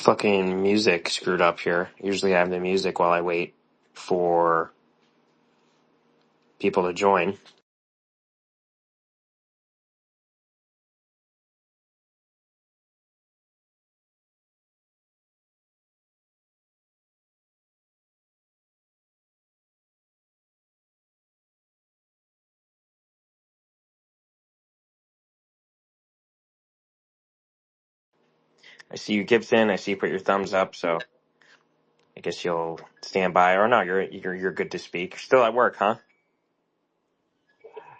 Fucking music screwed up here. Usually I have the music while I wait for people to join. I see you, Gibson. I see you put your thumbs up, so I guess you'll stand by. Or no, you're good to speak. You're still at work, huh?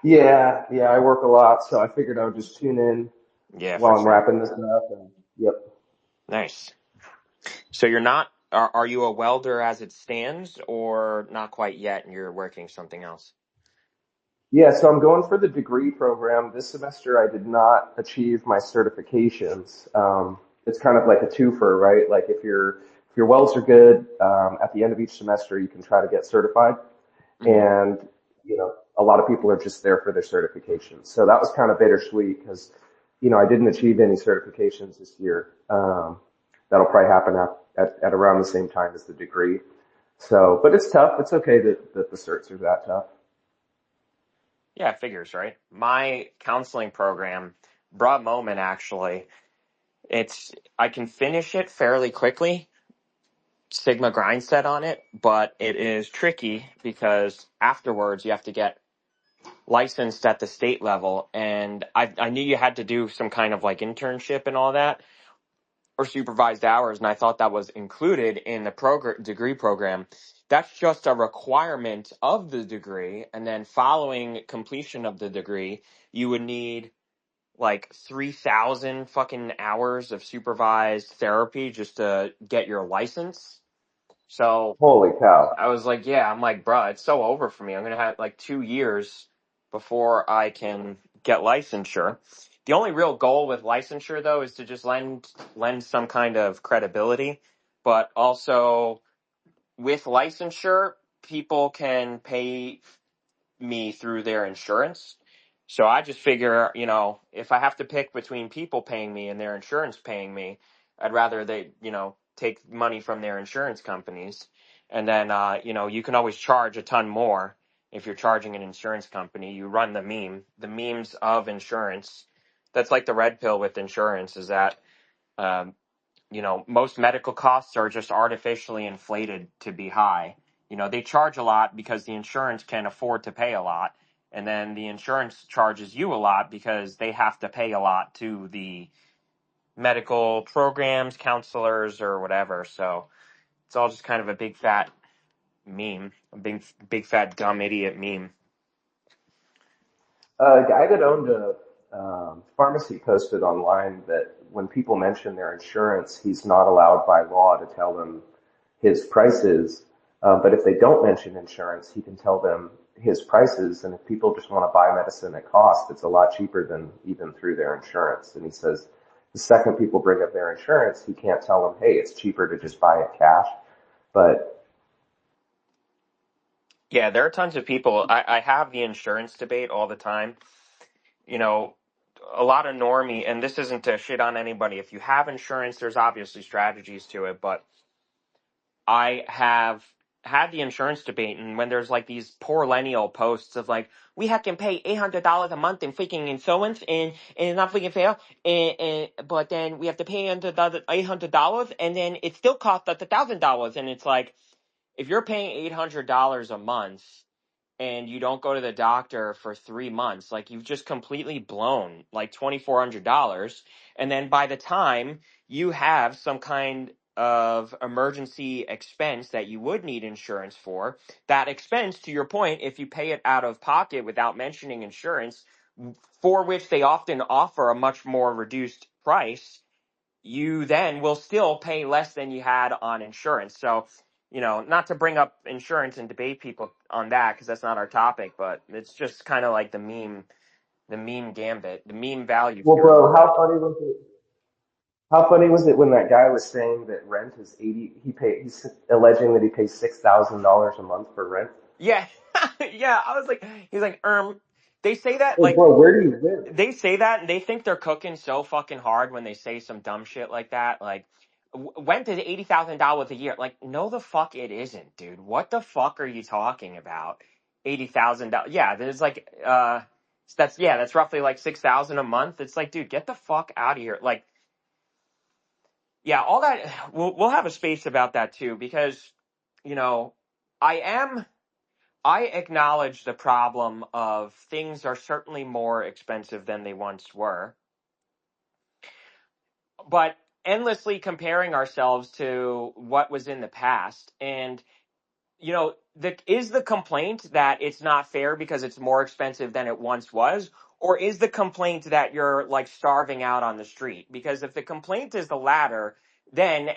Yeah, I work a lot, so I figured I would just tune in Yeah, for while I'm sure. wrapping this up. And yep. Nice. So you're not, are you a welder as it stands, or not quite yet and you're working something else? Yeah, so I'm going for the degree program. This semester I did not achieve my certifications. It's kind of like a twofer, right? Like if your welds are good, at the end of each semester you can try to get certified. Hmm. And, a lot of people are just there for their certifications. So that was kind of bittersweet because, I didn't achieve any certifications this year. That'll probably happen at around the same time as the degree. So, but it's tough. It's okay that the certs are that tough. Yeah, it figures, right? My counseling program, broad moment actually, I can finish it fairly quickly. Sigma grind set on it, but it is tricky because afterwards you have to get licensed at the state level. And I knew you had to do some kind of like internship and all that or supervised hours. And I thought that was included in the degree program. That's just a requirement of the degree. And then following completion of the degree, you would need like 3,000 fucking hours of supervised therapy just to get your license. So Holy cow. I was like, yeah, I'm like, bruh, it's so over for me. I'm going to have like 2 years before I can get licensure. The only real goal with licensure though is to just lend some kind of credibility, but also with licensure, people can pay me through their insurance. So I just figure, if I have to pick between people paying me and their insurance paying me, I'd rather they, take money from their insurance companies. And then, you can always charge a ton more if you're charging an insurance company. You run the memes of insurance. That's like the red pill with insurance is that, um, most medical costs are just artificially inflated to be high. They charge a lot because the insurance can afford to pay a lot. And then the insurance charges you a lot because they have to pay a lot to the medical programs, counselors, or whatever. So it's all just kind of a big fat meme, a big fat dumb idiot meme. A guy that owned a pharmacy posted online that when people mention their insurance, he's not allowed by law to tell them his prices. But if they don't mention insurance, he can tell them his prices. And if people just want to buy medicine at cost, it's a lot cheaper than even through their insurance. And he says the second people bring up their insurance, he can't tell them, hey, it's cheaper to just buy it cash. But Yeah, there are tons of people. I have the insurance debate all the time. You know, a lot of normie, and this isn't to shit on anybody. If you have insurance, there's obviously strategies to it, but I have had the insurance debate, and when there's like these poor lineal posts of like, we have to pay $800 a month in freaking insurance, and it's not freaking fair, but then we have to pay under the $800, and then it still costs us $1,000, and it's like, if you're paying $800 a month and you don't go to the doctor for 3 months, like you've just completely blown like $2,400. And then by the time you have some kind of emergency expense that you would need insurance for, that expense, to your point, if you pay it out of pocket without mentioning insurance, for which they often offer a much more reduced price, you then will still pay less than you had on insurance. So, not to bring up insurance and debate people on that because that's not our topic, but it's just kind of like the meme gambit, the meme value well, bro, pyramid. how funny was it when that guy was saying that rent is he's alleging that he pays $6,000 a month for rent? Yeah, yeah. I was like, he's like, they say that Like, like bro, where do you live? they say that and they think they're cooking so fucking hard when they say some dumb shit like that. Like, went to $80,000 a year. Like, no, the fuck it isn't, dude. What the fuck are you talking about? $80,000. Yeah, there's like, that's roughly like 6,000 a month. It's like, dude, get the fuck out of here. Like, yeah, all that. We'll have a space about that too, because, you know, I acknowledge the problem of things are certainly more expensive than they once were, but endlessly comparing ourselves to what was in the past. And, you know, is the complaint that it's not fair because it's more expensive than it once was? Or is the complaint that you're like starving out on the street? Because if the complaint is the latter, then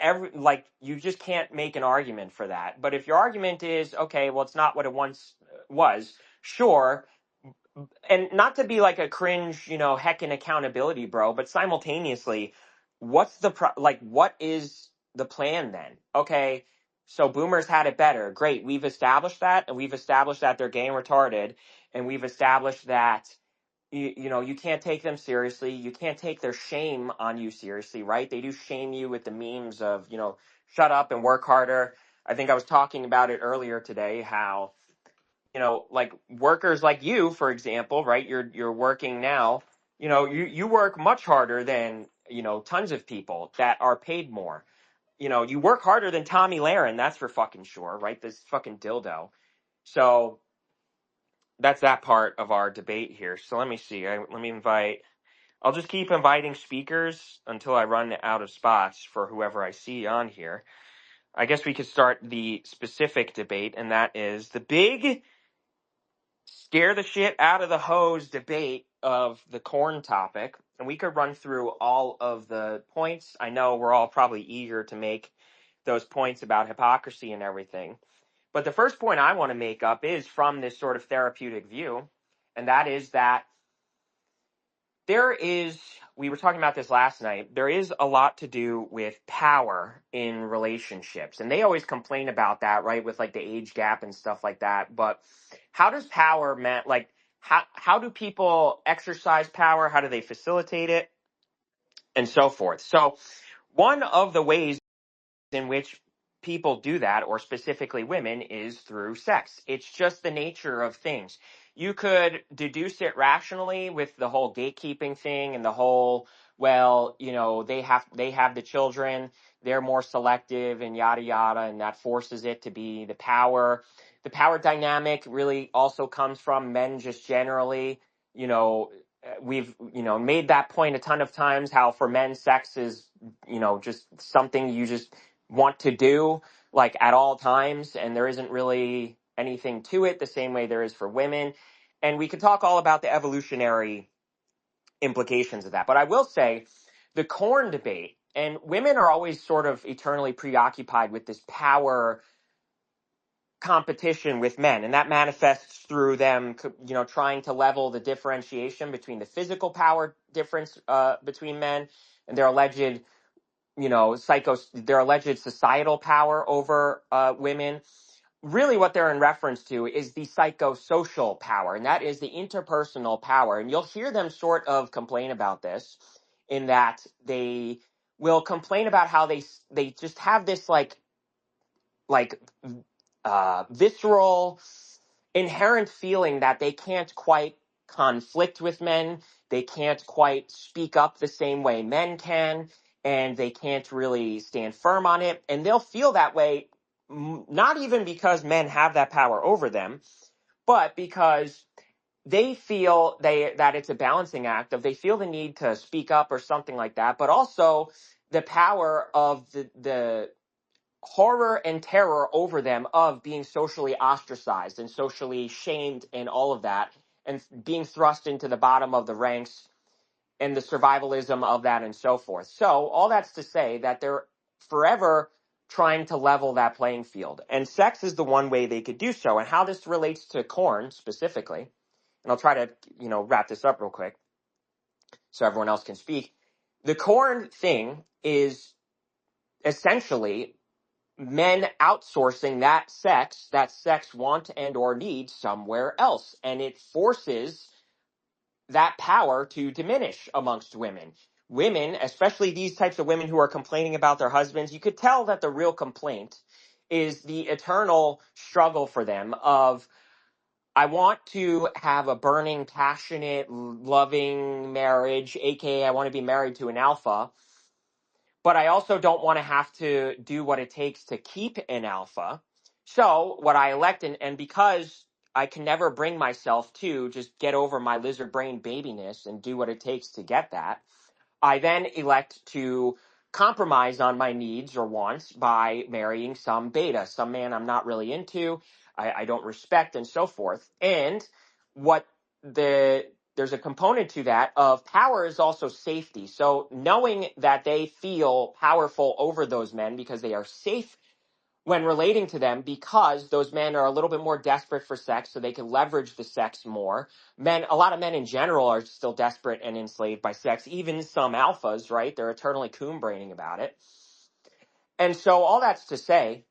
you just can't make an argument for that. But if your argument is, okay, well, it's not what it once was, sure, and not to be like a cringe, heckin' accountability bro, but simultaneously, what is the plan then? Okay, so boomers had it better. Great. We've established that, and we've established that they're gay and retarded, and we've established that you can't take them seriously. You can't take their shame on you seriously, right? They do shame you with the memes of, shut up and work harder. I think I was talking about it earlier today, how like workers like you, for example, right? You're working now. You work much harder than tons of people that are paid more. You work harder than Tommy Lahren, that's for fucking sure, right? This fucking dildo. So that's that part of our debate here. So let me see. Let me invite. I'll just keep inviting speakers until I run out of spots for whoever I see on here. I guess we could start the specific debate, and that is the big scare the shit out of the hose debate of the corn topic. And we could run through all of the points. I know we're all probably eager to make those points about hypocrisy and everything. But the first point I want to make up is from this sort of therapeutic view, and that is that we were talking about this last night, there is a lot to do with power in relationships. And they always complain about that, right? With like the age gap and stuff like that. But how does power, how do people exercise power? How do they facilitate it? And so forth. So one of the ways in which people do that, or specifically women, is through sex. It's just the nature of things. You could deduce it rationally with the whole gatekeeping thing and the whole, well, they have the children, they're more selective and yada yada, and that forces it to be the power. The power dynamic really also comes from men just generally, you know, we've made that point a ton of times, how for men sex is just something you just want to do like at all times, and there isn't really anything to it the same way there is for women. And we could talk all about the evolutionary implications of that. But I will say the corn debate, and women are always sort of eternally preoccupied with this power competition with men, and that manifests through them trying to level the differentiation between the physical power difference between men and their alleged their alleged societal power over women. Really what they're in reference to is the psychosocial power, and that is the interpersonal power. And you'll hear them sort of complain about this, in that they will complain about how they just have this like visceral, inherent feeling that they can't quite conflict with men, they can't quite speak up the same way men can, and they can't really stand firm on it. And they'll feel that way, not even because men have that power over them, but because they feel that it's a balancing act of, they feel the need to speak up or something like that, but also the power of the horror and terror over them of being socially ostracized and socially shamed and all of that, and being thrust into the bottom of the ranks, and the survivalism of that and so forth. So all that's to say that they're forever trying to level that playing field. And sex is the one way they could do so. And how this relates to corn specifically, and I'll try to, wrap this up real quick so everyone else can speak. The corn thing is essentially men outsourcing that sex want and or need somewhere else, and it forces that power to diminish amongst women. women, especially these types of women who are complaining about their husbands, you could tell that the real complaint is the eternal struggle for them of, I want to have a burning, passionate, loving marriage, aka I want to be married to an alpha, but I also don't want to have to do what it takes to keep an alpha. So what I elect, and because I can never bring myself to just get over my lizard brain babiness and do what it takes to get that, I then elect to compromise on my needs or wants by marrying some beta, some man I'm not really into, I don't respect, and so forth. And what there's a component to that of power is also safety. So knowing that they feel powerful over those men because they are safe when relating to them, because those men are a little bit more desperate for sex, so they can leverage the sex more. A lot of men in general are still desperate and enslaved by sex, even some alphas, right? They're eternally coon braining about it. And so all that's to say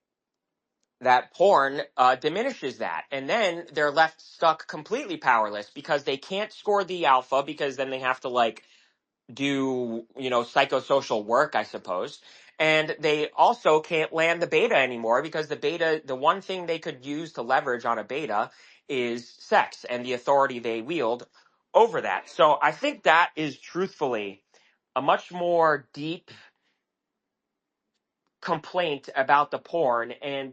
that porn diminishes that. And then they're left stuck completely powerless because they can't score the alpha, because then they have to like do, psychosocial work, I suppose. And they also can't land the beta anymore, because the one thing they could use to leverage on a beta is sex and the authority they wield over that. So I think that is truthfully a much more deep complaint about the porn. And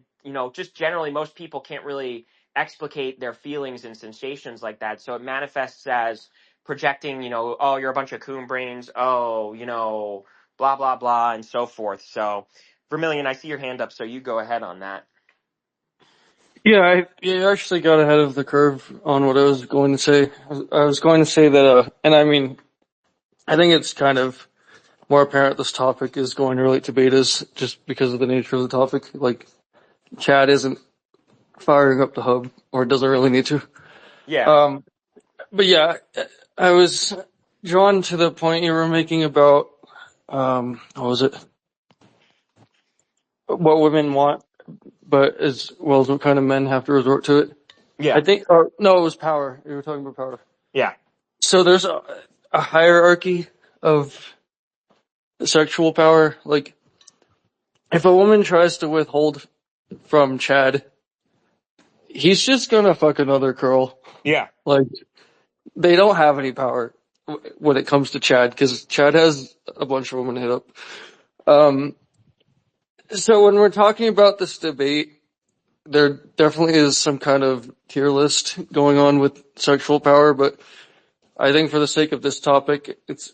just generally most people can't really explicate their feelings and sensations like that, so it manifests as projecting, oh, you're a bunch of coon brains, oh, blah blah blah, and so forth. So Vermilion, I see your hand up, so you go ahead on that. Yeah, I actually got ahead of the curve on what I was going to say. I was going to say that, and I mean, I think it's kind of more apparent this topic is going to relate to betas just because of the nature of the topic. Like, Chad isn't firing up the hub, or doesn't really need to. Yeah. Um, but yeah, I was drawn to the point you were making about, what was it? What women want, but as well as what kind of men have to resort to it. I Yeah. think, no, it was power. You were talking about power. Yeah. So there's a hierarchy of sexual power. Like, if a woman tries to withhold from Chad, he's just gonna fuck another girl. Yeah. Like, they don't have any power when it comes to Chad, because Chad has a bunch of women to hit up. So when we're talking about this debate, there definitely is some kind of tier list going on with sexual power, but I think for the sake of this topic, it's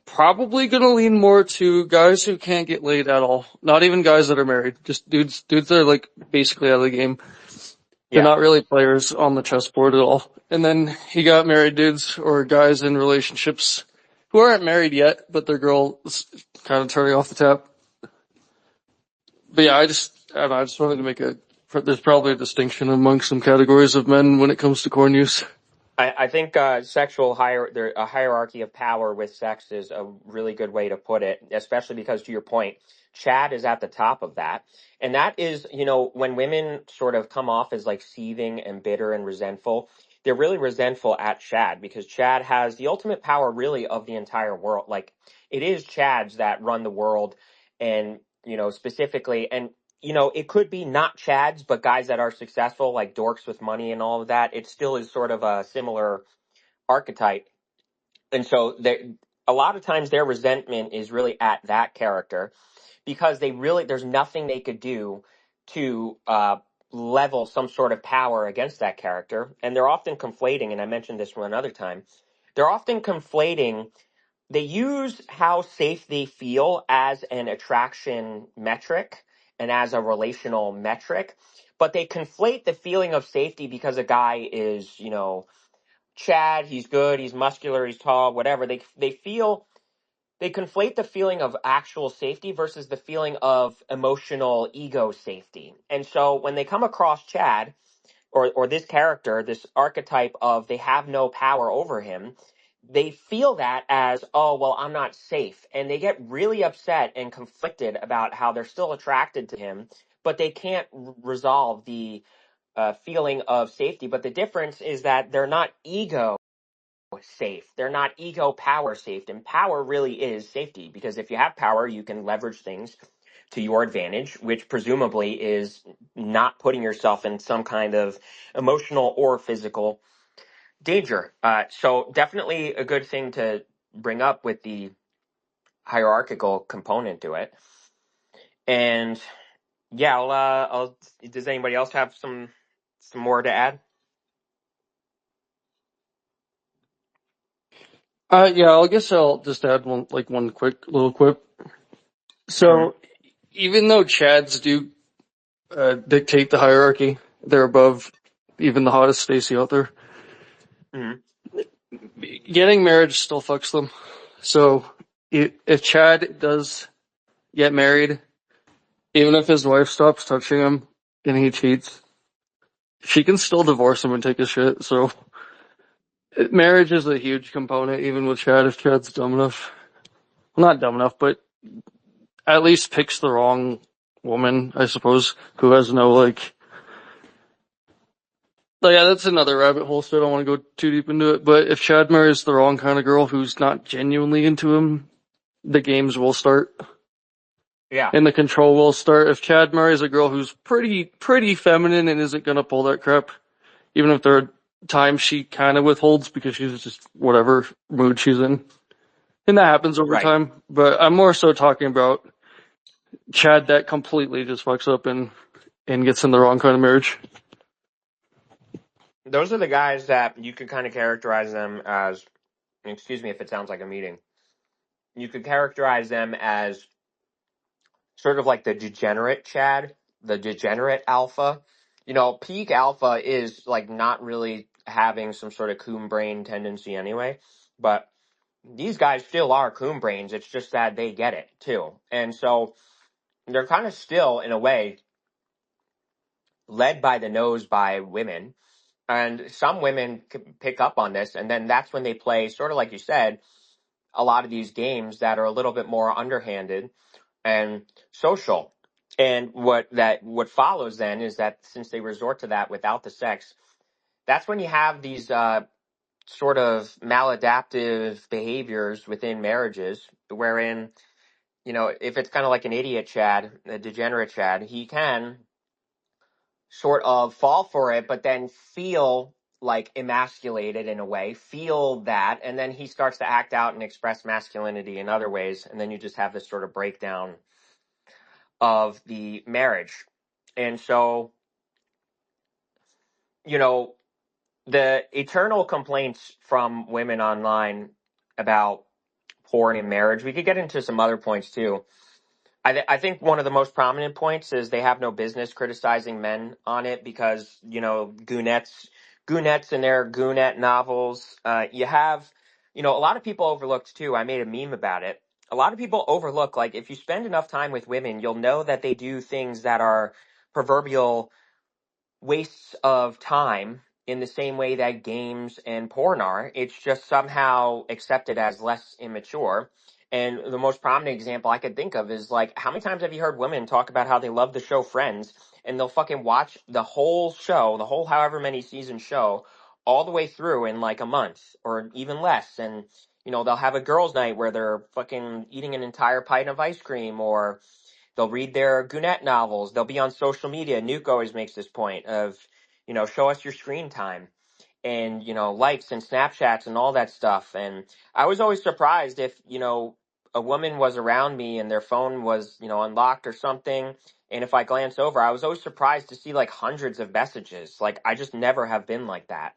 probably gonna lean more to guys who can't get laid at all. Not even guys that are married. Just dudes that are like basically out of the game. They're Yeah. not really players on the chessboard at all. And then you got married dudes or guys in relationships who aren't married yet, but their girl is kind of turning off the tap. But yeah, I don't know, I just wanted to there's probably a distinction among some categories of men when it comes to corn use. I think a hierarchy of power with sex is a really good way to put it, especially because, to your point, Chad is at the top of that. And that is, when women sort of come off as like seething and bitter and resentful, they're really resentful at Chad, because Chad has the ultimate power really of the entire world. Like, it is Chads that run the world, and, specifically, and it could be not Chads, but guys that are successful, like dorks with money and all of that. It still is sort of a similar archetype. And so a lot of times their resentment is really at that character, because there's nothing they could do to level some sort of power against that character. And they're often conflating, and I mentioned this one another time, they're often conflating, they use how safe they feel as an attraction metric and as a relational metric, but they conflate the feeling of safety because a guy is, Chad, he's good, he's muscular, he's tall, whatever. They conflate the feeling of actual safety versus the feeling of emotional ego safety. And so when they come across Chad, or this character, this archetype of they have no power over him, they feel that as, oh, well, I'm not safe. And they get really upset and conflicted about how they're still attracted to him, but they can't resolve the feeling of safety. But the difference is that they're not ego safe. They're not ego power safe. And power really is safety, because if you have power, you can leverage things to your advantage, which presumably is not putting yourself in some kind of emotional or physical danger. So definitely a good thing to bring up with the hierarchical component to it. And yeah, does anybody else have some more to add? Yeah, I guess I'll just add one quick little quip. Mm-hmm. So, even though Chads do dictate the hierarchy, they're above even the hottest Stacy out there. Mm-hmm. Getting marriage still fucks them. So, if Chad does get married, even if his wife stops touching him and he cheats, she can still divorce him and take a shit. So, marriage is a huge component, even with Chad, if Chad's dumb enough. Well, not dumb enough, but at least picks the wrong woman, I suppose, who has no, yeah, that's another rabbit hole, so I don't want to go too deep into it. But if Chad marries the wrong kind of girl who's not genuinely into him, the games will start. Yeah. And the control will start. If Chad marries a girl who's pretty feminine and isn't gonna pull that crap, even if there are times she kind of withholds because she's just whatever mood she's in. And that happens over Right. time. But I'm more so talking about Chad that completely just fucks up and gets in the wrong kind of marriage. Those are the guys that you could kind of characterize them as, excuse me if it sounds like a meeting, you could characterize them as sort of like the degenerate Chad, the degenerate alpha. You know, peak alpha is like not really having some sort of coon brain tendency anyway, but these guys still are coon brains. It's just that they get it too. And so they're kind of still, in a way, led by the nose by women. And some women pick up on this, and then that's when they play, sort of like you said, a lot of these games that are a little bit more underhanded and social. And what follows then is that since they resort to that without the sex, that's when you have these sort of maladaptive behaviors within marriages, wherein, you know, if it's kind of like an idiot Chad, a degenerate Chad, he can sort of fall for it, but then feel like emasculated in a way, feel that, and then he starts to act out and express masculinity in other ways, and then you just have this sort of breakdown of the marriage. And so, you know, the eternal complaints from women online about porn and marriage, we could get into some other points too. I think one of the most prominent points is they have no business criticizing men on it because, you know, goonettes and their goonette novels. You have, you know, a lot of people overlooked too. I made a meme about it. A lot of people overlook, like, if you spend enough time with women, you'll know that they do things that are proverbial wastes of time in the same way that games and porn are. It's just somehow accepted as less immature. And the most prominent example I could think of is, like, how many times have you heard women talk about how they love the show Friends, and they'll fucking watch the whole show, the whole however many season show, all the way through in like a month or even less. And, you know, they'll have a girls' night where they're fucking eating an entire pint of ice cream, or they'll read their Gannett novels. They'll be on social media. Nuke always makes this point of, you know, show us your screen time and, you know, likes and Snapchats and all that stuff. And I was always surprised if, you know, a woman was around me and their phone was, you know, unlocked or something. And if I glance over, I was always surprised to see like hundreds of messages. Like, I just never have been like that.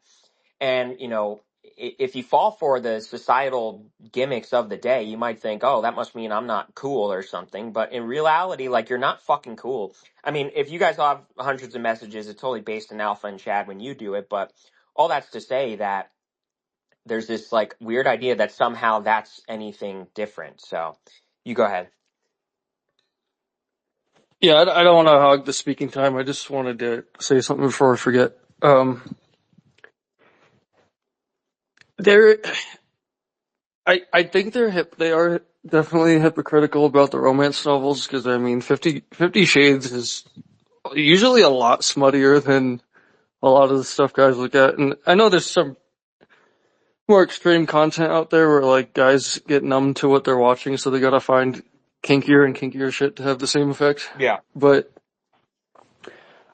And, you know, if you fall for the societal gimmicks of the day, you might think, oh, that must mean I'm not cool or something. But in reality, like, you're not fucking cool. I mean, if you guys have hundreds of messages, it's totally based in Alpha and Chad when you do it. But all that's to say that there's this, like, weird idea that somehow that's anything different. So you go ahead. Yeah, I don't want to hog the speaking time. I just wanted to say something before I forget. They're, I think they are definitely hypocritical about the romance novels because, I mean, 50 Shades is usually a lot smuttier than a lot of the stuff guys look at. And I know there's some more extreme content out there where like guys get numb to what they're watching, so they gotta find kinkier and kinkier shit to have the same effect. Yeah. But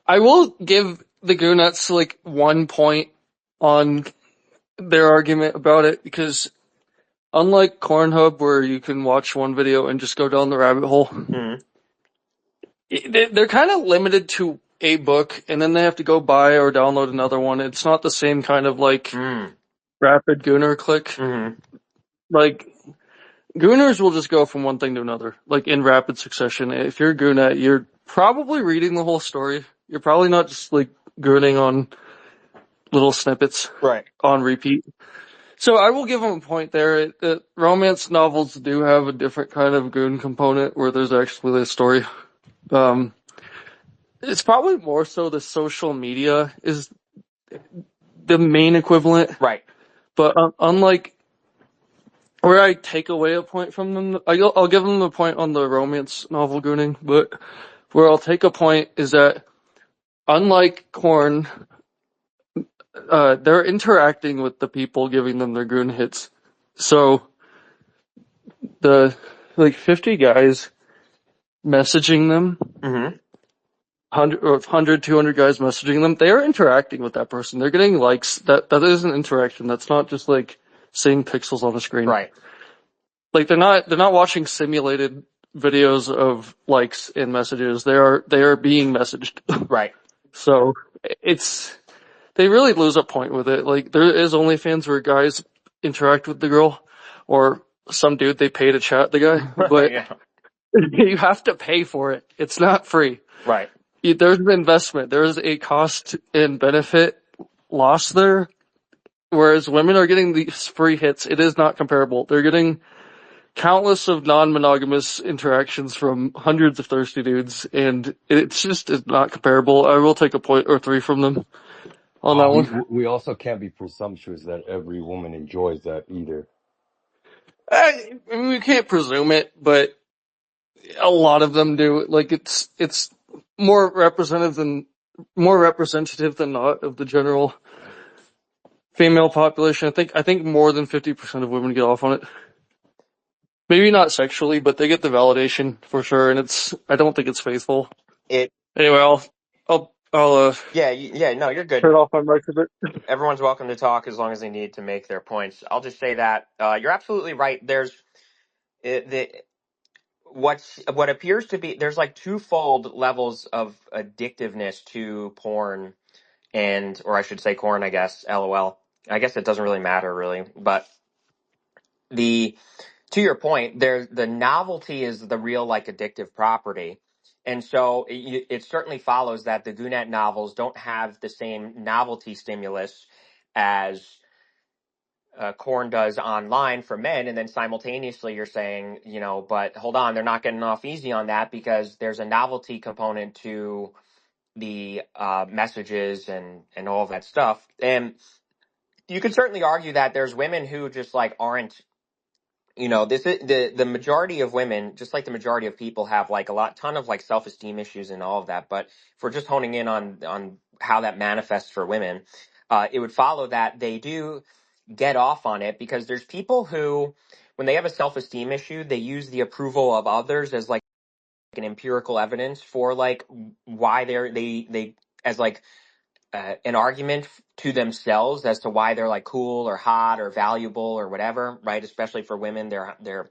I will give the Goonuts like 1 point on their argument about it, because unlike Cornhub where you can watch one video and just go down the rabbit hole, Mm-hmm. they're kind of limited to a book and then they have to go buy or download another one. It's not the same kind of like rapid Gooner click. Mm-hmm. Like, Gooners will just go from one thing to another, like in rapid succession. If you're a Goonet, you're probably reading the whole story. You're probably not just like Gooning on little snippets Right. on repeat. So I will give them a point there. Romance novels do have a different kind of Goon component where there's actually a story. It's probably more so the social media is the main equivalent, Right. but unlike where I take away a point from them, I'll give them a point on the romance novel gooning, but where I'll take a point is that unlike Korn, they're interacting with the people giving them their goon hits. So the like 50 guys messaging them, Mm-hmm. 100, 200 guys messaging them, they are interacting with that person. They're getting likes. That is an interaction. That's not just like seeing pixels on a screen. Right. Like they're not watching simulated videos of likes and messages. They are being messaged. Right. So they really lose a point with it. Like there is OnlyFans where guys interact with the girl or some dude they pay to chat the guy, but Yeah. you have to pay for it. It's not free. Right. There's an investment. There's a cost and benefit loss there. Whereas women are getting these free hits. It is not comparable. They're getting countless of non-monogamous interactions from hundreds of thirsty dudes, and it's not comparable. I will take a point or three from them on that one. We also can't be presumptuous that every woman enjoys that either. I mean, we can't presume it, but a lot of them do. Like it's more representative than not of the general female population. I think more than 50% of women get off on it. Maybe not sexually, but they get the validation for sure, and I don't think it's faithful. Anyway, I'll No, you're good. turn off my mic a bit. Everyone's welcome to talk as long as they need to make their points. I'll just say that you're absolutely right. There's what appears to be there's like twofold levels of addictiveness to porn or I should say corn, I guess. LOL. I guess it doesn't really matter really, but to your point, the novelty is the real like addictive property. And so it certainly follows that the Gounet novels don't have the same novelty stimulus as Korn does online for men. And then simultaneously you're saying, but hold on, they're not getting off easy on that because there's a novelty component to the messages and all of that stuff. And you could certainly argue that there's women who just like aren't, this is the majority of women, just like the majority of people, have like ton of like self-esteem issues and all of that. But if we're just honing in on how that manifests for women, it would follow that they do get off on it because there's people who, when they have a self-esteem issue, they use the approval of others as like an empirical evidence for like why they as like an argument to themselves as to why they're like cool or hot or valuable or whatever, right? Especially for women, their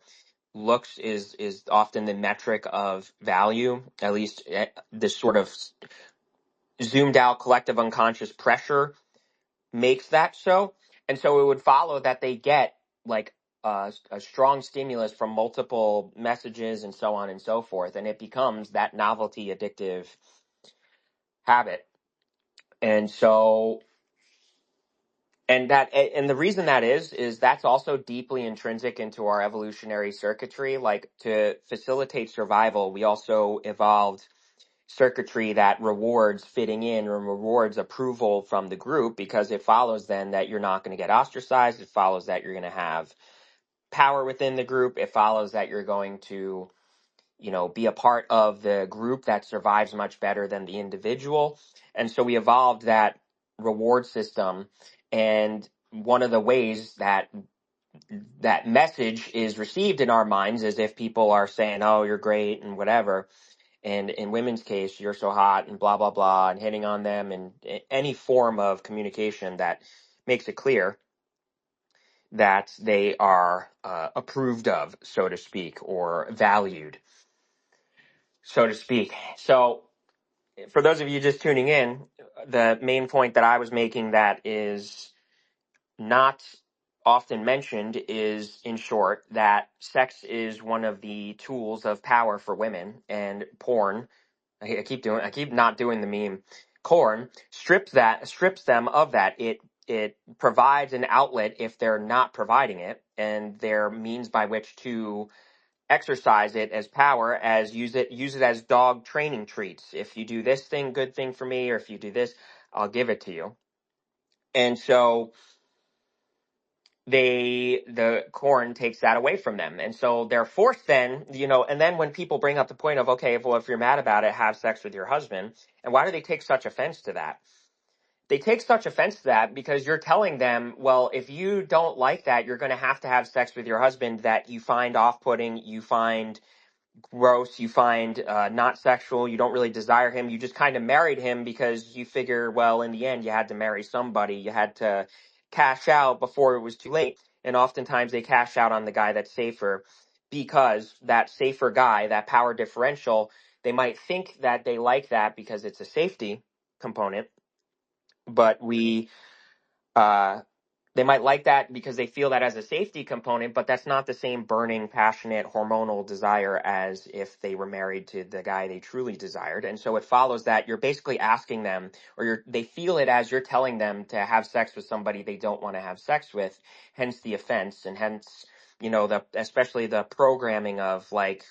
looks is often the metric of value. At least this sort of zoomed out collective unconscious pressure makes that so. And so it would follow that they get like a strong stimulus from multiple messages and so on and so forth, and it becomes that novelty addictive habit. And so and the reason that is that's also deeply intrinsic into our evolutionary circuitry. Like to facilitate survival, we also evolved circuitry that rewards fitting in or rewards approval from the group because it follows then that you're not going to get ostracized. It follows that you're going to have power within the group. It follows that you're going to, be a part of the group that survives much better than the individual. And so we evolved that reward system. And one of the ways that that message is received in our minds is if people are saying, "Oh, you're great" and whatever. And in women's case, "You're so hot" and blah blah blah, and hitting on them, and any form of communication that makes it clear that they are approved of, so to speak, or valued, so to speak. So, for those of you just tuning in, the main point that I was making that is not often mentioned is, in short, that sex is one of the tools of power for women, and porn. I keep not doing the meme. Corn strips them of that. It provides an outlet if they're not providing it, and their means by which to exercise it as power, as use it as dog training treats. If you do this thing, good thing for me, or if you do this, I'll give it to you. And so the corn takes that away from them, and so they're forced then, and then when people bring up the point of, okay, well, if you're mad about it, have sex with your husband. And why do they take such offense to that? They take such offense to that because you're telling them, well, if you don't like that, you're going to have sex with your husband that you find off-putting, you find gross, you find not sexual, you don't really desire him, you just kind of married him because you figure, well, in the end, you had to marry somebody, you had to cash out before it was too late. And oftentimes they cash out on the guy that's safer, because that safer guy, that power differential, they might think that they like that because it's a safety component, but uh, they might like that because they feel that as a safety component, but that's not the same burning, passionate, hormonal desire as if they were married to the guy they truly desired. And so it follows that you're basically asking them, or they feel it as you're telling them to have sex with somebody they don't want to have sex with, hence the offense, and hence, especially the programming of, like,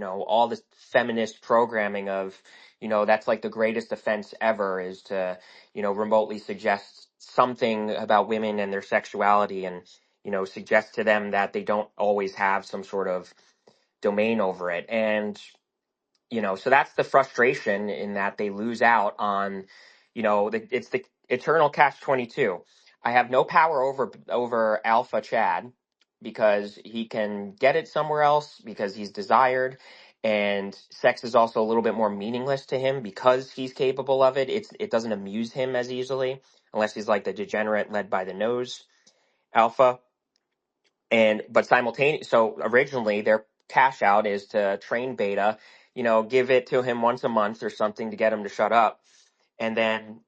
all this feminist programming of, that's like the greatest offense ever, is to, remotely suggest something about women and their sexuality, and, suggest to them that they don't always have some sort of domain over it. And, so that's the frustration, in that they lose out on, it's the eternal catch 22. I have no power over Alpha Chad because he can get it somewhere else, because he's desired, and sex is also a little bit more meaningless to him because he's capable of it. It doesn't amuse him as easily, unless he's like the degenerate led by the nose alpha. But simultaneously, so originally their cash out is to train beta, give it to him once a month or something to get him to shut up. And then,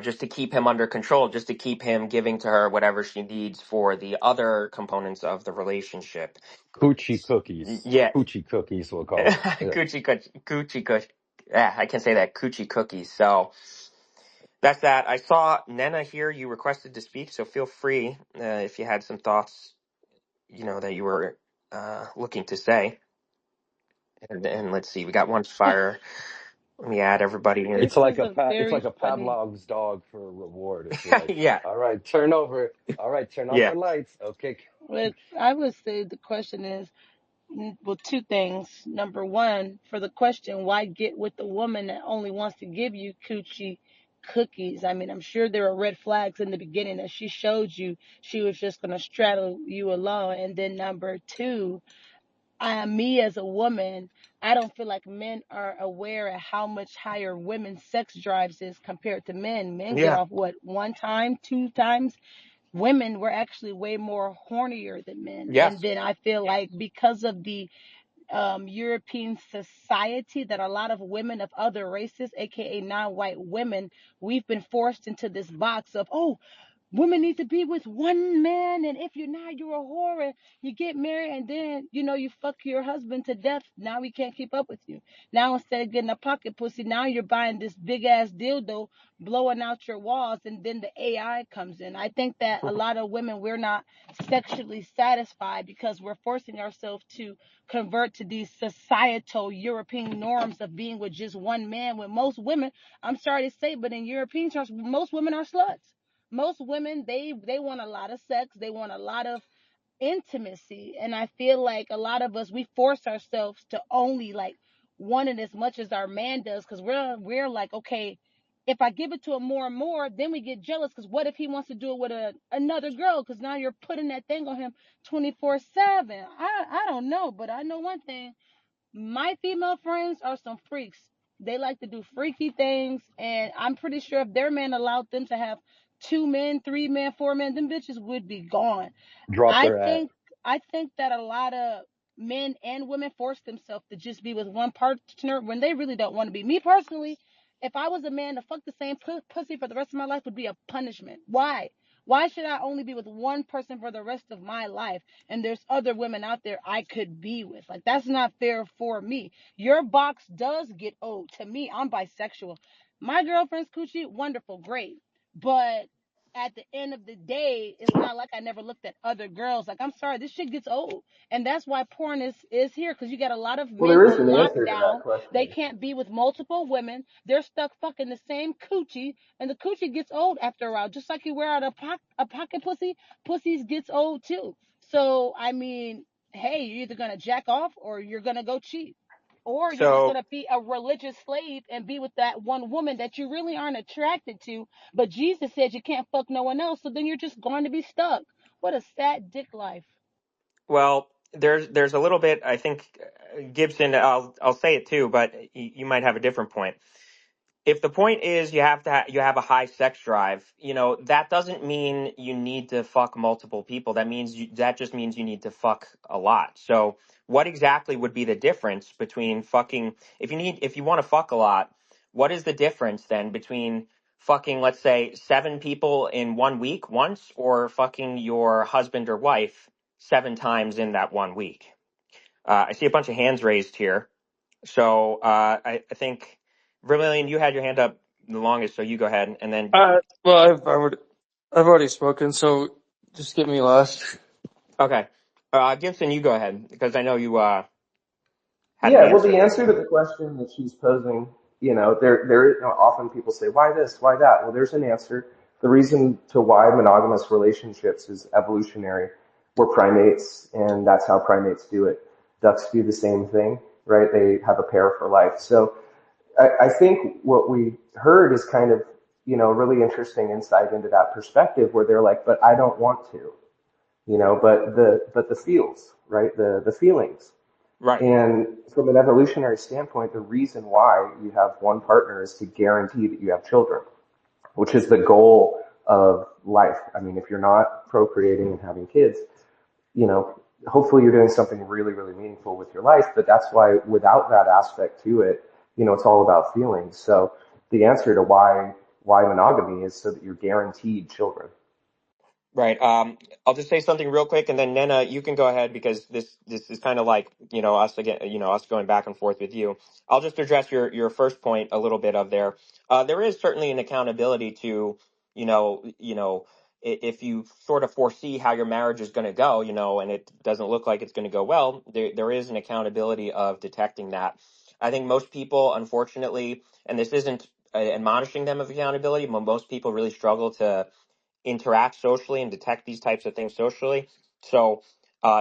just to keep him under control, just to keep him giving to her whatever she needs for the other components of the relationship. Coochie cookies. Yeah. Coochie cookies, we'll call them. Yeah. Coochie coochie. Yeah, I can say that, coochie cookies. So that's that. I saw Nena here. You requested to speak, so feel free if you had some thoughts, that you were looking to say. And let's see, we got one fire. Let me add everybody in. This It's like is a it's very like a funny. Pavlov's dog for a reward. It's like, Yeah, all right, turn over. All right, turn off yeah, the lights. Okay. What I would say the question is, well, two things. Number one, for the question, why get with the woman that only wants to give you coochie cookies? I mean, I'm sure there are red flags in the beginning that she showed you. She was just going to straddle you alone. And then number two, me as a woman, I don't feel like men are aware of how much higher women's sex drives is compared to men. Men get yeah, off what, one time, two times? Women were actually way more hornier than men. And yes, then I feel like because of the European society, that a lot of women of other races, aka non-white women, we've been forced into this box of, oh, women need to be with one man, and if you're not, you're a whore, and you get married, and then you fuck your husband to death. Now we can't keep up with you. Now instead of getting a pocket pussy, now you're buying this big ass dildo, blowing out your walls, and then the AI comes in. I think that a lot of women, we're not sexually satisfied because we're forcing ourselves to convert to these societal European norms of being with just one man. When most women, I'm sorry to say, but in European terms, most women are sluts. Most women, they want a lot of sex, they want a lot of intimacy, and I feel like a lot of us, we force ourselves to only like want it as much as our man does, because we're like, okay, If I give it to him more and more, then we get jealous. Because what if he wants to do it with another girl? Because now you're putting that thing on him 24/7. I don't know, but I know one thing. My female friends are some freaks. They like to do freaky things, and I'm pretty sure if their man allowed them to have 2 men, 3 men, 4 men, them bitches would be gone. Drop I their ass. think I think that a lot of men and women force themselves to just be with one partner when they really don't want to be. Me personally, if I was a man, to fuck the same pussy for the rest of my life would be a punishment. Why? Why should I only be with one person for the rest of my life? And there's other women out there I could be with. Like, that's not fair for me. Your box does get old. To me, I'm bisexual. My girlfriend's coochie, wonderful, great. But at the end of the day, it's not like I never looked at other girls. Like, I'm sorry, this shit gets old. And that's why porn is here, because you got a lot of Well, men there is on an answer to lockdown. that They question. can't be with multiple women. They're stuck fucking the same coochie, and the coochie gets old after a while. Just like you wear out a pocket pussy, pussies gets old too. So, I mean, hey, you're either gonna jack off or you're gonna go cheat. Or you're just So, gonna be a religious slave and be with that one woman that you really aren't attracted to, but Jesus said you can't fuck no one else, so then you're just going to be stuck. What a sad dick life. well, there's a little bit. I think Gibson. I'll say it too, but you might have a different point. If the point is you have a high sex drive, that doesn't mean you need to fuck multiple people. That just means you need to fuck a lot. So what exactly would be the difference between fucking if you want to fuck a lot, what is the difference then between fucking, let's say, 7 people in 1 week once, or fucking your husband or wife 7 times in that 1 week? I see a bunch of hands raised here. So I think, Vermillion, you had your hand up the longest, so you go ahead, and then Well, I've already spoken, so just get me last. okay, Gibson, you go ahead because I know you had an Yeah, well, the answer. answer to the question that she's posing, often people say, why this, why that? Well, there's an answer. The reason to why monogamous relationships is evolutionary. We're primates, and that's how primates do it. Ducks do the same thing, right? They have a pair for life. So I think what we heard is kind of, really interesting insight into that perspective where they're like, but I don't want to, but the feels, right? The feelings. Right, And from an evolutionary standpoint, the reason why you have one partner is to guarantee that you have children, which is the goal of life. I mean, if you're not procreating and having kids, hopefully you're doing something really, really meaningful with your life. But that's why without that aspect to it, it's all about feelings. So the answer to why monogamy is so that you're guaranteed children. right. I'll just say something real quick, and then Nena, you can go ahead because this is kind of like us again, us going back and forth with you. I'll just address your first point a little bit of there. There is certainly an accountability to if you sort of foresee how your marriage is going to go, and it doesn't look like it's going to go well, there is an accountability of detecting that. I think most people, unfortunately, and this isn't admonishing them of accountability, but most people really struggle to interact socially and detect these types of things socially. So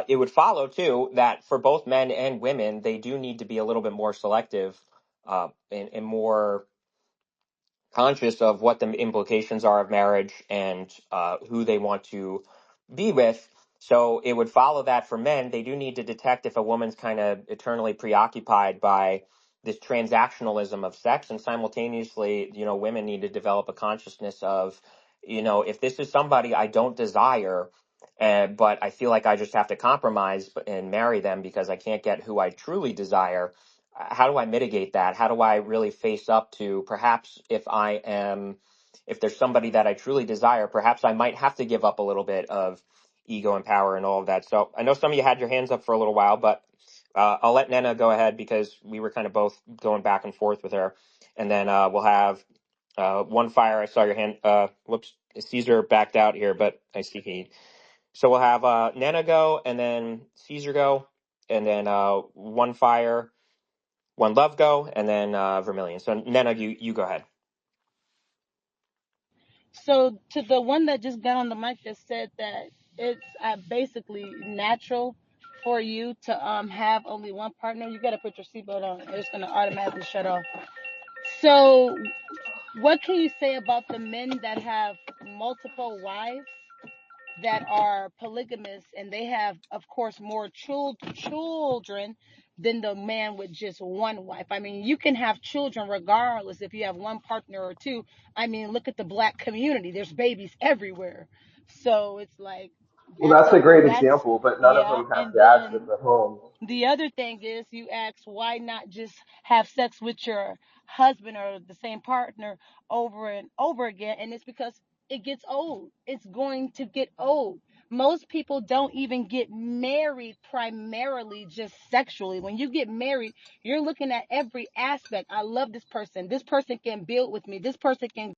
it would follow too that for both men and women, they do need to be a little bit more selective and more conscious of what the implications are of marriage and who they want to be with. So it would follow that for men, they do need to detect if a woman's kind of eternally preoccupied by this transactionalism of sex, and simultaneously, women need to develop a consciousness of, if this is somebody I don't desire, but I feel like I just have to compromise and marry them because I can't get who I truly desire. How do I mitigate that? How do I really face up to perhaps if there's somebody that I truly desire, perhaps I might have to give up a little bit of ego and power and all of that. So I know some of you had your hands up for a little while, but I'll let Nena go ahead because we were kind of both going back and forth with her. And then we'll have one fire. I saw your hand. Whoops. Caesar backed out here, but I see he. So we'll have Nena go and then Caesar go and then one fire, one love go, and then Vermilion. So Nena, you go ahead. So, to the one that just got on the mic that said that it's basically natural for you to have only one partner, you got to put your seatbelt on. It's going to automatically shut off. So, What can you say about the men that have multiple wives that are polygamous and they have, of course, more children than the man with just one wife? I mean, you can have children regardless if you have one partner or two. I mean, look at the black community. There's babies everywhere. So it's like Well, that's a great that's example, but none of yeah. them have And dads then in the home. the other thing is, you ask why not just have sex with your husband or the same partner over and over again, and it's because it gets old. It's going to get old. Most people don't even get married primarily just sexually. When you get married, you're looking at every aspect. I love this person. This person can build with me. This person can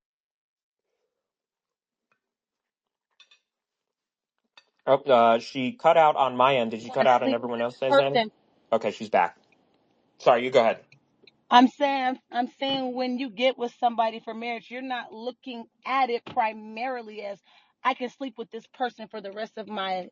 Oh, she cut out on my end. Did she cut want to out on sleep with everyone this else's end? person. Okay, she's back. Sorry, you go ahead. I'm saying when you get with somebody for marriage, you're not looking at it primarily as I can sleep with this person for the rest of my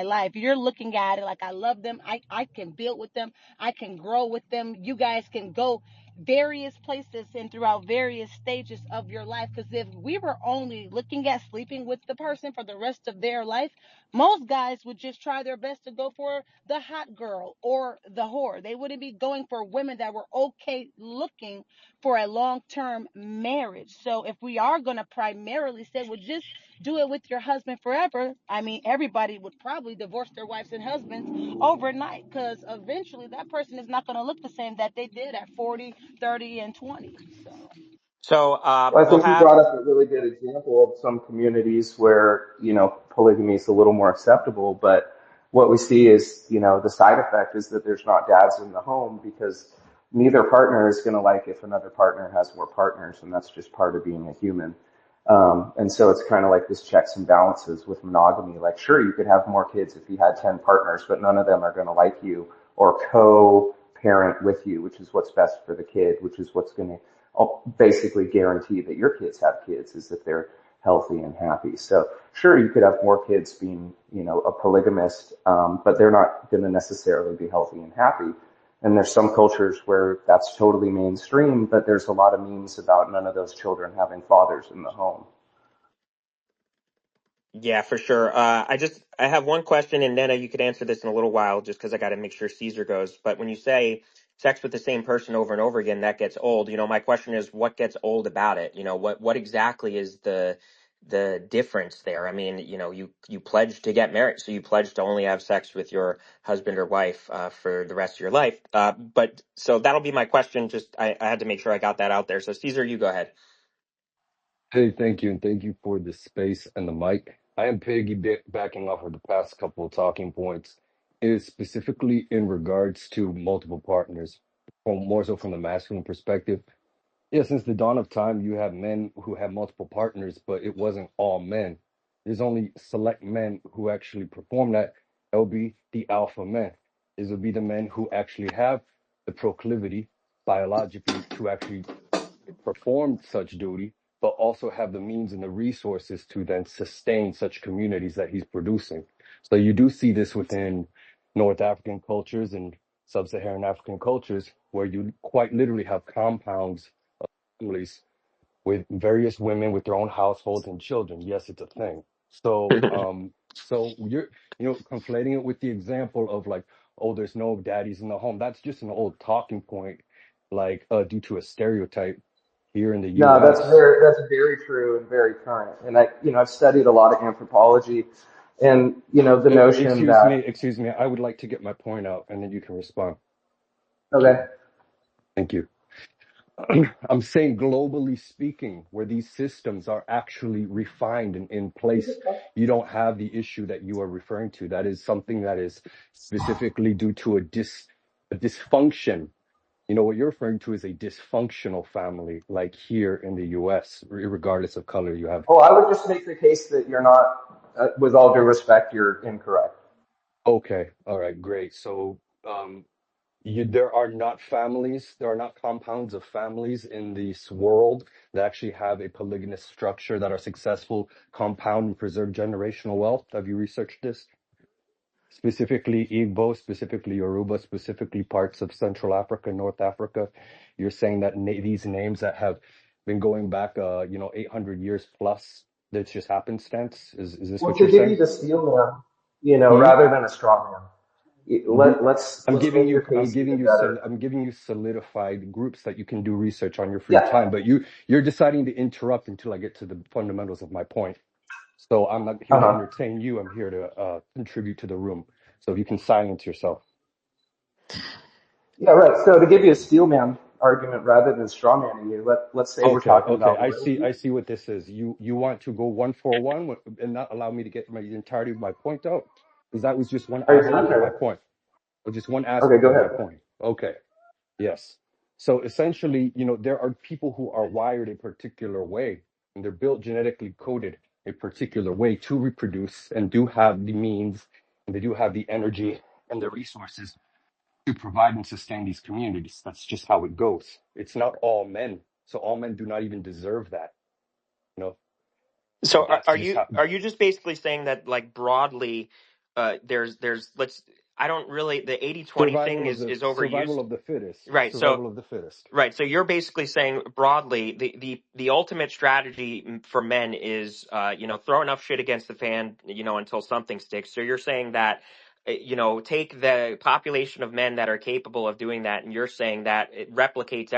life. You're looking at it like I love them. I can build with them. I can grow with them. You guys can go various places and throughout various stages of your life. Because if we were only looking at sleeping with the person for the rest of their life, most guys would just try their best to go for the hot girl or the whore. They wouldn't be going for women that were okay looking for a long-term marriage. So if we are going to primarily say, well, just do it with your husband forever, I mean, everybody would probably divorce their wives and husbands overnight, because eventually that person is not going to look the same that they did at 40, 30, and 20. So So Well, I we'll think you have brought up a really good example of some communities where, polygamy is a little more acceptable, but what we see is, the side effect is that there's not dads in the home because neither partner is going to like if another partner has more partners, and that's just part of being a human. And so it's kind of like this checks and balances with monogamy. Like, sure, you could have more kids if you had 10 partners, but none of them are going to like you or co-parent with you, which is what's best for the kid, which is what's going to basically guarantee that your kids have kids is if they're healthy and happy. So sure, you could have more kids being, a polygamist, but they're not going to necessarily be healthy and happy. And there's some cultures where that's totally mainstream, but there's a lot of memes about none of those children having fathers in the home. Yeah, for sure. I have one question, and Nena, you could answer this in a little while, just because I got to make sure Caesar goes. But when you say sex with the same person over and over again, that gets old. My question is, what gets old about it? What exactly is the difference there? I mean, you pledge to get married, so you pledge to only have sex with your husband or wife for the rest of your life. But so that'll be my question. Just I had to make sure I got that out there. So Caesar, you go ahead. Hey, thank you, and thank you for the space and the mic. I am piggybacking off of the past couple of talking points, is specifically in regards to multiple partners, more so from the masculine perspective. Yeah, since the dawn of time, you have men who have multiple partners, but it wasn't all men. There's only select men who actually perform that. That would be the alpha men. These would be the men who actually have the proclivity biologically to actually perform such duty, but also have the means and the resources to then sustain such communities that he's producing. So you do see this within North African cultures and sub-Saharan African cultures, where you quite literally have compounds, families with various women with their own households and children. Yes, it's a thing. So you're, conflating it with the example of like, oh, there's no daddies in the home. That's just an old talking point, like due to a stereotype here in the No, U.S. that's very true and very current. And I've studied a lot of anthropology and, the notion that, Excuse me. I would like to get my point out, and then you can respond. okay. Thank you. I'm saying globally speaking, where these systems are actually refined and in place, you don't have the issue that you are referring to. That is something that is specifically due to a dysfunction. What you're referring to is a dysfunctional family, like here in the US, regardless of color. You have, Oh, I would just make the case that you're not, with all due respect, you're incorrect. okay, all right, great. So, there are not families, there are not compounds of families in this world that actually have a polygynous structure that are successful, compound and preserve generational wealth. Have you researched this? Specifically Igbo, specifically Yoruba, specifically parts of Central Africa, North Africa. You're saying that these names that have been going back, 800 years plus. That's just happenstance. Is this Well, what to you're give you saying? the steel man, Hmm? rather than a straw man, I'm let's giving make you, your case even better. I'm giving you solidified groups that you can do research on your free Yeah. time, but you're deciding to interrupt until I get to the fundamentals of my point. So I'm not here to Uh-huh. entertain you. I'm here to contribute to the room. So if you can silence yourself. Yeah, right. So to give you a steel man argument rather than straw manning you, let's say we're Okay, talking okay. about I loyalty. see what this is. You want to go one for one and not allow me to get the entirety of my point out? Because that was just one Are you done? aspect of my Or? point, or just one Okay, aspect go of my ahead. point. Okay, yes. So essentially, there are people who are wired a particular way, and they're built genetically coded a particular way to reproduce, and do have the means, and they do have the energy and the resources to provide and sustain these communities. That's just how it goes. It's not all men. So all men do not even deserve that. You know, So that's just how are you just basically saying that, like, broadly, there's let's I don't really, the 80-20 thing is overused, survival of the fittest. right? So Survival of the fittest. right. So you're basically saying broadly the ultimate strategy for men is, throw enough shit against the fan, until something sticks. So you're saying that, take the population of men that are capable of doing that, and you're saying that it replicates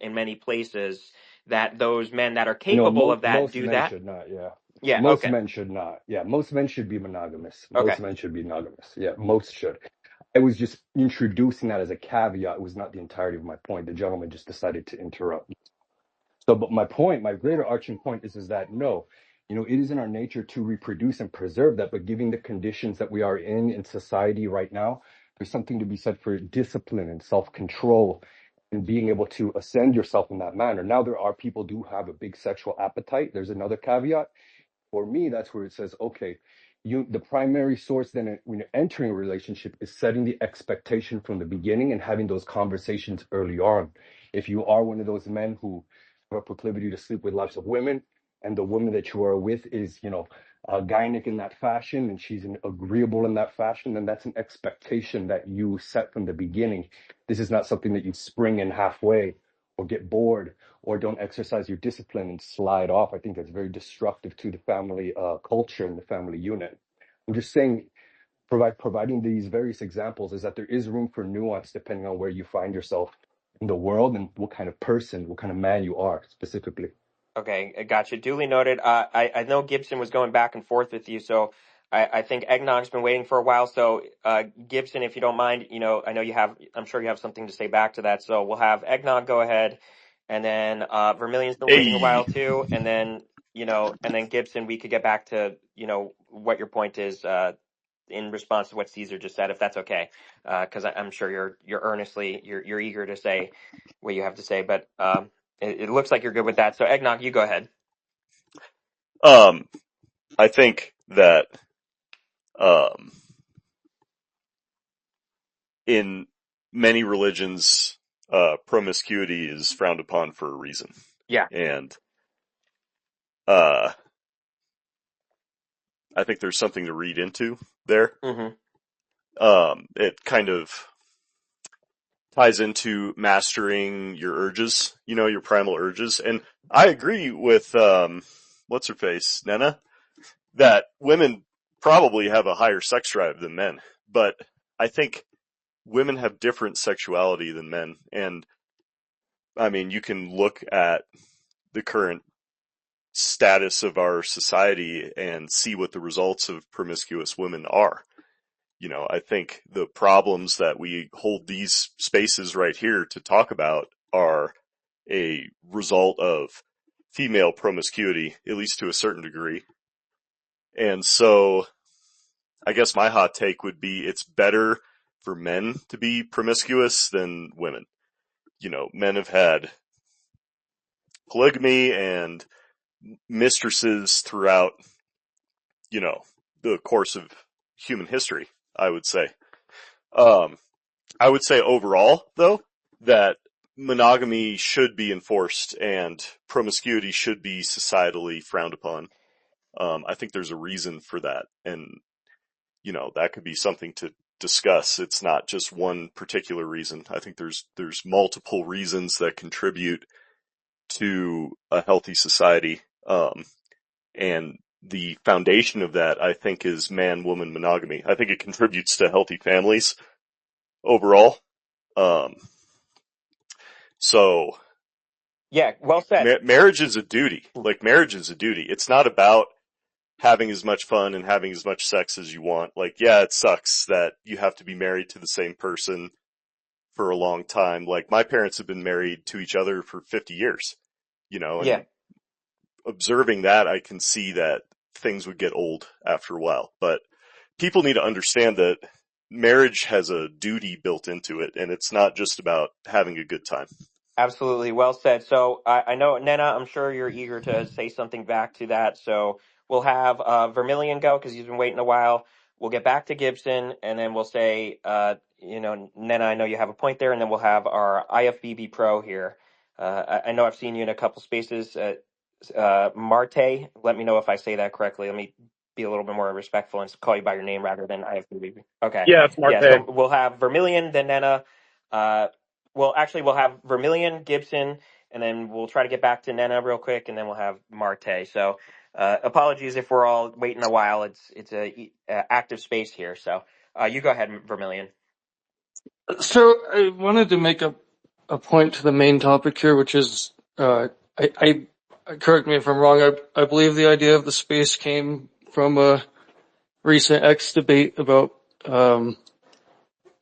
in many places, that those men that are No, capable of that most do men that. should not. Yeah, Yeah. most Okay. men should not. Yeah, most men should be monogamous. Okay. Most men should be monogamous. Yeah, most should. I was just introducing that as a caveat. It was not the entirety of my point. The gentleman just decided to interrupt. So, but my point, my greater arching point is that no, it is in our nature to reproduce and preserve that, but given the conditions that we are in society right now, there's something to be said for discipline and self-control and being able to ascend yourself in that manner. Now, there are people do have a big sexual appetite. There's another caveat. For me, that's where it says, okay, the primary source then when you're entering a relationship is setting the expectation from the beginning and having those conversations early on. If you are one of those men who have a proclivity to sleep with lots of women, and the woman that you are with is, gynec in that fashion, and she's agreeable in that fashion, then that's an expectation that you set from the beginning. This is not something that you spring in halfway or get bored or don't exercise your discipline and slide off. I think that's very destructive to the family culture and the family unit. I'm just saying, providing these various examples is that there is room for nuance depending on where you find yourself in the world and what kind of person, what kind of man you are specifically. Okay, I got you. Duly noted. I know Gibson was going back and forth with you, so I think Eggnog's been waiting for a while. So, Gibson, if you don't mind, I know I'm sure you have something to say back to that. So we'll have Eggnog go ahead, and then Vermilion's been waiting a Hey, while too, and then Gibson, we could get back to what your point is in response to what Caesar just said, if that's okay, because I'm sure you're eager to say what you have to say, but it looks like you're good with that. So Eggnog, you go ahead. um, I think that um, in many religions, promiscuity is frowned upon for a reason, Yeah. and uh, I think there's something to read into there. Mm-hmm. It kind of ties into mastering your urges, your primal urges, and I agree with what's her face, Nena, that women probably have a higher sex drive than men, but I think women have different sexuality than men. And I mean, you can look at the current status of our society and see what the results of promiscuous women are. I think the problems that we hold these spaces right here to talk about are a result of female promiscuity, at least to a certain degree. And so I guess my hot take would be it's better for men to be promiscuous than women. Men have had polygamy and mistresses throughout, the course of human history, I would say. Um, I would say overall, though, that monogamy should be enforced and promiscuity should be societally frowned upon. I think there's a reason for that. And, that could be something to discuss. It's not just one particular reason. I think there's multiple reasons that contribute to a healthy society. And the foundation of that, I think, is man-woman monogamy. I think it contributes to healthy families overall. So Yeah, well said. marriage is a duty. Like, marriage is a duty. It's not about having as much fun and having as much sex as you want. Like, yeah, it sucks that you have to be married to the same person for a long time. Like, my parents have been married to each other for 50 years, Yeah, and observing that, I can see that things would get old after a while. But people need to understand that marriage has a duty built into it, and it's not just about having a good time. absolutely. Well said. So I know, Nena, I'm sure you're eager to say something back to that. So we'll have Vermilion go because he's been waiting a while. We'll get back to Gibson, and then we'll say, Nena, I know you have a point there, and then we'll have our IFBB Pro here. I know I've seen you in a couple spaces. Marte, let me know if I say that correctly. Let me be a little bit more respectful and call you by your name rather than IFBB. Okay. Yeah, it's Yeah, Marte. so we'll have Vermilion, then Nena. We'll have Vermilion, Gibson, and then we'll try to get back to Nena real quick, and then we'll have Marte. So, apologies if we're all waiting a while. It's a active space here. So, you go ahead, Vermilion. So I wanted to make a point to the main topic here, which is, I correct me if I'm wrong, I believe the idea of the space came from a recent X debate about,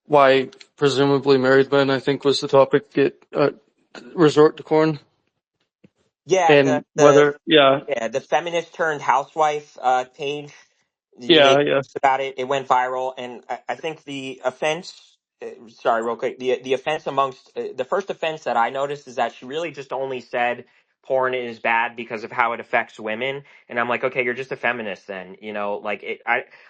why presumably married men, I think was the topic, get, resort to corn. Yeah, And whether, the feminist turned housewife page. They yeah. posted about it. It went viral, and I think the offense. Sorry, real quick. The offense amongst the first offense that I noticed is that she really just only said porn is bad because of how it affects women, and I'm like, okay, you're just a feminist then. Like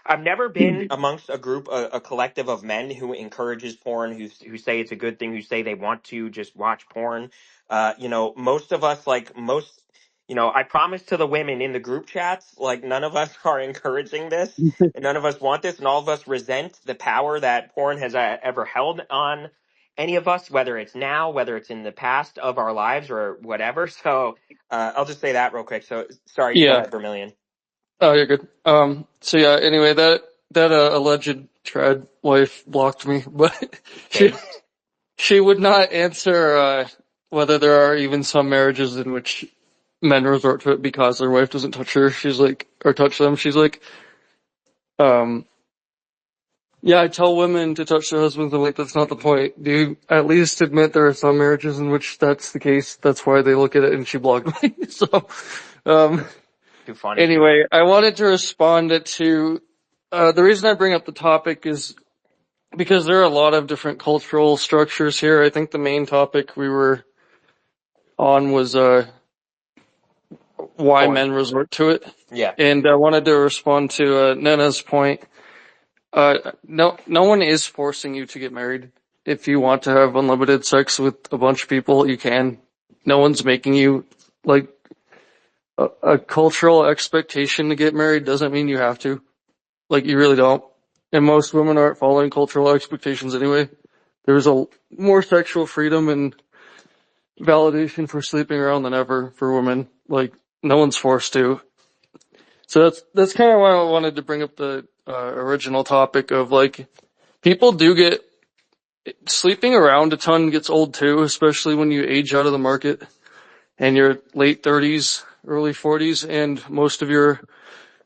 I've never been amongst a group, a collective of men who encourages porn, who say it's a good thing, who say they want to just watch porn. Most of us, I promise to the women in the group chats, like none of us are encouraging this, and none of us want this, and all of us resent the power that porn has ever held on any of us, whether it's now, whether it's in the past of our lives or whatever. So I'll just say that real quick. So sorry, go Yeah. ahead, Vermilion. Oh, you're good. So yeah, anyway, that alleged trad wife blocked me, but she, Okay. she would not answer, whether there are even some marriages in which men resort to it because their wife doesn't touch her. She's like, or touch them. She's like, um, yeah, I tell women to touch their husbands. I'm like, that's not the point. Do you at least admit there are some marriages in which that's the case? That's why they look at it, and she blocked me. So, um, Too funny. anyway, I wanted to respond to, the reason I bring up the topic is because there are a lot of different cultural structures here. I think the main topic we were on was, why Porn. men resort to it. Yeah. And I wanted to respond to, Nena's point. No one is forcing you to get married. If you want to have unlimited sex with a bunch of people, you can. No one's making you, like, a cultural expectation to get married doesn't mean you have to. Like, you really don't. And most women aren't following cultural expectations anyway. There's a more sexual freedom and validation for sleeping around than ever for women. Like, no one's forced to. So that's kind of why I wanted to bring up the original topic of, like, people do get sleeping around a ton gets old too, especially when you age out of the market and you're late 30s, early 40s, and most of your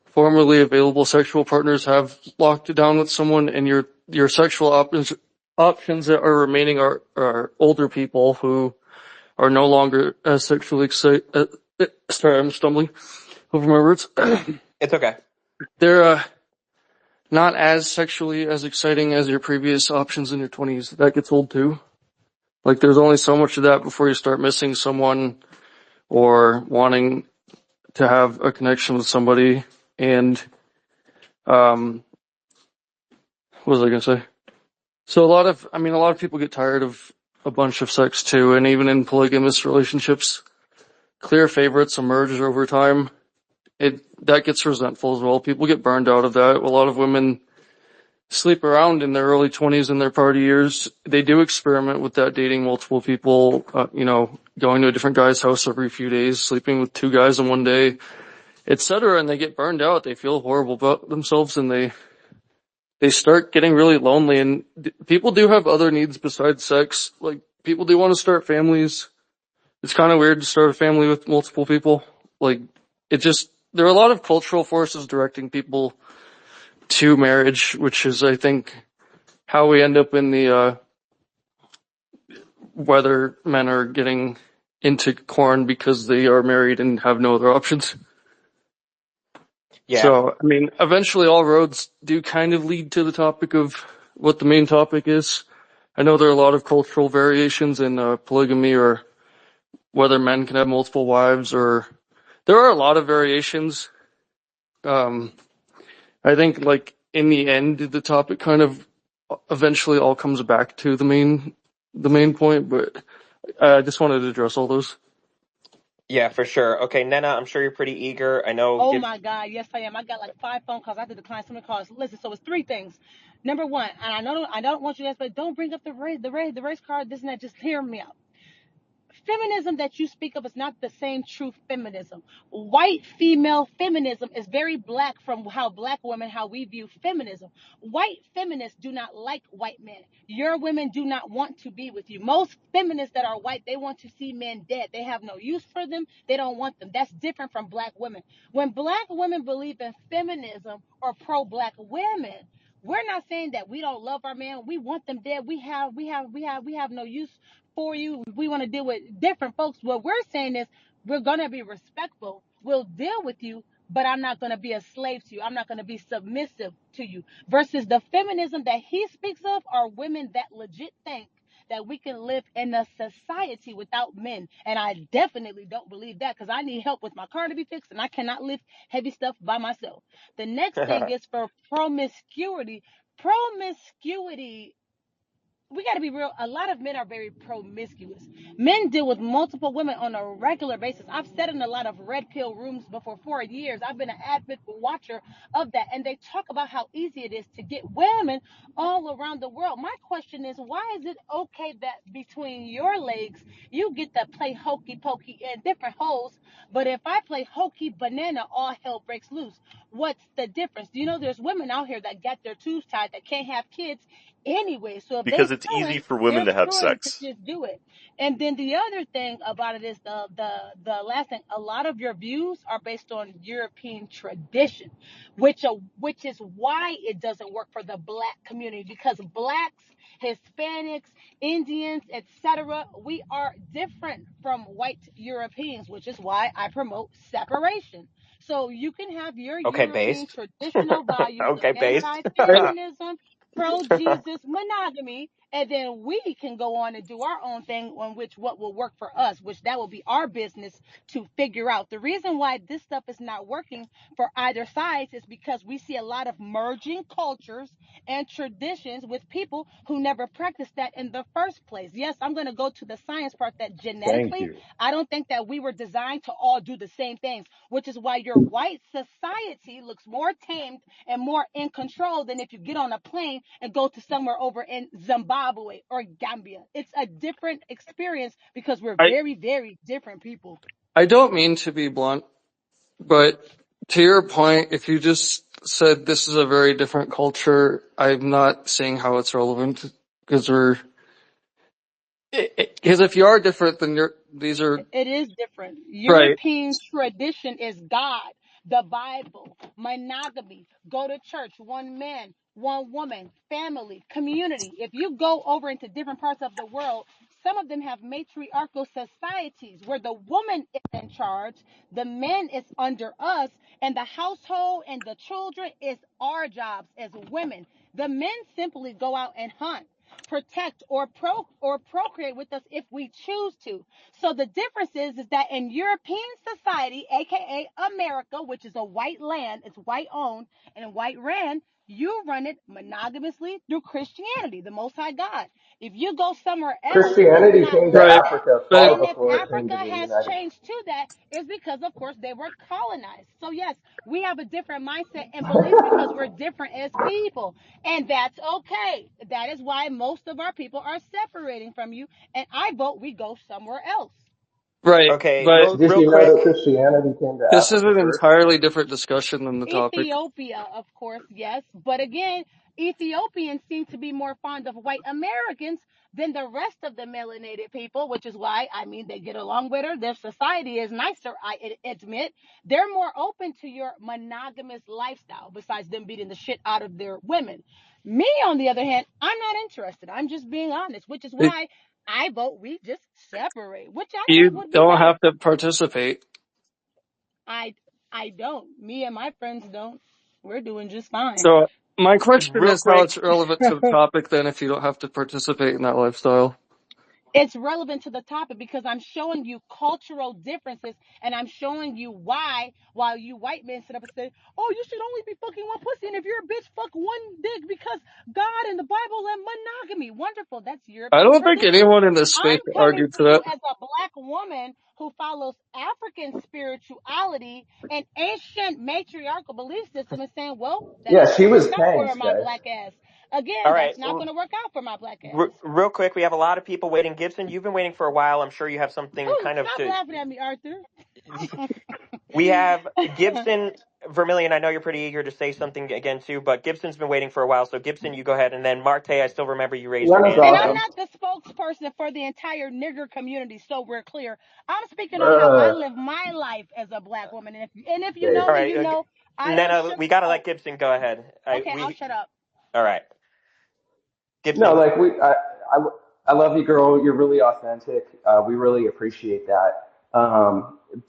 formerly available sexual partners have locked it down with someone, and your sexual options that are remaining are older people who are no longer as sexually excited. Sorry, I'm stumbling over my words. It's okay. They're not as sexually as exciting as your previous options in your 20s. That gets old too. Like, there's only so much of that before you start missing someone or wanting to have a connection with somebody. And, what was I gonna say? So a lot of people get tired of a bunch of sex too, and even in polygamous relationships, clear favorites emerge over time. That gets resentful as well. People get burned out of that. A lot of women sleep around in their early 20s and their party years. They do experiment with that, dating multiple people, going to a different guy's house every few days, sleeping with two guys in one day, etc. And they get burned out. They feel horrible about themselves, and they start getting really lonely. And people do have other needs besides sex. Like, people do want to start families. It's kind of weird to start a family with multiple people. Like, there are a lot of cultural forces directing people to marriage, which is, I think, how we end up in the, whether men are getting into corn because they are married and have no other options. Yeah. So, I mean, eventually all roads do kind of lead to the topic of what the main topic is. I know there are a lot of cultural variations in polygamy, or whether men can have multiple wives, or there are a lot of variations. I think, like, in the end, the topic kind of eventually all comes back to the main point, but I just wanted to address all those. Yeah, for sure. Okay, Nena, I'm sure you're pretty eager. I know. Oh my God, yes I am. I got like 5 phone calls. I had to decline so many calls. Listen, so it's 3 things. Number one, and I don't want you to ask, but don't bring up the race card, this and that. Just hear me out. Feminism that you speak of is not the same true feminism. White female feminism is very black from how black women, how we view feminism. White feminists do not like white men. Your women do not want to be with you. Most feminists that are white, they want to see men dead. They have no use for them. They don't want them. That's different from black women. When black women believe in feminism or pro-black women, we're not saying that we don't love our men. We want them dead. We have no use for you. We want to deal with different folks. What we're saying is we're going to be respectful. We'll deal with you, but I'm not going to be a slave to you. I'm not going to be submissive to you. Versus the feminism that he speaks of are women that legit think that we can live in a society without men. And I definitely don't believe that, because I need help with my car to be fixed and I cannot lift heavy stuff by myself. The next thing is for promiscuity. Promiscuity, we got to be real. A lot of men are very promiscuous. Men deal with multiple women on a regular basis. I've sat in a lot of red pill rooms before for years. I've been an avid watcher of that. And they talk about how easy it is to get women all around the world. My question is, why is it okay that between your legs, you get to play hokey pokey in different holes, but if I play hokey banana, all hell breaks loose? What's the difference? Do you know there's women out here that got their tubes tied that can't have kids anyway? So if they Because it's feeling, easy for women they're to have free to sex. just do it. And then the other thing about it is the last thing. A lot of your views are based on European tradition, which is why it doesn't work for the black community, because blacks, Hispanics, Indians, etc., we are different from white Europeans, which is why I promote separation. So you can have your Okay, European based. traditional values of Okay, based. anti-feminism, pro-Jesus, monogamy, and then we can go on and do our own thing on which what will work for us, which that will be our business to figure out. The reason why this stuff is not working for either side is because we see a lot of merging cultures and traditions with people who never practiced that in the first place. Yes, I'm going to go to the science part that Thank genetically, you. I don't think that we were designed to all do the same things, which is why your white society looks more tamed and more in control than if you get on a plane and go to somewhere over in Zimbabwe or Gambia. It's a different experience because we're I very, very different people. I don't mean to be blunt, but to your point, if you just said this is a very different culture, I'm not seeing how it's relevant, because if you are different, then these are It is different. right. European tradition is God, the Bible, monogamy, go to church, one man, one woman, family, community. If you go over into different parts of the world, some of them have matriarchal societies where the woman is in charge, the man is under us, and the household and the children is our jobs as women. The men simply go out and hunt, protect, or procreate with us if we choose to. So the difference is that in European society, aka America, which is a white land, it's white owned and white ran, You run it monogamously through Christianity, the Most High God. If you go somewhere else, it's Christianity not came to like Right. that. Africa But far And if before it came Africa to the has United changed to that, it's because, of course, they were colonized. So, yes, we have a different mindset and beliefs because we're different as people. And that's okay. That is why most of our people are separating from you. And I vote we go somewhere else. right. Okay, But Did real you know that quick. Christianity came to this is Africa an first? entirely different discussion than the topic. Ethiopia, of course, yes. But again, Ethiopians seem to be more fond of white Americans than the rest of the melanated people, which is why, I mean, they get along better. Their society is nicer, I admit. They're more open to your monogamous lifestyle, besides them beating the shit out of their women. Me, on the other hand, I'm not interested. I'm just being honest, which is why I vote we just separate, which I think You would be don't better. have to participate. I I don't. Me and my friends don't. We're doing just fine. So my question Real is how quick. it's relevant to the topic then if you don't have to participate in that lifestyle. It's relevant to the topic because I'm showing you cultural differences and I'm showing you why, while you white men sit up and say, oh, you should only be fucking one pussy. And if you're a bitch, fuck one dick because God and the Bible and monogamy. Wonderful. That's I European don't think tradition. anyone in this space I'm coming argued to for you that. as a black woman who follows African spirituality and ancient matriarchal belief system and saying, well, that Yeah, ain't she gonna was work out for changed, my guys. black ass. Again, All right. that's not gonna work out for my black ass. Real quick, we have a lot of people waiting. Gibson, you've been waiting for a while. I'm sure you have something Ooh, kind of stop to. laughing at me, Arthur. We have Gibson, Vermillion. I know you're pretty eager to say something again too, but Gibson's been waiting for a while. So Gibson, you go ahead, and then Marte. I still remember you raised your Lenin's hand. And Go I'm ahead. awesome. not the spokesperson for the entire nigger community, so we're clear. I'm speaking on how I live my life as a black woman. And if you know Dave. All me, right, you know I don't Nana, we got to let sugarcoat. Gibson go ahead. Okay, I'll shut up. All right, No, Gibson. like I, I love you, girl. You're really authentic. We really appreciate that.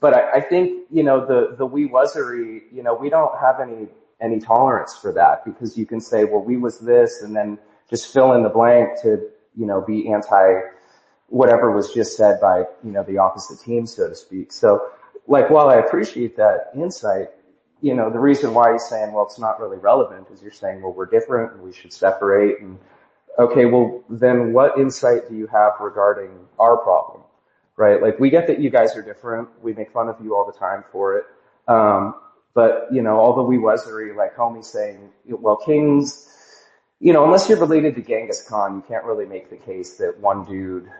But I think, the we wasery, we don't have any tolerance for that because you can say, well, we was this and then just fill in the blank to, be anti whatever was just said by, the opposite team, so to speak. So like, while I appreciate that insight, the reason why he's saying, well, it's not really relevant is you're saying, well, we're different and we should separate. And okay, well, then what insight do you have regarding our problem, right? Like, we get that you guys are different. We make fun of you all the time for it. But, all the wee wuzery, like homie saying, well, kings, unless you're related to Genghis Khan, you can't really make the case that one dude,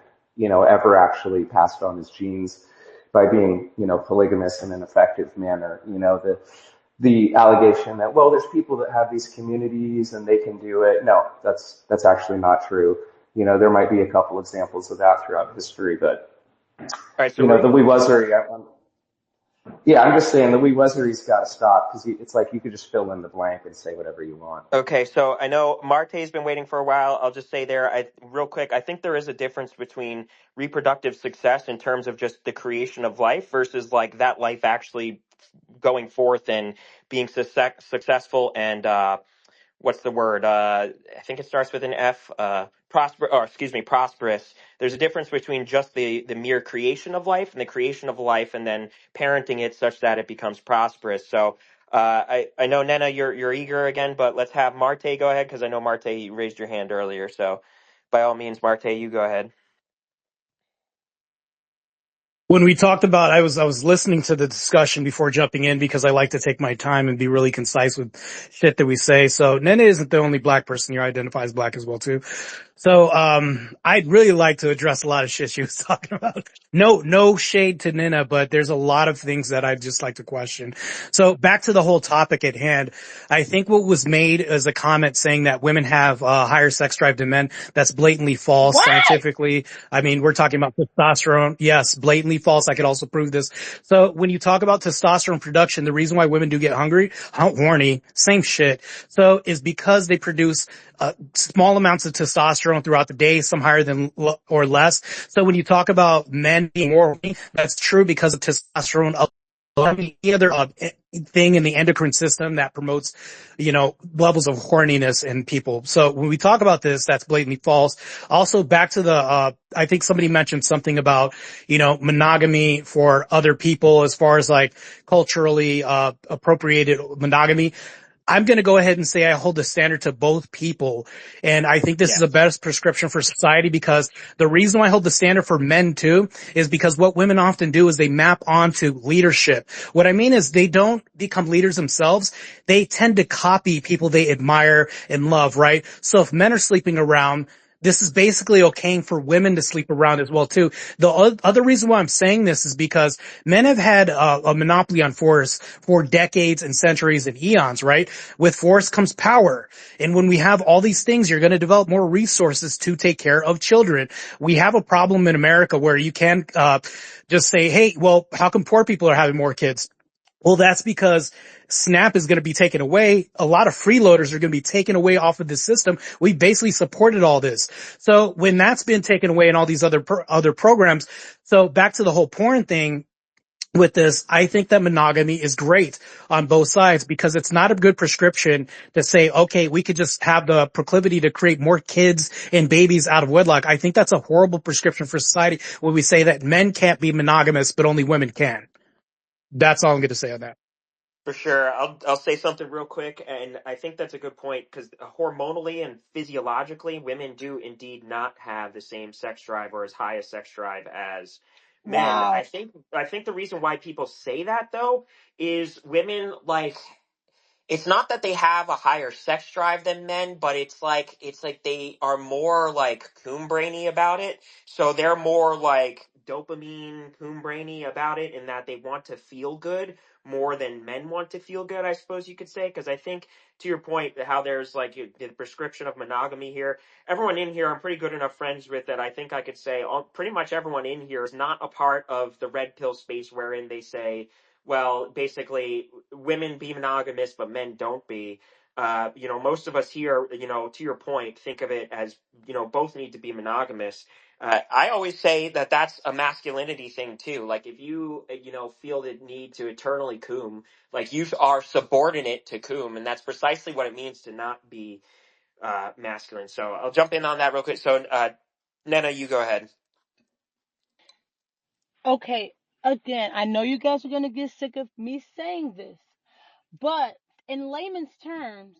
ever actually passed on his genes by being, polygamous in an effective manner. The allegation that, well, there's people that have these communities and they can do it. No, that's actually not true. There might be a couple examples of that throughout history, but, All right, the wee wuzery, yeah, I'm just saying the wee wuzery's got to stop because it's like you could just fill in the blank and say whatever you want. Okay, so I know Marte's been waiting for a while. I'll just say there, real quick, I think there is a difference between reproductive success in terms of just the creation of life versus like that life actually going forth and being successful and what's the word? I think it starts with an F. Prosperous. There's a difference between just the mere creation of life and the creation of life, and then parenting it such that it becomes prosperous. So, I know Nena, you're eager again, but let's have Marte go ahead because I know Marte you raised your hand earlier. So, by all means, Marte, you go ahead. When we talked about, I was listening to the discussion before jumping in because I like to take my time and be really concise with shit that we say. So Nene isn't the only black person here. I identify as black as well too. So, I'd really like to address a lot of shit she was talking about. No shade to Nina, but there's a lot of things that I'd just like to question. So back to the whole topic at hand. I think what was made as a comment saying that women have higher sex drive than men, that's blatantly false What? scientifically. I mean, we're talking about testosterone. Yes, blatantly false. I could also prove this. So when you talk about testosterone production, the reason why women do get horny, same shit. So is because they produce small amounts of testosterone throughout the day, some higher than or less. So when you talk about men being more horny, that's true because of testosterone. Any other thing in the endocrine system that promotes, levels of horniness in people. So when we talk about this, that's blatantly false. Also, back to I think somebody mentioned something about, monogamy for other people as far as like culturally, appropriated monogamy. I'm going to go ahead and say I hold the standard to both people. And I think this is the Yes, best prescription for society, because the reason why I hold the standard for men too is because what women often do is they map onto leadership. What I mean is they don't become leaders themselves. They tend to copy people they admire and love, right? So if men are sleeping around, this is basically okaying for women to sleep around as well too. The other reason why I'm saying this is because men have had a monopoly on force for decades and centuries and eons, right? With force comes power. And when we have all these things, you're going to develop more resources to take care of children. We have a problem in America where you can just say, hey, well, how come poor people are having more kids? Well, that's because SNAP is going to be taken away. A lot of freeloaders are going to be taken away off of the system. We basically supported all this. So when that's been taken away and all these other programs, so back to the whole porn thing with this, I think that monogamy is great on both sides, because it's not a good prescription to say, okay, we could just have the proclivity to create more kids and babies out of wedlock. I think that's a horrible prescription for society when we say that men can't be monogamous, but only women can. That's all I'm going to say on that. for sure. I'll say something real quick, and I think that's a good point because hormonally and physiologically, women do indeed not have the same sex drive or as high a sex drive as men. Wow. I think the reason why people say that though is women like it's not that they have a higher sex drive than men, but it's like they are more like coon brainy about it. So they're more like dopamine coon brainy about it in that they want to feel good more than men want to feel good, I suppose you could say. Because I think to your point, how there's like the prescription of monogamy here. Everyone in here, I'm pretty good enough friends with that I think I could say pretty much everyone in here is not a part of the red pill space wherein they say, well, basically, women be monogamous, but men don't be. Most of us here, to your point, think of it as, both need to be monogamous. I always say that that's a masculinity thing too. Like if you, feel the need to eternally coom, like you are subordinate to coom, and that's precisely what it means to not be masculine. So I'll jump in on that real quick. So, Nena, you go ahead. Okay, again, I know you guys are going to get sick of me saying this, but in layman's terms,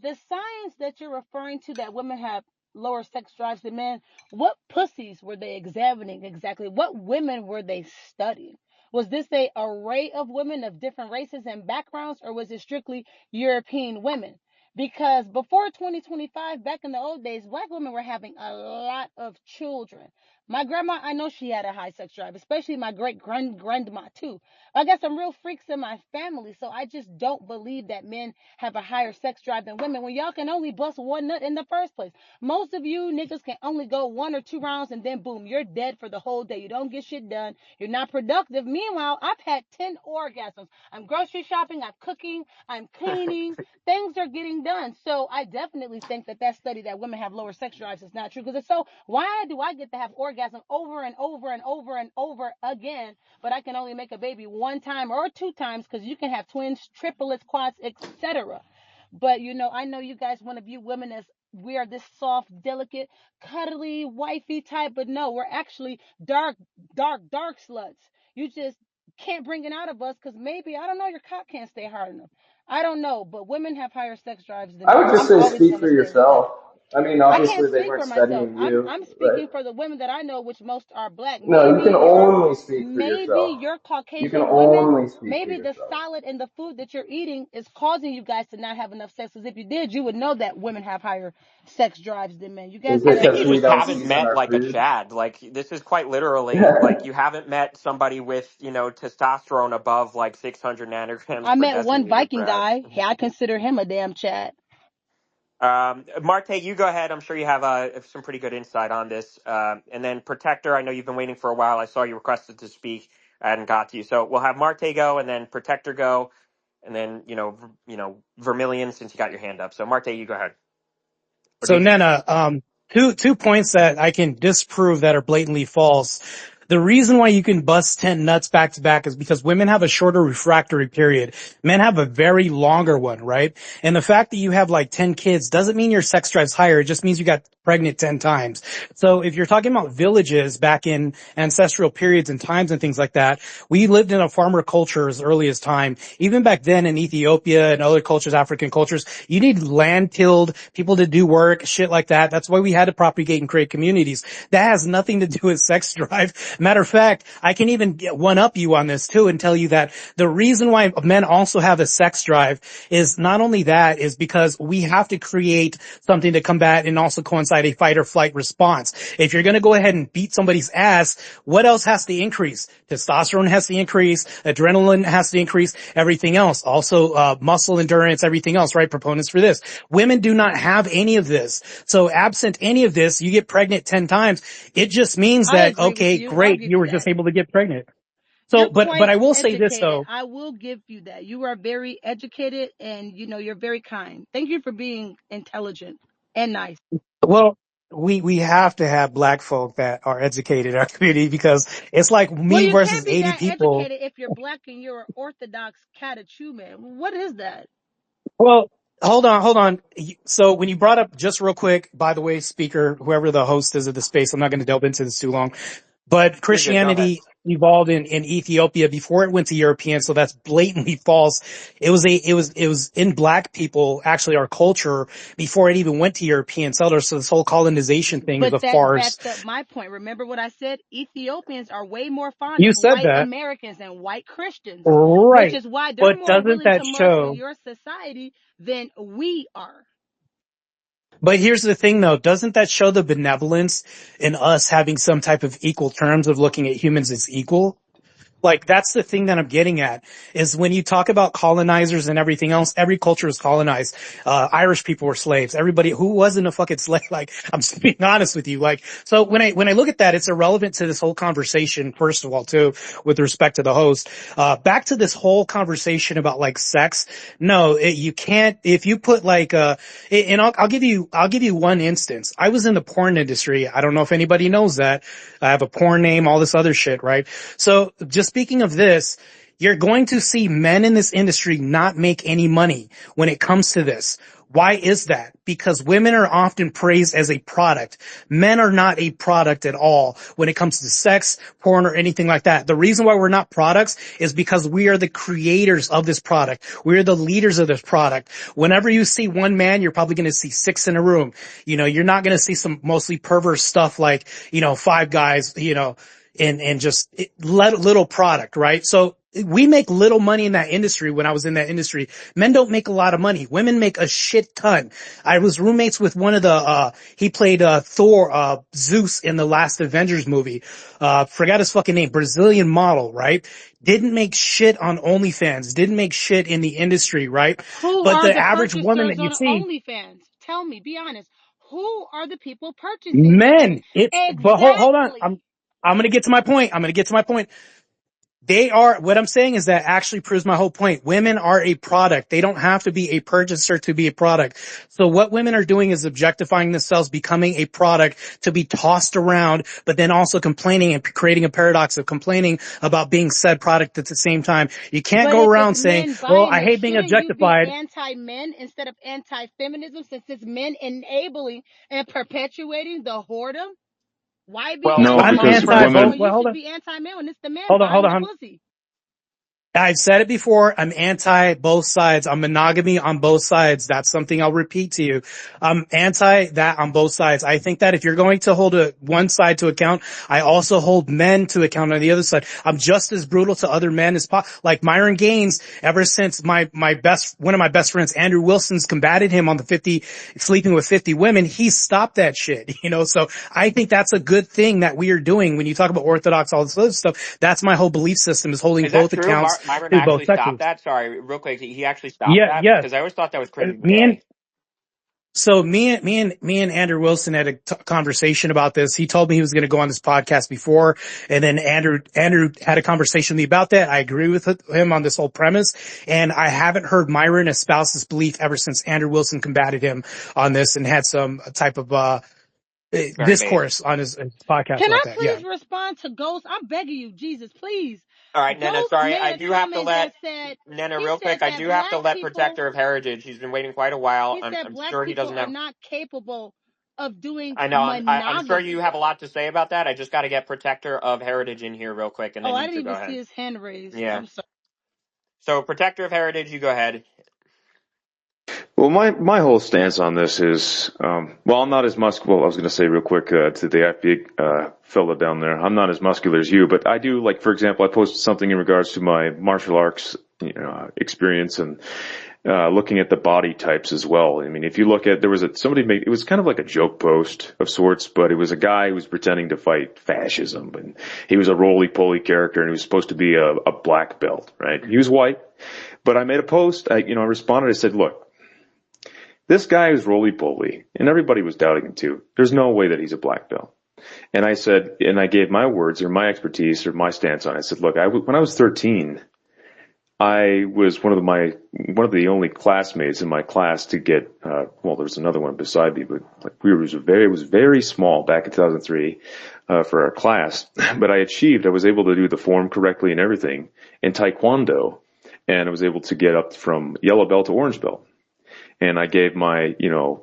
the science that you're referring to, that women have lower sex drives than men, what pussies were they examining exactly? What women were they studying? Was this a array of women of different races and backgrounds, or was it strictly European women? Because before 2025, back in the old days, black women were having a lot of children. My grandma, I know she had a high sex drive, especially my great grandma too. I got some real freaks in my family, so I just don't believe that men have a higher sex drive than women when y'all can only bust one nut in the first place. Most of you niggas can only go 1 or 2 rounds and then boom, you're dead for the whole day. You don't get shit done. You're not productive. Meanwhile, I've had 10 orgasms. I'm grocery shopping, I'm cooking, I'm cleaning. Things are getting done. So I definitely think that study that women have lower sex drives is not true, because it's so, why do I get to have orgasm over and over and over and over again, but I can only make a baby 1 time or 2 times, because you can have twins, triplets, quads, etc. But I know you guys want to view women as we are this soft, delicate, cuddly, wifey type, but no, we're actually dark sluts. You just can't bring it out of us because maybe, I don't know, your cock can't stay hard enough. I don't know, but women have higher sex drives than I men. would just I'm say always speak going for to stay with that. yourself. I mean, I can't obviously they speak weren't for myself. studying I'm you, I'm right? speaking for the women that I know, which most are black. No, you can only speak for Maybe yourself. your You can Caucasian women, only speak for maybe the yourself. salad and the food that you're eating is causing you guys to not have enough sex. Because if you did, you would know that women have higher sex drives than men. You guys Is I it gotta think because you we just don't haven't season met our like a food? Chad. Like this is quite literally like you haven't met somebody with, testosterone above like 600 nanograms I per met one deciliter, Viking perhaps. guy. Hey, I consider him a damn Chad. Marte, you go ahead. I'm sure you have some pretty good insight on this. And then Protector, I know you've been waiting for a while. I saw you requested to speak. I hadn't got to you. So we'll have Marte go and then Protector go. And then, Vermilion, since you got your hand up. So Marte, you go ahead. Or So did you? Nena, two points that I can disprove that are blatantly false. The reason why you can bust 10 nuts back to back is because women have a shorter refractory period. Men have a very longer one, right? And the fact that you have like 10 kids doesn't mean your sex drive's higher. It just means you got pregnant 10 times. So if you're talking about villages back in ancestral periods and times and things like that, we lived in a farmer culture as early as time. Even back then in Ethiopia and other cultures, African cultures, you need land tilled, people to do work, shit like that. That's why we had to propagate and create communities. That has nothing to do with sex drive. Matter of fact, I can even one up you on this too and tell you that the reason why men also have a sex drive is not only that, is because we have to create something to combat and also coincide a fight or flight response. If you're going to go ahead and beat somebody's ass, what else has to increase? Testosterone has to increase, adrenaline has to increase, everything else. Also, muscle endurance, everything else, right? Proponents for this. Women do not have any of this. So absent any of this, you get pregnant 10 times. It just means I that, agree with okay, you. I'll great, give you you were just that. able to get pregnant. So, You're but quite I will say this educated. though. I will give you that. You are very educated and you're very kind. Thank you for being intelligent and nice. Well, we have to have black folk that are educated in our community because it's like Well, me you versus can't be 80 that people. educated if you're black and you're Orthodox catechumen. What is that? Well, hold on. So when you brought up, just real quick, by the way, speaker, whoever the host is of the space, I'm not going to delve into this too long, but You're good. Go ahead. Christianity evolved in Ethiopia before it went to European. So that's blatantly false. It was in black people, actually our culture, before it even went to European settlers. So this whole colonization thing is But a that farce. backs up my point. Remember what I said? Ethiopians are way more fond You of said white that. Americans and white Christians, which Right. is why they're But more doesn't willing that to march in show? your society than we are. But here's the thing though, doesn't that show the benevolence in us having some type of equal terms of looking at humans as equal? Like that's the thing that I'm getting at is when you talk about colonizers and everything else, every culture is colonized. Irish people were slaves. Everybody who wasn't a fucking slave. Like I'm just being honest with you. Like, so when I look at that, it's irrelevant to this whole conversation, first of all, too, with respect to the host. Back to this whole conversation about like sex. No, you can't, if you put like, and I'll give you one instance. I was in the porn industry. I don't know if anybody knows that. I have a porn name, all this other shit, right? So just speaking of this, you're going to see men in this industry not make any money when it comes to this. Why is that? Because women are often praised as a product. Men are not a product at all when it comes to sex, porn, or anything like that. The reason why we're not products is because we are the creators of this product. We are the leaders of this product. Whenever you see one man, you're probably going to see six in a room. You're not going to see some mostly perverse stuff like, five guys, and just little product, right? So we make little money in that industry. When I was in that industry, men don't make a lot of money. Women make a shit ton. I was roommates with one of he played, Thor, Zeus in the last Avengers movie. Forgot his fucking name, Brazilian model, right? Didn't make shit on OnlyFans, didn't make shit in the industry, right? Who But are the the average woman purchasers that you on see, OnlyFans? Tell me, be honest. Who are the people purchasing these women? men, but hold on. Exactly. I'm going to get to my point. They are, what I'm saying is that actually proves my whole point. Women are a product. They don't have to be a purchaser to be a product. So what women are doing is objectifying themselves, becoming a product to be tossed around, but then also complaining and creating a paradox of complaining about being said product at the same time. You can't But go if it's around saying, men well, buying I it, hate being shouldn't you be objectified. anti-men instead of anti-feminism since it's men enabling and perpetuating the whoredom? Why be Well, No, I'm because anti-woman anti women, both. when Well, you hold should on. be anti-men when it's the man Hold on, hold buying the on. pussy? I've said it before. I'm anti both sides. I'm monogamy on both sides. That's something I'll repeat to you. I'm anti that on both sides. I think that if you're going to hold one side to account, I also hold men to account on the other side. I'm just as brutal to other men as like Myron Gaines. Ever since one of my best friends, Andrew Wilson's combated him on the sleeping with 50 women, he stopped that shit. So I think that's a good thing that we are doing when you talk about Orthodox, all this other stuff. That's my whole belief system, is holding is that both true? accounts Myron to both actually stopped sexes. that? Sorry, real quick. He actually stopped Yeah, that yes. because I always thought that was pretty Me and gay. so me and Andrew Wilson had a conversation about this. He told me he was going to go on this podcast before, and then Andrew had a conversation with me about that. I agree with him on this whole premise, and I haven't heard Myron espouse this belief ever since Andrew Wilson combated him on this and had some type of Very base. discourse on his podcast Can about I that. Yeah. please respond to Ghost? I'm begging you, Jesus, please. All right, Nena. Ghost Sorry, made I a do have to comment let that said, Nena he real said quick. I that do have to black let people, Protector of Heritage. He's been waiting quite a while. he I'm, said I'm black sure he people doesn't are have. not capable. of doing I know. I'm sure you monogamy. have a lot to say about that. I just got to get Protector of Heritage in here real quick, and Oh, then I you didn't two go even see ahead. his hand raised. Yeah. I'm sorry. So Protector of Heritage, you go ahead. Well, my whole stance on this is, well, I'm not as muscular. I was going to say real quick to the FB fella down there. I'm not as muscular as you, but I do, like, for example, I posted something in regards to my martial arts experience and looking at the body types as well. I mean, if you look at, there was somebody made, it was kind of like a joke post of sorts, but it was a guy who was pretending to fight fascism, and he was a roly-poly character, and he was supposed to be a black belt, right? He was white, but I made a post. I responded. I said, look. This guy is roly-poly, and everybody was doubting him too. There's no way that he's a black belt. And I said, and I gave my words or my expertise or my stance on it. I said, look, when I was 13, I was one of the only classmates in my class to get, well, there's another one beside me, but like it was very small back in 2003, for our class. But I was able to do the form correctly and everything in Taekwondo, and I was able to get up from yellow belt to orange belt. And I gave my,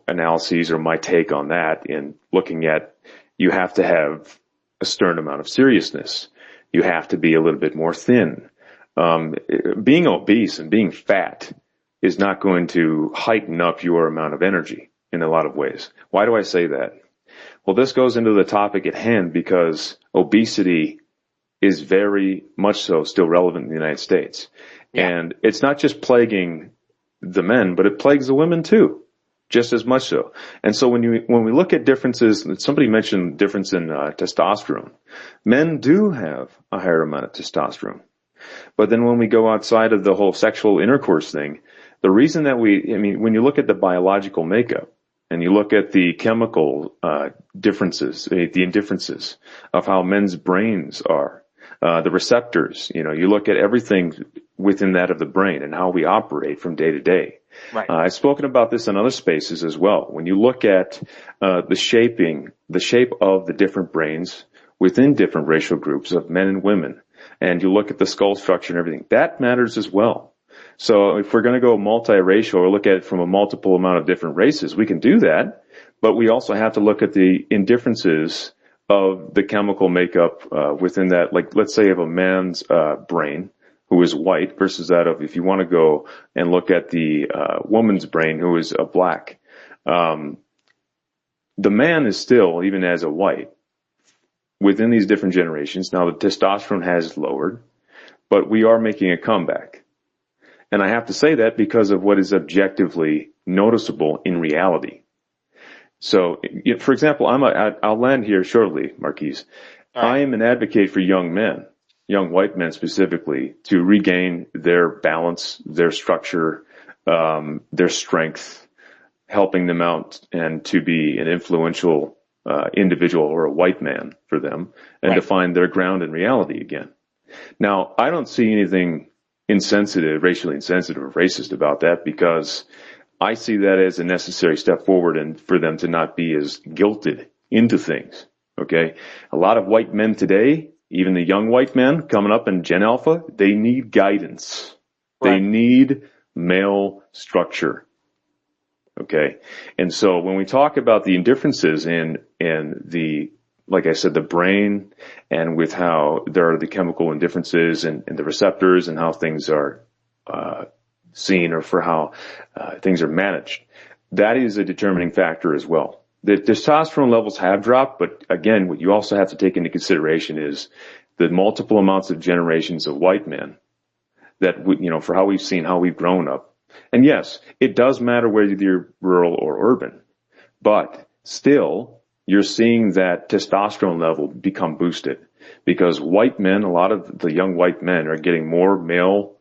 analyses or my take on that in looking at, you have to have a stern amount of seriousness. You have to be a little bit more thin. Being obese and being fat is not going to heighten up your amount of energy in a lot of ways. Why do I say that? Well, this goes into the topic at hand because obesity is very much so still relevant in the United States. Yeah. And it's not just plaguing the men, but it plagues the women too, just as much so. And so when we look at differences, somebody mentioned difference in testosterone. Men do have a higher amount of testosterone. But then when we go outside of the whole sexual intercourse thing, the reason that when you look at the biological makeup and you look at the chemical differences, the indifferences of how men's brains are, the receptors, you look at everything within that of the brain and how we operate from day to day. Right. I've spoken about this in other spaces as well. When you look at the shape of the different brains within different racial groups of men and women, and you look at the skull structure and everything, that matters as well. So if we're going to go multiracial or look at it from a multiple amount of different races, we can do that, but we also have to look at the indifferences of the chemical makeup within that, like let's say of a man's brain who is white versus that of, if you want to go and look at the woman's brain who is a black. The man is still, even as a white, within these different generations. Now the testosterone has lowered, but we are making a comeback. And I have to say that because of what is objectively noticeable in reality. So, for example, I'll land here shortly, Marquise. All right. I am an advocate for young men, young white men specifically, to regain their balance, their structure, their strength, helping them out and to be an influential individual or a white man for them, and Right. to find their ground in reality again. Now, I don't see anything insensitive, racially insensitive or racist about that, because I see that as a necessary step forward and for them to not be as guilted into things. Okay. A lot of white men today, even the young white men coming up in Gen Alpha, they need guidance. They Right. need male structure. Okay. And so when we talk about the indifferences in the, like I said, the brain, and with how there are the chemical indifferences and the receptors and how things are seen, or for how things are managed, that is a determining factor as well. The testosterone levels have dropped, but again, what you also have to take into consideration is the multiple amounts of generations of white men that, for how we've seen, how we've grown up. And yes, it does matter whether you're rural or urban, but still, you're seeing that testosterone level become boosted because white men, a lot of the young white men are getting more male,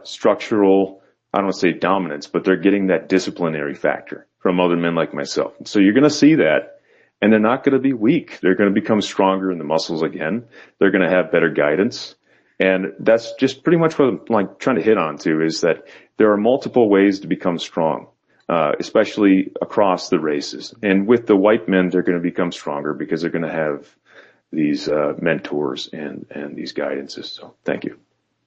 structural, I don't want to say dominance, but they're getting that disciplinary factor from other men like myself. So you're going to see that, and they're not going to be weak. They're going to become stronger in the muscles again. They're going to have better guidance. And that's just pretty much what I'm like trying to hit on to, is that there are multiple ways to become strong, especially across the races. And with the white men, they're going to become stronger because they're going to have these mentors and these guidances. So thank you.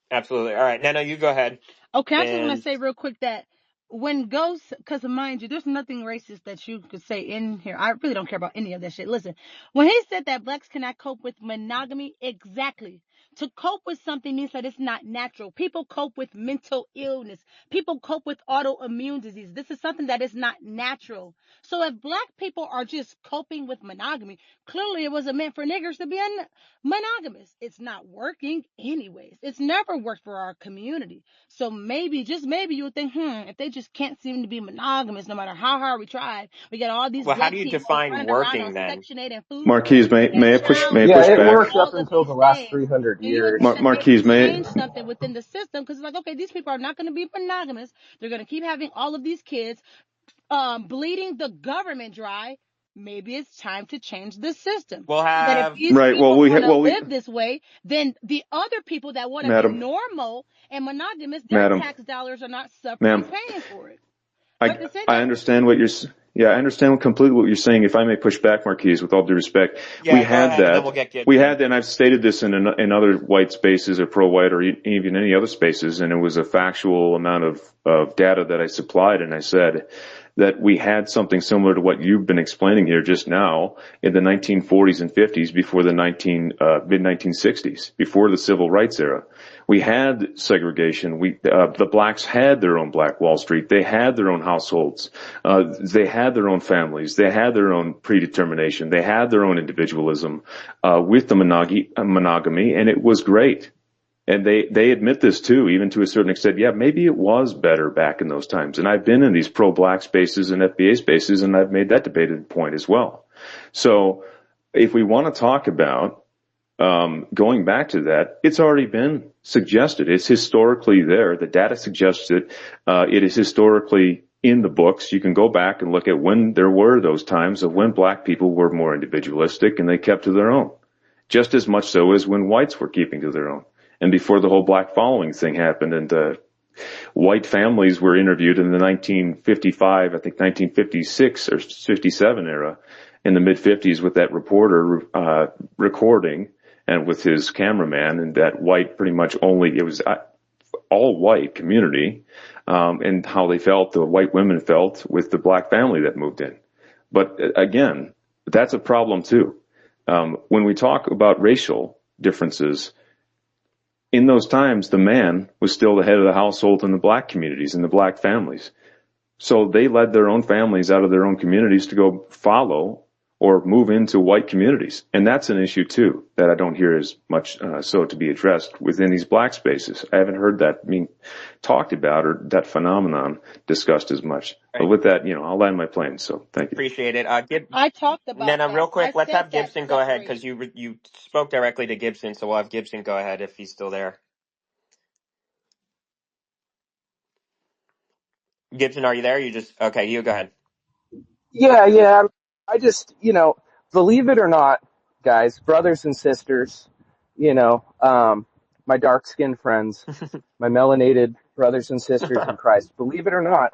Absolutely. All right. Nana, you go ahead. Okay, I just want to And say real quick that when Ghost, because mind you, there's nothing racist that you could say in here. I really don't care about any of that shit. Listen, when he said that blacks cannot cope with monogamy, exactly. To cope with something means that it's not natural. People cope with mental illness. People cope with autoimmune disease. This is something that is not natural. So if black people are just coping with monogamy, clearly it wasn't meant for niggers to be monogamous. It's not working anyways. It's never worked for our community. So maybe, just maybe, you would think, if they just can't seem to be monogamous, no matter how hard we try, we got all these Well, how black do you people define running around on working then? Section 8 and food Marquise, stamps and may I child Yeah, push it support and back? worked up all of until these the last things, 300 then you would years. think that they would Marquise, may change something within the system, because it's like, okay, these people are not going to be monogamous. They're going to keep having all of these kids, bleeding the government dry. Maybe it's time to change the system. We'll But if have these right. people want to We, live this way, then the other people that want to be madam, normal and monogamous, their madam, tax dollars are not suffering ma'am. paying for it. I I Representative. understand what you're. Yeah, I understand completely what you're saying. If I may push back, Marquise, with all due respect, we Yeah, go had ahead, and then we'll that. get We Gibson. had, and I've stated this in other white spaces or pro-white or even any other spaces, and it was a factual amount of data that I supplied, and I said that we had something similar to what you've been explaining here just now in the 1940s and 50s, before the mid 1960s, before the civil rights era. We had segregation. The blacks had their own Black Wall Street. They had their own households. They had their own families. They had their own predetermination. They had their own individualism, with the monogamy, and it was great. And they admit this too, even to a certain extent. Yeah, maybe it was better back in those times. And I've been in these pro-black spaces and FBA spaces, and I've made that debated point as well. So if we want to talk about going back to that, it's already been suggested. It's historically there. The data suggests it. It is historically in the books. You can go back and look at when there were those times of when black people were more individualistic and they kept to their own, just as much so as when whites were keeping to their own. And before the whole black following thing happened, and white families were interviewed in the 1955, I think 1956 or 57 era, in the mid 50s, with that reporter recording, and with his cameraman, and that white, pretty much only, it was all white community, and how they felt, the white women felt with the black family that moved in. But again, that's a problem too. When we talk about racial differences, in those times, the man was still the head of the household in the black communities, in the black families. So they led their own families out of their own communities to go follow or move into white communities. And that's an issue too, that I don't hear as much so to be addressed within these black spaces. I haven't heard that being talked about, or that phenomenon discussed as much. Right. But with that, I'll land my plane. So thank you. Appreciate it. I talked about Nana, that. real I quick, let's said have that Gibson go ahead, because separation. you spoke directly to Gibson, so we'll have Gibson go ahead if he's still there. Gibson, are you there? Okay, you go ahead. Yeah. I just, believe it or not, guys, brothers and sisters, my dark-skinned friends, my melanated brothers and sisters in Christ, believe it or not,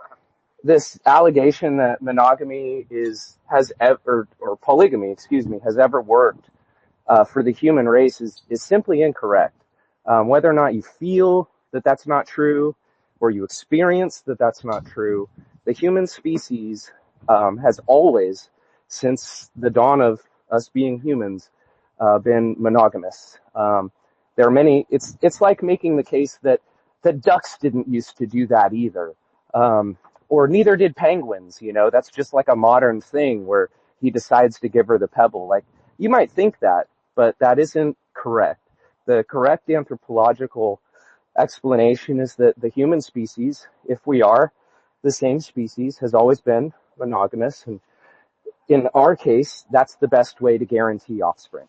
this allegation that monogamy has ever, or polygamy, excuse me, has ever worked for the human race is simply incorrect. Whether or not you feel that that's not true, or you experience that that's not true, the human species has always, since the dawn of us being humans, been monogamous. There are many. It's like making the case that ducks didn't used to do that either, or neither did penguins. That's just like a modern thing where he decides to give her the pebble. Like, you might think that, but that isn't correct. The correct anthropological explanation is that the human species, if we are the same species, has always been monogamous, and in our case, that's the best way to guarantee offspring.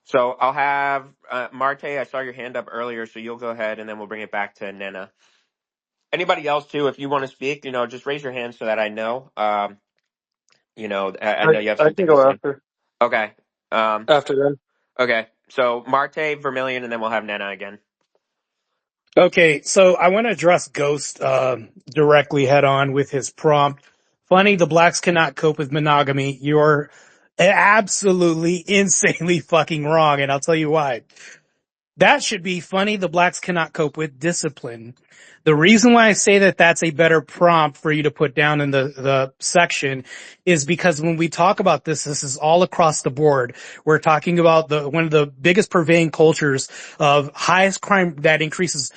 So I'll have Marte. I saw your hand up earlier, so you'll go ahead, and then we'll bring it back to Nena. Anybody else too, if you want to speak, just raise your hand so that I know. I know you have I something can to go say. after Okay. after them. Okay. So Marte, Vermilion, and then we'll have Nena again. Okay, so I want to address Ghost directly head on with his prompt. Funny, the blacks cannot cope with monogamy. You're absolutely insanely fucking wrong, and I'll tell you why. That should be funny. The blacks cannot cope with discipline. The reason why I say that that's a better prompt for you to put down in the section is because when we talk about this is all across the board. We're talking about one of the biggest purveying cultures of highest crime that increases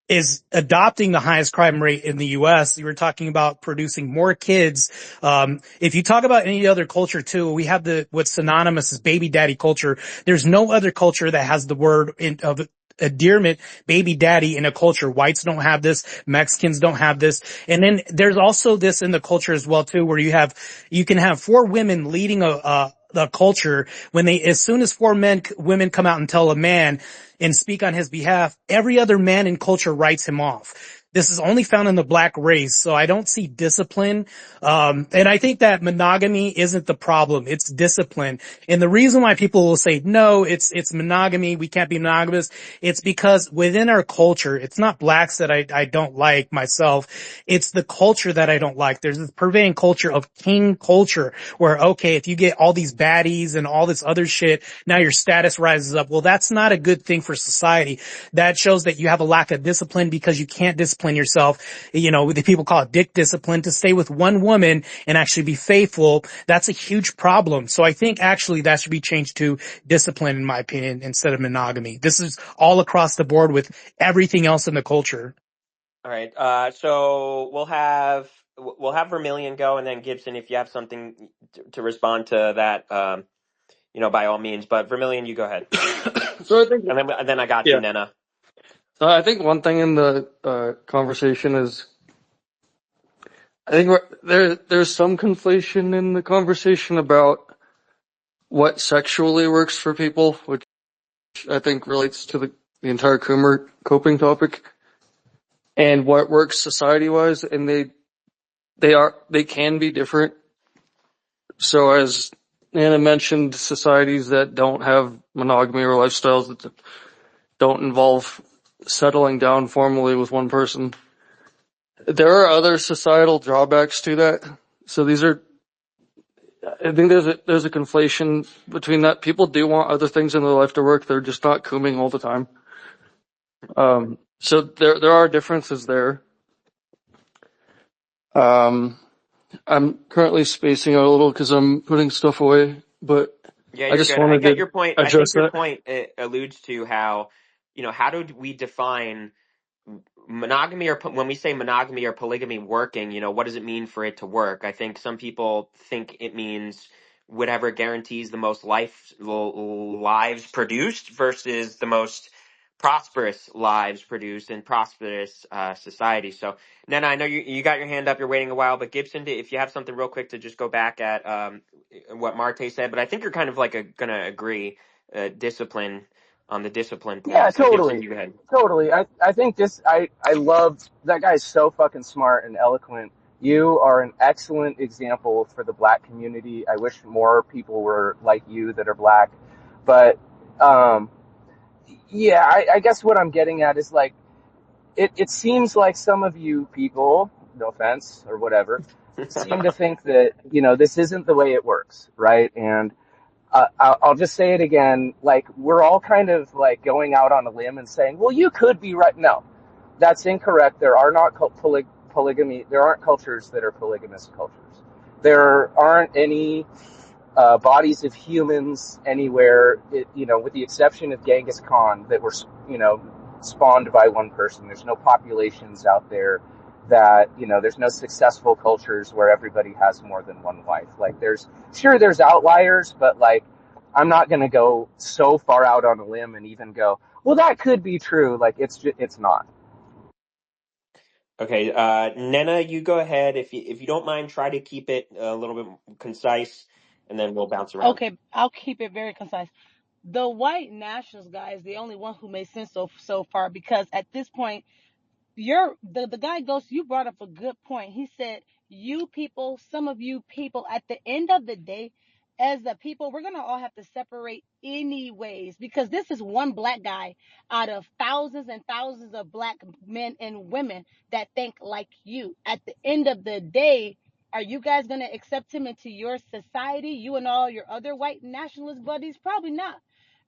is adopting the highest crime rate in the U.S. You were talking about producing more kids. If you talk about any other culture too, we have what's synonymous as baby daddy culture. There's no other culture that has the word of endearment, baby daddy in a culture. Whites don't have this. Mexicans don't have this. And then there's also this in the culture as well too, where you can have four women leading the culture when as soon as women come out and tell a man and speak on his behalf, every other man in culture writes him off. This is only found in the black race, so I don't see discipline. And I think that monogamy isn't the problem, it's discipline. And the reason why people will say, no, it's monogamy, we can't be monogamous, it's because within our culture, it's not blacks that I don't like myself, it's the culture that I don't like. There's this purveying culture of king culture where, okay, if you get all these baddies and all this other shit, now your status rises up. Well, that's not a good thing for society. That shows that you have a lack of discipline because you can't discipline yourself. You know, the people call it dick discipline, to stay with one woman and actually be faithful. That's a huge problem. So I think actually that should be changed to discipline, in my opinion, instead of monogamy. This is all across the board with everything else in the culture. All right. So we'll have Vermilion go, and then Gibson, if you have something to respond to that, by all means. But Vermilion, you go ahead, So I think, and then I got you, yeah. Nena. So I think one thing in the conversation is, I think there's some conflation in the conversation about what sexually works for people, which I think relates to the entire Coomer coping topic, and what works society-wise, and they can be different. So as Nana mentioned, societies that don't have monogamy or lifestyles that don't involve settling down formally with one person, there are other societal drawbacks to that. So I think there's a conflation between that. People do want other things in their life to work. They're just not cooming all the time. So there are differences there. I'm currently spacing out a little because I'm putting stuff away, but Yeah, I you're just good. I wanted get to your point. I address think your that. point alludes to how, how do we define monogamy, or when we say monogamy or polygamy working, what does it mean for it to work? I think some people think it means whatever guarantees the most lives produced versus the most prosperous lives produced in prosperous society. So, Nana, I know you got your hand up. You're waiting a while, but Gibson, if you have something real quick to just go back at what Marte said, but I think you're kind of like gonna agree discipline on the discipline Yeah, point. So, Gibson, totally. you go ahead. Totally. I think I love that guy's so fucking smart and eloquent. You are an excellent example for the black community. I wish more people were like you that are black. But, yeah, I guess what I'm getting at is like, it seems like some of you people, no offense or whatever, seem to think that, this isn't the way it works, right? And I'll just say it again, like, we're all kind of like going out on a limb and saying, well, you could be right. No, that's incorrect. There are not polygamy. There aren't cultures that are polygamous cultures. There aren't any bodies of humans anywhere, with the exception of Genghis Khan, that were, spawned by one person. There's no populations out there that, there's no successful cultures where everybody has more than one wife. Like, there's outliers, but like, I'm not going to go so far out on a limb and even go, well, that could be true. Like, it's not. Okay, Nena, you go ahead. If you don't mind, try to keep it a little bit concise, and then we'll bounce around. Okay, I'll keep it very concise. The white nationals guy is the only one who made sense so far, because at this point, the guy goes, you brought up a good point. He said, you people, some of you people, at the end of the day, as the people, we're gonna all have to separate anyways, because this is one black guy out of thousands and thousands of black men and women that think like you. At the end of the day, are you guys gonna accept him into your society, you and all your other white nationalist buddies? Probably not.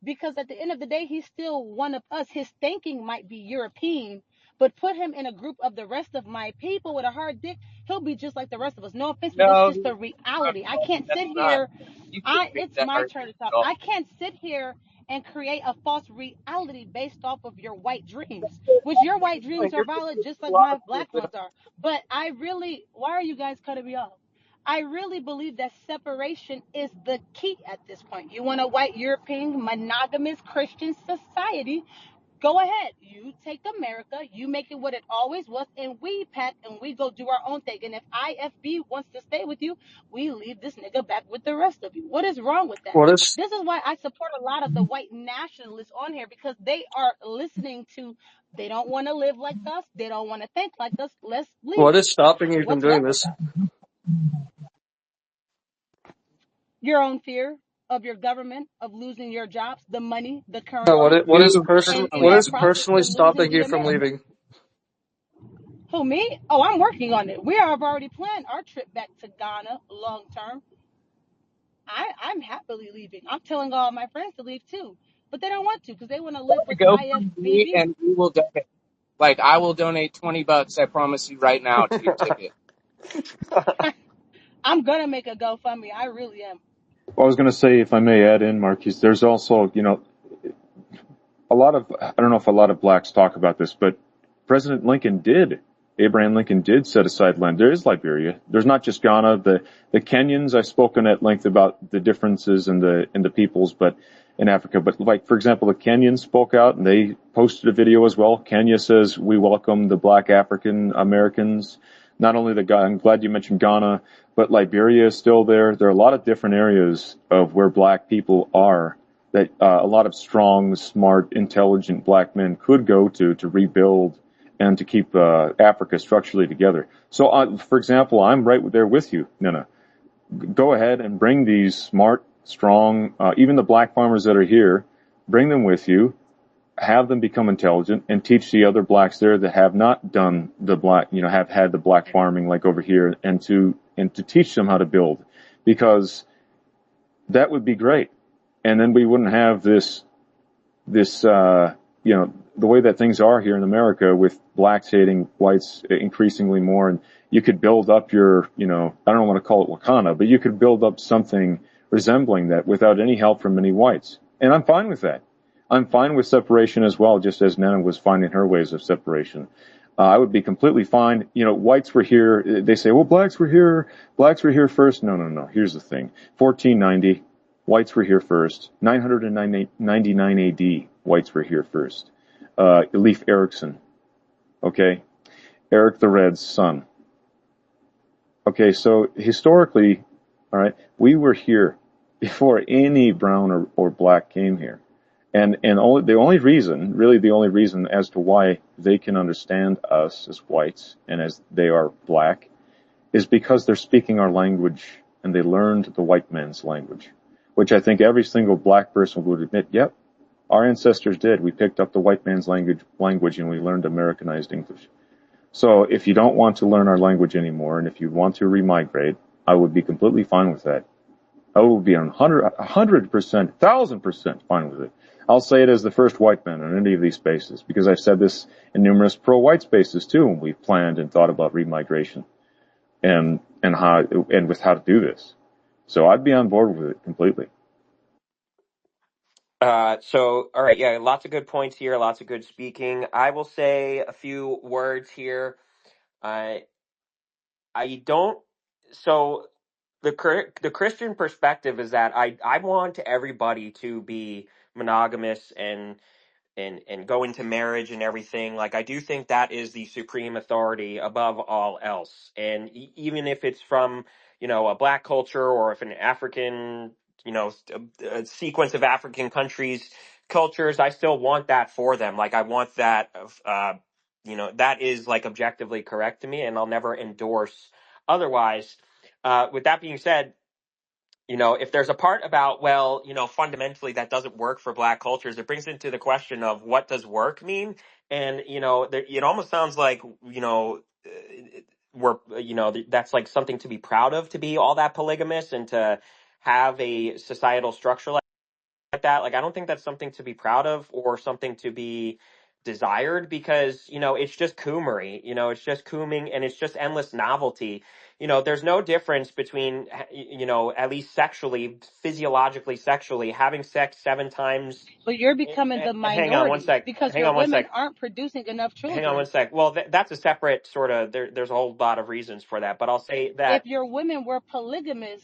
because at the end of the day, he's still one of us. His thinking might be European, but put him in a group of the rest of my people with a hard dick, he'll be just like the rest of us. No offense, but it's No, just the reality. I can't that's sit not. here. You can't make It's that my turn to argument talk. at all. I can't sit here and create a false reality based off of your white dreams, which your white dreams are You're valid just like my black logical. ones are. But I really, why are you guys cutting me off? I really believe that separation is the key at this point. You want a white European monogamous Christian society? Go ahead. You take America, you make it what it always was, and we pack and we go do our own thing. And if IFB wants to stay with you, we leave this nigga back with the rest of you. What is wrong with that? What is This is why I support a lot of the white nationalists on here, because they are listening to, they don't want to live like us, they don't want to think like us. Let's leave. what is stopping you from What's doing wrong with this? that? Your own fear of your government, of losing your jobs, the money, the currency, You and in What personally, that is process, personally you're losing stopping the you from America. leaving? Who, me? Oh, I'm working on it. We have already planned our trip back to Ghana long term. I'm happily leaving. I'm telling all my friends to leave too, but they don't want to because they want to live with go from me IFBB. and we will donate. Like I will donate $20. I promise you right now to your ticket. I'm gonna make a GoFundMe. I really am. I was going to say, if I may add in, Marquise, there's also, a lot of, I don't know if a lot of blacks talk about this, but Abraham Lincoln did set aside land. There is Liberia. There's not just Ghana. The Kenyans, I've spoken at length about the differences in the peoples, but in Africa. But like, for example, the Kenyans spoke out and they posted a video as well. Kenya says, we welcome the black African Americans. Not only I'm glad you mentioned Ghana, but Liberia is still there. There are a lot of different areas of where black people are that a lot of strong, smart, intelligent black men could go to rebuild and to keep Africa structurally together. So, for example, I'm right there with you, Nina. Go ahead and bring these smart, strong, even the black farmers that are here, bring them with you, have them become intelligent, and teach the other blacks there that have not done the black, have had the black farming like over here, and to teach them how to build, because that would be great. And then we wouldn't have this, the way that things are here in America with blacks hating whites increasingly more. And you could build up your, I don't want to call it Wakanda, but you could build up something resembling that without any help from any whites. And I'm fine with that. I'm fine with separation as well, just as Nana was finding her ways of separation. I would be completely fine. Whites were here. They say, well, blacks were here. Blacks were here first. No. Here's the thing. 1490, whites were here first. 999 AD, whites were here first. Leif Erikson. Okay. Eric the Red's son. Okay. So historically, all right, we were here before any brown or black came here. And the only reason as to why they can understand us as whites and as they are black is because they're speaking our language and they learned the white man's language, which I think every single black person would admit, yep, our ancestors did. We picked up the white man's language and we learned Americanized English. So if you don't want to learn our language anymore and if you want to remigrate, I would be completely fine with that. I would be 100%, 1,000% fine with it. I'll say it as the first white man on any of these spaces because I've said this in numerous pro-white spaces too when we've planned and thought about remigration and with how to do this. So I'd be on board with it completely. All right, yeah, lots of good points here, lots of good speaking. I will say a few words here. Uh, I don't. So the Christian perspective is that I want everybody to be monogamous and go into marriage and everything. Like I do think that is the supreme authority above all else. And even if it's from a black culture or if an African a sequence of African countries cultures, I still want that for them. Like I want that that is like objectively correct to me, and I'll never endorse otherwise. With that being said, if there's a part about, well, fundamentally that doesn't work for black cultures, it brings into the question of what does work mean? And, it almost sounds like, that's like something to be proud of, to be all that polygamous and to have a societal structure like like that. Like, I don't think that's something to be proud of or something to be desired because, it's just coomery, it's just cooming and it's just endless novelty. There's no difference between, at least sexually, physiologically, sexually, having sex 7 times. But you're becoming the Hang on one minority sec. because Hang your on one women sec. aren't producing enough Hang on one children. sec. Well, that's a separate sort of, there's a whole lot of reasons for that, but I'll say If that, your women were polygamous,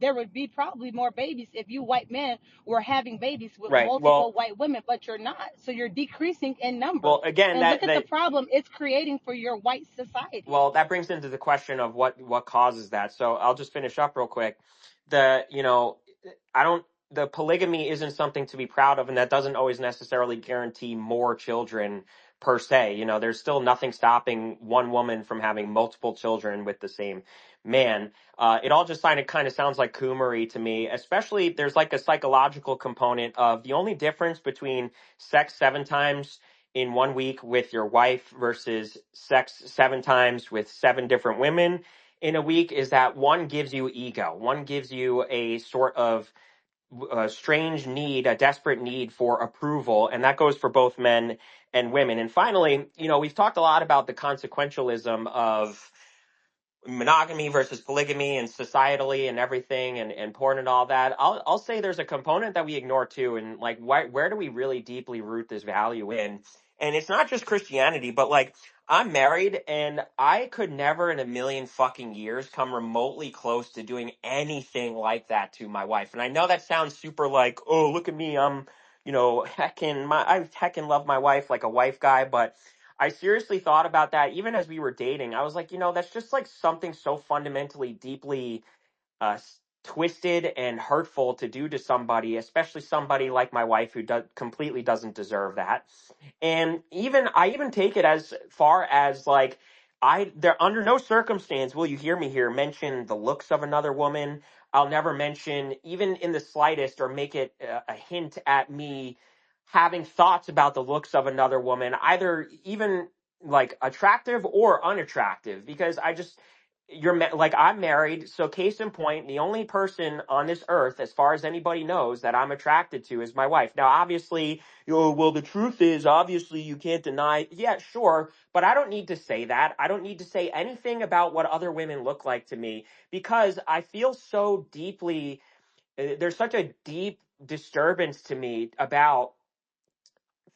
there would be probably more babies if you white men were having babies with right. multiple white women, but you're not. So you're decreasing in number. Well, again, And look at the that problem it's creating for your white society. well, that brings into the question of what causes that. So I'll just finish up real quick. The you know, I don't. The polygamy isn't something to be proud of, and that doesn't always necessarily guarantee more children per se. There's still nothing stopping one woman from having multiple children with the same man. It all just kind of sounds like coomery to me. Especially there's like a psychological component of the only difference between sex 7 times in one week with your wife versus sex 7 times with 7 different women in a week is that one gives you ego. One gives you a sort of strange need, a desperate need for approval. And that goes for both men and women. And finally, we've talked a lot about the consequentialism of monogamy versus polygamy and societally and everything and porn and all that. I'll say there's a component that we ignore too. And like, where do we really deeply root this value in? And it's not just Christianity, but like, I'm married and I could never in a million fucking years come remotely close to doing anything like that to my wife. And I know that sounds super like, oh, look at me. I heckin' love my wife like a wife guy, but I seriously thought about that even as we were dating. I was like, that's just like something so fundamentally, deeply twisted and hurtful to do to somebody, especially somebody like my wife who completely doesn't deserve that. And I even take it as far as like there under no circumstance will you hear me here mention the looks of another woman. I'll never mention even in the slightest or make it a hint at me having thoughts about the looks of another woman, either even like attractive or unattractive, because like I'm married, so case in point, the only person on this earth, as far as anybody knows, that I'm attracted to is my wife. Now, obviously, well, the truth is, obviously, you can't deny. Yeah, sure, but I don't need to say that. I don't need to say anything about what other women look like to me because I feel so deeply. There's such a deep disturbance to me about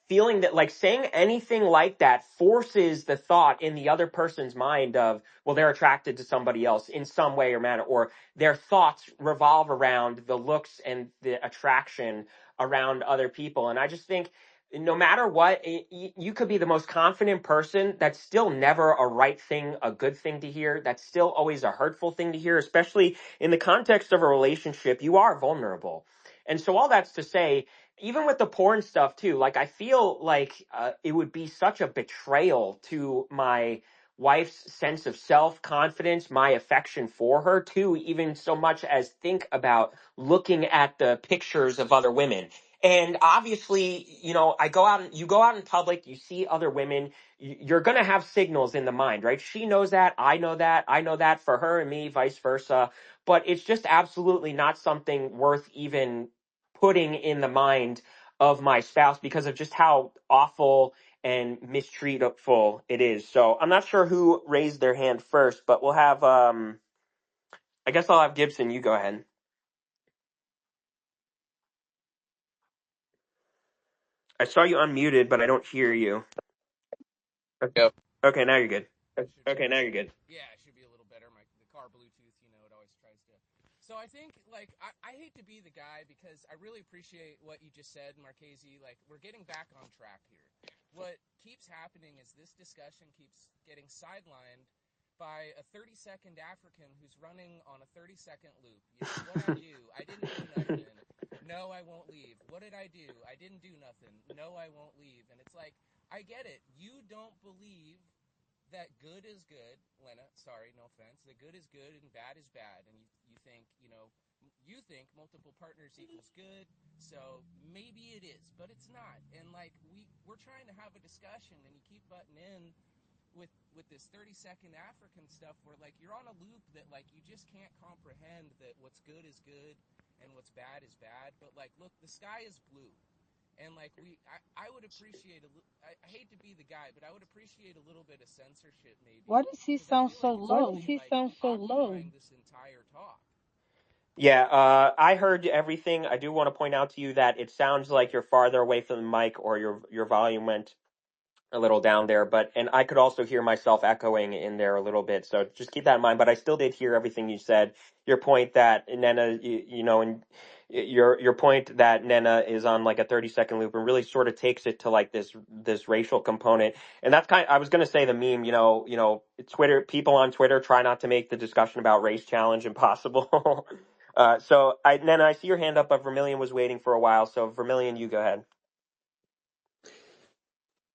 feeling that like saying anything like that forces the thought in the other person's mind of, well, they're attracted to somebody else in some way or manner, or their thoughts revolve around the looks and the attraction around other people. And I just think no matter what, you could be the most confident person. That's still never a right thing, a good thing to hear. That's still always a hurtful thing to hear, especially in the context of a relationship. You are vulnerable. And so all that's to say, even with the porn stuff too, like I feel like it would be such a betrayal to my wife's sense of self-confidence, my affection for her to even so much as think about looking at the pictures of other women. And obviously, you go out in public, you see other women, you're going to have signals in the mind, right? She knows that, I know that, I know that for her and me, vice versa. But it's just absolutely not something worth even putting in the mind of my spouse because of just how awful and mistreatful it is. So I'm not sure who raised their hand first, but we'll have I guess I'll have Gibson, you go ahead. I saw you unmuted, but I don't hear you. Go. Okay, now you're good. Okay, now you're good. Yeah, it should be a little better. The car Bluetooth, it always tries to. So I think, like, I hate to be the guy because I really appreciate what you just said, Marchese. Like, we're getting back on track here. What keeps happening is this discussion keeps getting sidelined by a 30-second African who's running on a 30-second loop. What I do, I didn't do nothing. No, I won't leave. What did I do? I didn't do nothing. No, I won't leave. And it's like, I get it. You don't believe that good is good, Lena, sorry, no offense, that good is good and bad is bad, and you think, you think multiple partners equals good, so maybe it is, but it's not. And like we're trying to have a discussion, and you keep butting in with this 30-second African stuff where like you're on a loop that like you just can't comprehend that what's good is good and what's bad is bad. But like, look, the sky is blue, and like I would appreciate I hate to be the guy, but I would appreciate a little bit of censorship maybe, Why does he because I sound feel so like it's low? really like occupying this entire talk. Yeah, I heard everything. I do want to point out to you that it sounds like you're farther away from the mic, or your volume went a little down there, but and I could also hear myself echoing in there a little bit, so just keep that in mind. But I still did hear everything you said. Your point that Nena, you know, and your point that Nena is on like a 30-second loop and really sort of takes it to like this racial component, and that's I was going to say the meme, Twitter people on Twitter try not to make the discussion about race challenge impossible. Nena, I see your hand up, but Vermilion was waiting for a while, so Vermilion, you go ahead.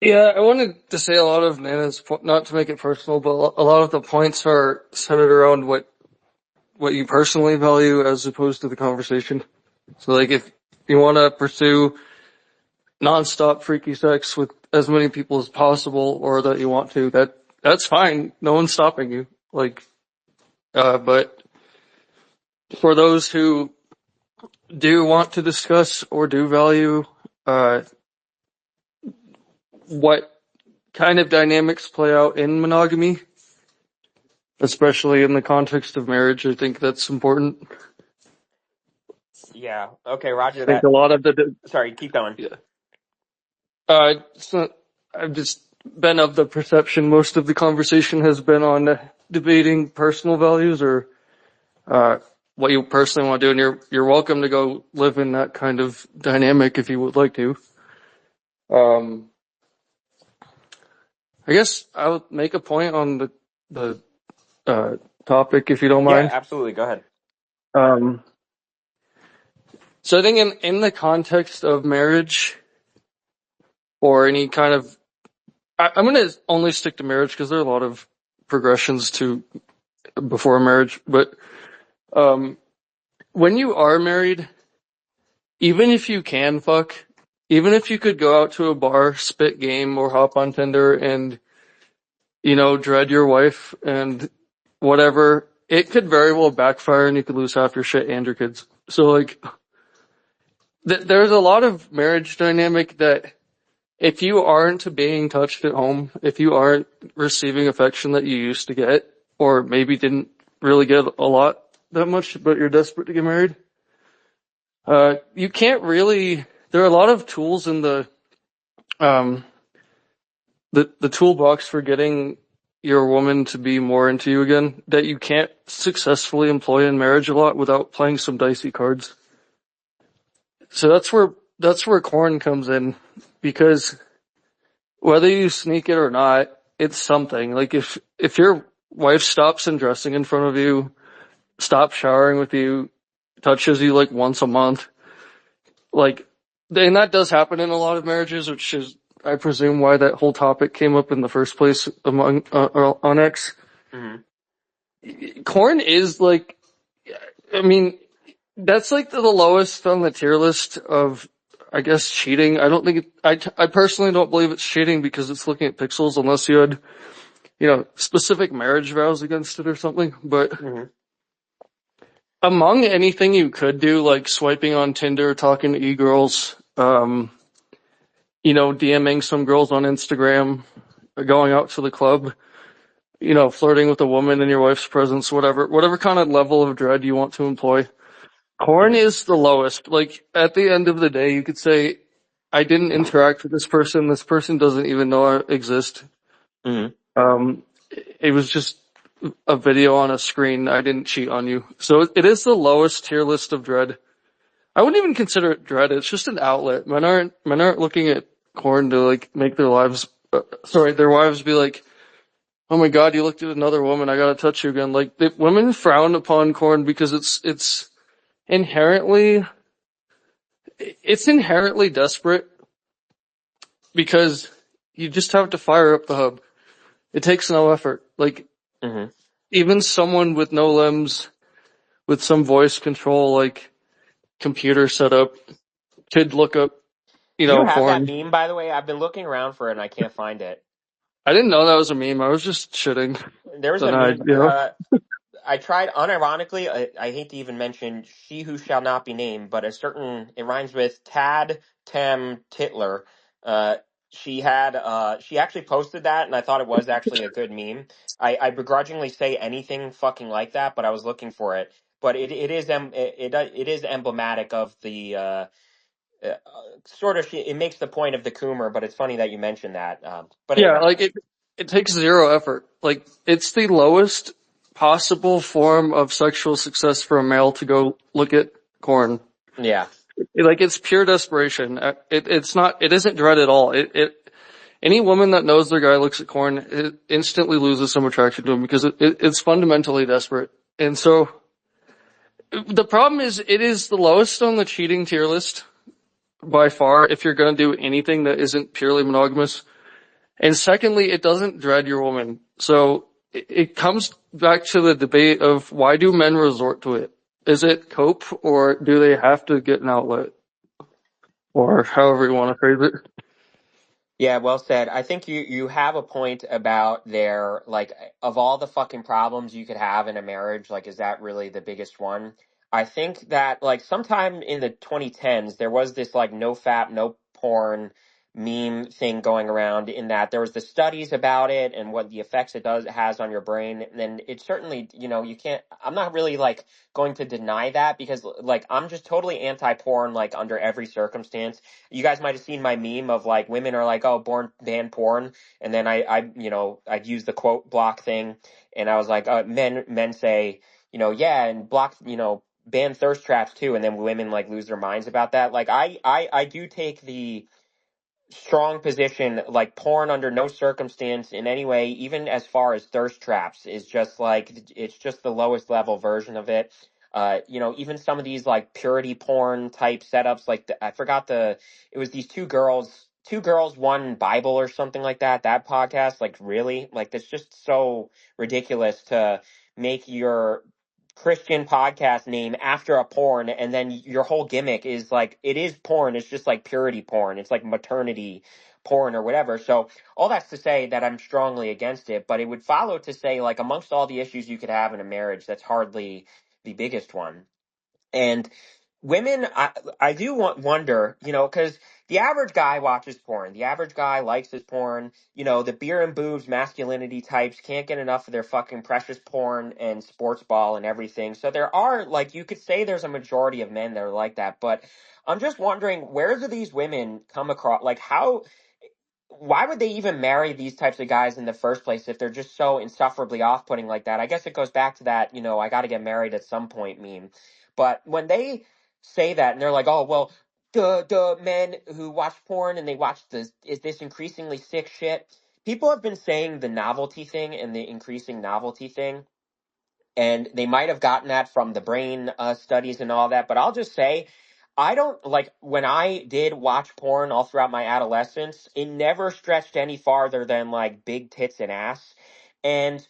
Yeah, I wanted to say a lot of Nana's, not to make it personal, but a lot of the points are centered around what you personally value as opposed to the conversation. So like if you want to pursue nonstop freaky sex with as many people as possible, or that you want to, that's fine. No one's stopping you. But for those who do want to discuss or do value, what kind of dynamics play out in monogamy, especially in the context of marriage, I think that's important. Yeah. Okay, I Roger think that. a lot of the, Sorry, keep going. yeah. So I've just been of the perception most of the conversation has been on debating personal values or what you personally want to do, and you're welcome to go live in that kind of dynamic if you would like to. I guess I'll make a point on the topic if you don't Yeah, mind. absolutely. Go ahead. Um, so I think in the context of marriage or any kind of, I'm going to only stick to marriage because there are a lot of progressions to before marriage, but when you are married, even if you can fuck, even if you could go out to a bar, spit game, or hop on Tinder and, dread your wife and whatever, it could very well backfire and you could lose half your shit and your kids. So like, there's a lot of marriage dynamic that if you aren't being touched at home, if you aren't receiving affection that you used to get, or maybe didn't really get a lot that much, but you're desperate to get married, you can't really, there are a lot of tools in um, the toolbox for getting your woman to be more into you again that you can't successfully employ in marriage a lot without playing some dicey cards. So that's where corn comes in, because whether you sneak it or not, it's something. Like if your wife stops undressing in front of you, stops showering with you, touches you like once a month, like, and that does happen in a lot of marriages, which is, I presume, why that whole topic came up in the first place among on X. Hmm. Corn is like, I mean, that's like the lowest on the tier list of, I guess, cheating. I don't think I personally don't believe it's cheating because it's looking at pixels unless you had, specific marriage vows against it or something. But Hmm. among anything you could do, like swiping on Tinder, talking to e-girls, DMing some girls on Instagram, going out to the club, flirting with a woman in your wife's presence, whatever kind of level of dread you want to employ. Corn Hmm. is the lowest. Like, at the end of the day, you could say, I didn't interact with this person. This person doesn't even know I exist. Hmm. Um, it was just a video on a screen. I didn't cheat on you. So it is the lowest tier list of dread. I wouldn't even consider it dread. It's just an outlet. Men aren't looking at corn to like make their wives be like, oh my god, you looked at another woman. I gotta touch you again. Like, women frown upon corn because it's inherently, desperate because you just have to fire up the hub. It takes no effort. Like, Hmm. even someone with no limbs, with some voice control, like computer setup, could look up, Do you have that porn. meme, by the way? I've been looking around for it and I can't find it. I didn't know that was a meme. I was just shitting There was the a night, meme. I tried unironically. I hate to even mention she who shall not be named, but it rhymes with Tad Tem Titler. Uh, she actually posted that, and I thought it was actually a good meme. I begrudgingly say anything fucking like that, but I was looking for it. But it is emblematic of the uh, sort of. It makes the point of the Coomer, but it's funny that you mentioned that. But Yeah, anyway, like it takes zero effort. Like it's the lowest possible form of sexual success for a male to go look at corn. yeah. Like it's pure desperation. It's not. It isn't dread at all. Any woman that knows their guy looks at corn it instantly loses some attraction to him because it's fundamentally desperate. And so the problem is it is the lowest on the cheating tier list by far if you're going to do anything that isn't purely monogamous. And secondly, it doesn't dread your woman. So it comes back to the debate of why do men resort to it? Is it cope or do they have to get an outlet? Or however you want to phrase it. Yeah, well said. I think you have a point about there, like, of all the fucking problems you could have in a marriage, like, is that really the biggest one? I think that, like, sometime in the 2010s, there was this, like, no fap, no porn meme thing going around in that there was the studies about it and what the effects it has on your brain. And it certainly, you can't, I'm not really, like, going to deny that because, like, I'm just totally anti-porn, like, under every circumstance. You guys might have seen my meme of like women are like, oh, born ban porn, and then I'd use the quote block thing, and I was like, men say, yeah, and block, ban thirst traps too, and then women like lose their minds about that. Like I do take the strong position, like porn under no circumstance in any way, even as far as thirst traps, is just like it's just the lowest level version of it. Even some of these like purity porn type setups, like I forgot it was these two girls, one Bible or something like that. That podcast, like really, like that's just so ridiculous to make your Christian podcast name after a porn, and then your whole gimmick is like it is porn. It's just like purity porn. It's like maternity porn or whatever. So all that's to say that I'm strongly against it, but it would follow to say like amongst all the issues you could have in a marriage, that's hardly the biggest one. And women, I do wonder, because the average guy watches porn. The average guy likes his porn. The beer and boobs masculinity types can't get enough of their fucking precious porn and sports ball and everything. So there are, like, you could say there's a majority of men that are like that. But I'm just wondering, where do these women come across? Like, why would they even marry these types of guys in the first place if they're just so insufferably off-putting like that? I guess it goes back to that, I got to get married at some point meme. But when they say that and they're like, oh, well, the men who watch porn and they watch this increasingly sick shit, people have been saying the novelty thing and the increasing novelty thing, and they might have gotten that from the brain studies and all that. But I'll just say, I don't like when I did watch porn all throughout my adolescence, it never stretched any farther than like big tits and ass. And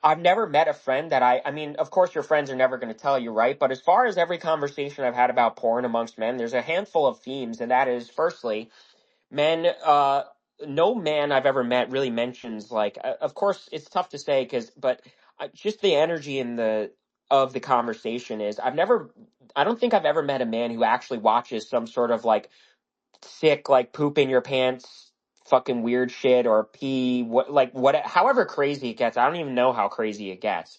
I've never met a friend that I mean, of course, your friends are never going to tell you, right? But as far as every conversation I've had about porn amongst men, there's a handful of themes. And that is, firstly, men, no man I've ever met really mentions like. Of course, it's tough to say but just the energy of the conversation is. I don't think I've ever met a man who actually watches some sort of like sick, like poop in your pants, fucking weird shit or pee, however crazy it gets. I don't even know how crazy it gets.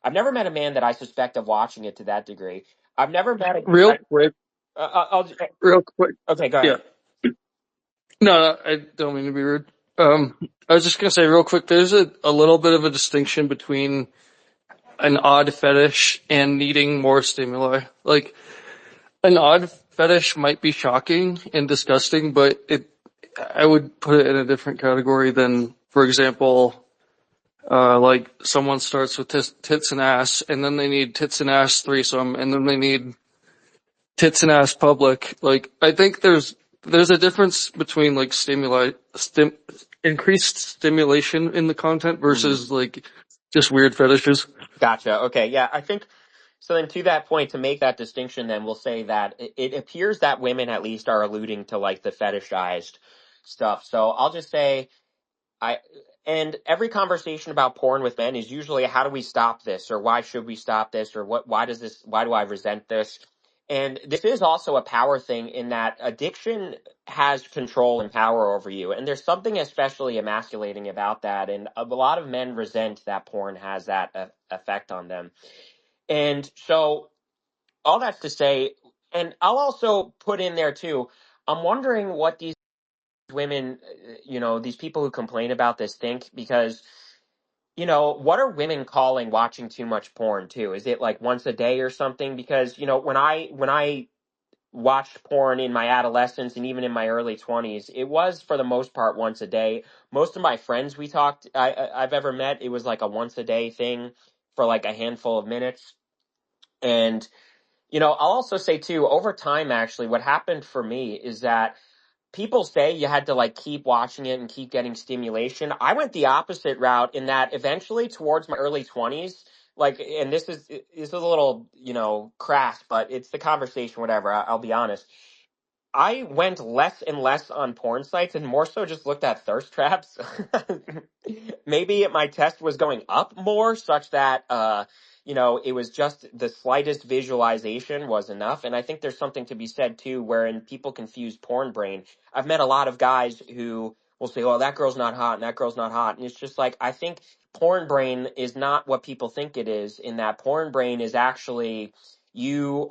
I've never met a man that I suspect of watching it to that degree. I've never met Real quick, I'll, real quick. okay, go Yeah. ahead. No, I don't mean to be rude. I was just gonna say real quick, there's a little bit of a distinction between an odd fetish and needing more stimuli. Like, an odd fetish might be shocking and disgusting, but I would put it in a different category than, for example, like someone starts with tits and ass, and then they need tits and ass threesome, and then they need tits and ass public. Like, I think there's a difference between like increased stimulation in the content Mhm. versus like just weird fetishes. Gotcha. Okay. Yeah. I think so. Then to that point, to make that distinction, then we'll say that it appears that women at least are alluding to like the fetishized stuff. So I'll just say, And every conversation about porn with men is usually, how do we stop this? Or why should we stop this? Or why do I resent this? And this is also a power thing in that addiction has control and power over you. And there's something especially emasculating about that. And a lot of men resent that porn has that effect on them. And so all that's to say, and I'll also put in there too, I'm wondering what these women, these people who complain about this think, because, what are women calling watching too much porn too? Is it like once a day or something? Because, when I watched porn in my adolescence and even in my early 20s, it was for the most part once a day. Most of my friends I've ever met, it was like a once a day thing for like a handful of minutes. And, I'll also say too, over time, actually, what happened for me is that people say you had to like keep watching it and keep getting stimulation. I went the opposite route in that eventually towards my early 20s, like, and this is a little, crass, but it's the conversation, whatever. I'll be honest. I went less and less on porn sites and more so just looked at thirst traps. Maybe my test was going up more such that, it was just the slightest visualization was enough. And I think there's something to be said too, wherein people confuse porn brain. I've met a lot of guys who will say, oh, that girl's not hot and that girl's not hot. And it's just like, I think porn brain is not what people think it is, in that porn brain is actually, you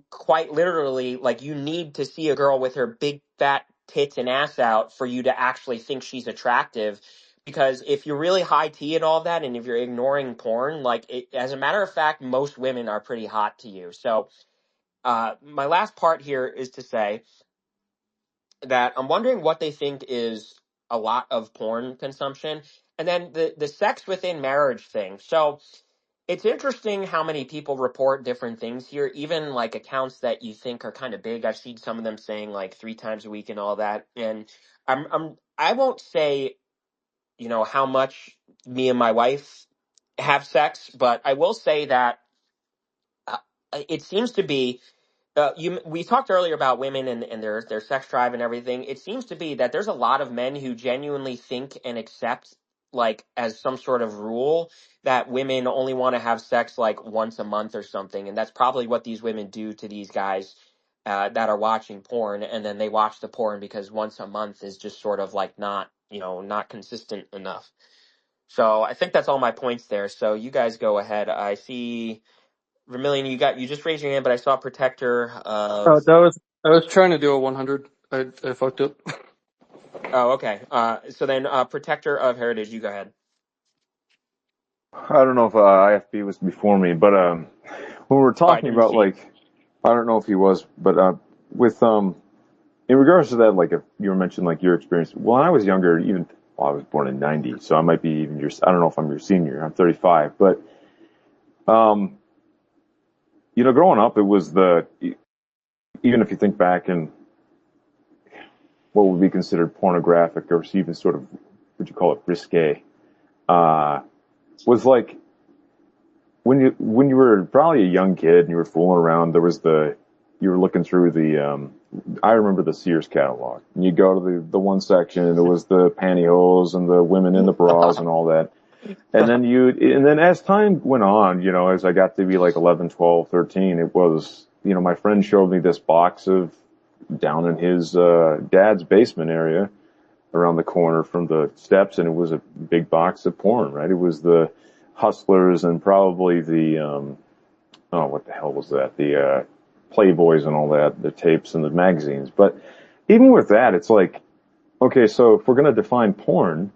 quite literally, like, you need to see a girl with her big fat tits and ass out for you to actually think she's attractive. Because if you're really high T and all that, and if you're ignoring porn, like, as a matter of fact, most women are pretty hot to you. So, my last part here is to say that I'm wondering what they think is a lot of porn consumption. And then the sex within marriage thing. So, it's interesting how many people report different things here, even like accounts that you think are kind of big. I've seen some of them saying like 3 times a week and all that. And I won't say, how much me and my wife have sex, but I will say that uh, it seems to be, we talked earlier about women and their sex drive and everything. It seems to be that there's a lot of men who genuinely think and accept, like, as some sort of rule, that women only want to have sex like once a month or something, and that's probably what these women do to these guys that are watching porn, and then they watch the porn because once a month is just sort of like not consistent enough. So I think that's all my points there. So you guys go ahead. I see. Vermilion, you just raised your hand, but I saw Protector of. I was trying to do a 100. I fucked up. Oh, okay. So then, Protector of Heritage, you go ahead. I don't know if IFB was before me, but when we were Oh, I talking didn't about, see. like, I don't know if he was, but with in regards to that, like, if you were mentioning like your experience. When I was younger, I was born in '90, so I might be even I don't know if I'm your senior. I'm 35, but um, growing up, it was even if you think back and what would be considered pornographic or even sort of, would you call it, risque, was like when you were probably a young kid and you were fooling around, you were looking through I remember the Sears catalog, and you go to the one section and it was the pantyhose and the women in the bras and all that. And then as time went on, as I got to be like 11, 12, 13, it was, my friend showed me this box of, down in his, dad's basement area around the corner from the steps, and it was a big box of porn, right? It was the Hustlers and probably what the hell was that? The Playboys and all that, the tapes and the magazines. But even with that, it's like, okay, so if we're going to define porn,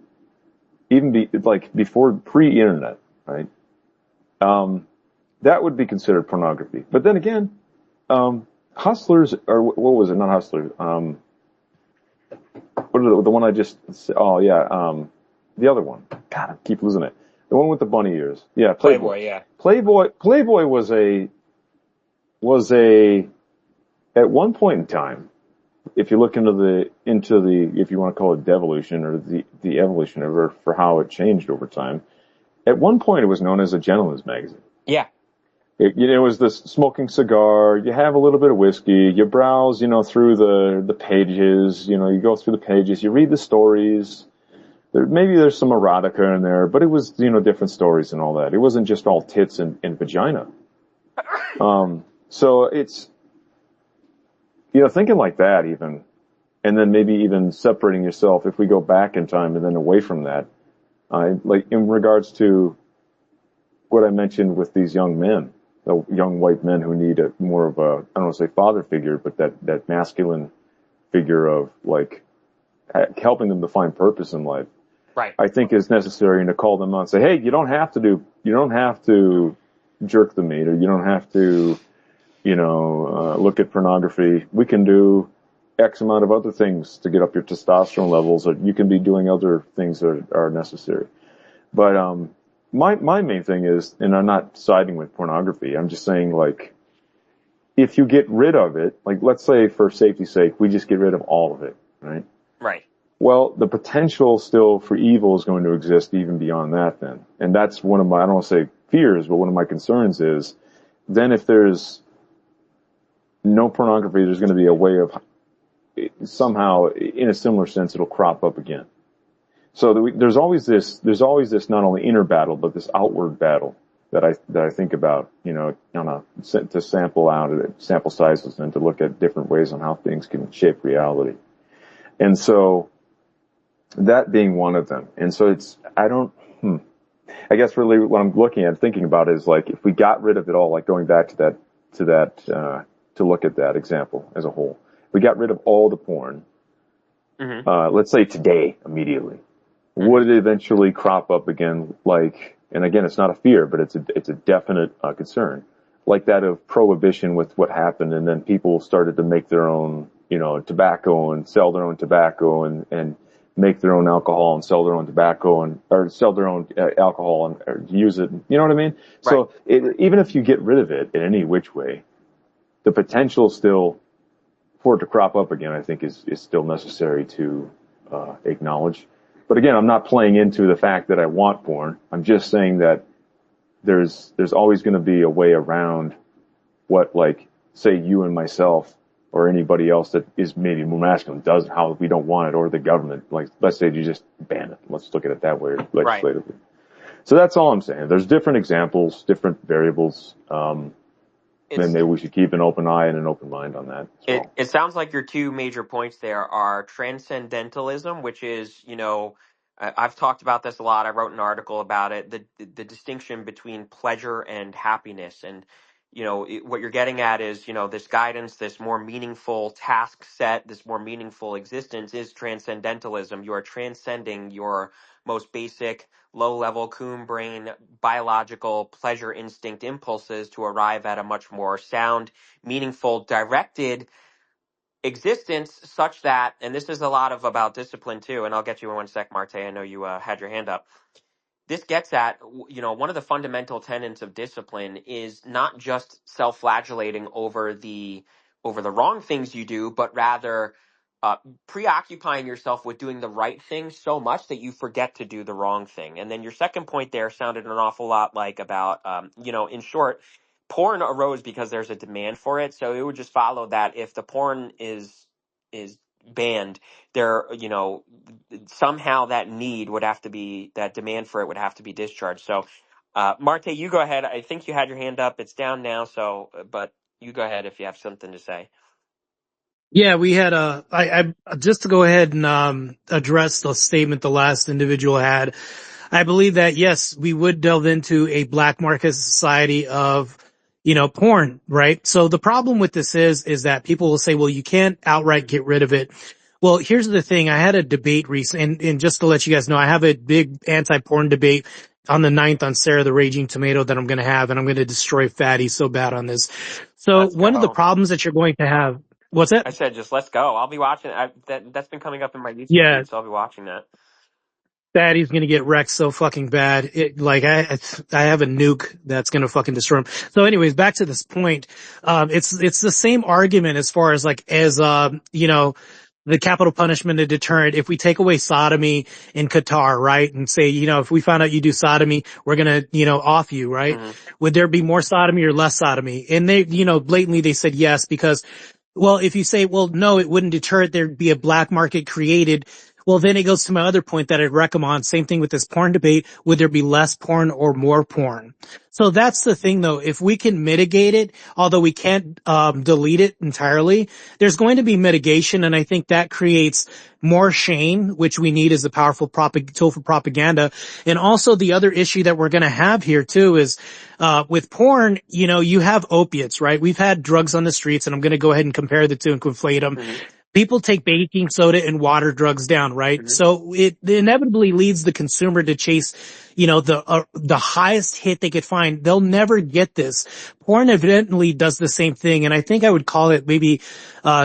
like before pre-internet, right? That would be considered pornography. But then again, Hustlers, or what was it? Not Hustlers. The one I just, oh yeah, the other one. God, I keep losing it. The one with the bunny ears. Yeah, Playboy. Playboy, yeah. Playboy was a at one point in time, if you look into the if you want to call it devolution or the evolution of it for how it changed over time, at one point it was known as a gentleman's magazine. Yeah. It was this smoking cigar. You have a little bit of whiskey. You browse, through the pages. You go through the pages. You read the stories. maybe there's some erotica in there, but it was, different stories and all that. It wasn't just all tits and vagina. So it's, thinking like that even, and then maybe even separating yourself, if we go back in time and then away from that, like in regards to what I mentioned with these young men, the young white men who need more of a, I don't want to say father figure, but that masculine figure of like helping them to find purpose in life. Right. I think is necessary, and to call them out and say, hey, you don't have to jerk the meat, or you don't have to, look at pornography. We can do X amount of other things to get up your testosterone levels, or you can be doing other things that are necessary. But, my main thing is, and I'm not siding with pornography, I'm just saying, like, if you get rid of it, like, let's say for safety's sake, we just get rid of all of it, right? Right. Well, the potential still for evil is going to exist even beyond that then. And that's one of my, I don't want to say fears, but one of my concerns is, then if there's no pornography, there's going to be a way of, somehow, in a similar sense, it'll crop up again. So there's always this not only inner battle, but this outward battle that I think about, to sample out at sample sizes and to look at different ways on how things can shape reality. And so, that being one of them. And so I guess really what I'm looking at, thinking about is like, if we got rid of it all, like going back to look at that example as a whole, we got rid of all the porn, let's say today, immediately, would it eventually crop up again? Like, and again, it's not a fear, but it's a definite concern, like that of prohibition with what happened. And then people started to make their own, tobacco and sell their own tobacco and make their own alcohol and sell their own tobacco or sell their own alcohol and or use it. You know what I mean? Right. So even if you get rid of it in any which way, the potential still for it to crop up again, I think is still necessary to acknowledge. But again, I'm not playing into the fact that I want porn. I'm just saying that there's always going to be a way around what, like, say you and myself or anybody else that is maybe more masculine does, how we don't want it, or the government, like, let's say you just ban it. Let's look at it that way legislatively. Right. So that's all I'm saying. There's different examples, different variables, and maybe we should keep an open eye and an open mind on that. It sounds like your two major points there are transcendentalism, which is, I've talked about this a lot. I wrote an article about it, the distinction between pleasure and happiness. And, what you're getting at is, this guidance, this more meaningful task set, this more meaningful existence is transcendentalism. You are transcending your most basic low-level coon brain biological pleasure instinct impulses to arrive at a much more sound, meaningful, directed existence, such that, and this is a lot of about discipline too, and I'll get you in one sec, Marte. I know you had your hand up. This gets at, one of the fundamental tenets of discipline is not just self-flagellating over the wrong things you do, but rather preoccupying yourself with doing the right thing so much that you forget to do the wrong thing. And then your second point there sounded an awful lot like about, in short, porn arose because there's a demand for it. So it would just follow that if the porn is banned, there, somehow that demand for it would have to be discharged. So, Marte, you go ahead. I think you had your hand up. It's down now. So, but you go ahead if you have something to say. Yeah, we had I just to go ahead and address the statement the last individual had. I believe that yes, we would delve into a black market society of, porn, right? So the problem with this is that people will say, well, you can't outright get rid of it. Well, here's the thing. I had a debate recently, and just to let you guys know, I have a big anti-porn debate on the 9th on Sarah the Raging Tomato that I'm going to have, and I'm going to destroy Fatty so bad on this. So one of the problems that you're going to have, what's that? I said, just let's go. I'll be watching. That's been coming up in my YouTube feed, so I'll be watching that. Fatty's gonna get wrecked so fucking bad. I have a nuke that's gonna fucking destroy him. So anyways, back to this point. It's the same argument as far as the capital punishment and deterrent. If we take away sodomy in Qatar, right? And say, if we found out you do sodomy, we're gonna, off you, right? Mm-hmm. Would there be more sodomy or less sodomy? And they, blatantly they said yes, because, well, if you say, well, no, it wouldn't deter it, there'd be a black market created. Well, then it goes to my other point that I'd recommend. Same thing with this porn debate. Would there be less porn or more porn? So that's the thing though. If we can mitigate it, although we can't, delete it entirely, there's going to be mitigation. And I think that creates more shame, which we need as a powerful tool for propaganda. And also the other issue that we're going to have here too is, with porn, you have opiates, right? We've had drugs on the streets, and I'm going to go ahead and compare the two and conflate them. Mm-hmm. People take baking soda and water drugs down, right? Mm-hmm. So it inevitably leads the consumer to chase, the highest hit they could find. They'll never get this. Porn evidently does the same thing. And I think I would call it maybe,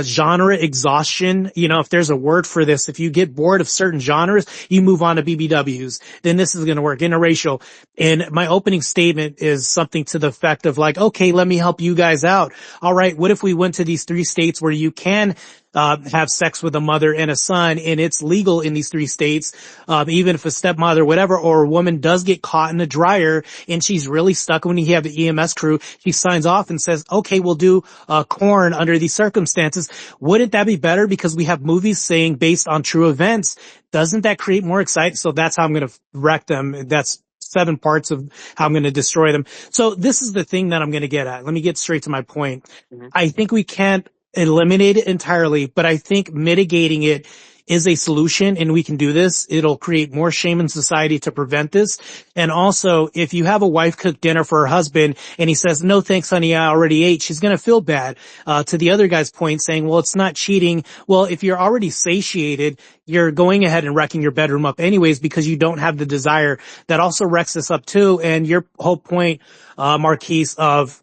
genre exhaustion. If there's a word for this, if you get bored of certain genres, you move on to BBWs. Then this is going to work. Interracial. And my opening statement is something to the effect of like, okay, let me help you guys out. All right. What if we went to these 3 states where you can have sex with a mother and a son, and it's legal in these 3 states, even if a stepmother, whatever, or a woman does get caught in a dryer and she's really stuck when you have the EMS crew, she signs off and says, okay, we'll do, corn under these circumstances. Wouldn't that be better? Because we have movies saying based on true events. Doesn't that create more excitement? So that's how I'm going to wreck them. That's 7 parts of how I'm going to destroy them. So this is the thing that I'm going to get at. Let me get straight to my point. Mm-hmm. I think we can't eliminate it entirely, but I think mitigating it is a solution, and we can do this. It'll create more shame in society to prevent this. And also, if you have a wife cook dinner for her husband and he says, no thanks honey, I already ate, she's going to feel bad. To the other guy's point saying, well, it's not cheating. Well, if you're already satiated, you're going ahead and wrecking your bedroom up anyways because you don't have the desire. That also wrecks this up too. And your whole point, Marquise, of,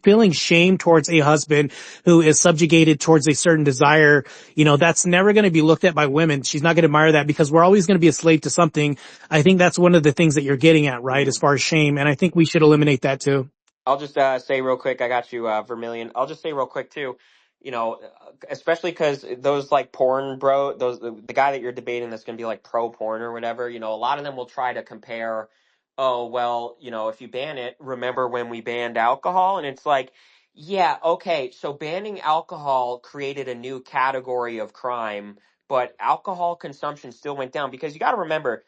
feeling shame towards a husband who is subjugated towards a certain desire, that's never going to be looked at by women. She's not going to admire that because we're always going to be a slave to something. I think that's one of the things that you're getting at, right? Mm-hmm. As far as shame. And I think we should eliminate that too. I'll just say real quick. I got you, Vermilion. I'll just say real quick too. Especially because those like porn the guy that you're debating that's going to be like pro porn or whatever. A lot of them will try to compare. Oh well, if you ban it, remember when we banned alcohol? And it's like, yeah, okay. So banning alcohol created a new category of crime, but alcohol consumption still went down because you got to remember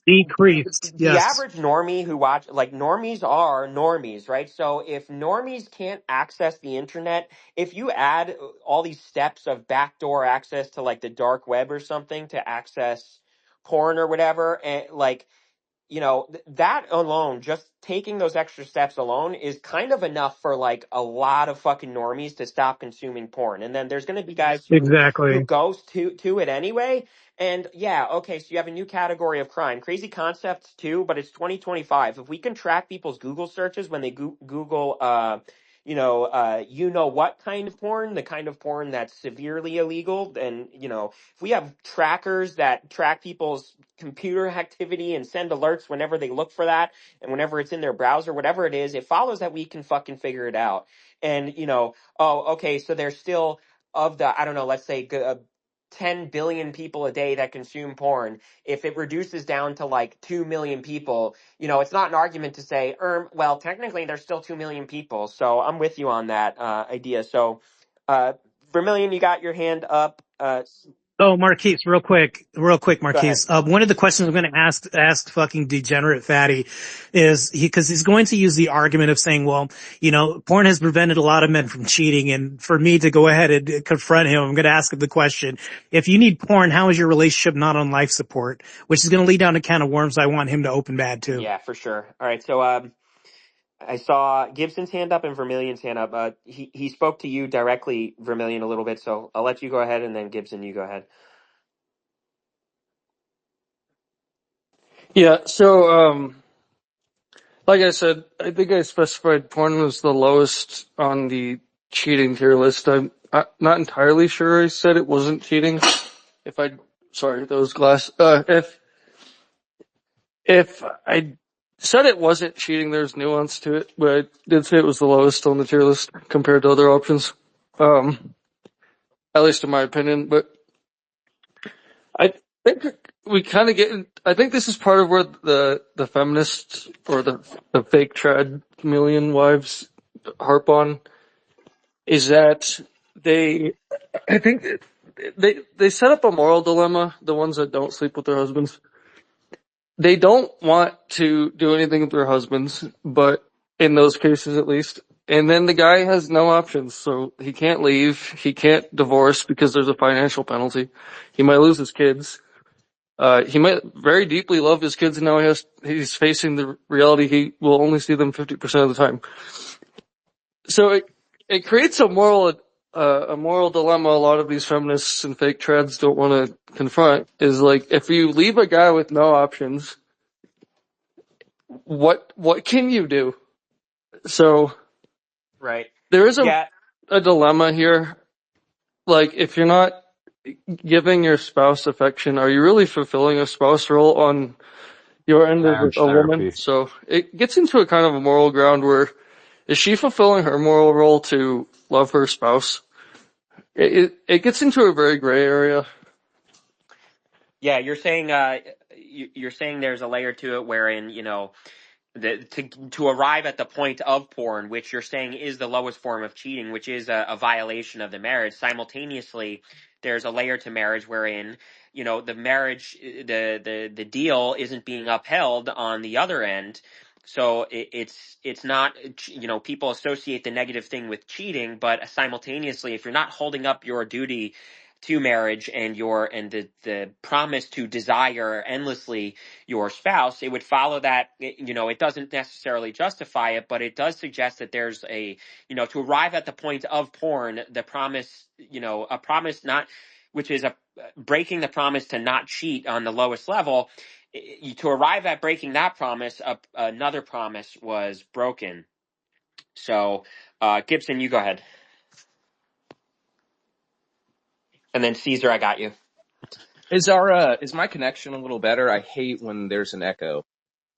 Decreased. the Yes. average normie who like normies are normies, right? So if normies can't access the internet, if you add all these steps of backdoor access to like the dark web or something to access porn or whatever, and like that alone, just taking those extra steps alone is kind of enough for like a lot of fucking normies to stop consuming porn. And then there's going to be guys who Exactly. goes to it anyway. And yeah, okay, so you have a new category of crime. Crazy concept too, but it's 2025. If we can track people's Google searches when they Google what kind of porn, the kind of porn that's severely illegal, then if we have trackers that track people's computer activity and send alerts whenever they look for that and whenever it's in their browser, whatever it is, it follows that we can fucking figure it out. And, okay, so there's still of the, I don't know, let's say 10 billion people a day that consume porn. If it reduces down to like 2 million people, it's not an argument to say, well, technically there's still 2 million people. So I'm with you on that idea. So, Vermilion, you got your hand up. Oh, Marquise, real quick, Go ahead. Marquise. One of the questions I'm going to ask fucking degenerate fatty is because he's going to use the argument of saying, well, porn has prevented a lot of men from cheating. And for me to go ahead and confront him, I'm going to ask him the question. If you need porn, how is your relationship not on life support? Which is going to lead down a can of worms I want him to open bad too. Yeah, for sure. All right. So, I saw Gibson's hand up and Vermilion's hand up. He spoke to you directly, Vermilion, a little bit. So I'll let you go ahead and then Gibson, you go ahead. Yeah, so like I said, I think I specified porn was the lowest on the cheating tier list. I'm not entirely sure I said it wasn't cheating. Sorry, those glass. If I said it wasn't cheating, there's nuance to it, but I did say it was the lowest on the tier list compared to other options. At least in my opinion, but I think we kind of I think this is part of where the feminists or the fake trad million wives harp on is that I think they set up a moral dilemma, the ones that don't sleep with their husbands. They don't want to do anything with their husbands, but in those cases at least. And then the guy has no options, so he can't leave, he can't divorce because there's a financial penalty. He might lose his kids. He might very deeply love his kids, and now he's facing the reality he will only see them 50% of the time. So it creates a moral dilemma a lot of these feminists and fake trads don't want to confront, is like, if you leave a guy with no options, what can you do? So Right. there is Yeah. a dilemma here. Like, if you're not giving your spouse affection, are you really fulfilling a spouse role on your end as Marriage a woman? therapy. So it gets into a kind of a moral ground where, is she fulfilling her moral role to love her spouse? It gets into a very gray area. Yeah, you're saying there's a layer to it wherein, to arrive at the point of porn, which you're saying is the lowest form of cheating, which is a violation of the marriage. Simultaneously, there's a layer to marriage wherein, the marriage, the deal isn't being upheld on the other end. So it's not, people associate the negative thing with cheating, but simultaneously, if you're not holding up your duty to marriage and the promise to desire endlessly your spouse, it would follow that, it doesn't necessarily justify it, but it does suggest that there's to arrive at the point of porn, the promise, a promise not, which is breaking the promise to not cheat on the lowest level. To arrive at breaking that promise, another promise was broken. So, Gibson, you go ahead. And then Caesar, I got you. Is my connection a little better? I hate when there's an echo.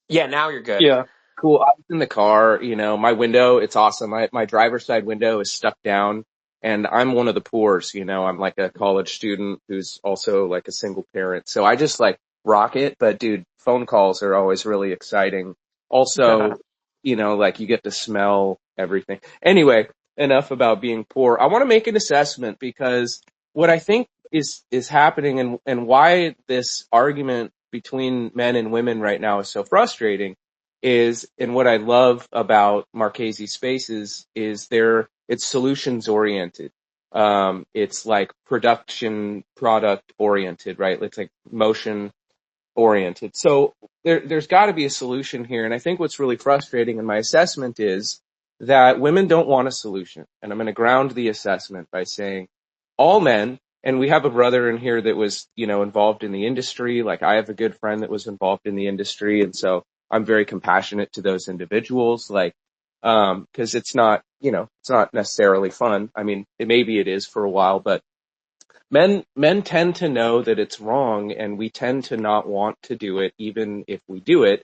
Yeah, now you're good. Yeah. Cool. I was in the car, my window, it's awesome. My driver's side window is stuck down and I'm one of the poors, I'm like a college student who's also like a single parent. So I just like rock it. But dude, phone calls are always really exciting. Also, like you get to smell everything. Anyway, enough about being poor. I want to make an assessment because what I think is happening and why this argument between men and women right now is so frustrating is, and what I love about Marchese Spaces is it's solutions oriented. It's like product oriented, right? It's like motion oriented. So there's got to be a solution here. And I think what's really frustrating in my assessment is that women don't want a solution. And I'm going to ground the assessment by saying all men, and we have a brother in here that was, involved in the industry. Like I have a good friend that was involved in the industry. And so I'm very compassionate to those individuals. Like, cause it's not, it's not necessarily fun. I mean, maybe it is for a while, but men tend to know that it's wrong, and we tend to not want to do it even if we do it.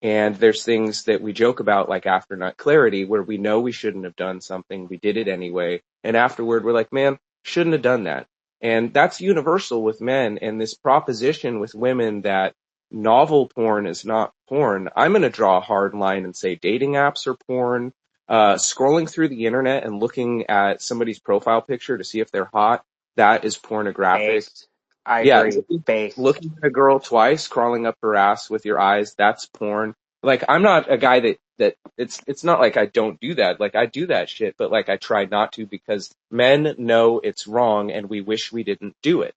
And there's things that we joke about, like afternight clarity, where we know we shouldn't have done something, we did it anyway, and afterward we're like, man, shouldn't have done that. And that's universal with men. And this proposition with women that novel porn is not porn, I'm going to draw a hard line and say dating apps are porn. Scrolling through the internet and looking at somebody's profile picture to see if they're hot, that is pornographic. Based. I Yeah, agree. Based. looking at a girl twice, crawling up her ass with your eyes, that's porn. Like, I'm not a guy that it's not like I don't do that. Like, I do that shit, but like I try not to because men know it's wrong and we wish we didn't do it.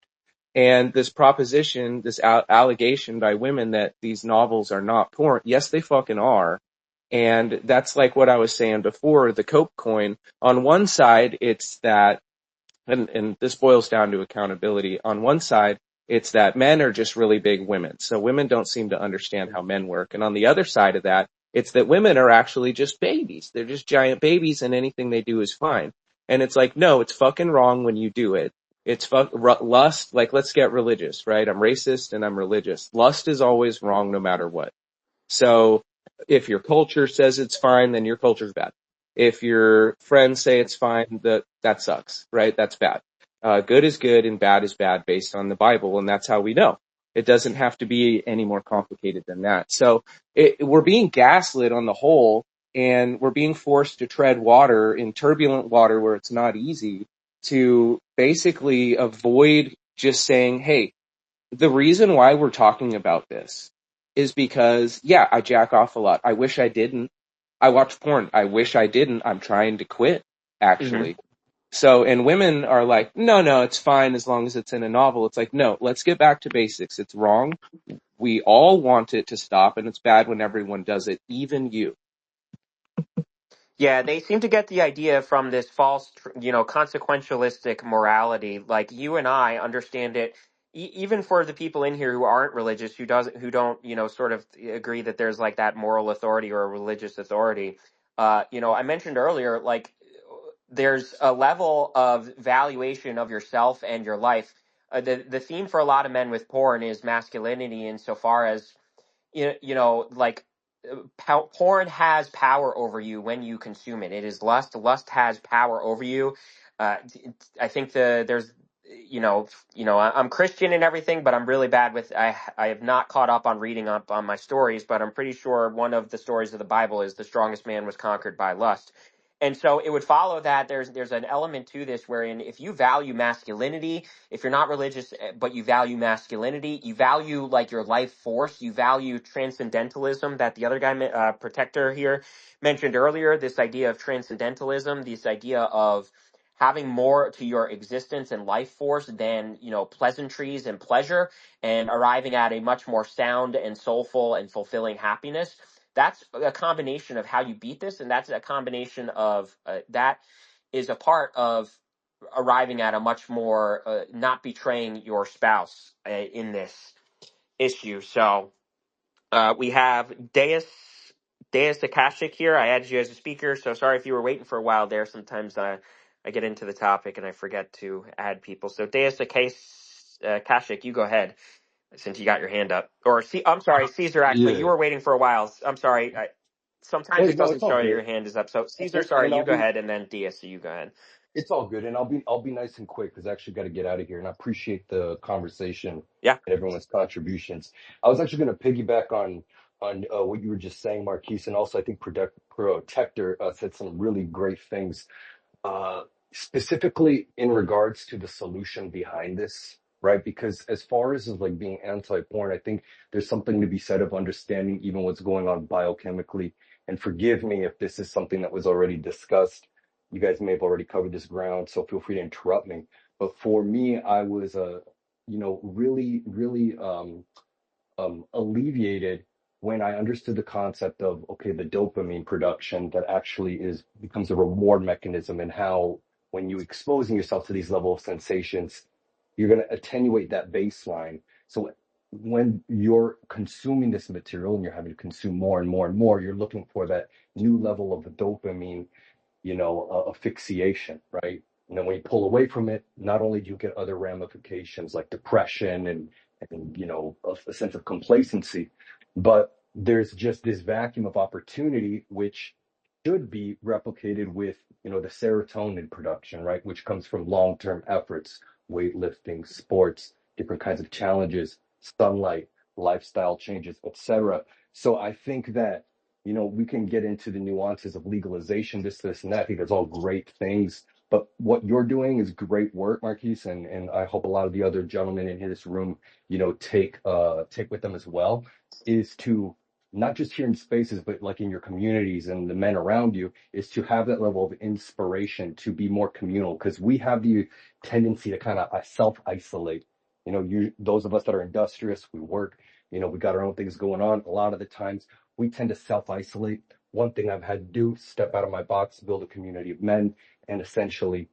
And this proposition, this allegation by women that these novels are not porn, yes, they fucking are. And that's like what I was saying before, the Cope coin. On one side, it's that, and this boils down to accountability. On one side, it's that men are just really big women. So women don't seem to understand how men work. And on the other side of that, it's that women are actually just babies. They're just giant babies and anything they do is fine. And it's like, no, it's fucking wrong when you do it. It's lust. Like, let's get religious, right? I'm racist and I'm religious. Lust is always wrong no matter what. So if your culture says it's fine, then your culture's bad. If your friends say it's fine, that sucks, right? That's bad. Good is good and bad is bad based on the Bible, and that's how we know. It doesn't have to be any more complicated than that. So we're being gaslit on the whole, and we're being forced to tread water in turbulent water where it's not easy to basically avoid just saying, hey, the reason why we're talking about this is because, yeah, I jack off a lot. I wish I didn't. I watch porn. I wish I didn't. I'm trying to quit, Hmm. actually. So, and women are like, no, it's fine as long as it's in a novel. It's like, no, let's get back to basics. It's wrong. We all want it to stop, and it's bad when everyone does it, even you. Yeah, they seem to get the idea from this false, consequentialistic morality. Like you and I understand it, even for the people in here who aren't religious, who don't, sort of agree that there's like that moral authority or a religious authority. I mentioned earlier, like there's a level of valuation of yourself and your life. The theme for a lot of men with porn is masculinity, insofar as like porn has power over you when you consume it. It is lust. Lust has power over you. I think there's I'm Christian and everything, but I'm really bad with I have not caught up on reading up on my stories, but I'm pretty sure one of the stories of the Bible is the strongest man was conquered by lust. And so it would follow that there's an element to this wherein if you value masculinity, if you're not religious but you value masculinity, you value like your life force, you value transcendentalism that the other guy, protector here, mentioned earlier. This idea of transcendentalism, this idea of having more to your existence and life force than pleasantries and pleasure, and arriving at a much more sound and soulful and fulfilling happiness. That's a combination of how you beat this, and that's a combination of that is a part of arriving at a much more not betraying your spouse in this issue. So we have Deus Akashic here. I added you as a speaker, so sorry if you were waiting for a while there. Sometimes I get into the topic and I forget to add people. So Akashic, you go ahead since you got your hand up. Or I'm sorry, Caesar. Actually, you Yeah. were waiting for a while. I'm sorry. Sometimes Hey, it no, doesn't it's all show good. your hand is up. So Caesar, And sorry, you I'll go be ahead, and then Diaz, so you go ahead. It's all good, and I'll be nice and quick because I actually got to get out of here. And I appreciate the conversation Yeah. and everyone's contributions. I was actually going to piggyback on what you were just saying, Marquise, and also I think Protector said some really great things uh, specifically in regards to the solution behind this, right? Because as far as like being anti-porn, I think there's something to be said of understanding even what's going on biochemically. And forgive me if this is something that was already discussed. You guys may have already covered this ground, so feel free to interrupt me. But for me, I was really, really alleviated when I understood the concept of, okay, the dopamine production that actually becomes a reward mechanism, and how when you exposing yourself to these level of sensations, you're going to attenuate that baseline. So when you're consuming this material and you're having to consume more and more and more, you're looking for that new level of the dopamine, asphyxiation, right? And then when you pull away from it, not only do you get other ramifications like depression and a sense of complacency, but there's just this vacuum of opportunity, which should be replicated with, the serotonin production, right? Which comes from long-term efforts, weightlifting, sports, different kinds of challenges, sunlight, lifestyle changes, etc. So I think that we can get into the nuances of legalization, this, and that. I think that's all great things. But what you're doing is great work, Marquise, and I hope a lot of the other gentlemen in this room, take with them as well, is to not just here in spaces, but like in your communities and the men around you, is to have that level of inspiration to be more communal, because we have the tendency to kind of self-isolate. Those of us that are industrious, we work, we got our own things going on. A lot of the times we tend to self-isolate. One thing I've had to do, step out of my box, build a community of men, and essentially,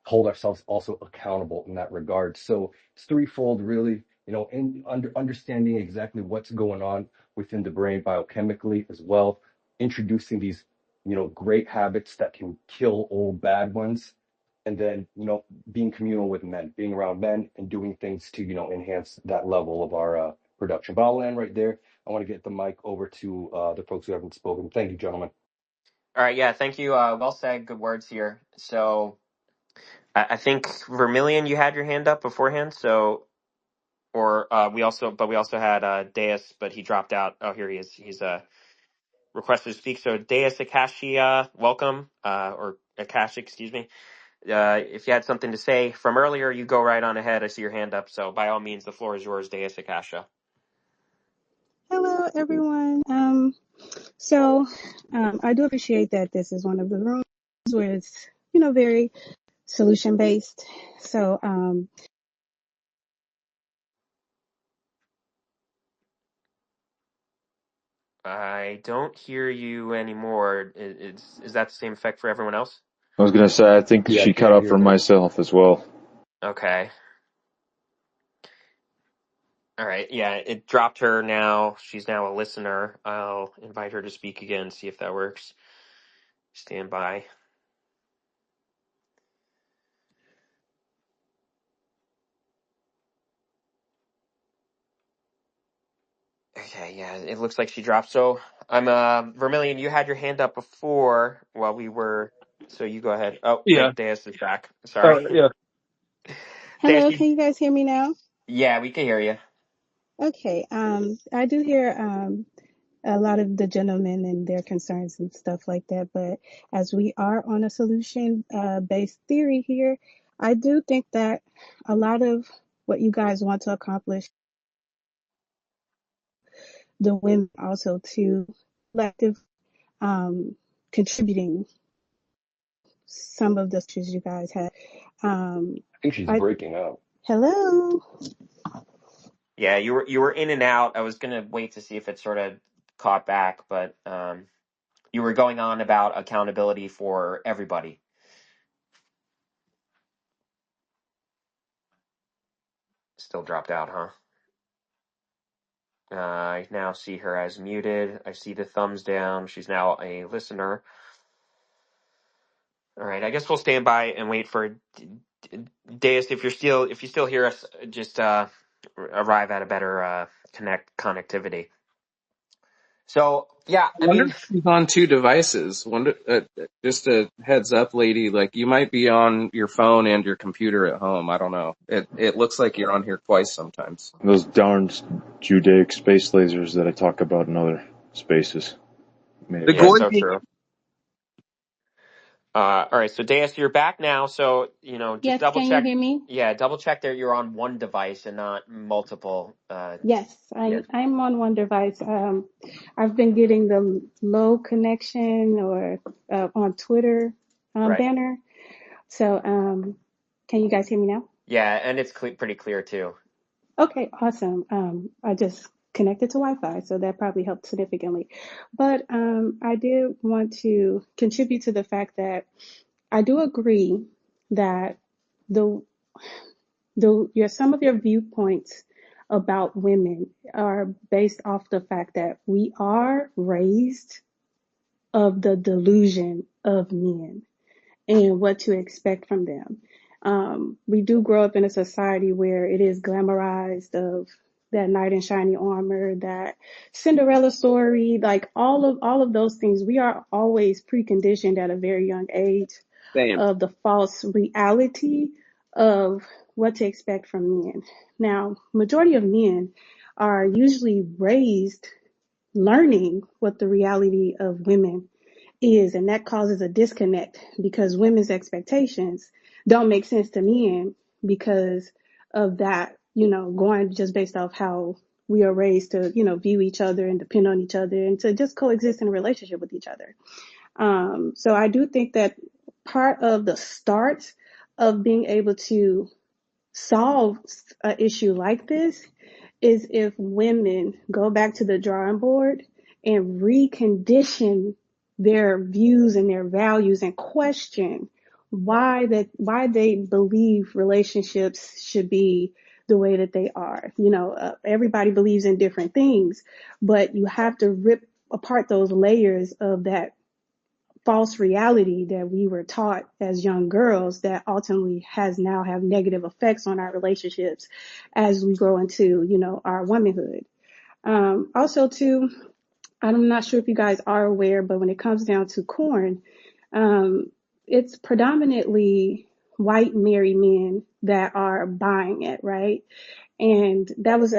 hold ourselves also accountable in that regard. So it's threefold, really, in understanding exactly what's going on within the brain biochemically as well, introducing these, great habits that can kill old bad ones, and then, being communal with men, being around men and doing things to, enhance that level of our production. But I'll land right there. I want to get the mic over to the folks who haven't spoken. Thank you, gentlemen. All right. Yeah. Thank you. Well said. Good words here. So I think Vermilion, you had your hand up beforehand. So, or we also had Deus, but he dropped out. Oh, here he is. He's requested to speak. So Deus Akashi, welcome, or Akashi, excuse me. if you had something to say from earlier, you go right on ahead. I see your hand up, so by all means, the floor is yours, Deus Akasha. Hello, everyone. I do appreciate that this is one of the rooms where it's, very solution based. So, I don't hear you anymore. Is that the same effect for everyone else? I was gonna say, I think Yeah, I she cut can't out hear for her. myself as well. Okay. All right. Yeah, it dropped her now. She's now a listener. I'll invite her to speak again, see if that works. Stand by. Okay, yeah, it looks like she dropped. So I'm Vermilion, you had your hand up before while we were, so you go ahead. Oh, Yeah. Deus is back. Sorry. Yeah. Deus, hello, can you guys hear me now? yeah, we can hear you. Okay. I do hear a lot of the gentlemen and their concerns and stuff like that, but as we are on a solution based theory here, I do think that a lot of what you guys want to accomplish, the women also to collective contributing some of the issues you guys had. Um, I think she's I breaking up. hello. Yeah, you were in and out. I was gonna wait to see if it sort of caught back, but you were going on about accountability for everybody. Still dropped out, huh? I now see her as muted. I see the thumbs down. She's now a listener. All right, I guess we'll stand by and wait for Deus. If you still hear us, just arrive at a better connectivity. So yeah, I I wonder mean, if she's on two devices. Just a heads up, lady. Like you might be on your phone and your computer at home. I don't know. It looks like you're on here twice sometimes. Those darn Judaic space lasers that I talk about in other spaces made it The yeah, work. so Gordy. true. All right, so Deus, you're back now. So just Yes, double can you check. hear me? Yeah, double check that you're on one device and not multiple. Yes, Yeah, I'm on one device. I've been getting the low connection or on Twitter right. banner. So, can you guys hear me now? Yeah, and it's pretty clear too. Okay, awesome. I just connected to Wi-Fi, so that probably helped significantly. But I did want to contribute to the fact that I do agree that the some of your viewpoints about women are based off the fact that we are raised of the delusion of men and what to expect from them. We do grow up in a society where it is glamorized of that knight in shiny armor, that Cinderella story, like all of those things. We are always preconditioned at a very young age Same. of the false reality of what to expect from men. Now, majority of men are usually raised learning what the reality of women is, and that causes a disconnect because women's expectations don't make sense to men because of that, going just based off how we are raised to, view each other and depend on each other and to just coexist in a relationship with each other. So I do think that part of the start of being able to solve an issue like this is if women go back to the drawing board and recondition their views and their values and question why they believe relationships should be the way that they are. Everybody believes in different things, but you have to rip apart those layers of that false reality that we were taught as young girls that ultimately has now have negative effects on our relationships as we grow into, our womanhood. Also too, I'm not sure if you guys are aware, but when it comes down to corn, um, it's predominantly white married men that are buying it, right? And that was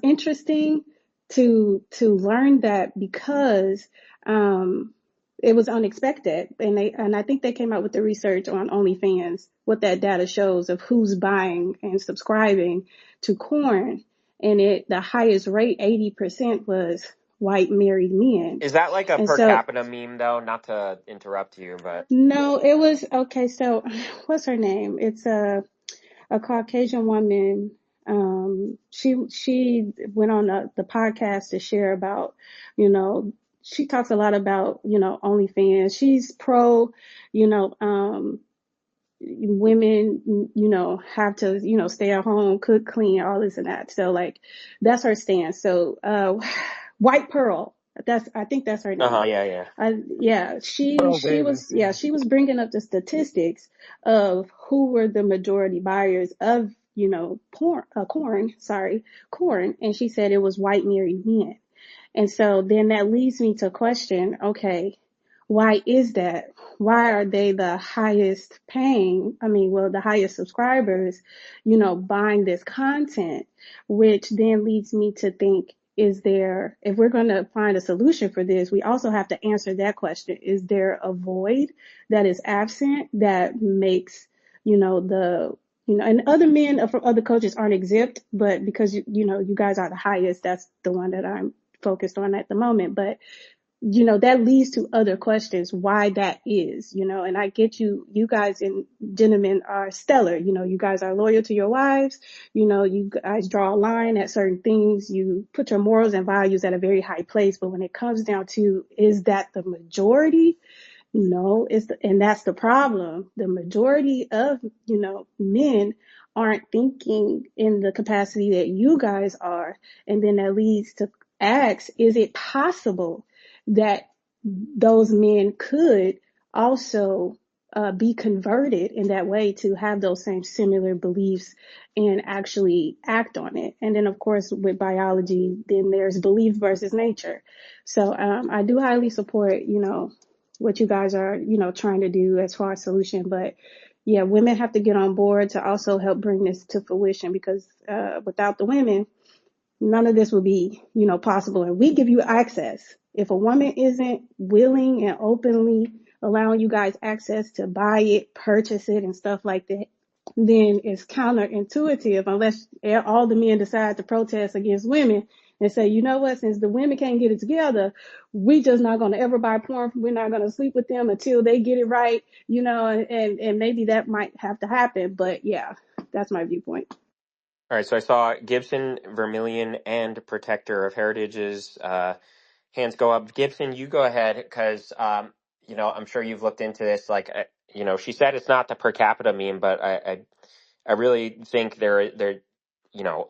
interesting to learn that because, um, it was unexpected. And I think they came out with the research on OnlyFans, what that data shows of who's buying and subscribing to porn. And the highest rate, 80%, was white married men. Is that like a And per so, capita meme though? Not to interrupt you, but no, it was, okay, so what's her name? It's a Caucasian woman. She went on the podcast to share about, you know, she talks a lot about, OnlyFans. She's pro, you know, women, have to, stay at home, cook, clean, all this and that. So like, that's her stance. So, White Pearl, I think that's her name. yeah, yeah. Yeah, Pearl Davis, yeah. she was bringing up the statistics of who were the majority buyers of, corn. And she said it was white married men. And so then that leads me to question, okay, why is that? Why are they the highest paying? I mean, well, the highest subscribers, buying this content, which then leads me to think, if we're going to find a solution for this, we also have to answer that question. Is there a void that is absent that makes, and other men from other cultures aren't exempt, but because, you guys are the highest, that's the one that I'm focused on at the moment. But that leads to other questions why that is, and I get you guys and gentlemen are stellar. You guys are loyal to your wives. You guys draw a line at certain things. You put your morals and values at a very high place. But when it comes down to, is that the majority? No, and that's the problem. The majority of, men aren't thinking in the capacity that you guys are. And then that leads to ask, is it possible that those men could also be converted in that way to have those same similar beliefs and actually act on it? And then, of course, with biology, then there's belief versus nature. So I do highly support, what you guys are, trying to do as far as solution. But yeah, women have to get on board to also help bring this to fruition, because without the women, none of this would be, possible. And we give you access. If a woman isn't willing and openly allowing you guys access to buy it, purchase it, and stuff like that, then it's counterintuitive unless all the men decide to protest against women and say, you know what, since the women can't get it together, we just not going to ever buy porn. We're not going to sleep with them until they get it right, and maybe that might have to happen. But yeah, that's my viewpoint. All right, so I saw Gibson, Vermilion, and Protector of Heritage's hands go up. Gibson, you go ahead because I'm sure you've looked into this. Like, she said it's not the per capita meme, but I really think they're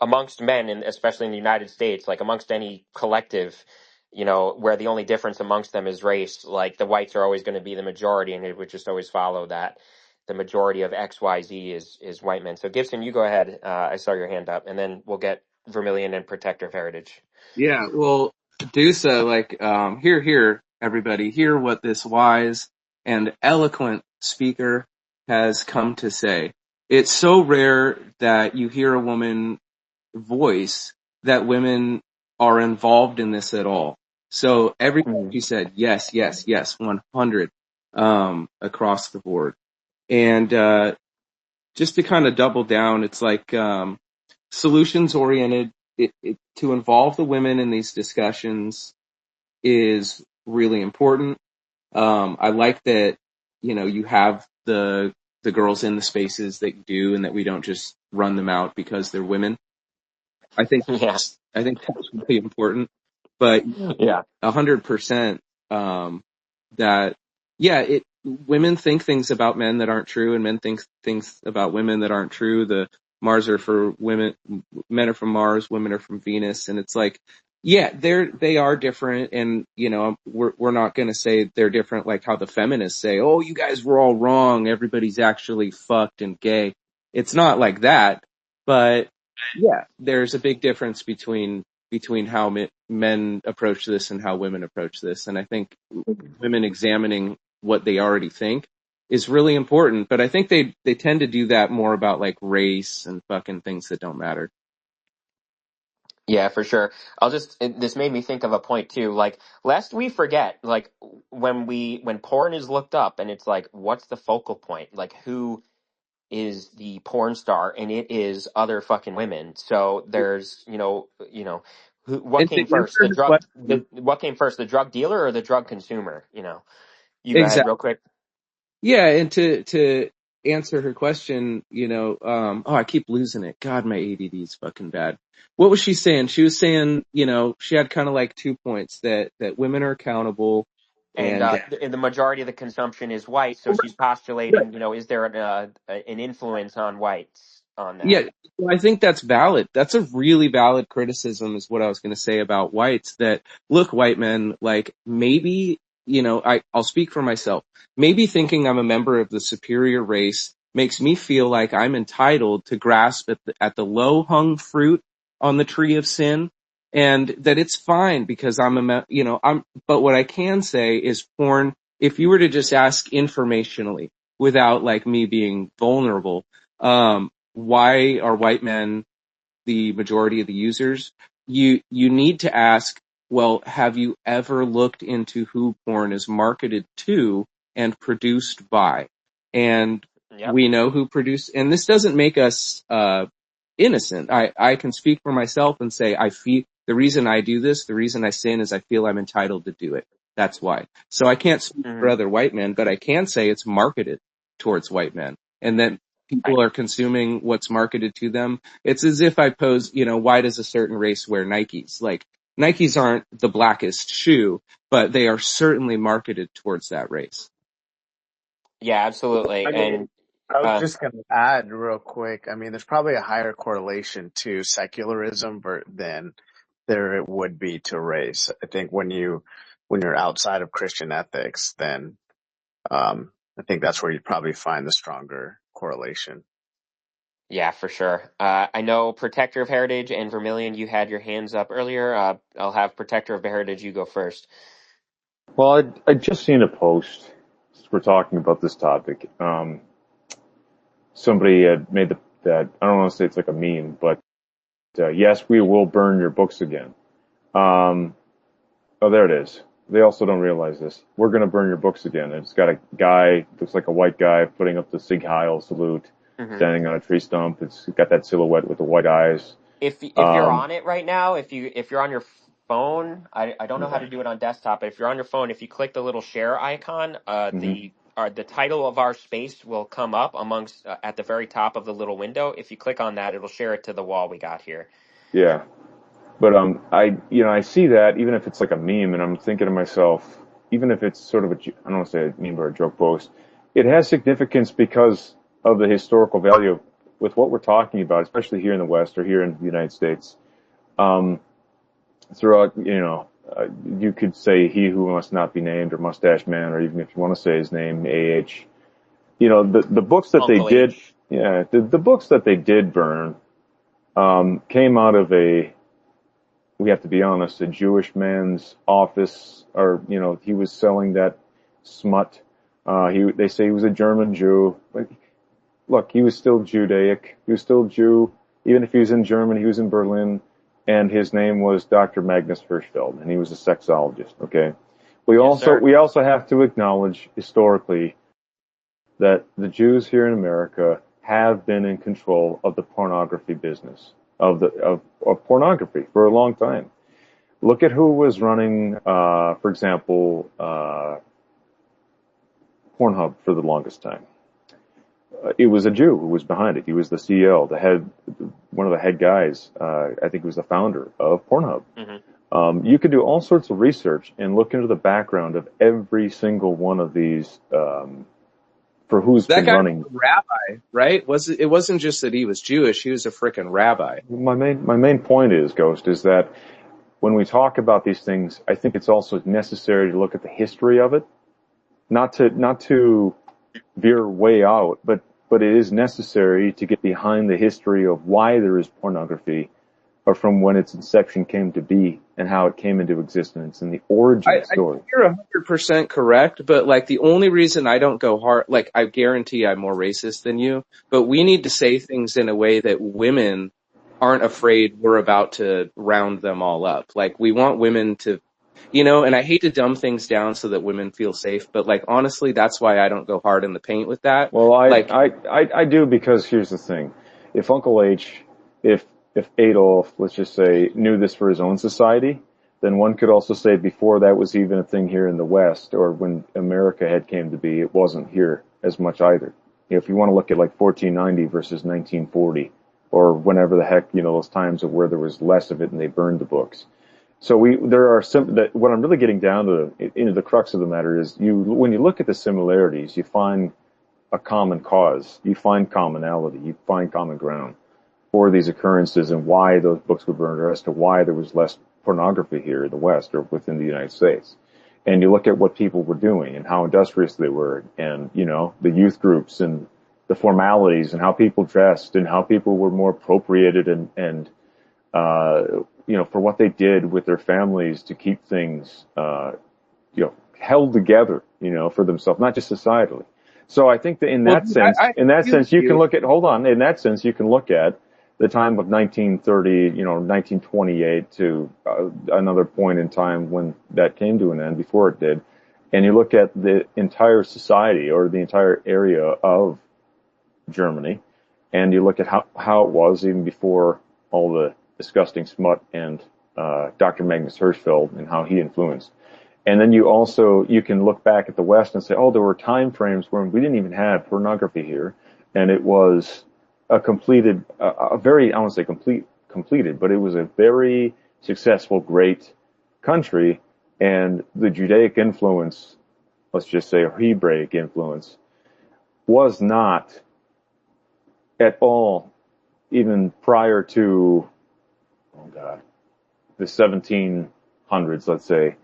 amongst men, and especially in the United States, like amongst any collective, where the only difference amongst them is race. Like the whites are always going to be the majority, and it would just always follow that the majority of XYZ is white men. So Gibson, you go ahead. I saw your hand up, and then we'll get Vermilion and Protector of Heritage. Yeah, well, Dusa, hear, everybody, hear what this wise and eloquent speaker has come to say. It's so rare that you hear a woman voice that women are involved in this at all. So everything she said, yes, 100, across the board. And, just to kind of double down, it's like, solutions oriented. To involve the women in these discussions is really important. I like that, you have the girls in the spaces that you do, and that we don't just run them out because they're women. I think Yeah. I think that's really important. But Yeah. 100%, that, yeah, women think things about men that aren't true, and men think things about women that aren't true. The Mars are for women, men are from Mars, women are from Venus. And it's like, yeah, they are different. And, we're not going to say they're different like how the feminists say, oh, you guys were all wrong. Everybody's actually fucked and gay. It's not like that. But yeah, there's a big difference between how men approach this and how women approach this. And I think women examining what they already think is really important. But I think they tend to do that more about like race and fucking things that don't matter. Yeah, for sure. This made me think of a point too. Like, lest we forget, like, when porn is looked up and it's like, what's the focal point? Like, who is the porn star? And it is other fucking women. So there's, what And to came first? answer her question, What came first, the drug dealer or the drug consumer? You go ahead exactly. real quick. Yeah, and to answer her question, oh, I keep losing it. God, my ADD is fucking bad. What was she saying? She was saying, she had kind of like 2 points that women are accountable, And and the majority of the consumption is white. So she's postulating, is there an influence on whites on yeah, that? well, I think that's valid. That's a really valid criticism is what I was going to say about whites that look, white men, like maybe, I'll speak for myself. Maybe thinking I'm a member of the superior race makes me feel like I'm entitled to grasp at the low hung fruit on the tree of sin and that it's fine because but what I can say is porn, if you were to just ask informationally without like me being vulnerable, why are white men the majority of the users? You need to ask, well, have you ever looked into who porn is marketed to and produced by? And Yep. we know who produced, and this doesn't make us innocent. I can speak for myself and say I feel the reason I do this, the reason I sin is I feel I'm entitled to do it. That's why. So I can't speak for Hmm. other white men, but I can say it's marketed towards white men. And that people are consuming what's marketed to them. It's as if I pose, why does a certain race wear Nikes? Like, Nikes aren't the blackest shoe, but they are certainly marketed towards that race. Yeah, absolutely. I And mean, I was uh, just going to add real quick. I mean, there's probably a higher correlation to secularism than there would be to race. I think when you're outside of Christian ethics, then I think that's where you'd probably find the stronger correlation. yeah, for sure. I know Protector of Heritage and Vermilion, you had your hands up earlier. I'll have Protector of Heritage, you go first. Well, I just seen a post. We're talking about this topic. Somebody had made that I don't want to say it's like a meme, but yes, we will burn your books again. Um, oh, there it is. They also don't realize this. We're going to burn your books again. And it's got a guy, looks like a white guy, putting up the Sig Heil salute, Hmm. standing on a tree stump. It's got that silhouette with the white eyes. If you're Um, on it right now, if you're on your phone, I don't know how yeah. to do it on desktop, but if you're on your phone, if you click the little share icon, Hmm. the title of our space will come up amongst at the very top of the little window. If you click on that, it'll share it to the wall we got here. Yeah. But I see that even if it's like a meme, and I'm thinking to myself, even if it's sort of I don't want to say a meme or a joke post, it has significance because of the historical value with what we're talking about, especially here in the West or here in the United States. Um, throughout, you could say he who must not be named or Mustache Man, or even if you want to say his name, AH. The books that they Uncle did, H. yeah, the books that they did burn, came out of we have to be honest, a Jewish man's office, or, he was selling that smut. They say he was a German Jew. But look, he was still Judaic. He was still Jew. Even if he was in Germany, he was in Berlin, and his name was Dr. Magnus Hirschfeld, and he was a sexologist. Okay. We Yes, also, sir. we also have to acknowledge historically that the Jews here in America have been in control of the pornography business of pornography for a long time. Look at who was running, for example, Pornhub for the longest time. It was a Jew who was behind it. He was the CEO, one of the head guys. I think he was the founder of Pornhub. Hmm. You could do all sorts of research and look into the background of every single one of these, for who's That been guy running. was a rabbi, right? It wasn't just that he was Jewish, he was a frickin' rabbi. My main point is, Ghost, is that when we talk about these things, I think it's also necessary to look at the history of it, not to veer way out, but it is necessary to get behind the history of why there is pornography, or from when its inception came to be and how it came into existence and the origin I story. You're 100% correct, but like the only reason I don't go hard, like I guarantee I'm more racist than you, but we need to say things in a way that women aren't afraid we're about to round them all up. Like, we want women to, and I hate to dumb things down so that women feel safe, but like, honestly, that's why I don't go hard in the paint with that. Well, Like, I do, because here's the thing. If Uncle H, if, if Adolf, let's just say, knew this for his own society, then one could also say before that was even a thing here in the West, or when America had came to be, it wasn't here as much either. If you want to look at like 1490 versus 1940, or whenever the heck, those times of where there was less of it and they burned the books. So there are some, that what I'm really getting down to, the crux of the matter is when you look at the similarities, you find a common cause. You find commonality. You find common ground for these occurrences and why those books were burned, or as to why there was less pornography here in the West or within the United States. And you look at what people were doing and how industrious they were, and, the youth groups and the formalities and how people dressed and how people were more appropriated and for what they did with their families to keep things, held together, for themselves, not just societally. So I think that in well, that sense, I you agree can with look at, hold on, in that sense, you can look at the time of 1930, 1928 to another point in time when that came to an end, before it did. And you look at the entire society or the entire area of Germany, and you look at how it was even before all the disgusting smut and Dr. Magnus Hirschfeld and how he influenced. And then you can look back at the West and say, oh, there were time frames when we didn't even have pornography here, and it was a completed, a very, I won't say completed, but it was a very successful, great country, and the Judaic influence, let's just say, or Hebraic influence, was not at all, even prior to, oh God, the 1700s, let's say.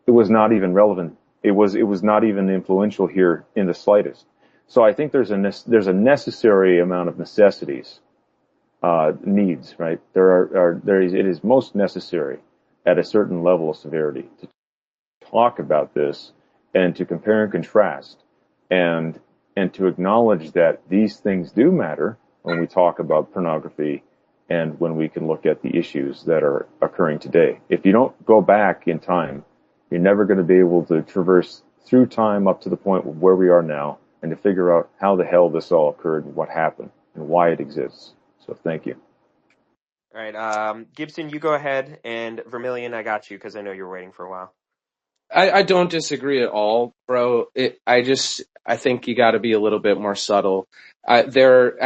It was not even relevant. It was not even influential here in the slightest. So I think there's a necessary amount of necessities, needs, right? It is most necessary at a certain level of severity to talk about this and to compare and contrast and to acknowledge that these things do matter when we talk about pornography and when we can look at the issues that are occurring today. If you don't go back in time, you're never going to be able to traverse through time up to the point where we are now and to figure out how the hell this all occurred and what happened and why it exists. So thank you. All right, Gibson, you go ahead, and Vermilion, I got you because I know you were waiting for a while. I don't disagree at all, bro. I think you got to be a little bit more subtle. I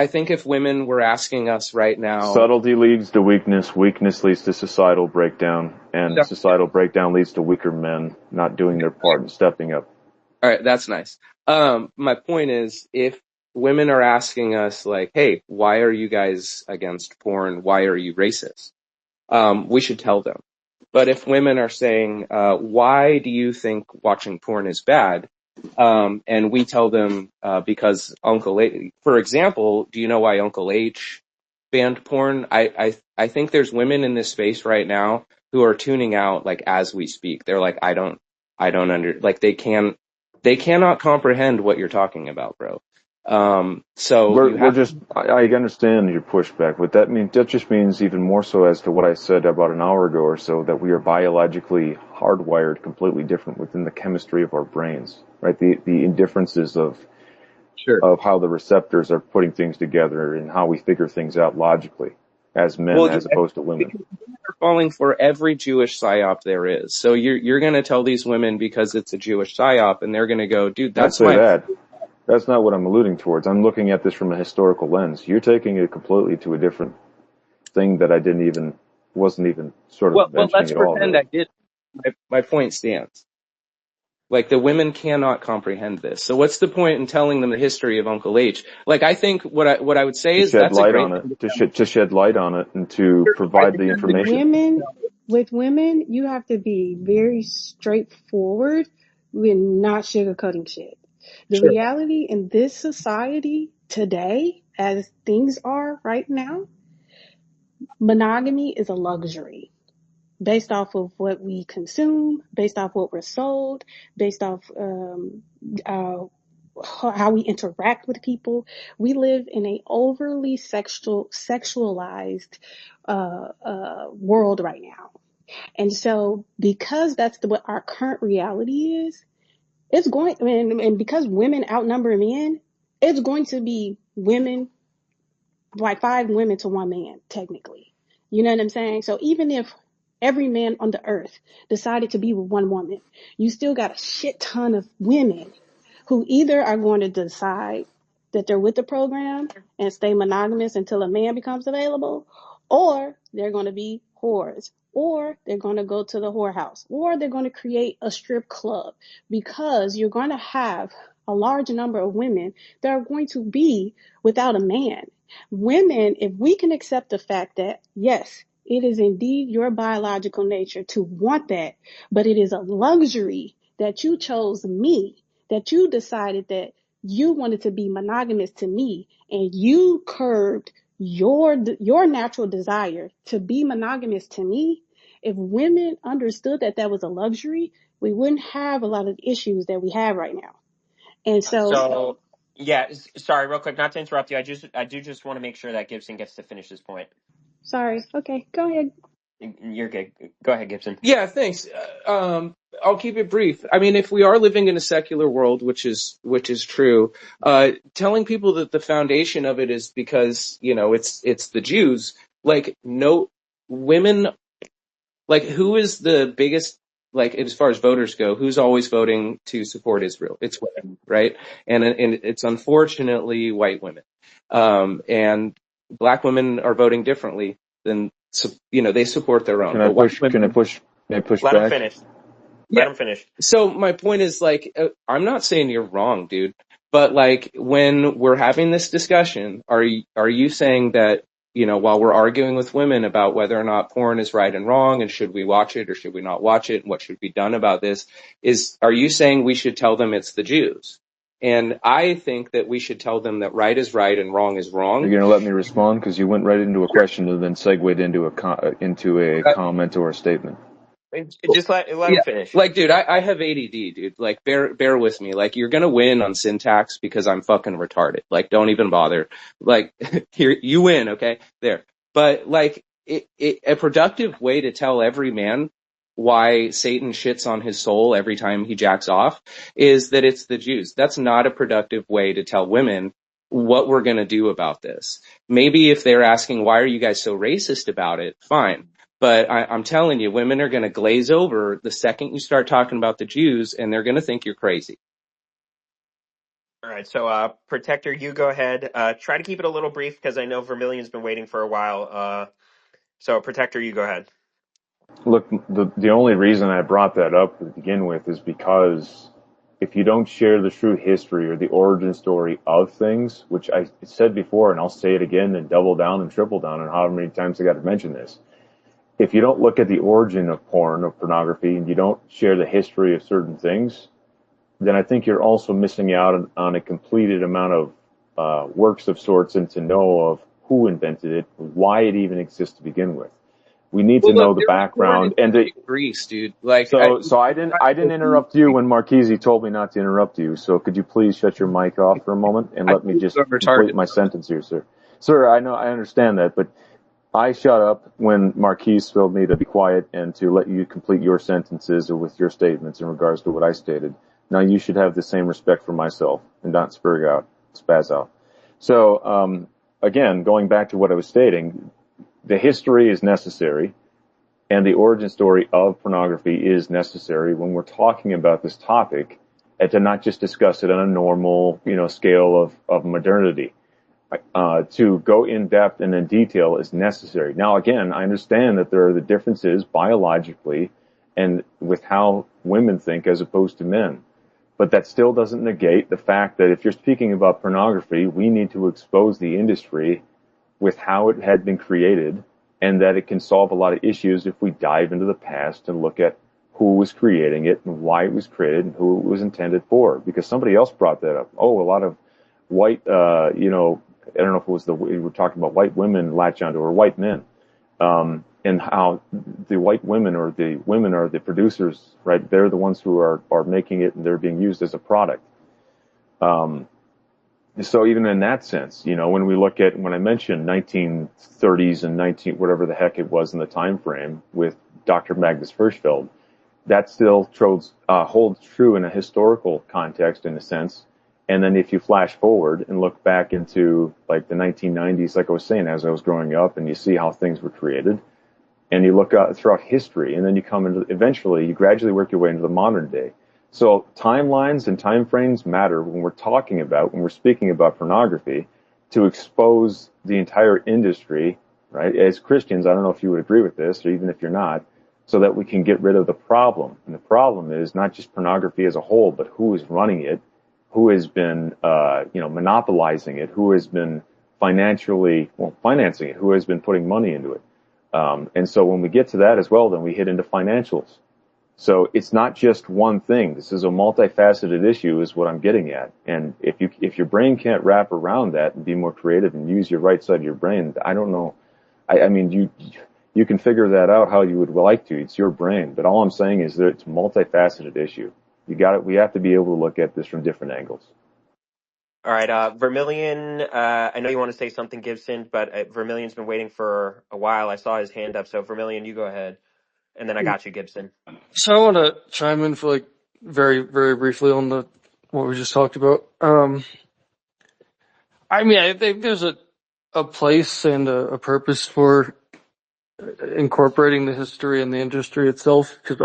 think if women were asking us right now, Subtlety leads to weakness, weakness leads to societal breakdown, and societal breakdown leads to weaker men not doing their part and stepping up. all right, that's nice. My point is, if women are asking us like, hey, why are you guys against porn? Why are you racist? We should tell them. But if women are saying, why do you think watching porn is bad? And we tell them, because Uncle H, for example, do you know why Uncle H banned porn? I think there's women in this space right now who are tuning out, like, as we speak. They're like, like, they cannot comprehend what you're talking about, bro. So you We're have, just, I understand your pushback, but that just means even more so as to what I said about an hour ago or so, that we are biologically hardwired completely different within the chemistry of our brains, right? The indifferences sure. of how the receptors are putting things together and how we figure things out logically as men Well, as opposed to women. Are falling for every Jewish psyop there is. So you're going to tell these women because it's a Jewish psyop, and they're going to go, dude, I'd that's say my. that. That's not what I'm alluding towards. I'm looking at this from a historical lens. You're taking it completely to a different thing that wasn't even sort of Well, mentioning let's at all, pretend really. I did. My point stands. Like, the women cannot comprehend this. So what's the point in telling them the history of Uncle H? Like, I think what I would say To is shed that's a light great on it, thing to to shed light on it, and to tell. I provide think the that's a With great information. thing to women, tell. with women, you have to be very straightforward. We're not sugarcoating shit. The Sure. reality in this society today, as things are right now, monogamy is a luxury based off of what we consume, based off what we're sold, based off uh, how we interact with people. We live in a overly sexualized world right now. And so because that's what our current reality is, it's going, and because women outnumber men, it's going to be women, like 5 women to 1 man, technically. You know what I'm saying? So even if every man on the earth decided to be with 1 woman, you still got a shit ton of women who either are going to decide that they're with the program and stay monogamous until a man becomes available, or they're going to be whores, or they're going to go to the whorehouse, or they're going to create a strip club, because you're going to have a large number of women that are going to be without a man. Women, if we can accept the fact that, yes, it is indeed your biological nature to want that, but it is a luxury that you chose me, that you decided that you wanted to be monogamous to me, and you curbed your natural desire to be monogamous to me. If women understood that that was a luxury, we wouldn't have a lot of issues that we have right now. And so, So, yeah, sorry, real quick, not to interrupt you. I do just want to make sure that Gibson gets to finish his point. sorry. Okay, go ahead. You're good. Go ahead, Gibson. Yeah, thanks. I'll keep it brief. I mean, if we are living in a secular world, which is true, telling people that the foundation of it is because, it's the Jews, like, no, women, like, who is the biggest, like, as far as voters go, who's always voting to support Israel? It's women, right? And it's unfortunately white women. And black women are voting differently than, they support their own. Can I But white push? Can I women, push? May I push Let him back? finish. yeah. Let him finish. So my point is, like, I'm not saying you're wrong, dude, but like when we're having this discussion, are you saying that, while we're arguing with women about whether or not porn is right and wrong and should we watch it or should we not watch it and what should be done about this, are you saying we should tell them it's the Jews? And I think that we should tell them that right is right and wrong is Are you wrong. going to let me respond? Because you went right into a question and then segued into a comment or a statement. Just let him Yeah, finish. like, dude, I have ADD, dude. Like, bear with me. Like, you're gonna win on syntax because I'm fucking retarded. Like, don't even bother. Like, here, you win, okay? There. But, like, a productive way to tell every man why Satan shits on his soul every time he jacks off is that it's the Jews. That's not a productive way to tell women what we're gonna do about this. Maybe if they're asking, why are you guys so racist about it? Fine. But I'm telling you, women are going to glaze over the second you start talking about the Jews, and they're going to think you're crazy. All right, so Protector, you go ahead. Try to keep it a little brief because I know Vermilion's been waiting for a while. So Protector, you go ahead. Look, the only reason I brought that up to begin with is because if you don't share the true history or the origin story of things, which I said before, and I'll say it again and double down and triple down on however many times I got to mention this. If you don't look at the origin of porn, of pornography, and you don't share the history of certain things, then I think you're also missing out on a completed amount of works of sorts and to know of who invented it, why it even exists to begin with. We need to Well, know look, the there was porn background in and the. ancient Greece, dude. Like, So I didn't interrupt you when Marchese told me not to interrupt you. So could you please shut your mic off for a moment and I let me think just you're complete retarded. my sentence here, sir? Sir, I understand that, but I shut up when Marquise told me to be quiet and to let you complete your sentences or with your statements in regards to what I stated. Now you should have the same respect for myself and not spaz out. So, again, going back to what I was stating, the history is necessary and the origin story of pornography is necessary when we're talking about this topic and to not just discuss it on a normal, scale of modernity. To go in depth and in detail is necessary. Now, again, I understand that there are the differences biologically and with how women think as opposed to men. But that still doesn't negate the fact that if you're speaking about pornography, we need to expose the industry with how it had been created and that it can solve a lot of issues if we dive into the past and look at who was creating it and why it was created and who it was intended for. Because somebody else brought that up. Oh, a lot of white, I don't know if it was we were talking about white women latch onto or white men, and how the white women or the women are the producers, right? They're the ones who are making it and they're being used as a product. So even in that sense, when we look at, when I mentioned 1930s and whatever the heck it was in the time frame with Dr. Magnus Hirschfeld, that still holds true in a historical context in a sense. And then if you flash forward and look back into like the 1990s, like I was saying, as I was growing up, and you see how things were created, and you look throughout history, and then you come into, eventually you gradually work your way into the modern day. So timelines and time frames matter when we're speaking about pornography, to expose the entire industry, right? As Christians, I don't know if you would agree with this, or even if you're not, so that we can get rid of the problem. And the problem is not just pornography as a whole, but who is running it, who has been, monopolizing it, who has been financing it, who has been putting money into it. And so when we get to that as well, then we hit into financials. So it's not just one thing. This is a multifaceted issue is what I'm getting at. And if your brain can't wrap around that and be more creative and use your right side of your brain, I don't know. I mean, you can figure that out how you would like to. It's your brain. But all I'm saying is that it's a multifaceted issue. We have to be able to look at this from different angles. All right, Vermilion, I know you want to say something, Gibson, but Vermilion's been waiting for a while. I saw his hand up, so Vermilion, you go ahead. And then I got you, Gibson. So I want to chime in for like very, very briefly on what we just talked about. I think there's a place and a purpose for incorporating the history and the industry itself. Because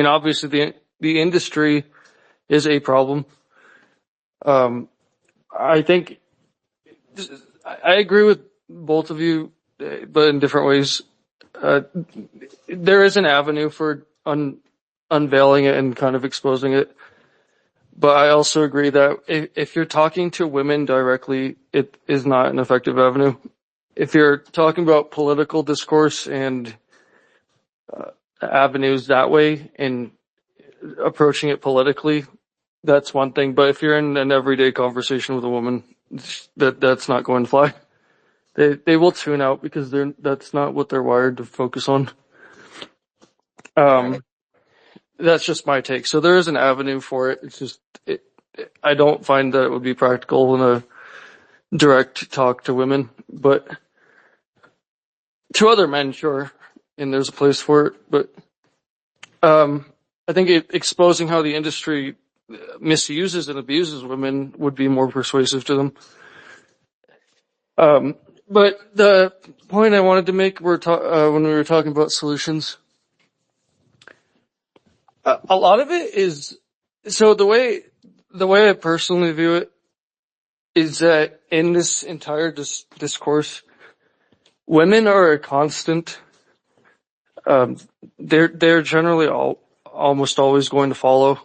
obviously the industry is a problem. I think I agree with both of you, but in different ways. There is an avenue for unveiling it and kind of exposing it. But I also agree that if you're talking to women directly, it is not an effective avenue. If you're talking about political discourse and avenues that way and approaching it politically, that's one thing. But if you're in an everyday conversation with a woman, that's not going to fly. They will tune out because that's not what they're wired to focus on. That's just my take. So there is an avenue for it. It's just, I don't find that it would be practical in a direct talk to women, but to other men, sure. And there's a place for it, but, I think exposing how the industry misuses and abuses women would be more persuasive to them. But the point I wanted to make when we were talking about solutions, a lot of it is, so the way I personally view it is that in this entire discourse, women are a constant. They're generally almost always going to follow,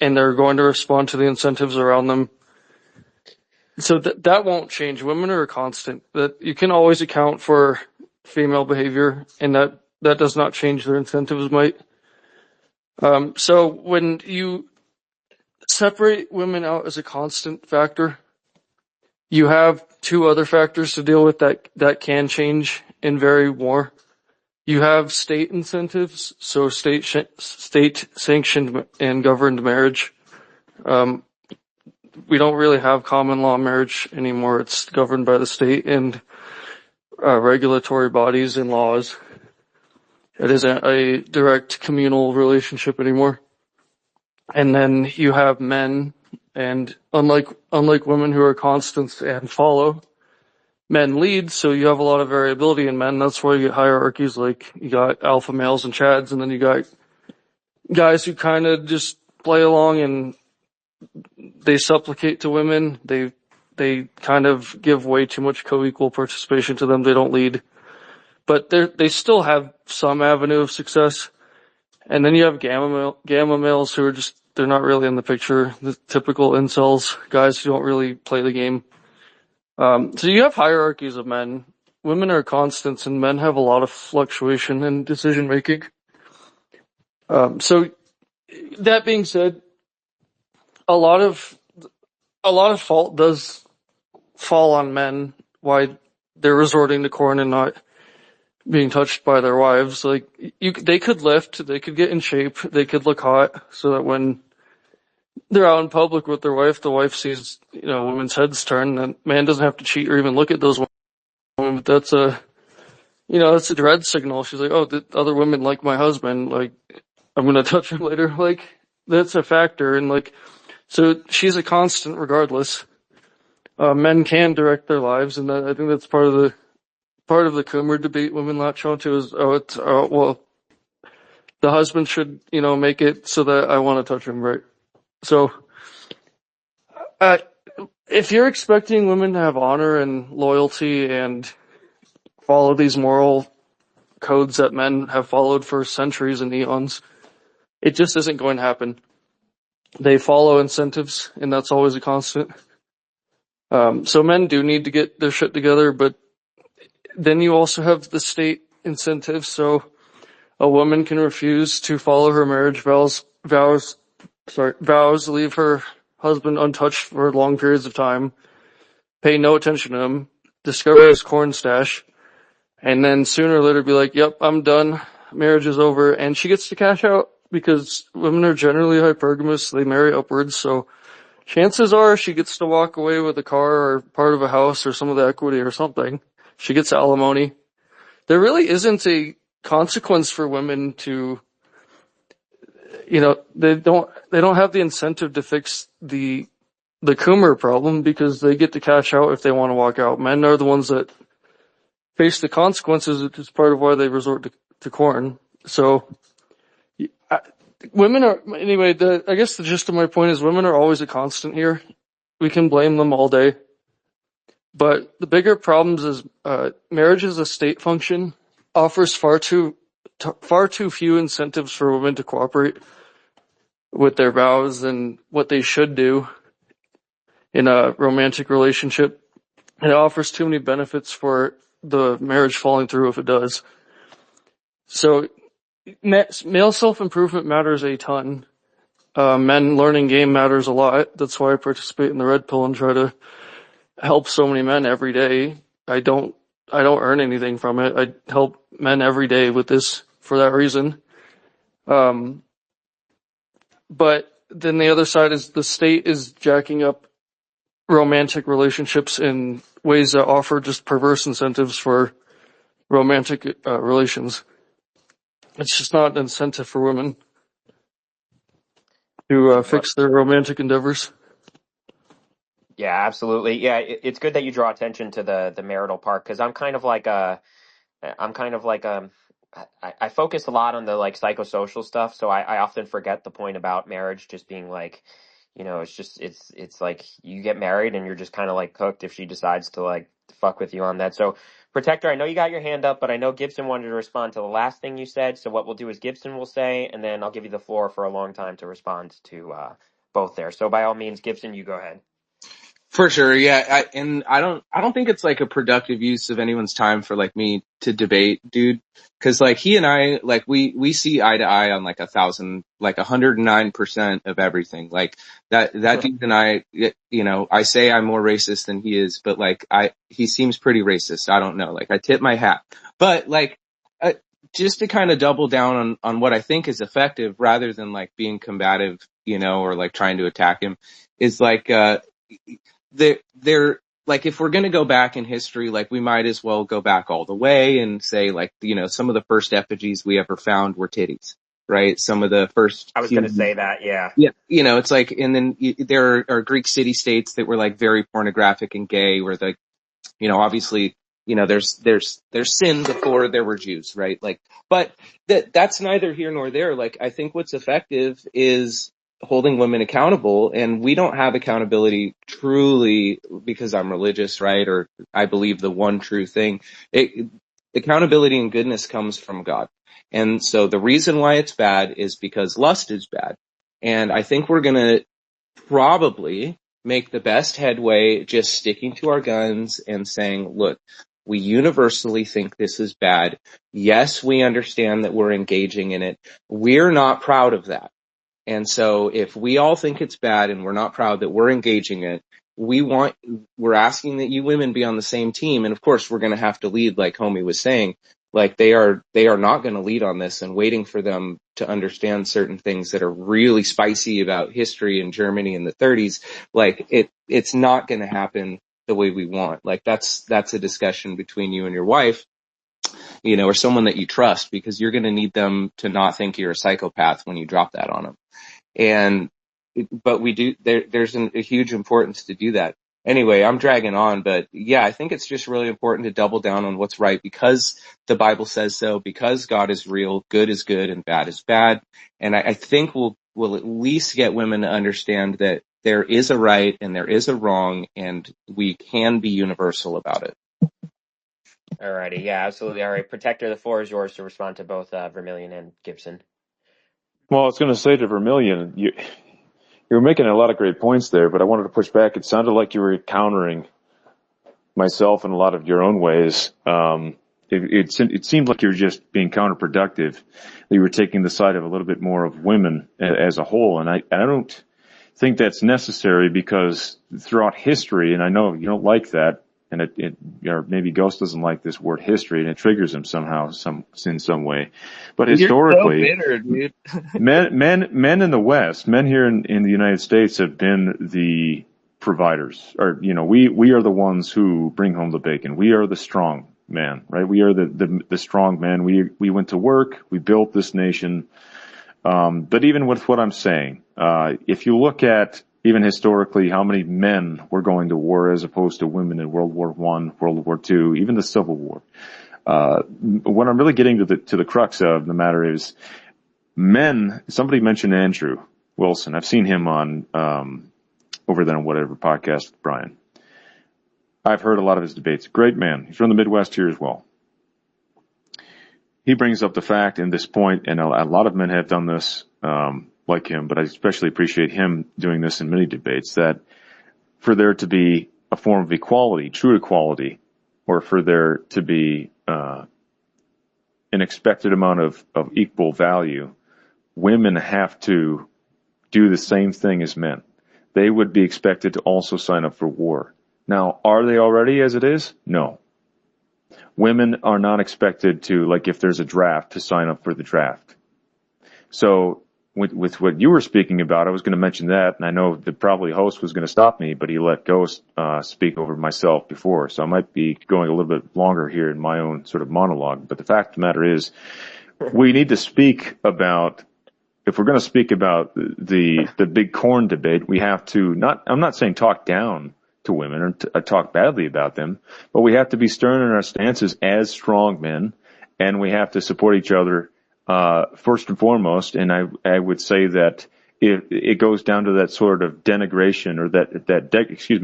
and they're going to respond to the incentives around them. So that won't change. Women are a constant. That you can always account for female behavior, and that does not change. Their incentives might. So when you separate women out as a constant factor, you have two other factors to deal with that can change and vary more. You have state incentives, so state sanctioned and governed marriage. We don't really have common law marriage anymore. It's governed by the state and regulatory bodies and laws. It isn't a direct communal relationship anymore. And then you have men, and unlike women who are constants and follow, men lead, so you have a lot of variability in men. That's why you get hierarchies, like you got alpha males and chads, and then you got guys who kind of just play along and they supplicate to women. They kind of give way too much co-equal participation to them. They don't lead, but they still have some avenue of success. And then you have gamma males who are just, they're not really in the picture. The typical incels, guys who don't really play the game. So you have hierarchies of men. Women are constants, and men have a lot of fluctuation in decision making. So that being said, a lot of fault does fall on men, why they're resorting to corn and not being touched by their wives. Like, they could lift, they could get in shape, they could look hot, so that when they're out in public with their wife. The wife sees, women's heads turn, and man doesn't have to cheat or even look at those women. But that's a dread signal. She's like, oh, the other women like my husband. Like, I'm gonna touch her later. Like, that's a factor. And like, so she's a constant regardless. Men can direct their lives, and I think that's part of the Coomer debate women latch onto is, well, the husband should, make it so that I want to touch him, right? So, uh, if you're expecting women to have honor and loyalty and follow these moral codes that men have followed for centuries and eons, it just isn't going to happen. They follow incentives, and that's always a constant. So men do need to get their shit together, but then you also have the state incentives. So a woman can refuse to follow her marriage vows, leave her husband untouched for long periods of time, pay no attention to him, discover his corn stash, and then sooner or later be like, yep, I'm done. Marriage is over. And she gets to cash out because women are generally hypergamous. They marry upwards. So chances are she gets to walk away with a car or part of a house or some of the equity or something. She gets alimony. There really isn't a consequence for women to, they don't have the incentive to fix the Coomer problem because they get to cash out if they want to walk out. Men are the ones that face the consequences, which is part of why they resort to corn. So, women are, anyway, I guess the gist of my point is women are always a constant here. We can blame them all day. But the bigger problems is, marriage as a state function offers far too few incentives for women to cooperate with their vows and what they should do in a romantic relationship. And it offers too many benefits for the marriage falling through if it does. So male self-improvement matters a ton. Men learning game matters a lot. That's why I participate in the Red Pill and try to help so many men every day. I don't earn anything from it. I help men every day with this for that reason. But then the other side is the state is jacking up romantic relationships in ways that offer just perverse incentives for romantic relations. It's just not an incentive for women to fix their romantic endeavors. Yeah, absolutely. Yeah, it's good that you draw attention to the marital part because I'm kind of like I focus a lot on the like psychosocial stuff, so I often forget the point about marriage just being like, it's like you get married and you're just kind of like cooked if she decides to like fuck with you on that. So, Protector, I know you got your hand up, but I know Gibson wanted to respond to the last thing you said. So what we'll do is Gibson will say, and then I'll give you the floor for a long time to respond to both there. So by all means, Gibson, you go ahead. For sure, yeah. I don't think it's like a productive use of anyone's time for like me to debate, dude. Cause like he and I, like we see eye to eye on like 109% of everything. Like that dude and I, I say I'm more racist than he is, but like he seems pretty racist. I don't know. Like I tip my hat, but like, just to kind of double down on what I think is effective rather than like being combative, or like trying to attack him is like, they're like, if we're going to go back in history, like we might as well go back all the way and say like, some of the first effigies we ever found were titties, right? Some of the first I was going to say that, yeah. Yeah. It's like, and then there are Greek city states that were like very pornographic and gay where the, obviously, there's sin before there were Jews, right? Like, but that's neither here nor there. Like, I think what's effective is holding women accountable, and we don't have accountability truly because I'm religious, right? Or I believe the one true thing. Accountability and goodness comes from God. And so the reason why it's bad is because lust is bad. And I think we're going to probably make the best headway just sticking to our guns and saying, look, we universally think this is bad. Yes, we understand that we're engaging in it. We're not proud of that. And so if we all think it's bad and we're not proud that we're engaging it, we're asking that you women be on the same team. And of course, we're going to have to lead, like Homie was saying. Like they are not going to lead on this, and waiting for them to understand certain things that are really spicy about history in Germany in the 30s. Like it's not going to happen the way we want. Like that's a discussion between you and your wife, or someone that you trust, because you're going to need them to not think you're a psychopath when you drop that on them. But we do, there's a huge importance to do that. Anyway, I'm dragging on, but yeah, I think it's just really important to double down on what's right, because the Bible says so, because God is real, good is good and bad is bad. And I think we'll at least get women to understand that there is a right and there is a wrong, and we can be universal about it. Alrighty, yeah, absolutely. All right, Protector, the floor is yours to respond to both Vermillion and Gibson. Well, I was going to say to Vermillion, you were making a lot of great points there, but I wanted to push back. It sounded like you were countering myself in a lot of your own ways. It seemed like you were just being counterproductive. You were taking the side of a little bit more of women as a whole, and I don't think that's necessary, because throughout history, and I know you don't like that, and or maybe Ghost doesn't like this word history, and it triggers him somehow, in some way. But historically, you're so bitter, dude. men in the West, men here in the United States have been the providers, or we are the ones who bring home the bacon. We are the strong man, right? We are the strong men. We went to work. We built this nation. But even with what I'm saying, if you look at even historically how many men were going to war as opposed to women in World War I, World War II, even the Civil War, what I'm really getting to the crux of the matter is men. Somebody mentioned Andrew Wilson. I've seen him on over there on whatever podcast, Brian. I've heard a lot of his debates. Great man. He's from the Midwest here as well. He brings up the fact in this point, and a lot of men have done this like him, but I especially appreciate him doing this in many debates, that for there to be a form of equality, true equality, or for there to be an expected amount of equal value, women have to do the same thing as men. They would be expected to also sign up for war. Now, are they already as it is? No. Women are not expected to, like if there's a draft, to sign up for the draft. So with what you were speaking about, I was going to mention that, and I know the probably host was going to stop me, but he let Ghost speak over myself before, so I might be going a little bit longer here in my own sort of monologue. But the fact of the matter is, we need to speak about, if we're going to speak about the big corn debate, we have to I'm not saying talk down to women or talk badly about them, but we have to be stern in our stances as strong men, and we have to support each other first and foremost. And I would say that it goes down to that sort of denigration, or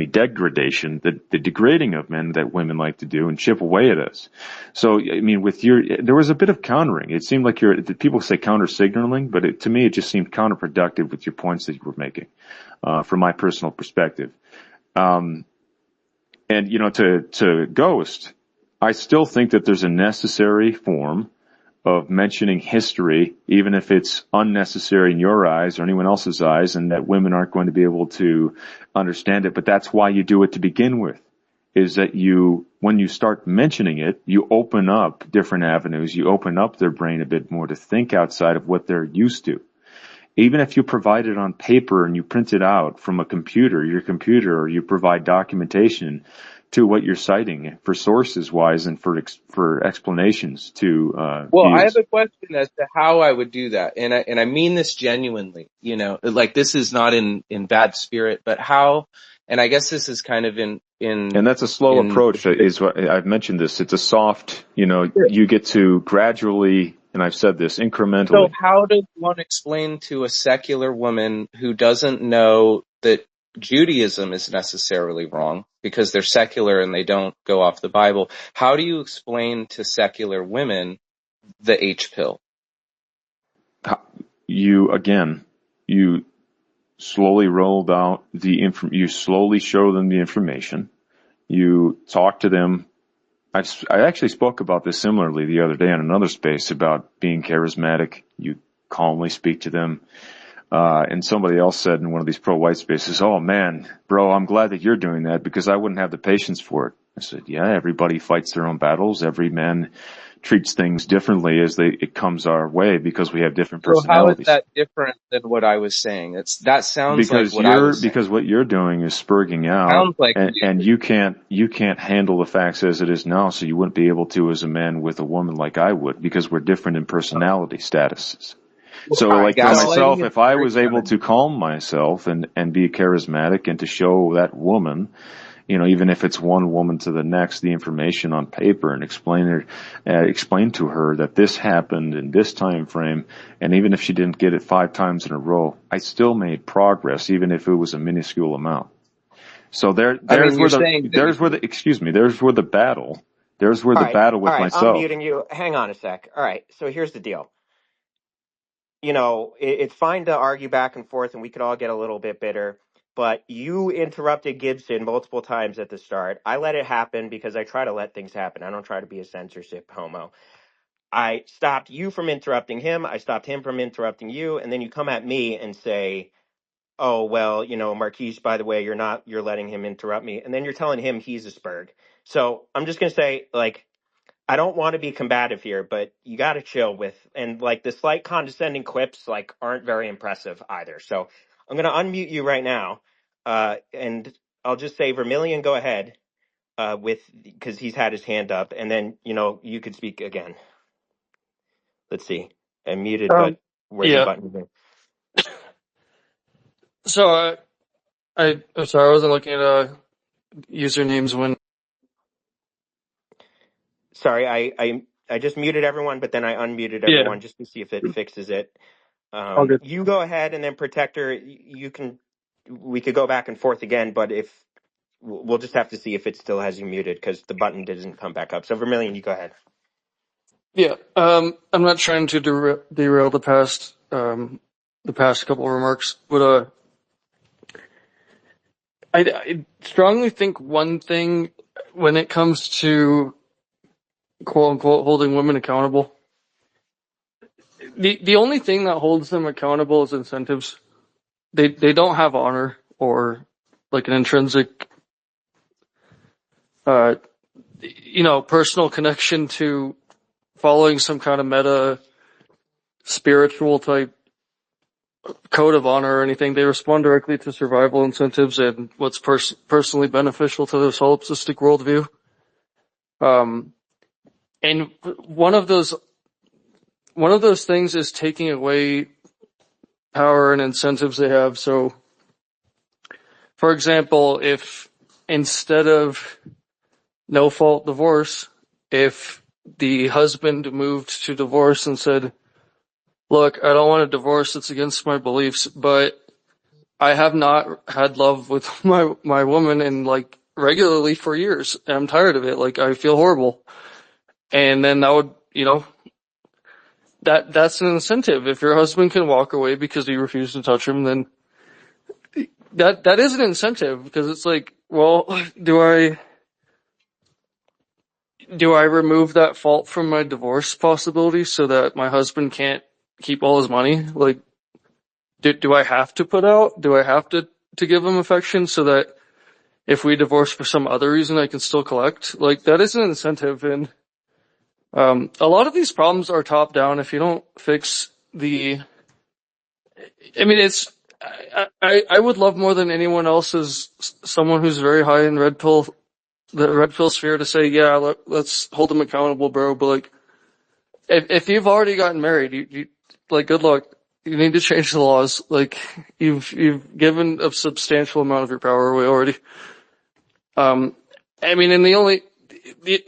degradation, the degrading of men that women like to do and chip away at us. So, I mean, there was a bit of countering. It seemed like people say counter signaling, but to me, it just seemed counterproductive with your points that you were making, from my personal perspective. And, to Ghost, I still think that there's a necessary form of mentioning history, even if it's unnecessary in your eyes or anyone else's eyes, and that women aren't going to be able to understand it. But that's why you do it to begin with, is that when you start mentioning it, you open up different avenues. You open up their brain a bit more to think outside of what they're used to. Even if you provide it on paper and you print it out from your computer, or you provide documentation to what you're citing for sources wise and for explanations to Well, use. I have a question as to how I would do that, and I mean this genuinely. Like this is not in bad spirit, but how? And I guess this is kind of in. And that's a slow approach. Is what I've mentioned this. It's a soft. You get to gradually. And I've said this incrementally. So how does one explain to a secular woman who doesn't know that Judaism is necessarily wrong because they're secular and they don't go off the Bible? How do you explain to secular women the H pill? You slowly rolled out you slowly show them the information. You talk to them. I actually spoke about this similarly the other day in another space about being charismatic. You calmly speak to them. And somebody else said in one of these pro-white spaces, "Oh man, bro, I'm glad that you're doing that because I wouldn't have the patience for it." I said, "Yeah, everybody fights their own battles. Every man treats things differently as it comes our way because we have different So how is personalities. that different than what I was saying? That sounds like what I was saying. Because what you're doing is spurging out, Sounds like and you can't handle the facts as it is now, so you wouldn't be able to as a man with a woman like I would, because we're different in personality statuses. So well, like for gaslighting myself, is if I very was able good. to calm myself and be charismatic and to show that woman, even if it's one woman to the next, the information on paper and explain to her that this happened in this time frame, and even if she didn't get it 5 times in a row, I still made progress, even if it was a minuscule amount. So I mean, you're saying that there's where the battle, All with right, I'm myself. muting you. Hang on a sec. All right, so here's the deal. It's fine to argue back and forth, and we could all get a little bit bitter. But you interrupted Gibson multiple times at the start. I let it happen because I try to let things happen. I don't try to be a censorship homo. I stopped you from interrupting him. I stopped him from interrupting you. And then you come at me and say, oh, well, Marquise, by the way, you're letting him interrupt me. And then you're telling him he's a spurg. So I'm just going to say, like, I don't want to be combative here, but you got to chill and like the slight condescending quips, like, aren't very impressive either. So I'm going to unmute you right now. And I'll just say, Vermilion, go ahead, because he's had his hand up, and then, you could speak again. Let's see. I'm muted, Um, but where's the yeah. button here? So I'm sorry, I wasn't looking at usernames when. Sorry, I just muted everyone, but then I unmuted Yeah, everyone just to see if it fixes it. all good. You go ahead, and then Protector, we could go back and forth again, but if we'll just have to see if it still has you muted because the button didn't come back up. So Vermilion, you go ahead. Yeah, I'm not trying to derail the past couple of remarks, but I strongly think one thing when it comes to quote unquote holding women accountable, the only thing that holds them accountable is incentives. They don't have honor or like an intrinsic uh personal connection to following some kind of meta spiritual type code of honor or anything. They respond directly to survival incentives and what's personally beneficial to their solipsistic worldview. And one of those things is taking away power and incentives they have. So, for example, if instead of no fault divorce, if the husband moved to divorce and said, look, I don't want a divorce, it's against my beliefs, but I have not had love with my woman in like regularly for years. And I'm tired of it. Like I feel horrible. And then that would, that's an incentive. If your husband can walk away because you refuse to touch him, then that is an incentive because it's like, well, do I remove that fault from my divorce possibility so that my husband can't keep all his money? Like, do I have to put out? Do I have to give him affection so that if we divorce for some other reason, I can still collect? Like, that is an incentive. And, a lot of these problems are top down. If you don't fix I mean, I would love more than anyone else as someone who's very high in the red pill sphere to say, yeah, let's hold them accountable, bro. But like, if you've already gotten married, you like, good luck. You need to change the laws. Like, you've given a substantial amount of your power away already. I mean, and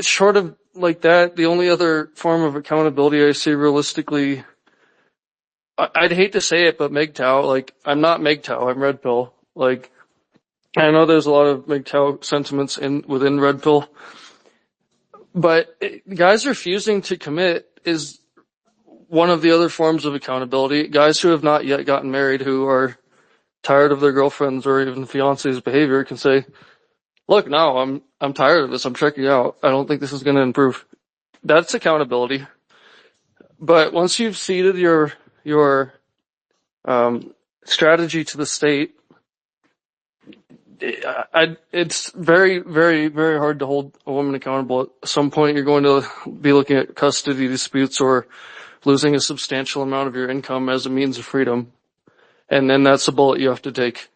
short of like that, the only other form of accountability I see realistically, I'd hate to say it, but MGTOW, like, I'm not MGTOW, I'm Red Pill. Like, I know there's a lot of MGTOW sentiments within Red Pill, but guys refusing to commit is one of the other forms of accountability. Guys who have not yet gotten married, who are tired of their girlfriends or even fiance's behavior, can say, look, no, I'm tired of this, I'm checking out, I don't think this is gonna improve. That's accountability. But once you've ceded your strategy to the state, it's very, very, very hard to hold a woman accountable. At some point, you're going to be looking at custody disputes or losing a substantial amount of your income as a means of freedom. And then that's a bullet you have to take.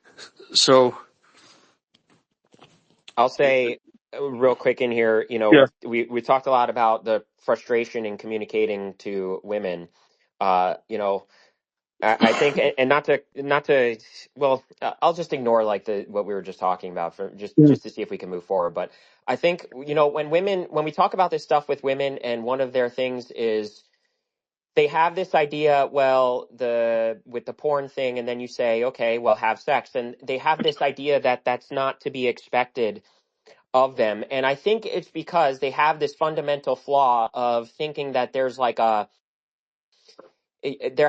So, I'll say real quick in here, yeah. we talked a lot about the frustration in communicating to women. I think, and not to, well, I'll just ignore like what we were just talking about for just to see if we can move forward. But I think, when we talk about this stuff with women, and one of their things is they have this idea, well, with the porn thing, and then you say, okay, well, have sex, and they have this idea that that's not to be expected of them. And I think it's because they have this fundamental flaw of thinking that there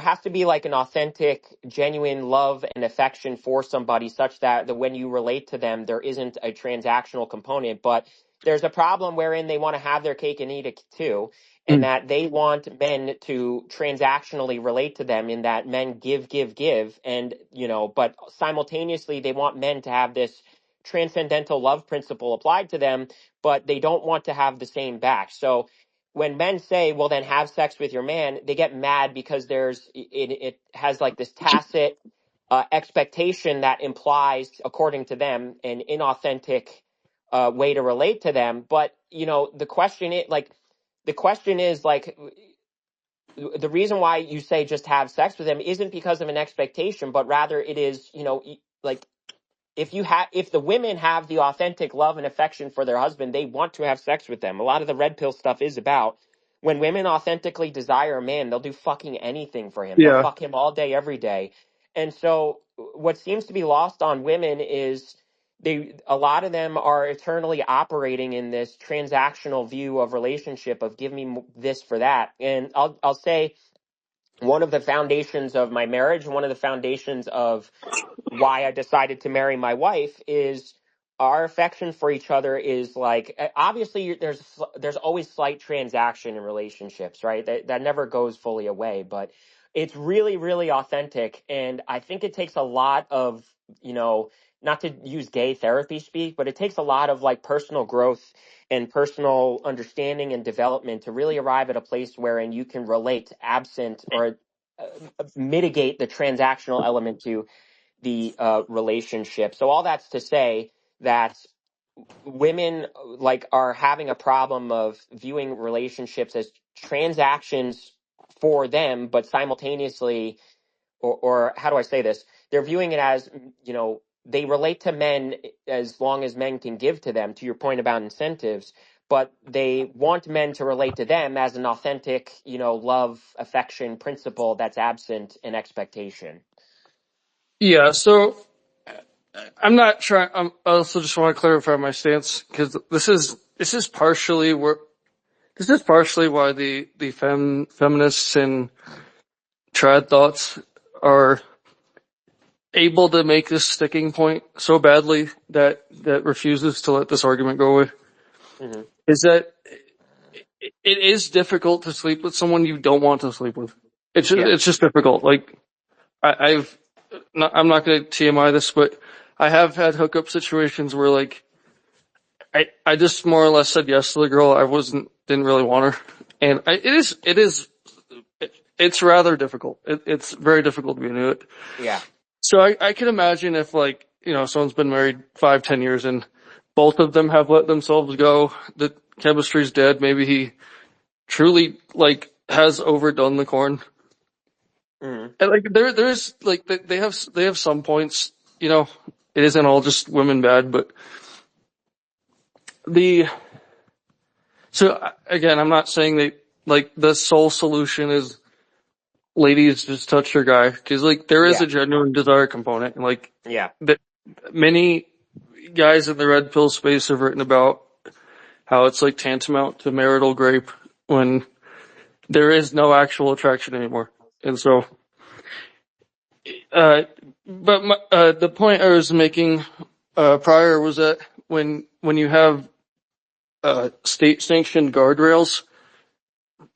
has to be like an authentic, genuine love and affection for somebody, such that when you relate to them, there isn't a transactional component. But there's a problem wherein they want to have their cake and eat it too, and Mm. that they want men to transactionally relate to them, in that men give, give, give. And, but simultaneously, they want men to have this transcendental love principle applied to them, but they don't want to have the same back. So, when men say, well, then have sex with your man, they get mad because it has like this tacit expectation that implies, according to them, an inauthentic way to relate to them. But, the question is like, the reason why you say just have sex with them isn't because of an expectation, but rather it is, like, if the women have the authentic love and affection for their husband, they want to have sex with them. A lot of the red pill stuff is about when women authentically desire a man, they'll do fucking anything for him. They'll Yeah. fuck him all day, every day. And so what seems to be lost on women is a lot of them are eternally operating in this transactional view of relationship of give me this for that. And I'll say one of the foundations of my marriage, one of the foundations of why I decided to marry my wife is our affection for each other is like, obviously there's always slight transaction in relationships, right? That never goes fully away, but it's really, really authentic. And I think it takes a lot of, not to use gay therapy speak, but it takes a lot of like personal growth and personal understanding and development to really arrive at a place wherein you can relate absent or mitigate the transactional element to the relationship. So all that's to say that women like are having a problem of viewing relationships as transactions for them, but simultaneously, or how do I say this? They're viewing it as, they relate to men as long as men can give to them, to your point about incentives, but they want men to relate to them as an authentic, love, affection principle that's absent in expectation. Yeah. So I'm not trying, I also just want to clarify my stance, because this is partially why the feminists and trad thoughts are able to make this sticking point so badly that refuses to let this argument go away. Mm-hmm. Is that it is difficult to sleep with someone you don't want to sleep with. Yeah. It's just difficult. Like I'm not going to TMI this, but I have had hookup situations where like I just more or less said yes to the girl. Didn't really want her, and it's rather difficult. It's very difficult to be into it. Yeah. So I can imagine if like, someone's been married 5-10 years and both of them have let themselves go, the chemistry's dead. Maybe he truly like has overdone the corn. Mm-hmm. And like there's like they have some points, it isn't all just women bad, but so again, I'm not saying that like the sole solution is ladies just touch your guy, because like there is Yeah. a genuine desire component, and like Yeah. that many guys in the red pill space have written about how it's like tantamount to marital rape when there is no actual attraction anymore. And so, uh, the point I was making, prior was that when you have, state sanctioned guardrails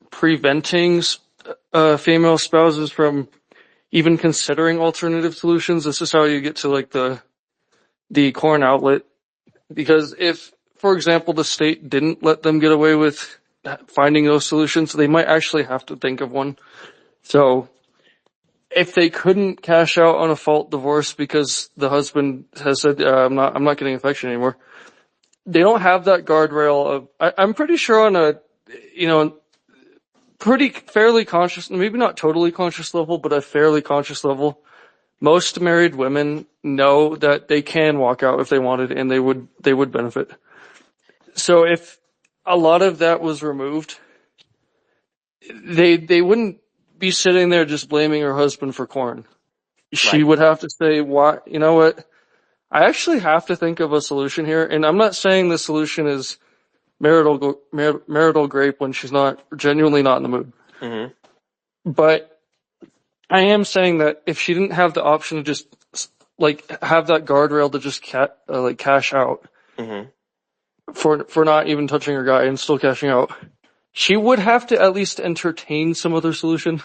preventing, female spouses from even considering alternative solutions, this is how you get to like the corn outlet, because if, for example, the state didn't let them get away with finding those solutions, they might actually have to think of one. So if they couldn't cash out on a fault divorce because the husband has said, I'm not getting affection anymore, they don't have that guardrail of, I'm pretty sure on a, pretty fairly conscious, maybe not totally conscious level, but a fairly conscious level, most married women know that they can walk out if they wanted and they would benefit. So if a lot of that was removed, they wouldn't be sitting there just blaming her husband for corn. She Right. would have to say, "Why? You know what? I actually have to think of a solution here." And I'm not saying the solution is marital grape when she's not genuinely not in the mood. Mm-hmm. But I am saying that if she didn't have the option to just have that guardrail to just cash out Mm-hmm. for not even touching her guy and still cashing out, she would have to at least entertain some other solution.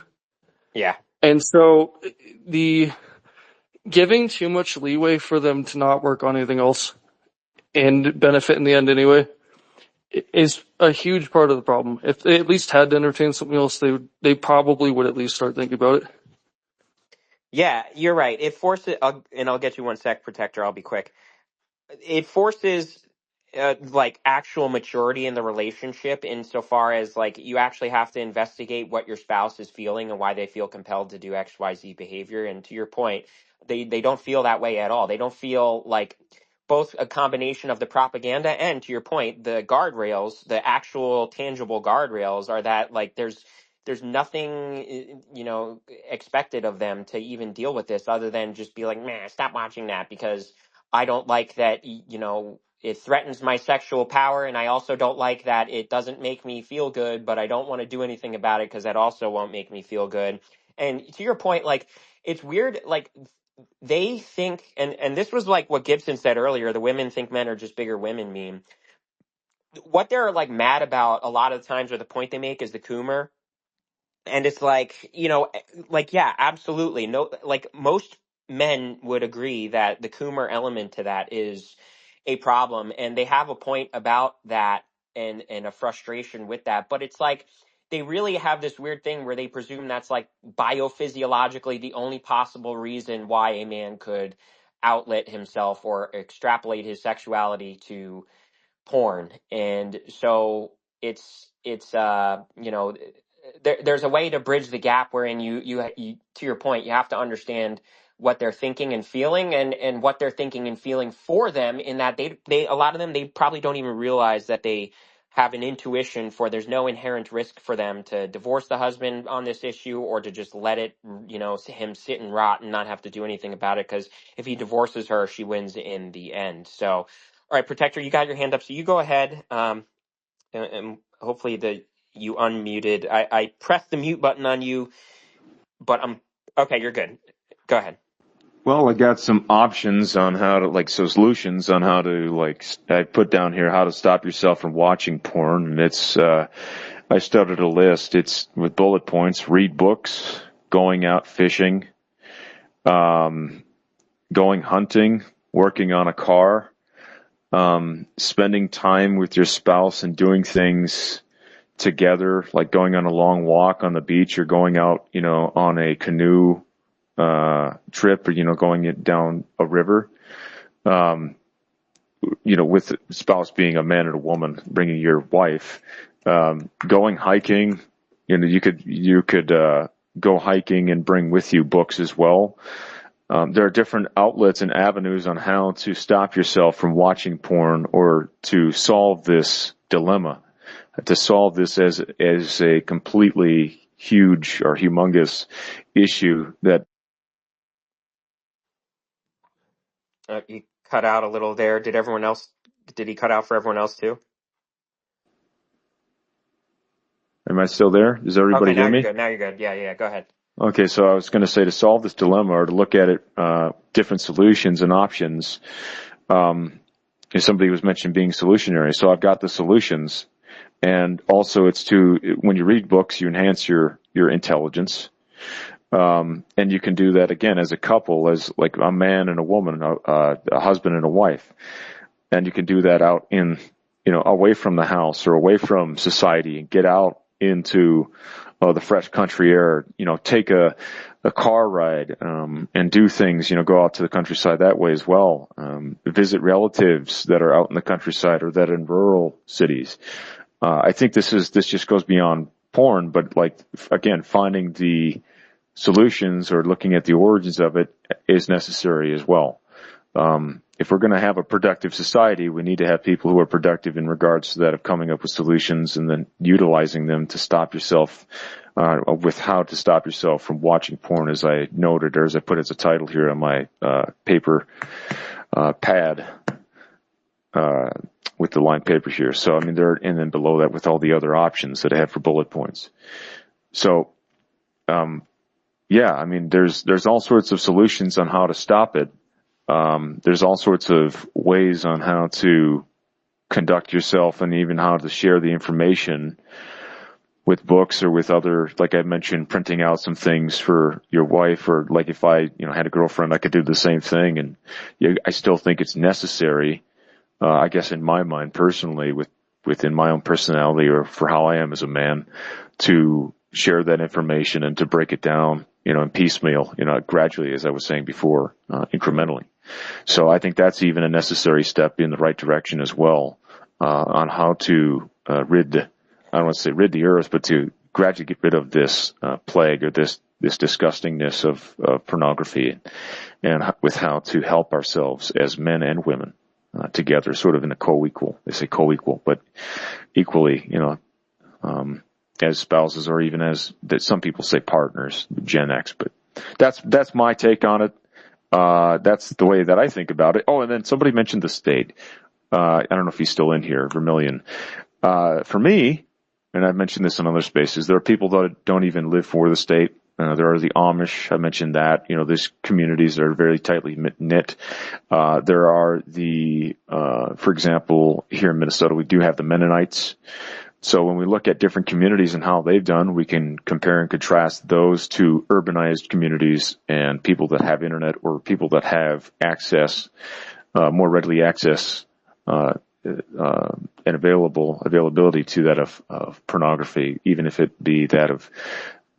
Yeah. And so the giving too much leeway for them to not work on anything else and benefit in the end anyway is a huge part of the problem. If they at least had to entertain something else, they probably would at least start thinking about it. Yeah, you're right. It forces, and I'll get you one sec, Protector. I'll be quick. It forces like actual maturity in the relationship insofar as like you actually have to investigate what your spouse is feeling and why they feel compelled to do XYZ behavior. And to your point, they don't feel that way at all. They don't feel like both a combination of the propaganda and, to your point, the guardrails, the actual tangible guardrails are that like there's nothing expected of them to even deal with this other than just be like, man, stop watching that because I don't like that, it threatens my sexual power, and I also don't like that it doesn't make me feel good, but I don't want to do anything about it because that also won't make me feel good. And to your point, like, it's weird, like, they think, and this was like what Gibson said earlier, the women think men are just bigger women meme. What they're like mad about a lot of the times, or the point they make, is the Coomer. And it's like, like, yeah, absolutely. No, like most men would agree that the Coomer element to that is a problem. And they have a point about that and a frustration with that. But it's like they really have this weird thing where they presume that's like biophysiologically the only possible reason why a man could outlet himself or extrapolate his sexuality to porn. And so there's a way to bridge the gap wherein you to your point, you have to understand what they're thinking and feeling, and what they're thinking and feeling for them, in that they a lot of them, they probably don't even realize that they have an intuition for there's no inherent risk for them to divorce the husband on this issue, or to just let it, him sit and rot and not have to do anything about it, because if he divorces her, she wins in the end. So, all right, Protector, you got your hand up, so you go ahead. And hopefully you unmuted. I pressed the mute button on you, but I'm okay. You're good. Go ahead. Well, I got some options on how to, solutions on how to, I put down here how to stop yourself from watching porn. And it's, I started a list. It's with bullet points: read books, going out fishing, going hunting, working on a car, spending time with your spouse and doing things together, like going on a long walk on the beach, or going out, on a canoe trip, or going down a river, with the spouse being a man and a woman, bringing your wife, going hiking. You could go hiking and bring with you books as well. There are different outlets and avenues on how to stop yourself from watching porn, or to solve this dilemma, to solve this as a completely huge or humongous issue that. You cut out a little there. Did he cut out for everyone else too? Am I still there? Does everybody Okay, now hear you're me? good. Now you're good. Yeah, go ahead. Okay, so I was going to say, to solve this dilemma, or to look at it, different solutions and options. If somebody was mentioning being solutionary, so I've got the solutions, and also when you read books, you enhance your intelligence. And you can do that again as a couple, as like a man and a woman, a husband and a wife. And you can do that out in, away from the house or away from society, and get out into the fresh country air, take a car ride, and do things, go out to the countryside that way as well. Visit relatives that are out in the countryside or that are in rural cities. I think this just goes beyond porn, but like, again, finding the solutions or looking at the origins of it is necessary as well. If we're going to have a productive society, we need to have people who are productive in regards to that, of coming up with solutions and then utilizing them to stop yourself, with how to stop yourself from watching porn, as I noted, or as I put as a title here on my paper pad, with the lined paper here. So, I mean, and then below that with all the other options that I have for bullet points. So, yeah, I mean, there's all sorts of solutions on how to stop it. There's all sorts of ways on how to conduct yourself, and even how to share the information with books or with other, like I mentioned, printing out some things for your wife, or like if I, had a girlfriend, I could do the same thing. And I still think it's necessary, I guess in my mind personally, within my own personality, or for how I am as a man, to share that information and to break it down, in piecemeal, gradually, as I was saying before, incrementally. So I think that's even a necessary step in the right direction as well, on how to I don't want to say rid the earth, but to gradually get rid of this plague, or this disgustingness of pornography, and with how to help ourselves as men and women together, sort of in a co-equal. They say co-equal, but equally, as spouses, or even as that some people say partners, Gen X. But that's my take on it. That's the way that I think about it. Oh, and then somebody mentioned the state. I don't know if he's still in here, Vermilion. For me, and I've mentioned this in other spaces, there are people that don't even live for the state. There are the Amish. I mentioned that. These communities are very tightly knit. There are for example, here in Minnesota, we do have the Mennonites. So when we look at different communities and how they've done, we can compare and contrast those to urbanized communities and people that have internet, or people that have access, more readily access, and availability to that of pornography, even if it be that of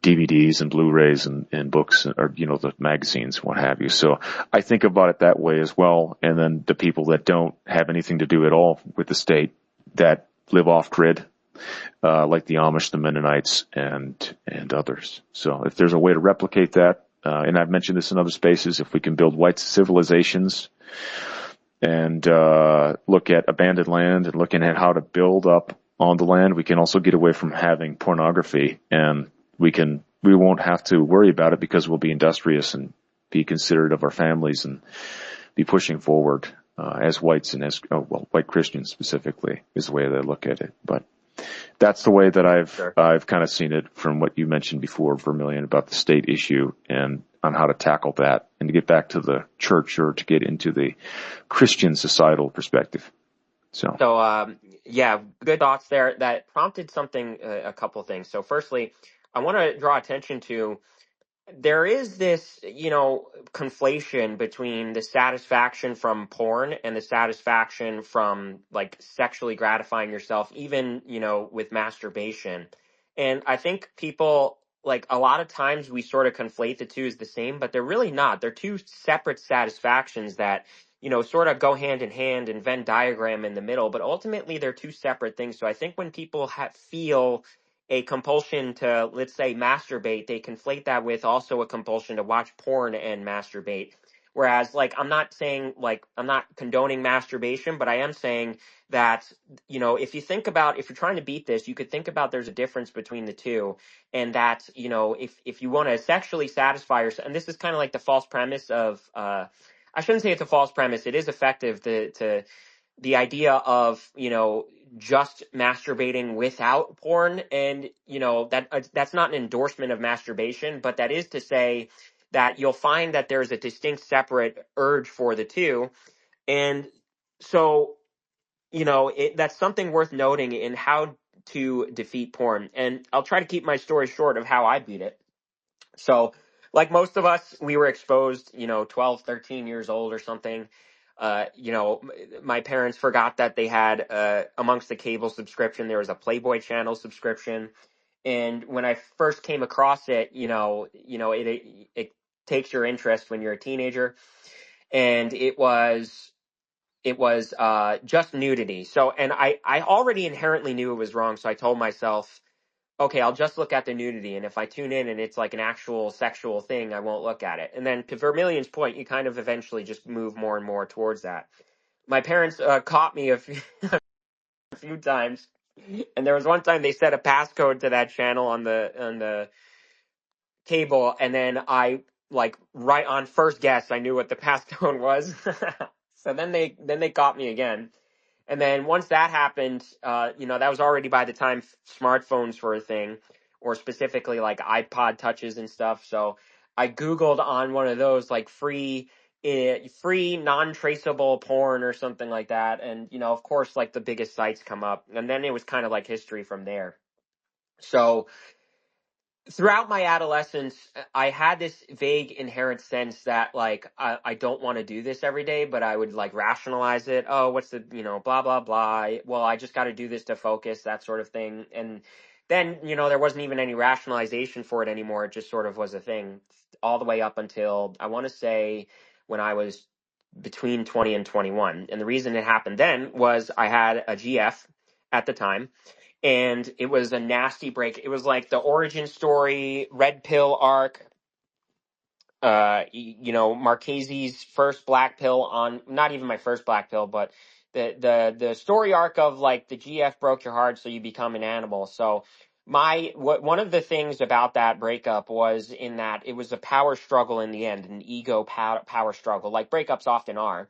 DVDs and Blu-rays and books, or, the magazines, what have you. So I think about it that way as well. And then the people that don't have anything to do at all with the state, that live off grid, like the Amish, the Mennonites, and others. So if there's a way to replicate that, and I've mentioned this in other spaces, if we can build white civilizations and look at abandoned land and looking at how to build up on the land, we can also get away from having pornography, and we won't have to worry about it, because we'll be industrious and be considerate of our families and be pushing forward as whites, and as white Christians specifically is the way that I look at it. But that's the way that I've kind of seen it from what you mentioned before, Vermilion, about the state issue and on how to tackle that, and to get back to the church, or to get into the Christian societal perspective. So yeah, good thoughts there. That prompted something, a couple of things. So firstly, I want to draw attention to, there is this, conflation between the satisfaction from porn and the satisfaction from like sexually gratifying yourself, even, with masturbation. And I think people, like, a lot of times we sort of conflate the two as the same, but they're really not. They're two separate satisfactions that, sort of go hand in hand and Venn diagram in the middle, but ultimately they're two separate things. So I think when people feel a compulsion to, let's say, masturbate, they conflate that with also a compulsion to watch porn and masturbate. Whereas, like, I'm not saying, like, I'm not condoning masturbation, but I am saying that, if you're trying to beat this, you could think about there's a difference between the two. And that, if you want to sexually satisfy yourself, and this is kind of like the false premise of, I shouldn't say it's a false premise. It is effective to the idea of, just masturbating without porn. And, that's not an endorsement of masturbation, but that is to say that you'll find that there's a distinct separate urge for the two. And so, that's something worth noting in how to defeat porn. And I'll try to keep my story short of how I beat it. So like most of us, we were exposed, 12, 13 years old or something. My parents forgot that they had, amongst the cable subscription, there was a Playboy channel subscription. And when I first came across it, it takes your interest when you're a teenager. And it was just nudity. So, and I already inherently knew it was wrong. So I told myself, okay, I'll just look at the nudity. And if I tune in and it's like an actual sexual thing, I won't look at it. And then to Vermilion's point, you kind of eventually just move more and more towards that. My parents caught me a few, a few times. And there was one time they set a passcode to that channel on the cable, and then I, like, right on first guess, I knew what the passcode was. So then they caught me again. And then once that happened, that was already by the time smartphones were a thing, or specifically like iPod touches and stuff. So I Googled on one of those, like, free non-traceable porn or something like that. And, of course, like, the biggest sites come up, and then it was kind of like history from there. So throughout my adolescence, I had this vague inherent sense that, like, I don't want to do this every day, but I would, like, rationalize it. Oh, what's the, blah, blah, blah. Well, I just got to do this to focus, that sort of thing. And then, there wasn't even any rationalization for it anymore. It just sort of was a thing all the way up until, I want to say, when I was between 20 and 21. And the reason it happened then was I had a GF at the time, and it was a nasty break. It was like the origin story, red pill arc, Marchese's first black pill on, not even my first black pill, but the story arc of, like, the GF broke your heart, so you become an animal. So one of the things about that breakup was in that it was a power struggle in the end, an ego power struggle, like breakups often are.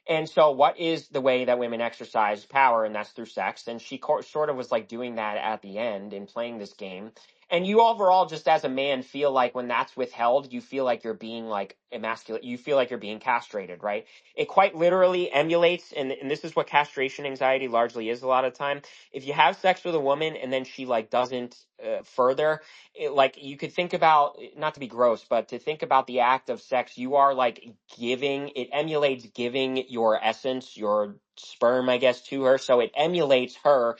And so what is the way that women exercise power? And that's through sex. And she sort of was, like, doing that at the end and playing this game. And you overall, just as a man, feel like when that's withheld, you feel like you're being, like, emasculate. You feel like you're being castrated, right? It quite literally emulates, and this is what castration anxiety largely is a lot of time. If you have sex with a woman and then she, like, doesn't further, like, you could think about, not to be gross, but to think about the act of sex, you are, like, it emulates giving your essence, your sperm, I guess, to her. So it emulates her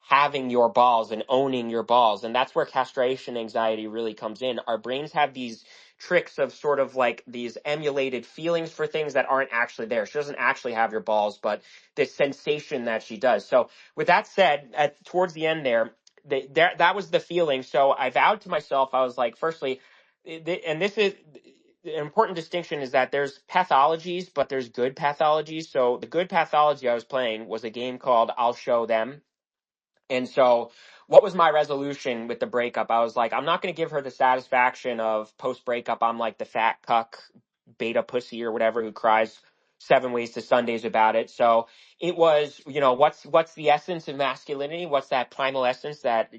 having your balls and owning your balls. And that's where castration anxiety really comes in. Our brains have these tricks of sort of like these emulated feelings for things that aren't actually there. She doesn't actually have your balls, but the sensation that she does. So with that said, towards the end there, that was the feeling. So I vowed to myself, I was like, firstly, and this is an important distinction, is that there's pathologies, but there's good pathologies. So the good pathology I was playing was a game called I'll Show Them. And so what was my resolution with the breakup? I was like, I'm not going to give her the satisfaction of post breakup, I'm like the fat cuck beta pussy or whatever who cries 7 ways to Sundays about it. So it was, what's the essence of masculinity? What's that primal essence that,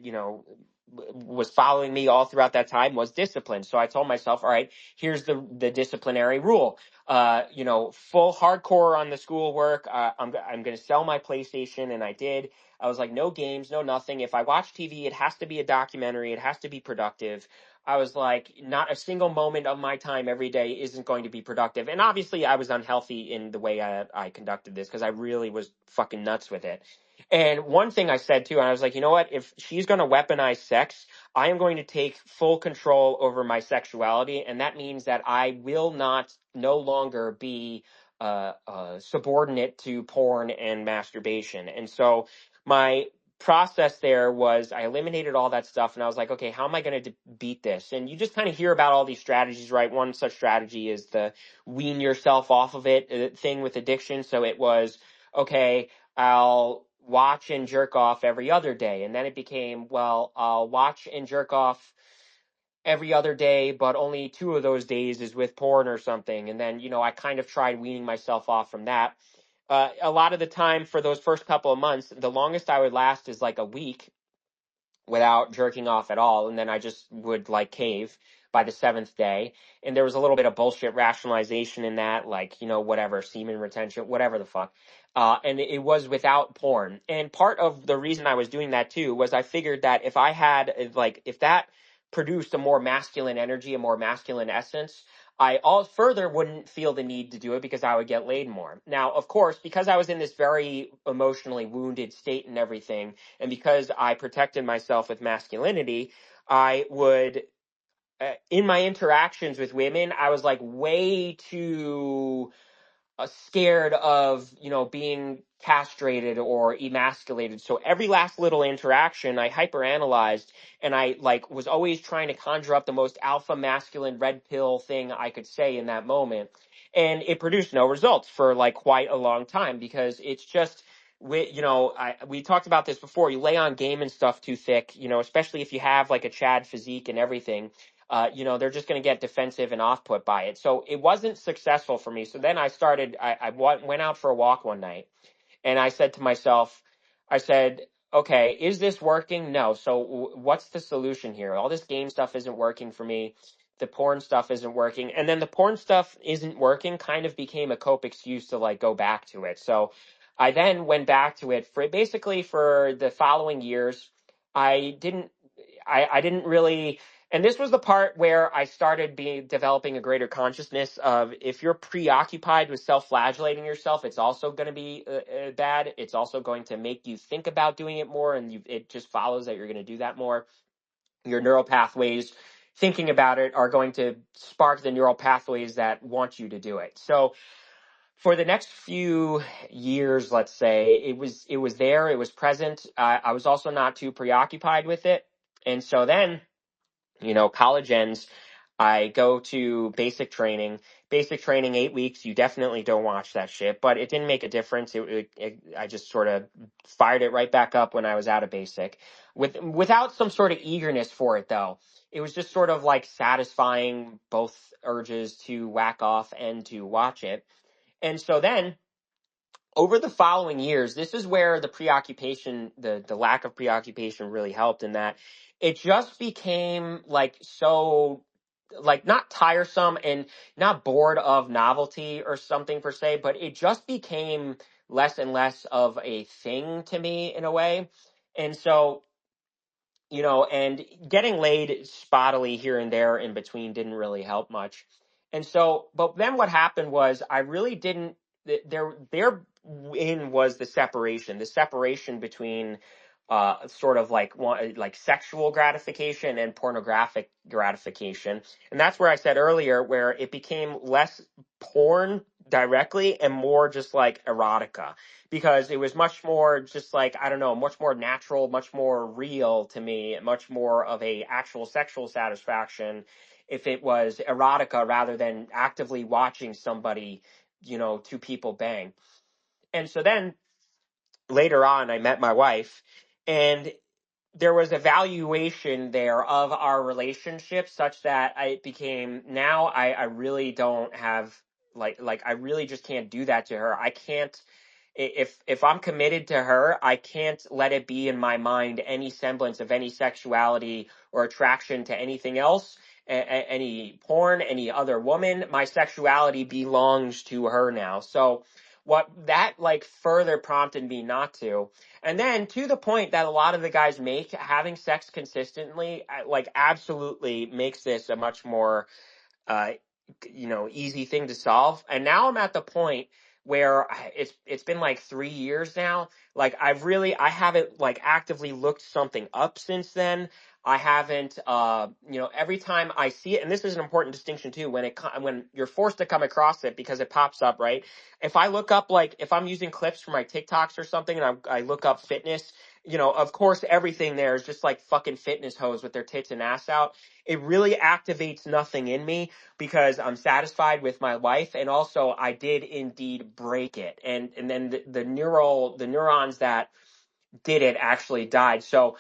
was following me all throughout that time? Was discipline. So I told myself, all right, here's the disciplinary rule. Full hardcore on the schoolwork. I'm going to sell my PlayStation, and I did. I was like, no games, no nothing. If I watch TV, it has to be a documentary. It has to be productive. I was like, not a single moment of my time every day isn't going to be productive. And obviously I was unhealthy in the way I conducted this, because I really was fucking nuts with it. And one thing I said too, and I was like, you know what? If she's going to weaponize sex, I am going to take full control over my sexuality. And that means that I will no longer be subordinate to porn and masturbation. And so my process there was I eliminated all that stuff, and I was like, okay, how am I going to beat this? And you just kind of hear about all these strategies, right? One such strategy is the wean yourself off of it thing with addiction. So it was, okay, I'll watch and jerk off every other day. And then it became, well, I'll watch and jerk off every other day, but only 2 of those days is with porn or something. And then, I kind of tried weaning myself off from that. A lot of the time for those first couple of months, the longest I would last is like a week without jerking off at all. And then I just would, like, cave by the seventh day. And there was a little bit of bullshit rationalization in that, like, whatever, semen retention, whatever the fuck. And it was without porn. And part of the reason I was doing that too was I figured that if I had, like, if that produced a more masculine energy, a more masculine essence, I all further wouldn't feel the need to do it because I would get laid more. Now, of course, because I was in this very emotionally wounded state and everything, and because I protected myself with masculinity, I would, in my interactions with women, I was like way too scared of, being castrated or emasculated. So every last little interaction I hyperanalyzed, and I like was always trying to conjure up the most alpha masculine red pill thing I could say in that moment. And it produced no results for like quite a long time because it's just we talked about this before. You lay on game and stuff too thick, especially if you have like a Chad physique and everything. They're just going to get defensive and off put by it. So it wasn't successful for me. So then I went out for a walk one night and I said to myself, I said, okay, is this working? No. So what's the solution here? All this game stuff isn't working for me. The porn stuff isn't working. And then the porn stuff isn't working kind of became a cope excuse to like go back to it. So I then went back to it for basically for the following years. I didn't I didn't really, and this was the part where I started developing a greater consciousness of if you're preoccupied with self-flagellating yourself, it's also going to be bad. It's also going to make you think about doing it more, and it just follows that you're going to do that more. Your neural pathways thinking about it are going to spark the neural pathways that want you to do it. So for the next few years, let's say, it was there, it was present. I was also not too preoccupied with it. And so then, college ends. I go to basic training, 8 weeks. You definitely don't watch that shit, but it didn't make a difference. I just sort of fired it right back up when I was out of basic without some sort of eagerness for it though. It was just sort of like satisfying both urges to whack off and to watch it. And so then over the following years, this is where the preoccupation, the lack of preoccupation really helped in that it just became like so like not tiresome and not bored of novelty or something per se, but it just became less and less of a thing to me in a way. And so, and getting laid spottily here and there in between didn't really help much. And so, but then what happened was I really didn't, therein was the separation between sort of like like sexual gratification and pornographic gratification. And that's where I said earlier where it became less porn directly and more just like erotica because it was much more just like I don't know, much more natural, much more real to me, much more of a actual sexual satisfaction if it was erotica rather than actively watching somebody, two people bang. And so then later on I met my wife and there was a valuation there of our relationship such that it became now I really don't have like I really just can't do that to her. I can't if I'm committed to her, I can't let it be in my mind any semblance of any sexuality or attraction to anything else, any porn, any other woman. My sexuality belongs to her now. So what that like further prompted me not to. And then to the point that a lot of the guys make, having sex consistently, like absolutely makes this a much more uh, easy thing to solve. And now I'm at the point where it's been like 3 years now. Like I haven't like actively looked something up since then. I haven't, every time I see it, and this is an important distinction too, when you're forced to come across it because it pops up, right? If I look up, like, if I'm using clips for my TikToks or something and I look up fitness, of course everything there is just like fucking fitness hoes with their tits and ass out. It really activates nothing in me because I'm satisfied with my life, and also I did indeed break it, and then the neurons that did it actually died. So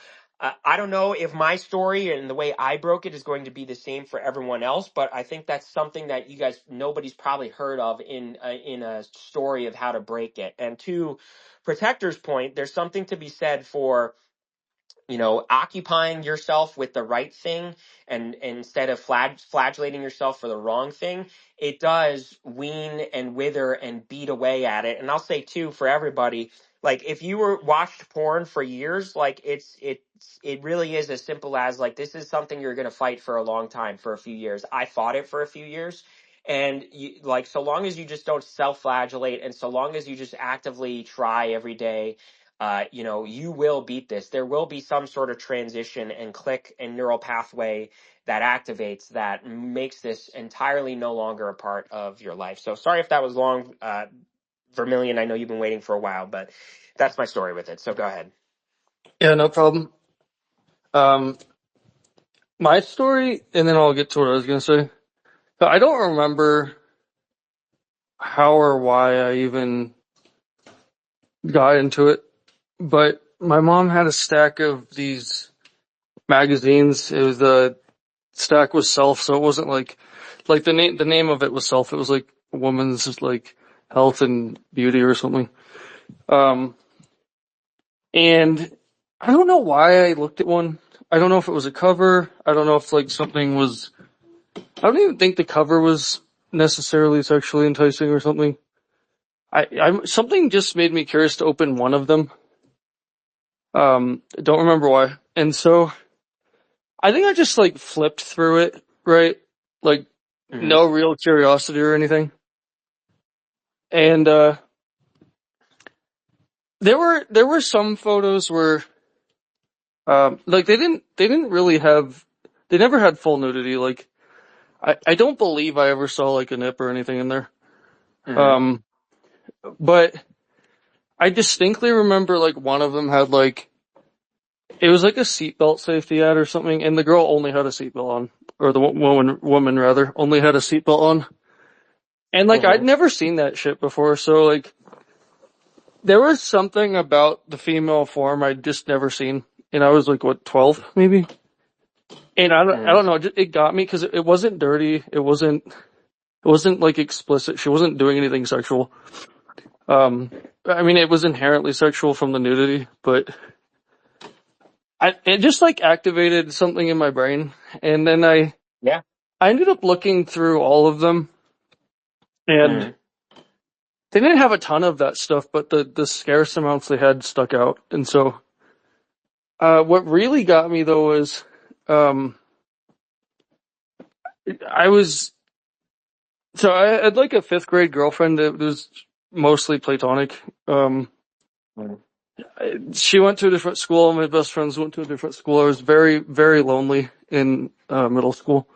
I don't know if my story and the way I broke it is going to be the same for everyone else, but I think that's something that nobody's probably heard of in a story of how to break it. And to Protector's point, there's something to be said for occupying yourself with the right thing and instead of flagellating yourself for the wrong thing, it does wean and wither and beat away at it. And I'll say too, for everybody, like if you were watched porn for years, like it really is as simple as like this is something you're going to fight for a long time, for a few years. I fought it for a few years. And like so long as you just don't self-flagellate and so long as you just actively try every day, you will beat this. There will be some sort of transition and click and neural pathway that activates that makes this entirely no longer a part of your life. So sorry if that was long, Vermilion. I know you've been waiting for a while, but that's my story with it. So go ahead. Yeah, no problem. My story, and then I'll get to what I was gonna say. So I don't remember how or why I even got into it, but my mom had a stack of these magazines. It was the stack was Self, so it wasn't like the name of it was Self. It was like woman's like health and beauty or something. Um, and I don't know why I looked at one. I don't know if it was a cover. I don't know if like something was. I don't even think the cover was necessarily sexually enticing or something. Something just made me curious to open one of them. Don't remember why. And so I think I just like flipped through it, right? Like no Mm-hmm. real curiosity or anything. And there were some photos where like they didn't really have they never had full nudity. Like I don't believe I ever saw like a nip or anything in there. Mm-hmm. Um but I distinctly remember like one of them had like it was like a seatbelt safety ad or something, and the girl only had a seatbelt on, or the woman rather only had a seatbelt on, and like I'd Mm-hmm. never seen that shit before, so like there was something about the female form I'd just never seen, and I was like what 12 maybe, and I don't know, it got me because it wasn't dirty, it wasn't like explicit, she wasn't doing anything sexual. I mean it was inherently sexual from the nudity, but it just like activated something in my brain, and then Yeah. I ended up looking through all of them, and Mm-hmm. they didn't have a ton of that stuff, but the scarce amounts they had stuck out. And so, what really got me though was, um, I was, I had like a fifth grade girlfriend that was mostly platonic. She went to a different school. My best friends went to a different school. I was very, very lonely in, middle school.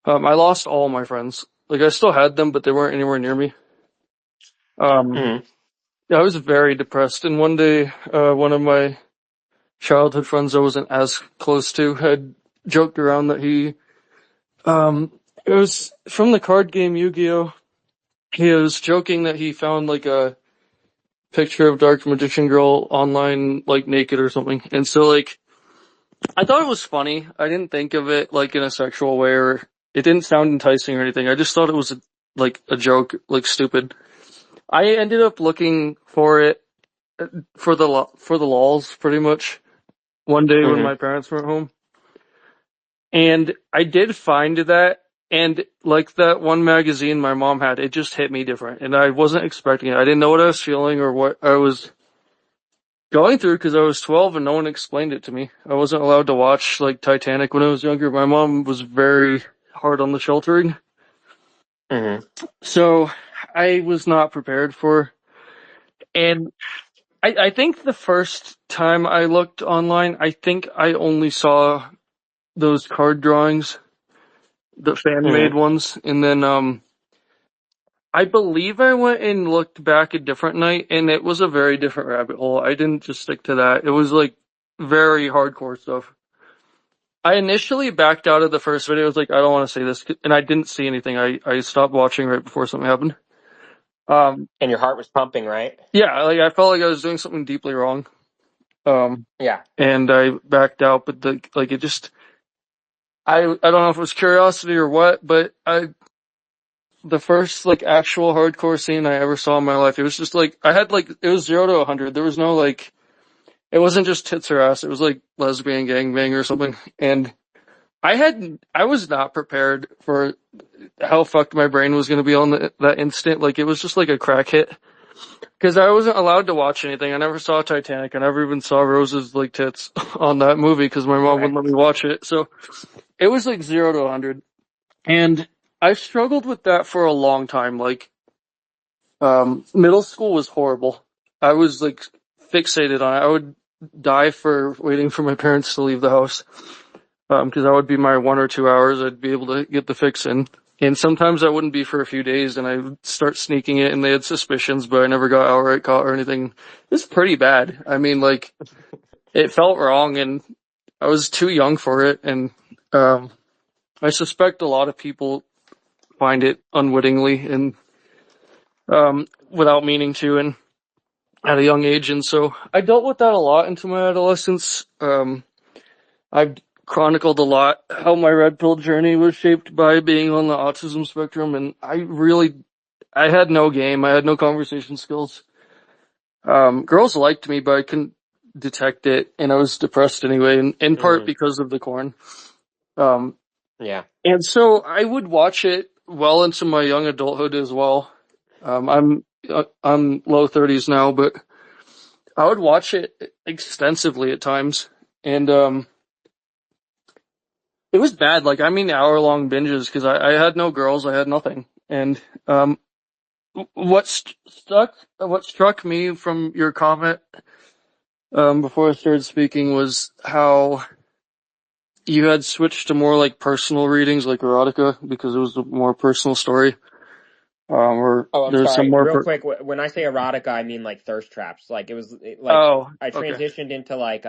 I lost all my friends. Like I still had them, but they weren't anywhere near me. Um, Mm-hmm. yeah, I was very depressed. And one day, one of my childhood friends I wasn't as close to had joked around that it was from the card game Yu-Gi-Oh! He was joking that he found like a picture of Dark Magician Girl online, like naked or something. And so like, I thought it was funny. I didn't think of it like in a sexual way or it didn't sound enticing or anything. I just thought it was like a joke, like stupid. I ended up looking for it for the lols pretty much one day when Mm-hmm. my parents weren't home. And I did find that, and like that one magazine my mom had, it just hit me different, and I wasn't expecting it. I didn't know what I was feeling or what I was going through because I was 12 and no one explained it to me. I wasn't allowed to watch like Titanic when I was younger. My mom was very hard on the sheltering, Mm-hmm. so I was not prepared for. And I think the first time I looked online, I think I only saw those card drawings, the fan made Mm-hmm. ones, and then I believe I went and looked back a different night, and it was a very different rabbit hole. I didn't just stick to that. It was like very hardcore stuff. I initially backed out of the first video. I was like, I don't want to see this, and I didn't see anything. I stopped watching right before something happened. Um, And your heart was pumping, right? yeah, like I felt like I was doing something deeply wrong. Um, Yeah. and I backed out, but like it just, I don't know if it was curiosity or what, but the first like actual hardcore scene I ever saw in my life, it was just like I had like it was 0 to 100. There was no like It wasn't just tits or ass. It was like lesbian gangbang or something. And I was not prepared for how fucked my brain was going to be on that instant. Like, it was just like a crack hit. Cause I wasn't allowed to watch anything. I never saw Titanic. I never even saw Rose's, like, tits on that movie cause my mom Right. wouldn't let me watch it. So it was like 0 to 100. And I struggled with that for a long time. Like, middle school was horrible. I was like fixated on it. I would die for waiting for my parents to leave the house. Cause that would be my 1 or 2 hours. I'd be able to get the fix in. And sometimes that wouldn't be for a few days and I would start sneaking it and they had suspicions, but I never got outright caught or anything. It was pretty bad. I mean, like, it felt wrong and I was too young for it. And, I suspect a lot of people find it unwittingly and, without meaning to and at a young age. And so I dealt with that a lot into my adolescence. I've chronicled a lot how my red pill journey was shaped by being on the autism spectrum, and I had no game. I had no conversation skills. Girls liked me, but I couldn't detect it, and I was depressed anyway, in part Mm, because of the corn. Um, yeah. and so I would watch it well into my young adulthood as well. I'm low 30s now, but I would watch it extensively at times, and it was bad. Like, I mean, hour-long binges because I had no girls, I had nothing. And what struck me from your comment before I started speaking was how you had switched to more like personal readings, like erotica, because it was a more personal story. Or Oh, I'm there's some sorry. more. Real quick, when I say erotica, I mean like thirst traps. Like like Oh, I okay, transitioned into like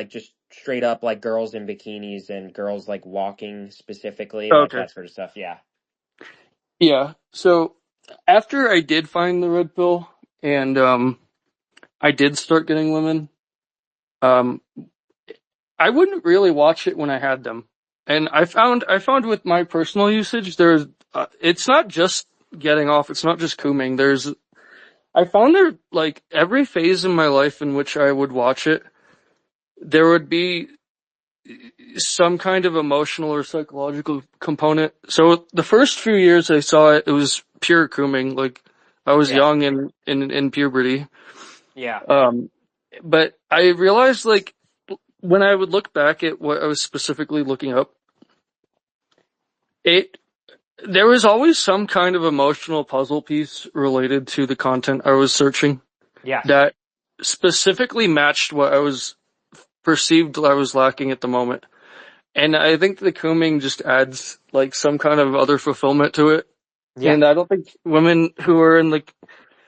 just straight up like girls in bikinis and girls like walking specifically, like okay, that sort of stuff. Yeah. yeah. So after I did find the red pill and I did start getting women, um, I wouldn't really watch it when I had them. And I found with my personal usage, it's not just getting off, it's not just cooming. I found there, like, every phase in my life in which I would watch it, there would be some kind of emotional or psychological component. So the first few years I saw it, it was pure cooming. Like, I was Yeah. young and in puberty. Yeah. Um, but I realized, like, when I would look back at what I was specifically looking up, it there was always some kind of emotional puzzle piece related to the content I was searching Yes. that specifically matched what I was perceived I was lacking at the moment. And I think the combing just adds like some kind of other fulfillment to it. Yeah. And I don't think women who are in like,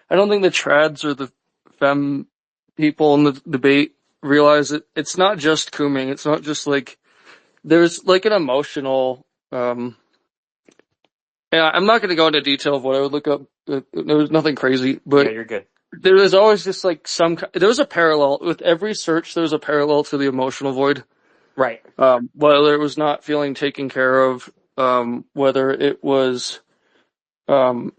I don't think the trads or the femme people in the debate realize that it's not just combing. It's not just like, there's like an emotional, yeah, I'm not going to go into detail of what I would look up. There was nothing crazy, Yeah, but you're good. there was always just like there was a parallel with every search. There was a parallel to the emotional void. Right. Whether it was not feeling taken care of, whether it was, um,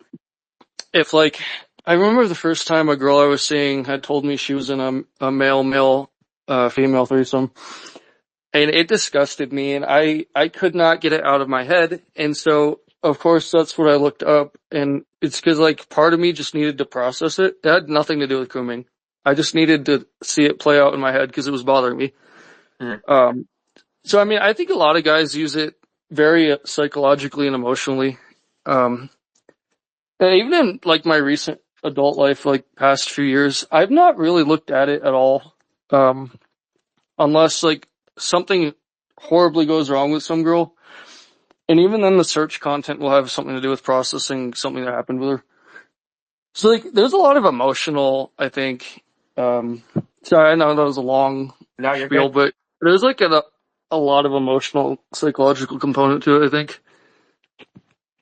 if like, I remember the first time a girl I was seeing had told me she was in a male, female threesome. And it disgusted me and I could not get it out of my head. And so, of course, that's what I looked up and it's cause like part of me just needed to process it. It had nothing to do with cooming. I just needed to see it play out in my head cause it was bothering me. Mm. So I mean, I think a lot of guys use it very psychologically and emotionally. Um, and even in like my recent adult life, like past few years, I've not really looked at it at all. Um, unless like something horribly goes wrong with some girl. And even then the search content will have something to do with processing something that happened with her. So like there's a lot of emotional, I think, sorry, I know that was a long No, you're spiel, good. but there's like a lot of emotional psychological component to it, I think.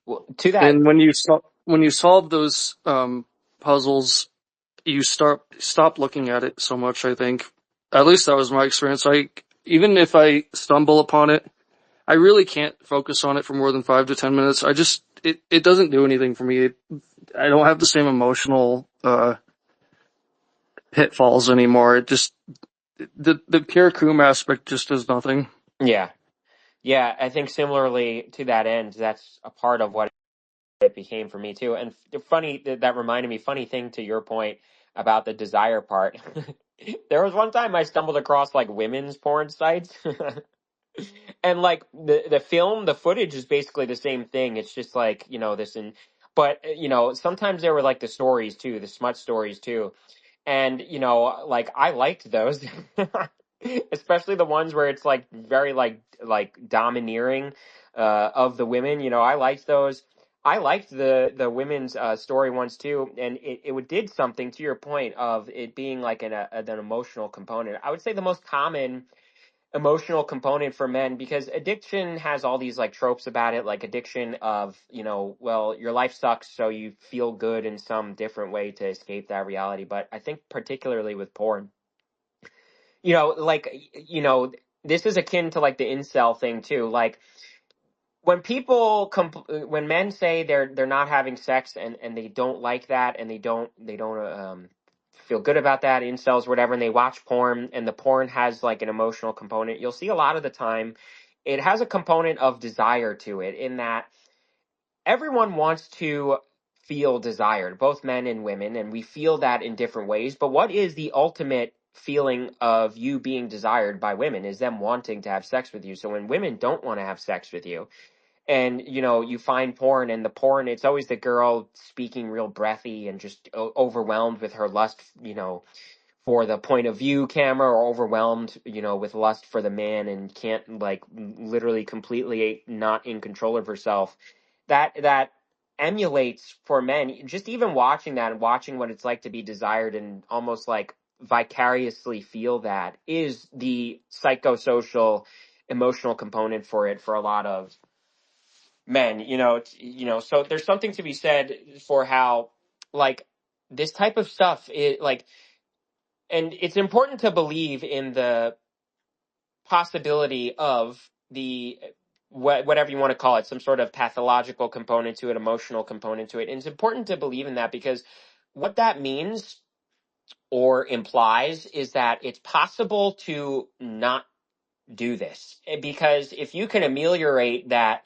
Well, to that. And when you solve those puzzles, you stop looking at it so much, I think. At least that was my experience. Even if I stumble upon it, I really can't focus on it for more than 5 to 10 minutes. It doesn't do anything for me. I don't have the same emotional, pitfalls anymore. It just, the pure Coomer aspect just does nothing. Yeah. Yeah, I think similarly to that end, that's a part of what it became for me too. And funny, that reminded me, funny thing to your point about the desire part. There was one time I stumbled across like women's porn sites. And like the footage is basically the same thing. It's just like, but sometimes there were like the stories too, the smut stories too. And, like I liked those, especially the ones where it's like very like domineering, of the women. I liked those. I liked the women's story ones too, and it did something to your point of it being like an emotional component. I would say the most common emotional component for men, because addiction has all these like tropes about it, like addiction of, well, your life sucks, so you feel good in some different way to escape that reality. But I think particularly with porn, like, this is akin to like the incel thing too. Like when when men say they're not having sex, and they don't like that, and they don't feel good about that, incels, whatever, and they watch porn, and the porn has like an emotional component, you'll see a lot of the time it has a component of desire to it, in that everyone wants to feel desired, both men and women, and we feel that in different ways. But what is the ultimate feeling of you being desired by women? Is them wanting to have sex with you. So when women don't want to have sex with you, and you find porn, and the porn, it's always the girl speaking real breathy and just overwhelmed with her lust, for the point of view camera, or overwhelmed, with lust for the man, and can't, like, literally completely not in control of herself. That emulates for men, just even watching that and watching what it's like to be desired and almost like vicariously feel that, is the psychosocial emotional component for it for a lot of men. So there's something to be said for how, like, this type of stuff, and it's important to believe in the possibility of the whatever you want to call it, some sort of pathological component to it, emotional component to it. And it's important to believe in that, because what that means or implies is that it's possible to not do this. Because if you can ameliorate that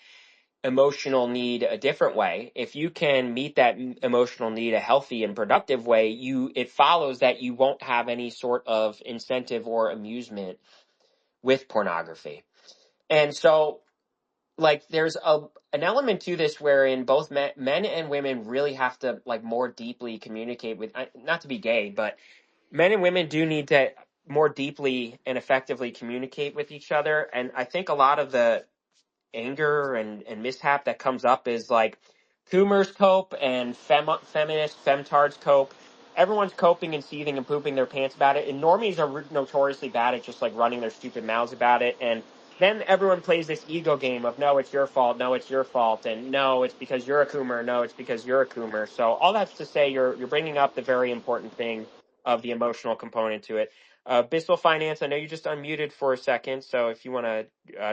emotional need a different way, if you can meet that emotional need a healthy and productive way, it follows that you won't have any sort of incentive or amusement with pornography. And so, like, there's an element to this wherein both men and women really have to, like, more deeply communicate with, not to be gay, but men and women do need to more deeply and effectively communicate with each other. And I think a lot of the anger and mishap that comes up is like Coomer's cope and feminist femtards cope. Everyone's coping and seething and pooping their pants about it, and normies are notoriously bad at just like running their stupid mouths about it. And then everyone plays this ego game of, no, it's your fault, no, it's your fault, and no, it's because you're a Coomer, no, it's because you're a Coomer. So all that's to say, you're bringing up the very important thing of the emotional component to it. Bissell Finance, I know you just unmuted for a second, so if you want to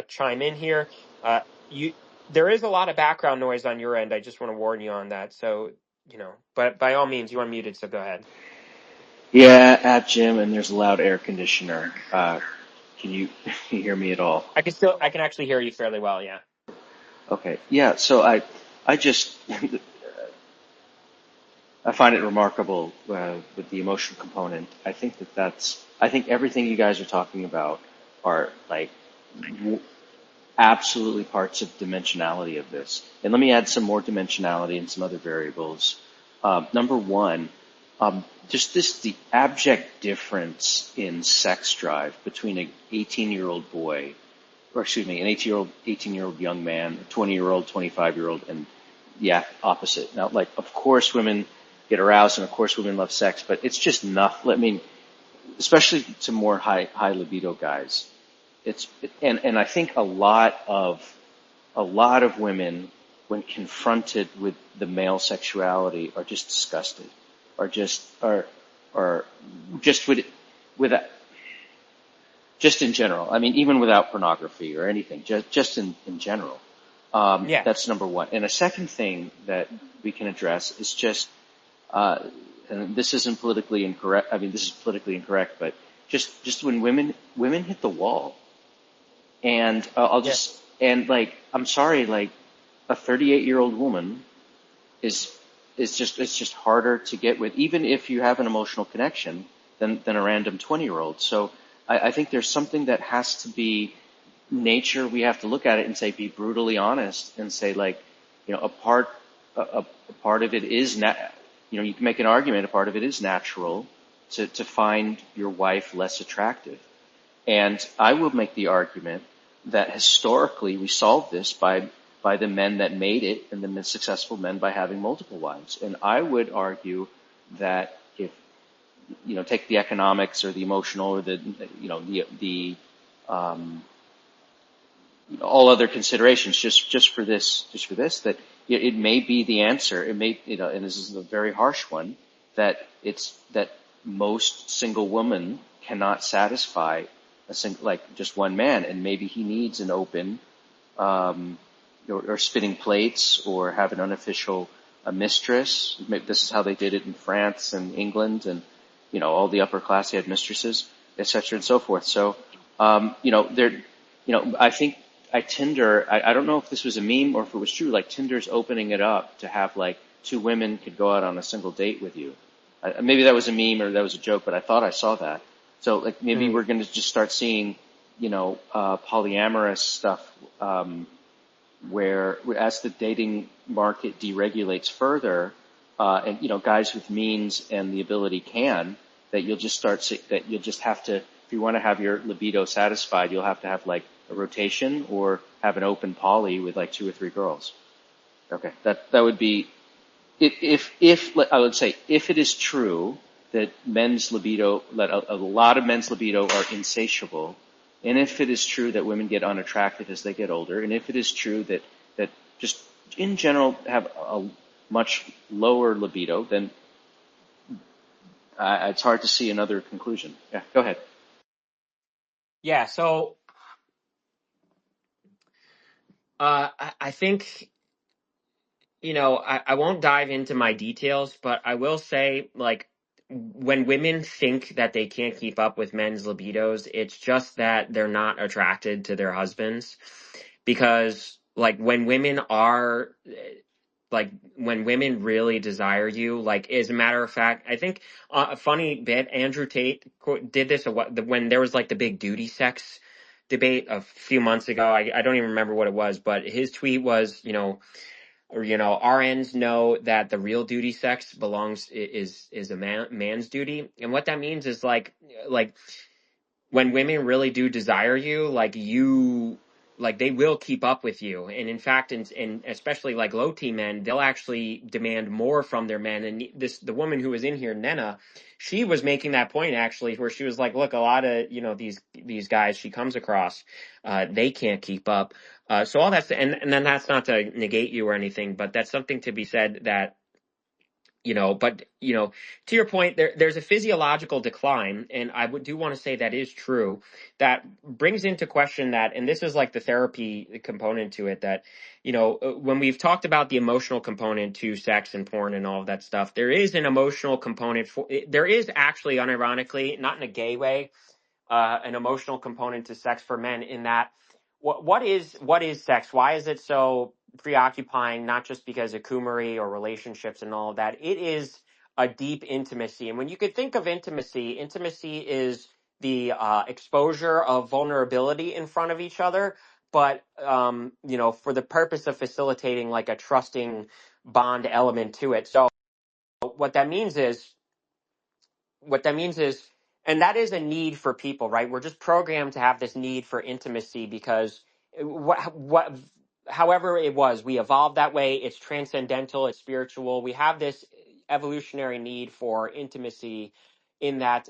chime in here. Uh, you There is a lot of background noise on your end. I just want to warn you on that. So, but by all means, you are muted, so go ahead. Yeah, at gym, and there's a loud air conditioner. Can you can you hear me at all? I can actually hear you fairly well, yeah. Okay. Yeah. So I just I find it remarkable with the emotional component. I think everything you guys are talking about are like absolutely parts of dimensionality of this. And let me add some more dimensionality and some other variables. Number one, just the abject difference in sex drive between an 18-year-old boy, or excuse me, an 18-year-old young man, a 20-year-old, 25-year-old, and the opposite. Now, like, of course women get aroused and of course women love sex, but it's just not, I mean, especially to more high libido guys. And I think a lot of women, when confronted with the male sexuality, are just disgusted, or just with just in general. I mean, even without pornography or anything, just in general. Yeah. That's number one. And a second thing that we can address is just and this isn't politically incorrect. I mean, this is politically incorrect, but just when women hit the wall, and I'll Yeah. just and like I'm sorry, like a 38-year-old woman is it's just harder to get with, even if you have an emotional connection, than a random 20-year-old. So I think there's something that has to be nature. We have to look at it and say, be brutally honest and say, like, a part of it is you can make an argument. A part of it is natural to find your wife less attractive. And I will make the argument that historically we solved this by the men that made it, and the successful men by having multiple wives. And I would argue that if take the economics or the emotional or the um, all other considerations just for this that it may be the answer. It may, and this is a very harsh one, that most single women cannot satisfy like just one man, and maybe he needs an open um, or spinning plates, or have an unofficial mistress. This is how they did it in France and England, and all the upper class had mistresses, etc. and so forth. So I think Tinder. I don't know if this was a meme or if it was true. Like, Tinder's opening it up to have like two women could go out on a single date with you. Maybe that was a meme or that was a joke, but I thought I saw that. So like maybe Mm. we're going to just start seeing polyamorous stuff, where as the dating market deregulates further, and guys with means and the ability that you'll just that you'll just have to, if you want to have your libido satisfied, you'll have to have like a rotation or have an open poly with like two or three girls. Okay, that would be, if I would say, if it is true that a lot of men's libido are insatiable, and if it is true that women get unattractive as they get older, and if it is true that just in general have a much lower libido, then it's hard to see another conclusion. Yeah, go ahead. Yeah. So I think, I won't dive into my details, but I will say, like, when women think that they can't keep up with men's libidos, it's just that they're not attracted to their husbands. Because, like, when women really desire you, like, as a matter of fact, I think a funny bit, Andrew Tate did this when there was like the big duty sex debate a few months ago. I don't even remember what it was, but his tweet was, RNs know that the real duty sex is a man's duty. And what that means is, like when women really do desire you, like they will keep up with you. And in fact, and especially like low T men, they'll actually demand more from their men. And the woman who was in here, Nena, she was making that point actually, where she was like, look, a lot of, these guys she comes across, they can't keep up. So all that's, and then that's not to negate you or anything, but that's something to be said, that but to your point, there's a physiological decline, and do want to say that is true. That brings into question that, and this is like the therapy component to it, that when we've talked about the emotional component to sex and porn and all of that stuff, there is an emotional component there is actually, unironically, not in a gay way, an emotional component to sex for men, in that what is sex? Why is it so preoccupying? Not just because of coomery or relationships and all of that. It is a deep intimacy. And when you could think of intimacy is the exposure of vulnerability in front of each other, but for the purpose of facilitating like a trusting bond element to it. So what that means is what that means is, and that is a need for people, right? We're just programmed to have this need for intimacy because however it was, we evolved that way. It's transcendental, it's spiritual. We have this evolutionary need for intimacy, in that,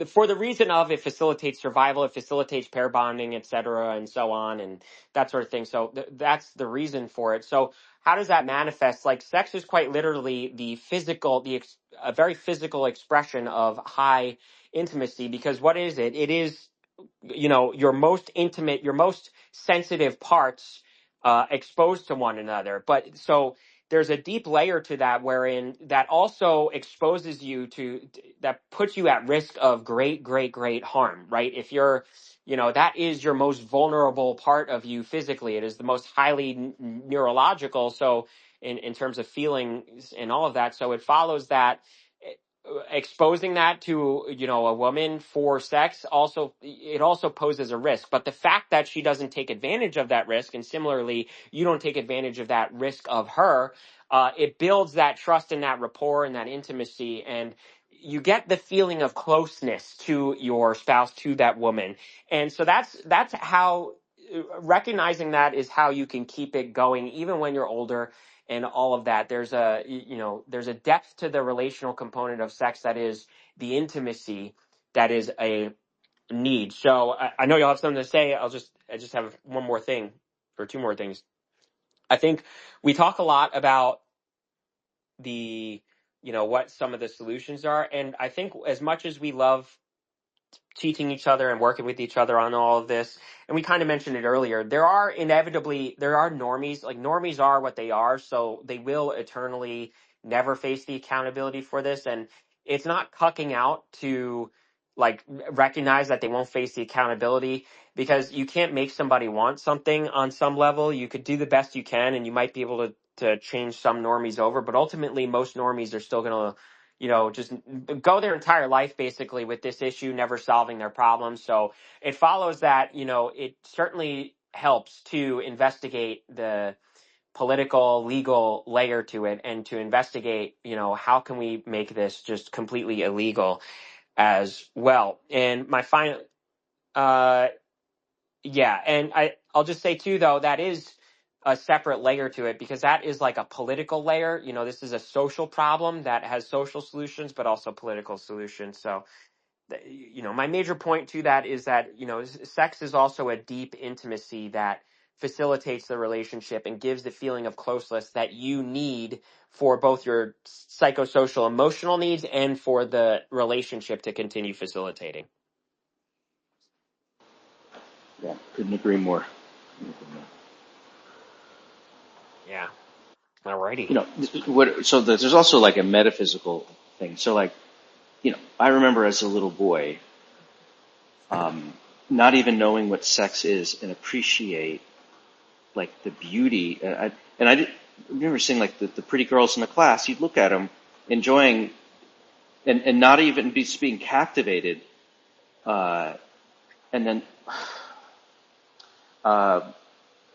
for the reason of, it facilitates survival, it facilitates pair bonding, etc., and so on, and that sort of thing. So that's the reason for it. So how does that manifest? Like, sex is quite literally a very physical expression of high intimacy, because what is it? It is, your most intimate, your most sensitive parts exposed to one another. But so there's a deep layer to that wherein that also exposes you to, that puts you at risk of great harm, right? If you're, that is your most vulnerable part of you physically. It is the most highly neurological. So in terms of feelings and all of that. So it follows that exposing that to, a woman for sex also poses a risk. But the fact that she doesn't take advantage of that risk, and similarly you don't take advantage of that risk of her, it builds that trust and that rapport and that intimacy, and you get the feeling of closeness to your spouse, to that woman. And so that's how, recognizing that is how you can keep it going even when you're older and all of that. There's a depth to the relational component of sex that is the intimacy that is a need. So I know you'll have something to say. I just have one more thing, or two more things. I think we talk a lot about the, what some of the solutions are. And I think as much as we love teaching each other and working with each other on all of this, and we kind of mentioned it earlier, there are normies. Like, normies are what they are, so they will eternally never face the accountability for this. And it's not cucking out to, like, recognize that they won't face the accountability, because you can't make somebody want something on some level. You could do the best you can, and you might be able to change some normies over, but ultimately most normies are still going to, just go their entire life basically with this issue, never solving their problems. So it follows that, it certainly helps to investigate the political, legal layer to it, and to investigate, how can we make this just completely illegal as well. And my final, uh, yeah, and I'll just say too, though, that is a separate layer to it, because that is like a political layer. This is a social problem that has social solutions, but also political solutions. So, my major point to that is that, sex is also a deep intimacy that facilitates the relationship and gives the feeling of closeness that you need for both your psychosocial emotional needs and for the relationship to continue facilitating. Yeah, couldn't agree more. Yeah. Alrighty. There's also like a metaphysical thing. So like, I remember as a little boy, not even knowing what sex is and appreciate like the beauty. I remember seeing like the pretty girls in the class. You'd look at them, enjoying, and not even being captivated, and then uh,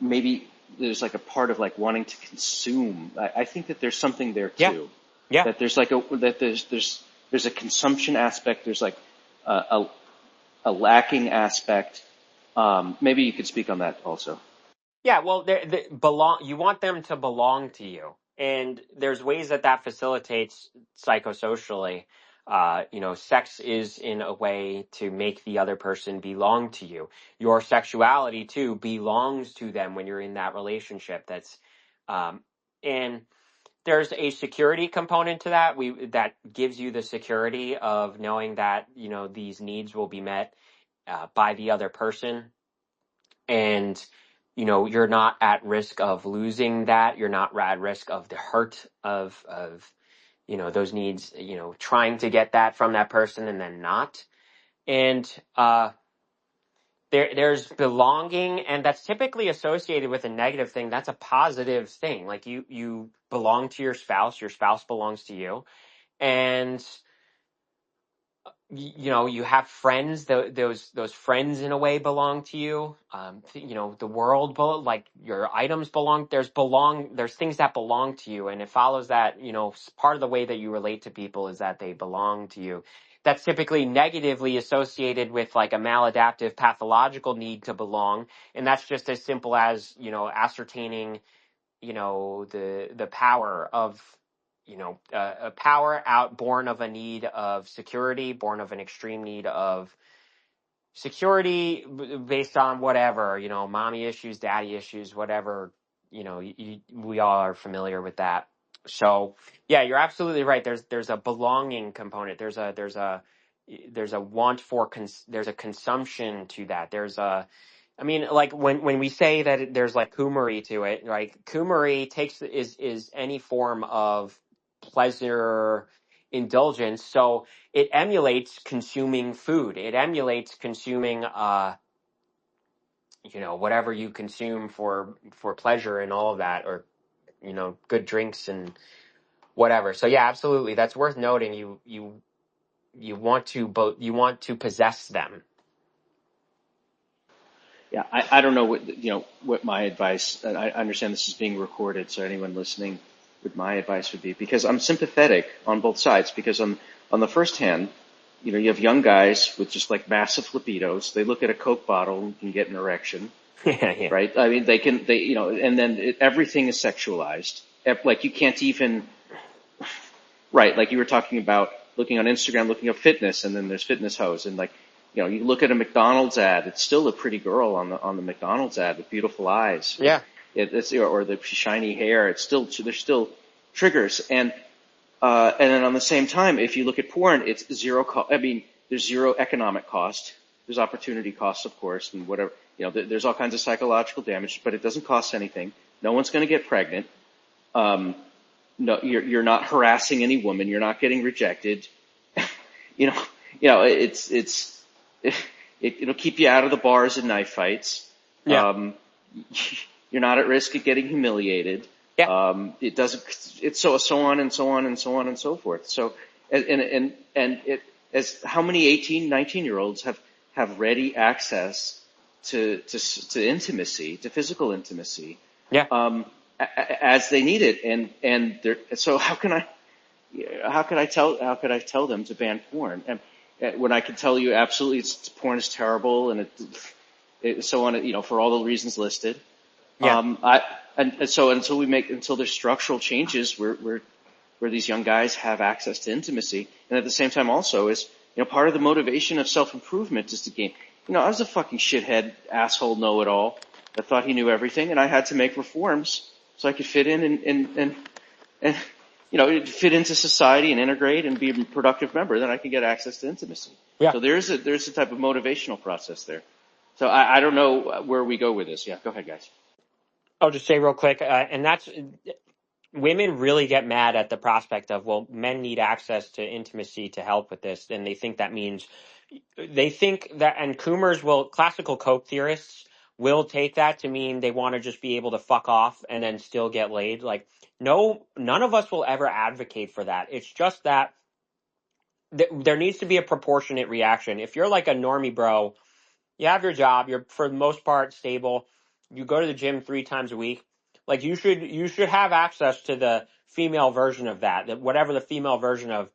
maybe there's like a part of like wanting to consume. I think that there's something there Yeah. too. Yeah. That there's a consumption aspect. There's like a lacking aspect. Maybe you could speak on that also. Yeah, well, you want them to belong to you, and there's ways that facilitates psychosocially. Sex is in a way to make the other person belong to you. Your sexuality too belongs to them when you're in that relationship. Um, and there's a security component to that. That gives you the security of knowing that, these needs will be met by the other person, and you're not at risk of losing that. You're not at risk of the hurt of those needs, trying to get that from that person and then not. And there's belonging, and that's typically associated with a negative thing. That's a positive thing. Like, you belong to your spouse belongs to you. And you have friends. Those friends in a way belong to you. The world, like your items belong. There's things that belong to you, and it follows that, part of the way that you relate to people is that they belong to you. That's typically negatively associated with like a maladaptive pathological need to belong, and that's just as simple as, ascertaining, the power of, a power born of a need of security, born of an extreme need of security, based on whatever, mommy issues, daddy issues, whatever, we all are familiar with that. So yeah, you're absolutely right. There's a belonging component. There's a want for there's a consumption to that. There's a I mean, like when we say that there's like Coomery to it, like Coomery is any form of pleasure indulgence. So it emulates consuming food. It emulates consuming, whatever you consume for pleasure and all of that, or good drinks and whatever. So yeah, absolutely, that's worth noting. You want to possess them. Yeah, I don't know what my advice, and I understand this is being recorded, so anyone listening, what my advice would be, because I'm sympathetic on both sides, because on the first hand, you have young guys with just like massive libidos. They look at a Coke bottle and can get an erection, Yeah, yeah, right? I mean, and then everything is sexualized. Like you can't even, right? Like you were talking about looking on Instagram, looking up fitness, and then there's fitness hoes, and like, you look at a McDonald's ad, it's still a pretty girl on the McDonald's ad with beautiful eyes, yeah, or the shiny hair. There's still triggers, and then on the same time, if you look at porn, it's zero I mean, there's zero economic cost. There's opportunity costs, of course, and whatever. There's all kinds of psychological damage, but it doesn't cost anything. No one's going to get pregnant. No, you're not harassing any woman. You're not getting rejected. you know, it'll keep you out of the bars and knife fights. yeah, You're not at risk of getting humiliated. yeah, It doesn't. It's so on and so on and so on and so forth. So and it as how many 18, 19-year-olds have ready access to intimacy, to physical intimacy, yeah. as they need it, and so how could I tell them to ban porn? And when I can tell you absolutely porn is terrible and it so on, for all the reasons listed. Yeah. So until there's structural changes where these young guys have access to intimacy, and at the same time also is, part of the motivation of self-improvement is to gain. I was a fucking shithead, asshole, know-it-all that thought he knew everything, and I had to make reforms so I could fit in and fit into society and integrate and be a productive member. Then I could get access to intimacy. Yeah. So there's a type of motivational process there. So I don't know where we go with this. Yeah, go ahead, guys. I'll just say real quick, and that's women really get mad at the prospect of, well, men need access to intimacy to help with this, and they think that means and classical Coke theorists will take that to mean they want to just be able to fuck off and then still get laid. Like, no, none of us will ever advocate for that. It's just that there needs to be a proportionate reaction. If you're like a normie bro, you have your job, you're for the most part stable, you go to the gym 3 times a week, like you should have access to the female version of that whatever the female version of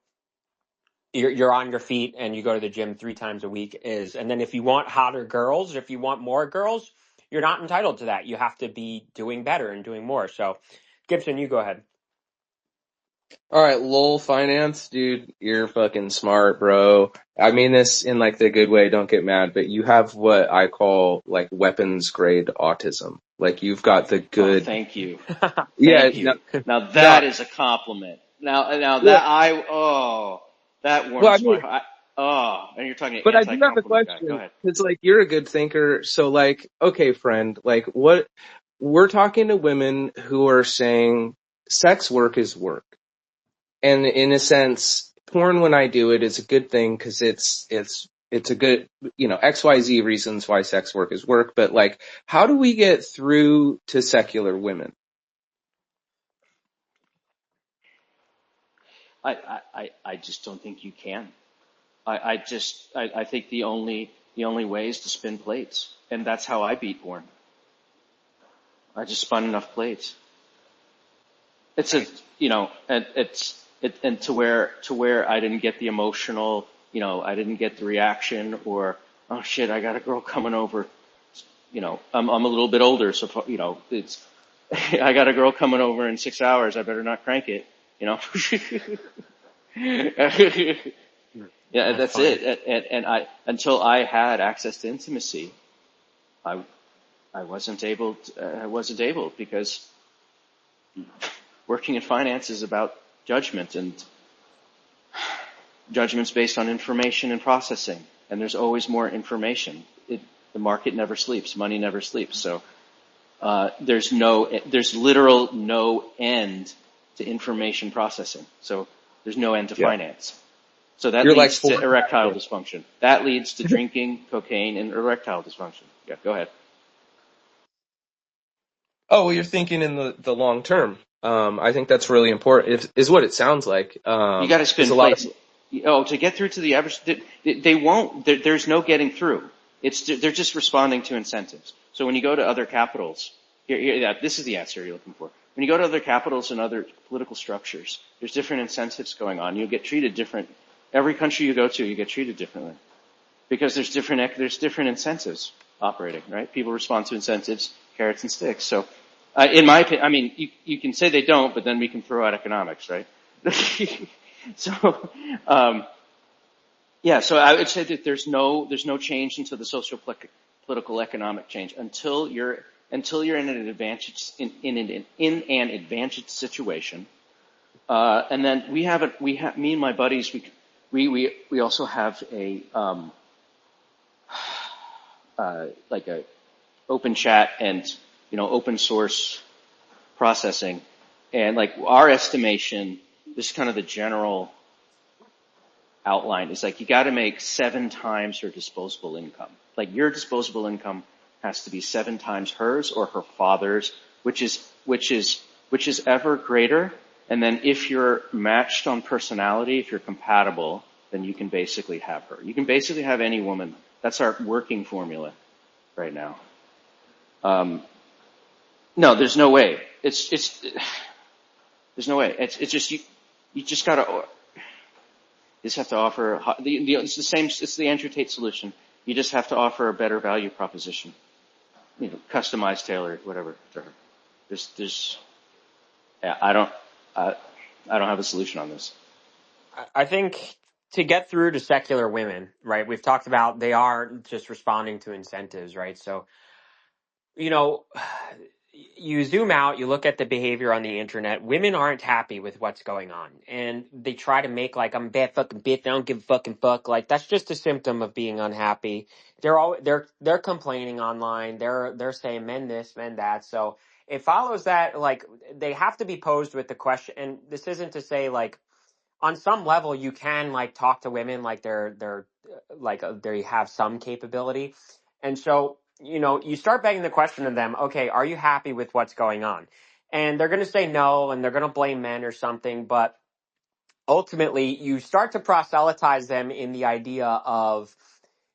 you're on your feet and you go to the gym 3 times a week is. And then if you want hotter girls, if you want more girls, you're not entitled to that. You have to be doing better and doing more. So Gibson, you go ahead. All right, lol finance, dude, you're fucking smart, bro. I mean this in like the good way, don't get mad, but you have what I call like weapons grade autism. Like you've got the Oh, good. thank you. Yeah, Thank no, you. Now no, that is a compliment. Now yeah, that well, I warms mean, and you're talking but I do have a anti-compliment guy. Go question. ahead. It's like you're a good thinker. So like, okay, friend, like what we're talking to women who are saying sex work is work. And in a sense, porn when I do it is a good thing because it's a good, XYZ reasons why sex work is work. But like, how do we get through to secular women? I just don't think you can. I think the only way is to spin plates, and that's how I beat porn. I just spun enough plates. It's and to where I didn't get the emotional, I didn't get the reaction, or oh shit, I got a girl coming over. I'm a little bit older, so it's I got a girl coming over in 6 hours. I better not crank it. Yeah, That's that's funny. it. And until I had access to intimacy, I wasn't able. I wasn't able because working in finance is about judgment, and judgment's based on information and processing, and there's always more information. The market never sleeps. Money never sleeps. So there's literal no end to information processing. So there's no end to Yeah. finance. So that You're like leads to Ford. erectile dysfunction. That leads to drinking, cocaine, and erectile dysfunction. Yeah, go ahead. Oh, well, you're thinking in the long term. I think that's really important. Is what it sounds like. You got to Because spin a lot of plates. Oh, to get through to the average, they won't. There's no getting through. They're just responding to incentives. So when you go to other capitals, this is the answer you're looking for. When you go to other capitals and other political structures, there's different incentives going on. You get treated different. Every country you go to, you get treated differently because there's different incentives operating. Right? People respond to incentives, carrots and sticks. So, in my opinion, I mean, you can say they don't, but then we can throw out economics, right? So, yeah, so I would say that there's no change into the social, political, economic change until you're in an advantage in an advantaged situation. And then me and my buddies, we also have a like a open chat and open source processing, and like our estimation, this is kind of the general outline, is like you got to make 7 times her disposable income. Like your disposable income has to be 7 times hers or her father's, which is ever greater. And then if you're matched on personality, if you're compatible, then you can basically have her. You can basically have any woman. That's our working formula right now. No, there's no way. There's no way. It's just you just gotta. You just have to offer. It's the same. It's the Andrew Tate solution. You just have to offer a better value proposition. Customized, tailored, whatever to her. Yeah, I don't have a solution on this. I think to get through to secular women, right? We've talked about they are just responding to incentives, right? So, you know, you zoom out, you look at the behavior on the internet. Women aren't happy with what's going on, and they try to make like I'm a bad fucking bitch. I don't give a fucking fuck. Like that's just a symptom of being unhappy. They're complaining online. They're saying men this, men that. So it follows that like they have to be posed with the question. And this isn't to say like on some level you can like talk to women like they're like they have some capability, and so you start begging the question of them, okay, are you happy with what's going on? And they're going to say no, and they're going to blame men or something, but ultimately you start to proselytize them in the idea of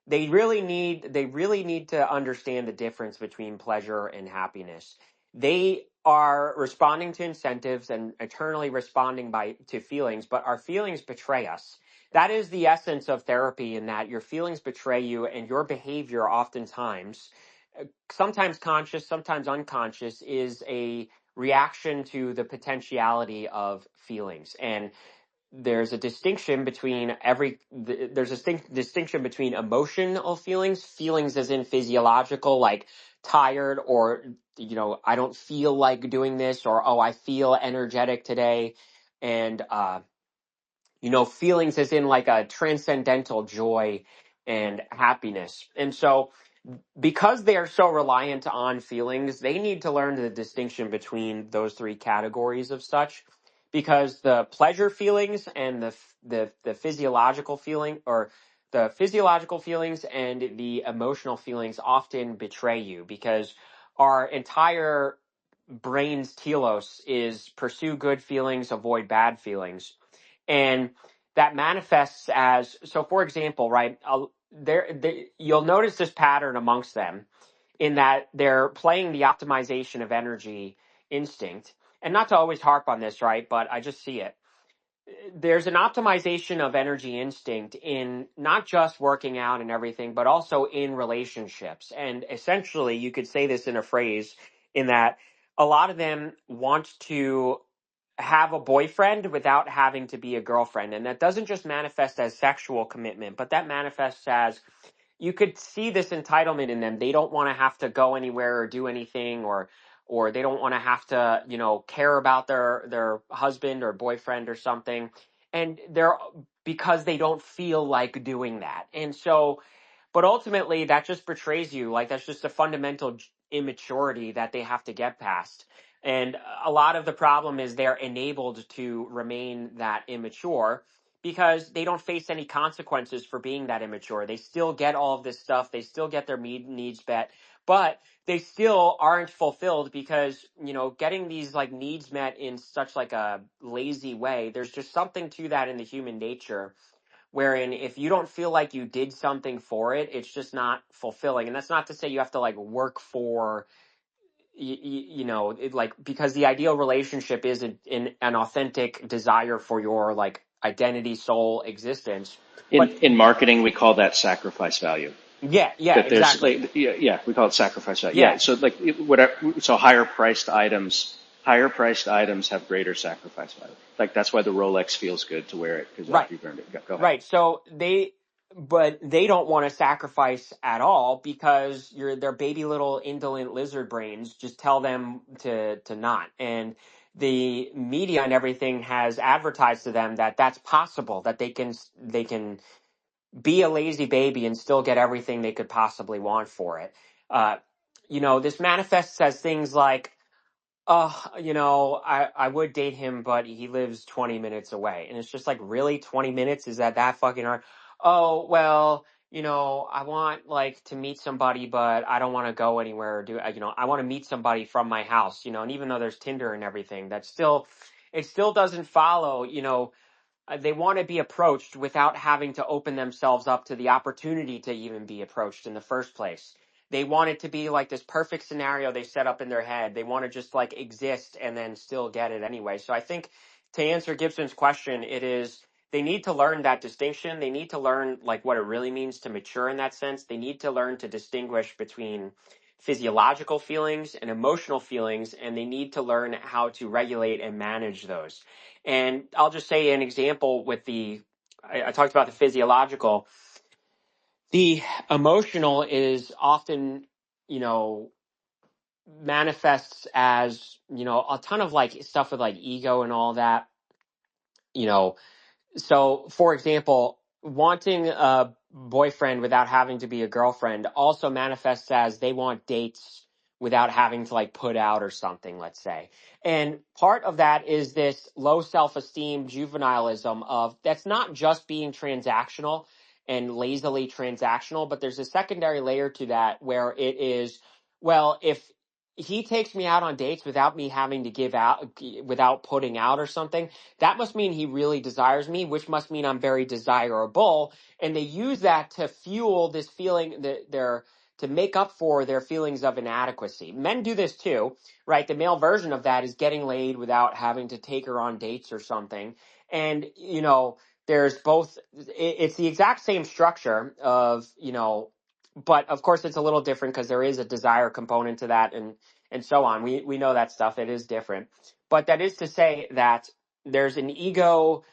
they really need to understand the difference between pleasure and happiness. They are responding to incentives and eternally responding to feelings, but our feelings betray us. That is the essence of therapy, in that your feelings betray you, and your behavior oftentimes, sometimes conscious, sometimes unconscious, is a reaction to the potentiality of feelings. And there's a distinction between distinction between emotional feelings as in physiological, like tired, or I don't feel like doing this, or oh, I feel energetic today, and feelings as in like a transcendental joy and happiness. And so because they are so reliant on feelings, they need to learn the distinction between those 3 categories of such, because the pleasure feelings and the physiological feeling, or the physiological feelings and the emotional feelings, often betray you, because our entire brain's telos is pursue good feelings, avoid bad feelings. And that manifests as, so for example, right, you'll notice this pattern amongst them, in that they're playing the optimization of energy instinct. And not to always harp on this, right, but I just see it. There's an optimization of energy instinct in not just working out and everything, but also in relationships. And essentially, you could say this in a phrase, in that a lot of them want to have a boyfriend without having to be a girlfriend. And that doesn't just manifest as sexual commitment, but that manifests as, you could see this entitlement in them. They don't want to have to go anywhere or do anything, or they don't want to have to, care about their husband or boyfriend or something. And they're, because they don't feel like doing that. And so But ultimately, that just betrays you. Like, that's just a fundamental immaturity that they have to get past. And a lot of the problem is they're enabled to remain that immature because they don't face any consequences for being that immature. They still get all of this stuff. They still get their needs met, but they still aren't fulfilled because, you know, getting these like needs met in such like a lazy way, there's just something to that in the human nature wherein if you don't feel like you did something for it, it's just not fulfilling. And that's not to say you have to like work for, you know, it, like, because the ideal relationship is an authentic desire for your like identity, soul, existence. But In marketing, we call that sacrifice value. yeah, That there's exactly. like, yeah, we call it sacrifice value. Yeah, Yeah, so like whatever, so higher priced items have greater sacrifice value. Like that's why the Rolex feels good to wear it because right. after you've earned it. Go ahead. Right. So but they don't want to sacrifice at all because their baby little indolent lizard brains just tell them to not. And the media and everything has advertised to them that that's possible, that they can be a lazy baby and still get everything they could possibly want for it. Uh, this manifests as things like, I would date him, but he lives 20 minutes away. And it's just like, really? 20 minutes? Is that fucking hard? Oh, well, I want like to meet somebody, but I don't want to go anywhere or I want to meet somebody from my house, and even though there's Tinder and everything, it still doesn't follow, they want to be approached without having to open themselves up to the opportunity to even be approached in the first place. They want it to be like this perfect scenario they set up in their head. They want to just like exist and then still get it anyway. So I think to answer Gibson's question, it is they need to learn that distinction. They need to learn like what it really means to mature in that sense. They need to learn to distinguish between physiological feelings and emotional feelings, and they need to learn how to regulate and manage those. And I'll just say an example with I talked about the physiological. The emotional is often, you know, manifests as, a ton of like stuff with like ego and all that, you know, so, for example, wanting a boyfriend without having to be a girlfriend also manifests as they want dates without having to like put out or something, let's say. And part of that is this low self-esteem juvenilism of that's not just being transactional and lazily transactional, but there's a secondary layer to that where it is, well, if he takes me out on dates without me having to give out, without putting out or something, that must mean he really desires me, which must mean I'm very desirable. And they use that to fuel this feeling to make up for their feelings of inadequacy. Men do this too, right? The male version of that is getting laid without having to take her on dates or something. And, there's both, it's the exact same structure of, but of course it's a little different because there is a desire component to that and so on. We know that stuff. It is different. But that is to say that there's an ego,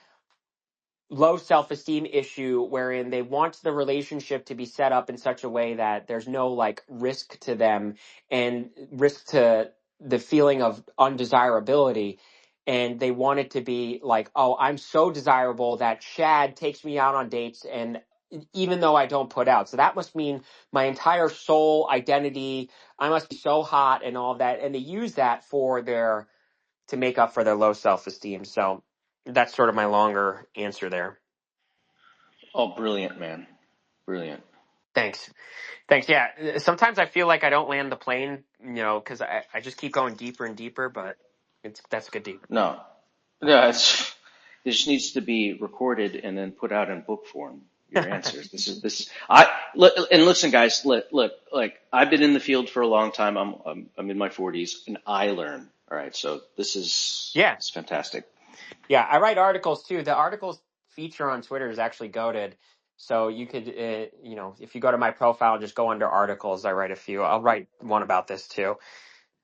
low self-esteem issue wherein they want the relationship to be set up in such a way that there's no like risk to them and risk to the feeling of undesirability. And they want it to be like, oh, I'm so desirable that Chad takes me out on dates and even though I don't put out. So that must mean my entire soul identity, I must be so hot and all of that. And they use that to make up for their low self-esteem. So that's sort of my longer answer there. Oh, brilliant, man. Brilliant. Thanks. Thanks. Yeah. Sometimes I feel like I don't land the plane, because I just keep going deeper and deeper, but that's good deep. No, yeah, it just needs to be recorded and then put out in book form. Your answers. And listen, guys. Look. Like I've been in the field for a long time. I'm in my 40s, and I learn. All right, so this is Yeah. it's fantastic. Yeah. I write articles too. The articles feature on Twitter is actually goated. So you could, if you go to my profile, just go under articles. I write a few. I'll write one about this too.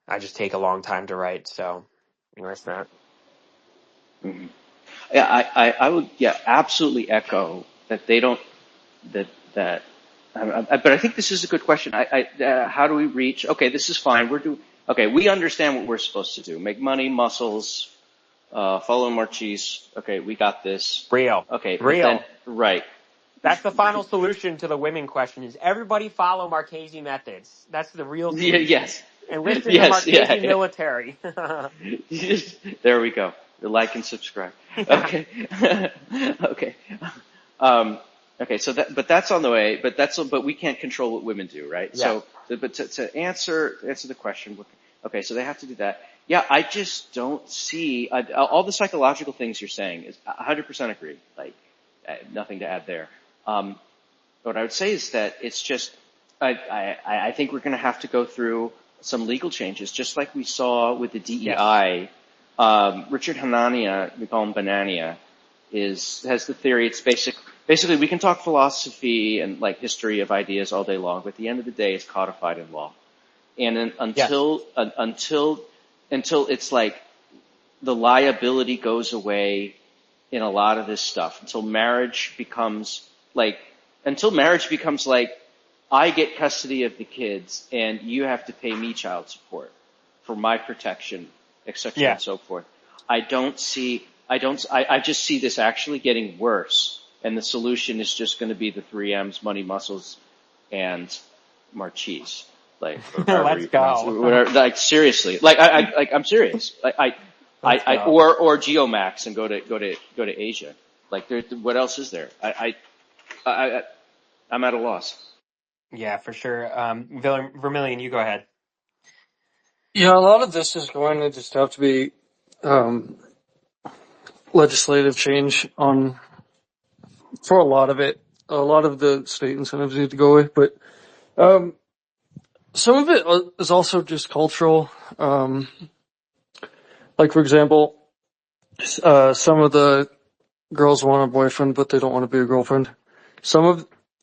I just take a long time to write. So there's that. Hmm. Yeah, I would absolutely echo that they don't that. But I think this is a good question. How do we reach? Okay, this is fine. Okay. We understand what we're supposed to do: make money, muscles, follow Marchese. Okay, we got this. Real. Okay, but then Real. right. That's the final solution to the women question is everybody follow Marchese methods. That's the real Yeah, solution. yes. And listen to Yes, Marchese yeah. military. There we go. Like and subscribe. Yeah. Okay. Okay. Um, okay. So but that's on the way. But we can't control what women do, right? Yeah. So, but to answer the question, okay. So they have to do that. Yeah. I just don't see all the psychological things you're saying is 100% agree. Like, nothing to add there. What I would say is that it's just, I think we're going to have to go through some legal changes, just like we saw with the Yes. DEI. Richard Hanania, we call him Banania, has the theory. It's basically we can talk philosophy and like history of ideas all day long, but at the end of the day, it's codified in law. And Yes. until it's like the liability goes away in a lot of this stuff, until marriage becomes like I get custody of the kids and you have to pay me child support for my protection, etc. Yeah. and so forth. I just see this actually getting worse, and the solution is just going to be the 3Ms, money, muscles, and Marchese, like, or however Let's you pronounce it, go. whatever. Like, seriously, I'm serious. Let's go. Or Geomax and go to Asia. Like, what else is there? I'm at a loss. Yeah, for sure. Vermillion, you go ahead. Yeah, a lot of this is going to just have to be um, legislative change on for a lot of it. A lot of the state incentives need to go away, but um, some of it is also just cultural. Like for example, some of the girls want a boyfriend, but they don't want to be a girlfriend.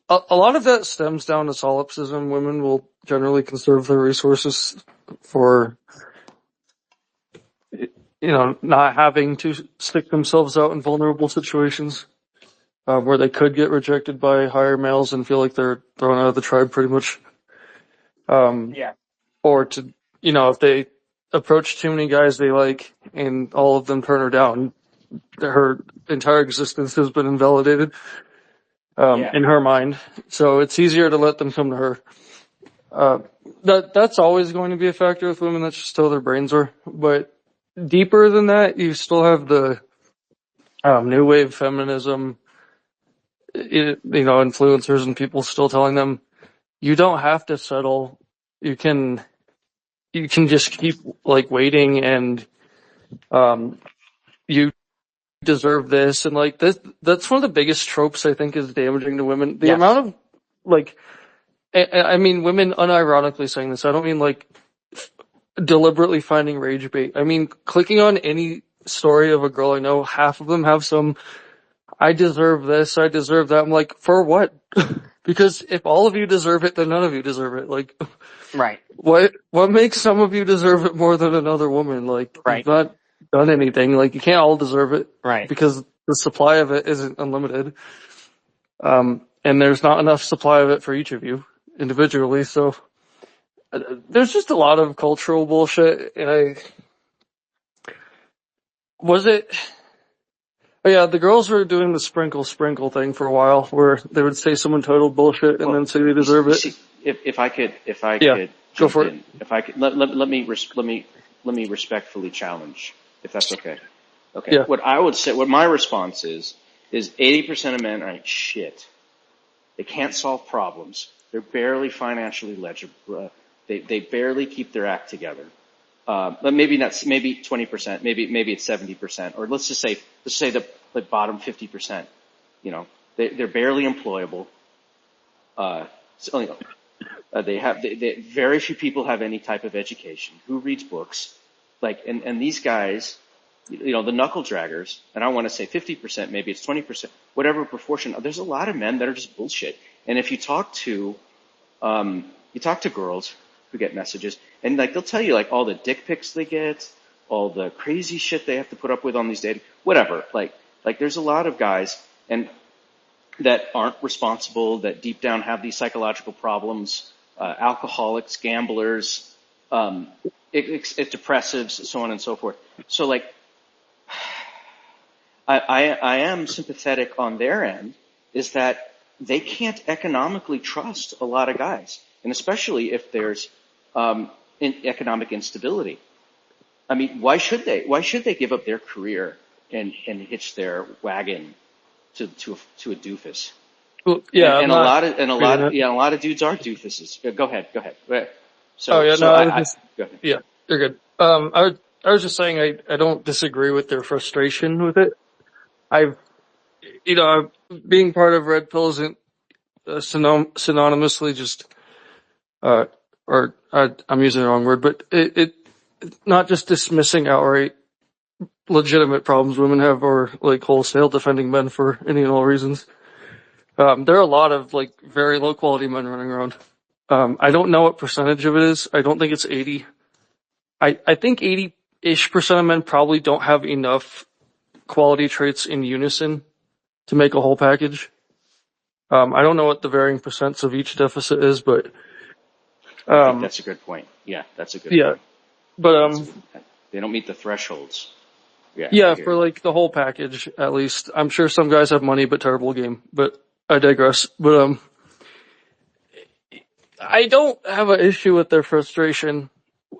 A lot of that stems down to solipsism. Women will generally conserve their resources for, not having to stick themselves out in vulnerable situations, where they could get rejected by higher males and feel like they're thrown out of the tribe pretty much. Yeah. Or to, if they approach too many guys they like and all of them turn her down, her entire existence has been invalidated, Yeah. in her mind. So it's easier to let them come to her. That's always going to be a factor with women. That's just how their brains are. But deeper than that, you still have the new wave feminism, influencers and people still telling them you don't have to settle. You can just keep like waiting and you deserve this and like this. That's one of the biggest tropes I think is damaging to women. The Yes. amount of like, I mean, women unironically saying this. I don't mean like deliberately finding rage bait. I mean, clicking on any story of a girl I know, half of them have some, I deserve this, I deserve that. I'm like, for what? Because if all of you deserve it, then none of you deserve it. Like, Right. what makes some of you deserve it more than another woman? Like, you've Right. not done anything. Like, you can't all deserve it Right. because the supply of it isn't unlimited. And there's not enough supply of it for each of you individually. So there's just a lot of cultural bullshit. And was it, oh yeah, the girls were doing the sprinkle thing for a while where they would say someone total bullshit and Well, then say they deserve you it. see, if I Yeah, could go jump for it. in, if I could let me respectfully challenge, if that's okay. Okay. Yeah. What I would say, what my response is 80% of men are like shit. They can't solve problems. They're barely financially legible. They barely keep their act together. But maybe not, maybe 20%, maybe it's 70%, or let's say the bottom 50%. They're barely employable. So, very few people have any type of education. Who reads books? And these guys, the knuckle draggers, and I want to say 50%, maybe it's 20%, whatever proportion. There's a lot of men that are just bullshit. And if you talk to girls who get messages, and like they'll tell you like all the dick pics they get, all the crazy shit they have to put up with on these dating, whatever. Like there's a lot of guys and that aren't responsible, that deep down have these psychological problems, alcoholics, gamblers, depressives, so on and so forth. So like, I am sympathetic on their end, is that they can't economically trust a lot of guys, and especially if there's economic instability. I mean, why should they? Why should they give up their career and hitch their wagon to a doofus? Well, yeah, I'm And a not lot of reading it. a lot of dudes are doofuses. Go ahead. Oh yeah, no, I was just Go ahead. yeah, you're good. I was just saying I don't disagree with their frustration with it. I've being part of Red Pill isn't synonymously just uh I'm using the wrong word, but it not just dismissing outright legitimate problems women have or like wholesale defending men for any and all reasons. There are a lot of like very low quality men running around. I don't know what percentage of it is. I don't think it's 80. I think 80-ish% of men probably don't have enough quality traits in unison to make a whole package. I don't know what the varying percents of each deficit is, but I think that's a good point. Yeah, that's a good yeah, point. but They don't meet the thresholds. Yeah, I yeah, hear for you. like the whole package at least. I'm sure some guys have money but terrible game, but I digress. But I don't have an issue with their frustration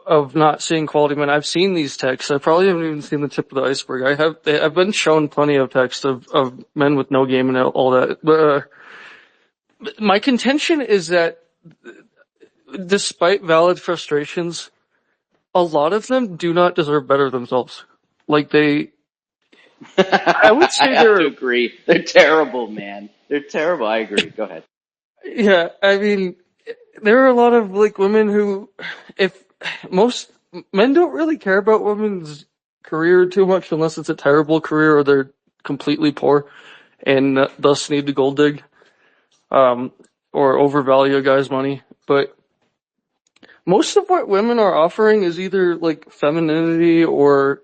of not seeing quality men. I've seen these texts. I probably haven't even seen the tip of the iceberg. I've been shown plenty of texts of men with no game and all that. But my contention is that despite valid frustrations, a lot of them do not deserve better themselves. Like I would I say have to agree. They're terrible, man. They're terrible. I agree. Go ahead. yeah, I mean, there are a lot of like women who, if most men don't really care about women's career too much unless it's a terrible career or they're completely poor and thus need to gold dig, or overvalue a guy's money. But most of what women are offering is either like femininity or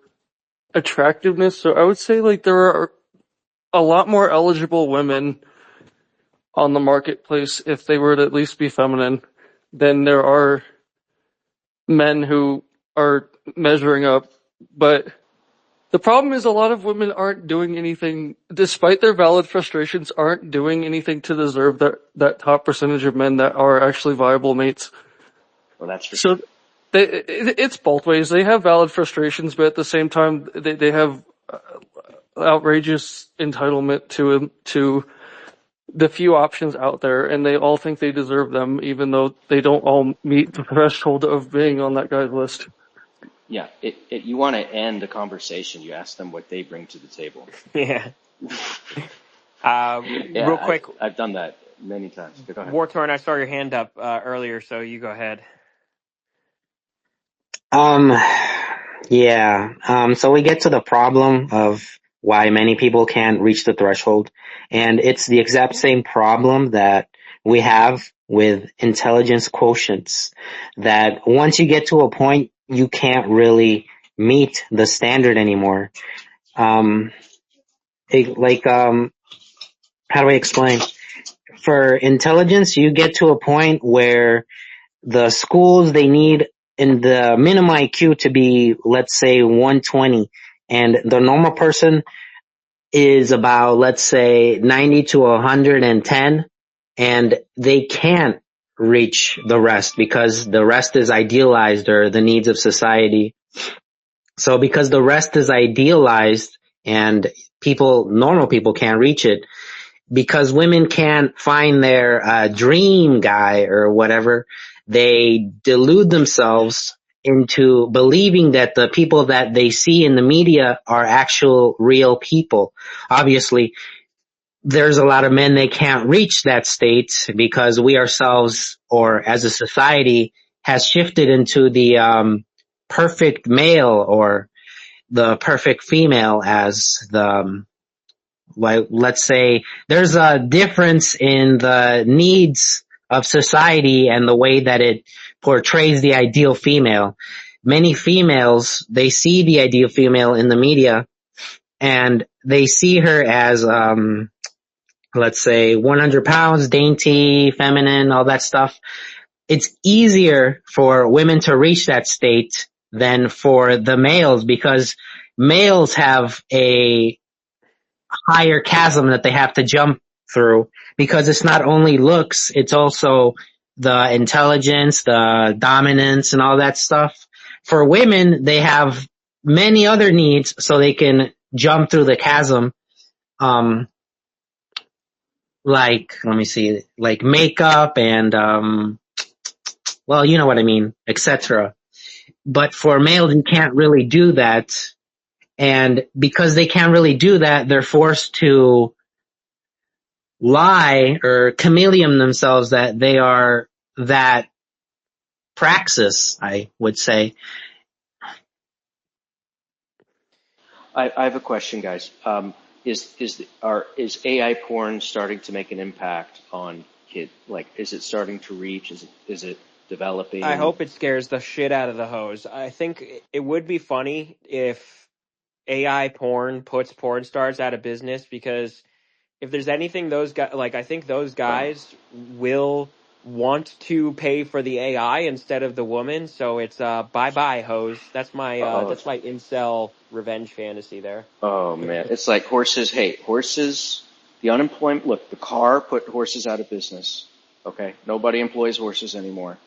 attractiveness. So I would say like there are a lot more eligible women on the marketplace if they were to at least be feminine than there are men who are measuring up. But the problem is a lot of women aren't doing anything, despite their valid frustrations, aren't doing anything to deserve that top percentage of men that are actually viable mates. Well, that's for sure. So it's both ways. They have valid frustrations, but at the same time, they have outrageous entitlement to the few options out there, and they all think they deserve them, even though they don't all meet the threshold of being on that guy's list. Yeah, you want to end the conversation, you ask them what they bring to the table. Yeah. Yeah, Real quick, I've done that many times. Go ahead. Wartorn, I saw your hand up earlier, so you go ahead. Um, yeah. So we get to the problem of why many people can't reach the threshold. And it's the exact same problem that we have with intelligence quotients, that once you get to a point, you can't really meet the standard anymore. How do I explain? For intelligence, you get to a point where the schools, they need in the minimum IQ to be, let's say, 120, and the normal person is about, let's say, 90 to 110, and they can't reach the rest because the rest is idealized, or the needs of society. So because the rest is idealized and normal people can't reach it, because women can't find their dream guy or whatever, they delude themselves into believing that the people that they see in the media are actual real people. Obviously, there's a lot of men they can't reach that state because we ourselves, or as a society, has shifted into the perfect male or the perfect female as the like, let's say there's a difference in the needs of society and the way that it portrays the ideal female. Many females, they see the ideal female in the media and they see her as, let's say 100 pounds, dainty, feminine, all that stuff. It's easier for women to reach that state than for the males, because males have a higher chasm that they have to jump through, because it's not only looks, it's also the intelligence, the dominance, and all that stuff. For women, they have many other needs so they can jump through the chasm. Like, let me see, like makeup and, well, you know what I mean, etc. But for males, you can't really do that. And because they can't really do that, they're forced to lie or chameleon themselves that they are that praxis, I would say. I have a question, guys. Is AI porn starting to make an impact on kids? Like, is it starting to reach? Is it I developing? hope it scares the shit out of the hose. I think it would be funny if AI porn puts porn stars out of business, because if there's anything those guys, like, I think those guys will want to pay for the AI instead of the woman. So it's bye bye hose. Oh, That's my incel revenge fantasy there. oh man, it's like horses. Hey, horses. The unemployment. Look, the car put horses out of business. Okay, nobody employs horses anymore.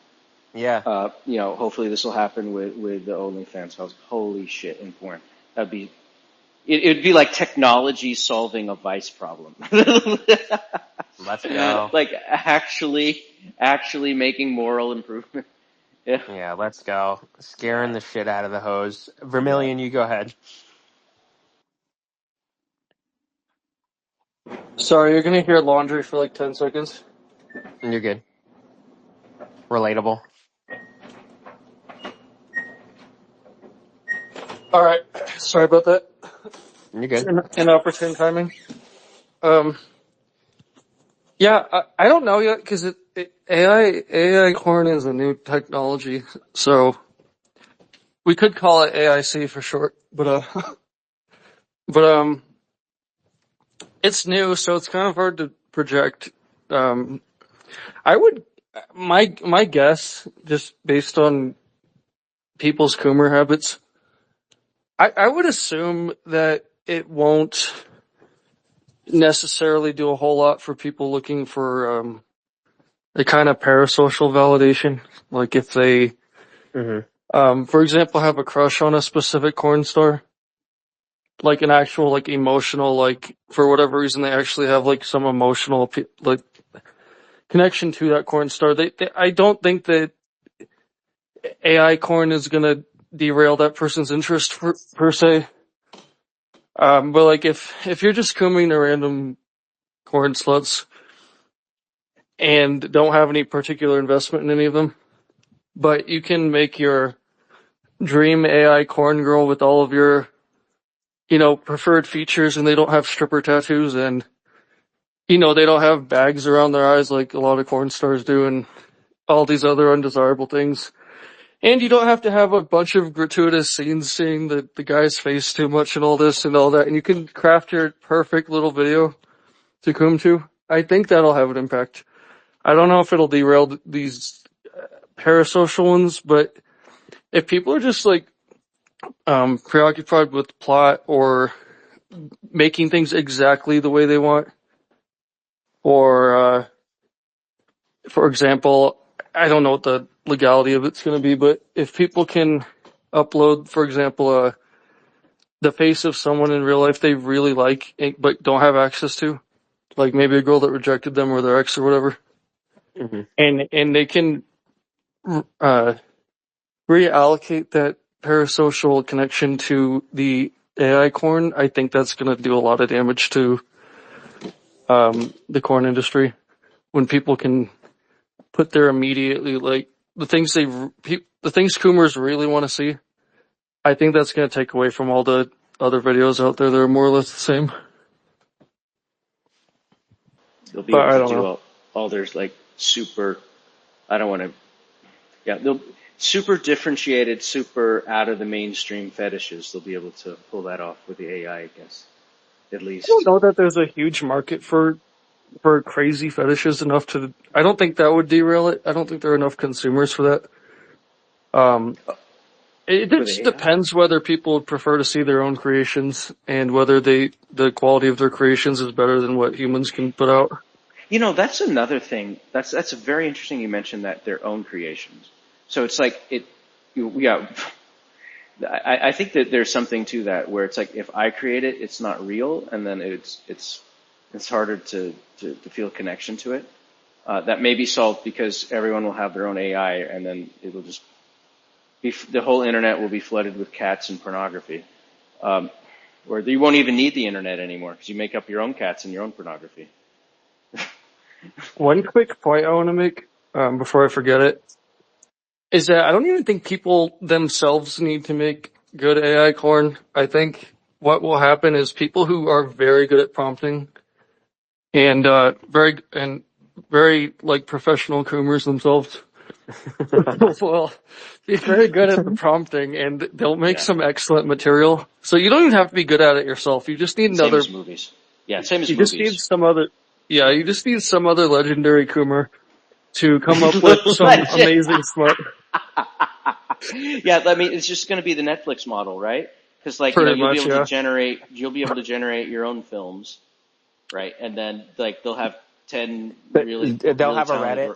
Yeah. Hopefully this will happen with the OnlyFans house. Holy shit, in porn. It'd be like technology solving a vice problem. Let's go. Like actually making moral improvement. Yeah. Yeah, let's go. Scaring Yeah. the shit out of the hose. Yeah. Vermilion, you go ahead. Sorry, you're gonna hear laundry for like 10 seconds. You're good. Relatable. Alright, sorry about that. You're good. Inopportune timing. Yeah, I don't know yet, because AI corn is a new technology, so we could call it AIC for short, but it's new, so it's kind of hard to project. Um, I would, my guess, just based on people's Coomer habits, I would assume that it won't necessarily do a whole lot for people looking for, a kind of parasocial validation. Like if they, Mm-hmm. for example, have a crush on a specific corn star, like an actual, like, emotional, like, for whatever reason, they actually have, like, some emotional, like, connection to that corn star. I don't think that AI corn is gonna derail that person's interest per se. But like, if you're just combing to random corn sluts and don't have any particular investment in any of them, but you can make your dream AI corn girl with all of your, preferred features, and they don't have stripper tattoos, and, they don't have bags around their eyes like a lot of corn stars do, and all these other undesirable things. And you don't have to have a bunch of gratuitous scenes seeing the guy's face too much and all this and all that, and you can craft your perfect little video to come to. I think that'll have an impact. I don't know if it'll derail these parasocial ones, but if people are just like preoccupied with plot or making things exactly the way they want, or for example, I don't know what the legality of it's going to be, but if people can upload, for example, the face of someone in real life they really like but don't have access to, like maybe a girl that rejected them or their ex or whatever, Mm-hmm. and they can uh, reallocate that parasocial connection to the AI corn, I think that's going to do a lot of damage to the corn industry when people can put their immediately, like, the things Coomers really want to see. I think that's going to take away from all the other videos out there that are more or less the same. They'll be But able I to don't do know. all there's like super. I don't want to. Yeah, they'll super differentiated, super out of the mainstream fetishes. They'll be able to pull that off with the AI, I guess. At I don't least. know that there's a huge market for crazy fetishes enough to. I don't think that would derail it. I don't think there are enough consumers for that. Um, It with just AI. depends whether people would prefer to see their own creations and whether the quality of their creations is better than what humans can put out. You know, that's another thing. That's very interesting. You mentioned that their own creations. So it's like yeah. I think that there's something to that where it's like if I create it, it's not real, and then it's harder to feel a connection to it. That may be solved because everyone will have their own AI, and then it'll just be the whole internet will be flooded with cats and pornography. Or you won't even need the internet anymore because you make up your own cats and your own pornography. One quick point I want to make before I forget it is that I don't even think people themselves need to make good AI corn. I think what will happen is people who are very good at prompting and very like professional Coomers themselves will be very good at the prompting and they'll make Yeah, some excellent material. So you don't even have to be good at it yourself. You just need same another, as movies. Yeah, same as you just need movies. some other, yeah, you just need some other legendary Coomer to come up with some Legend. amazing smart, Yeah, I mean, it's just going to be the Netflix model, right? Because like pretty you'll be much, able to yeah. generate your own films, right? And then like they'll have 10 But really they'll really have a talented. Reddit.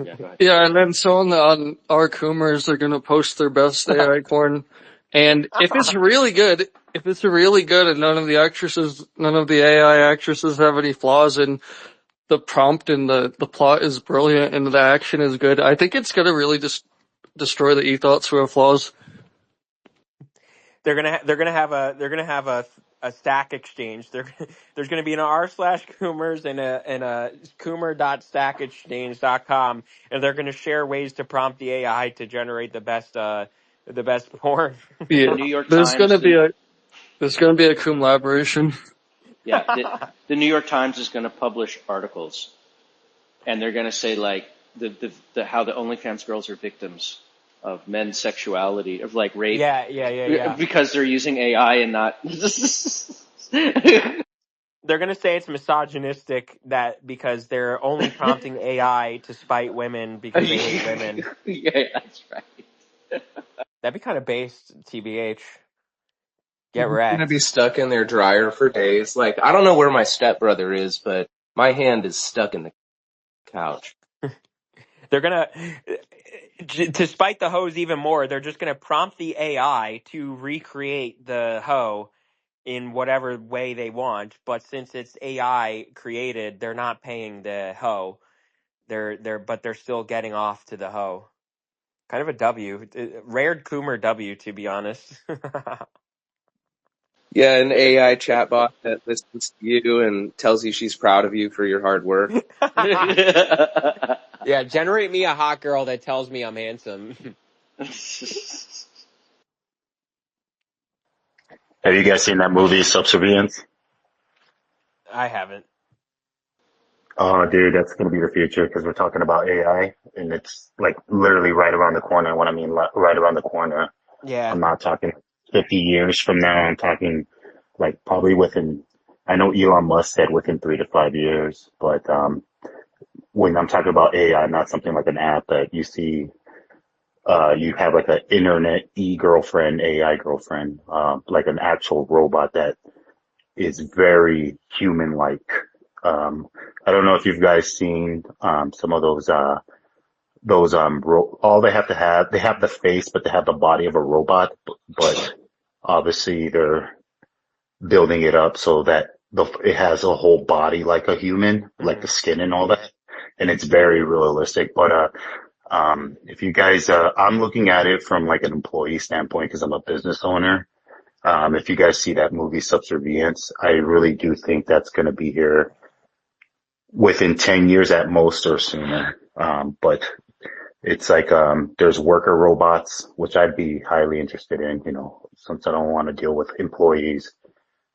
Yeah, go ahead. Yeah, and then so on our Coomers, they're gonna post their best AI corn. And if it's really good and none of the AI actresses have any flaws and the prompt and the plot is brilliant and the action is good, I think it's gonna really just destroy the ethos who have flaws. They're gonna have a stack exchange. There's gonna be an r/Coomers and a Coomer.stackexchange.com, and they're gonna share ways to prompt the AI to generate the best porn. The Yeah. New York There's Times, gonna be a, there's gonna be a collaboration. yeah, the New York Times is going to publish articles, and they're going to say like how the OnlyFans girls are victims of men's sexuality, of like rape, Yeah. because they're using AI and not. They're gonna say it's misogynistic that because they're only prompting AI to spite women because they hate women. Yeah, that's right. That'd be kind of based, tbh. Get It's gonna be wrecked. stuck in their dryer for days. Like, I don't know where my stepbrother is, but my hand is stuck in the couch. They're gonna, to spite the hoes even more, they're just gonna prompt the AI to recreate the hoe in whatever way they want. But since it's AI created, they're not paying the hoe. But they're still getting off to the hoe. Kind of a W. Rare Coomer W, to be honest. Yeah, an AI chatbot that listens to you and tells you she's proud of you for your hard work. Yeah, generate me a hot girl that tells me I'm handsome. Have you guys seen that movie Subservience? I haven't. Oh, dude, that's gonna be the future because we're talking about AI, and it's like literally right around the corner. What I mean, right around the corner. Yeah. I'm not talking 50 years from now. I'm talking like probably within. I know Elon Musk said within 3 to 5 years, but when I'm talking about AI, not something like an app that you see. You have like an internet girlfriend, AI girlfriend, like an actual robot that is very human-like. Um, I don't know if you've guys seen some of all they have the face, but they have the body of a robot. But obviously they're building it up so that it has a whole body like a human, like Hmm. the skin and all that, and it's very realistic. But if you guys, I'm looking at it from like an employee standpoint because I'm a business owner. If you guys see that movie Subservience, I really do think that's going to be here within 10 years at most or sooner. But it's like, there's worker robots, which I'd be highly interested in, since I don't want to deal with employees.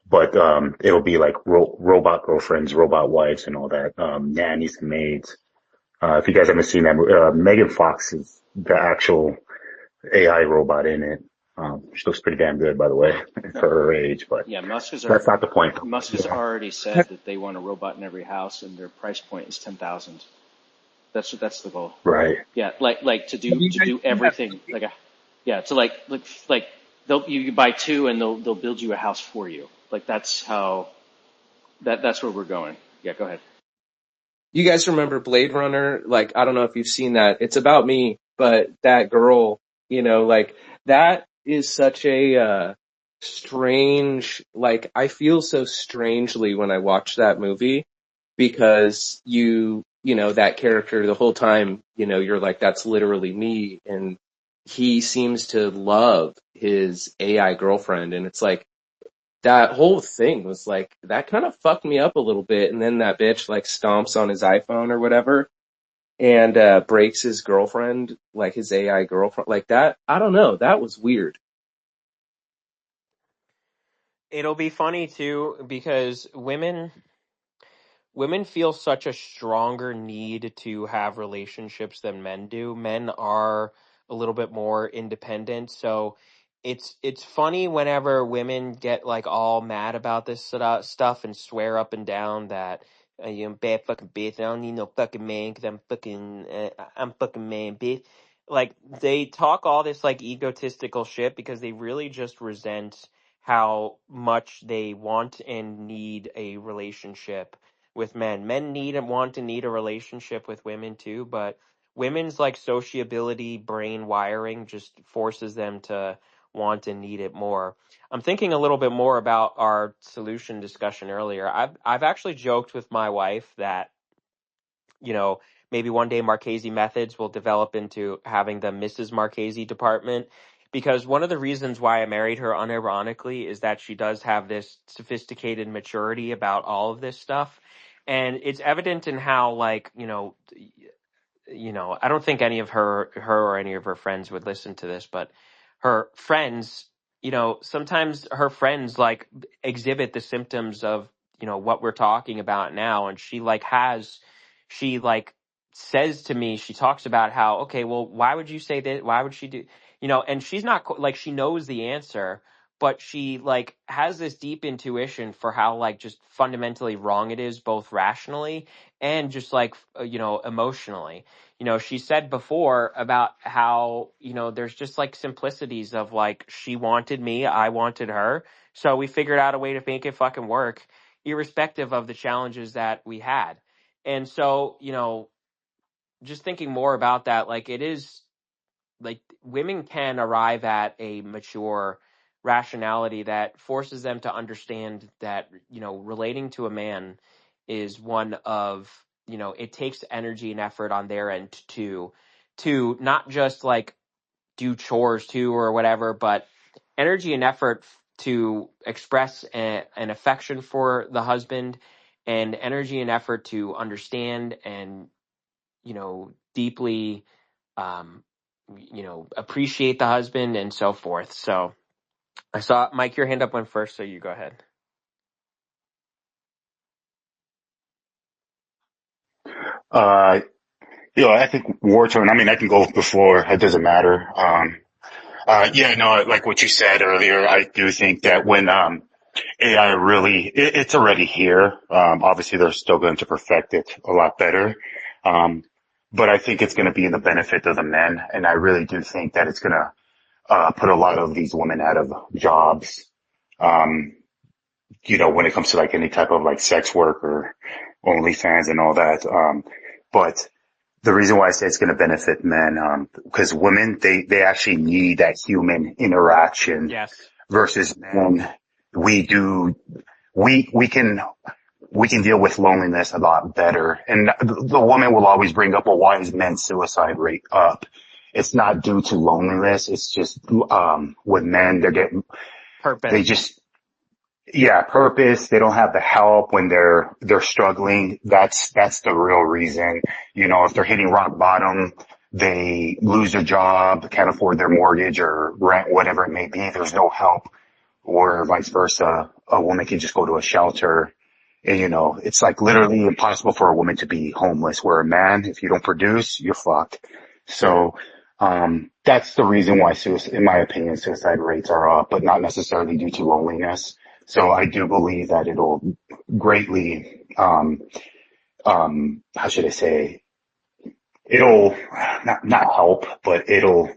But, it'll be like robot girlfriends, robot wives and all that, nannies and maids. If you guys haven't seen that movie, Megan Fox is the actual AI robot in it. She looks pretty damn good, by the way, for her age, but Yeah, that's not the point. Musk has Yeah. already said that they want a robot in every house, and their price point is 10,000. That's the goal. Right. Yeah, like to Have you do guys seen that everything. movie? Like, Yeah, so like you buy two and they'll build you a house for you. Like that's how that's where we're going. Yeah, go ahead. You guys remember Blade Runner? Like, I don't know if you've seen that. It's about me, but that girl, like that is such a strange, like I feel so strangely when I watch that movie because that character the whole time, you're like, that's literally me. And he seems to love his AI girlfriend. And it's like, that whole thing was like that kind of fucked me up a little bit. And then that bitch like stomps on his iPhone or whatever and breaks his girlfriend, like his AI girlfriend, like that. I don't know. That was weird. It'll be funny too because women feel such a stronger need to have relationships than men do. Men are a little bit more independent, so it's funny whenever women get like all mad about this sort of stuff and swear up and down that you know, bad fucking bitch. I don't need no fucking man because I'm fucking man, bitch. Like they talk all this like egotistical shit because they really just resent how much they want and need a relationship with men. Men need and want to need a relationship with women too, but women's like sociability, brain wiring just forces them to want and need it more. I'm thinking a little bit more about our solution discussion earlier. I've actually joked with my wife that you know, maybe one day Marchese Methods will develop into having the Mrs. Marchese department. Because one of the reasons why I married her unironically is that she does have this sophisticated maturity about all of this stuff. And it's evident in how, like, I don't think any of her or any of her friends would listen to this, but her friends, sometimes her friends like exhibit the symptoms of, what we're talking about now. And she like says to me, she talks about how, okay, well, why would you say that? Why would she do, and she's not like, she knows the answer, but she like has this deep intuition for how like just fundamentally wrong it is, both rationally and just like, emotionally. She said before about how, there's just like simplicities of like, she wanted me, I wanted her. So we figured out a way to make it fucking work, irrespective of the challenges that we had. And so, just thinking more about that, like it is like women can arrive at a mature rationality that forces them to understand that relating to a man is one of it takes energy and effort on their end to not just like do chores too or whatever, but energy and effort to express an affection for the husband and energy and effort to understand and deeply um, appreciate the husband and so forth. So I saw Mike, your hand up went first, so you go ahead. Uh, I think war torn. I mean, I can go before. It doesn't matter. Yeah, no, like what you said earlier, I do think that when, AI really, it's already here. Obviously they're still going to perfect it a lot better. Um, but I think it's going to be in the benefit of the men. And I really do think that it's going to, put a lot of these women out of jobs. Um, when it comes to like any type of like sex work or OnlyFans and all that. But the reason why I say it's going to benefit men, because women, they actually need that human interaction Yes. versus men. We do, we can, we can deal with loneliness a lot better. And the woman will always bring up, well, why is men's suicide rate up? It's not due to loneliness. It's just, with men, they Purpose. just, yeah, purpose. They don't have the help when they're struggling. That's the real reason. If they're hitting rock bottom, they lose their job, can't afford their mortgage or rent, whatever it may be. There's no help, or vice versa. A woman can just go to a shelter and it's like literally impossible for a woman to be homeless, where a man, if you don't produce, you're fucked. So, that's the reason why in my opinion, suicide rates are up, but not necessarily due to loneliness. So I do believe that it'll greatly, how should I say, it'll not help, but it'll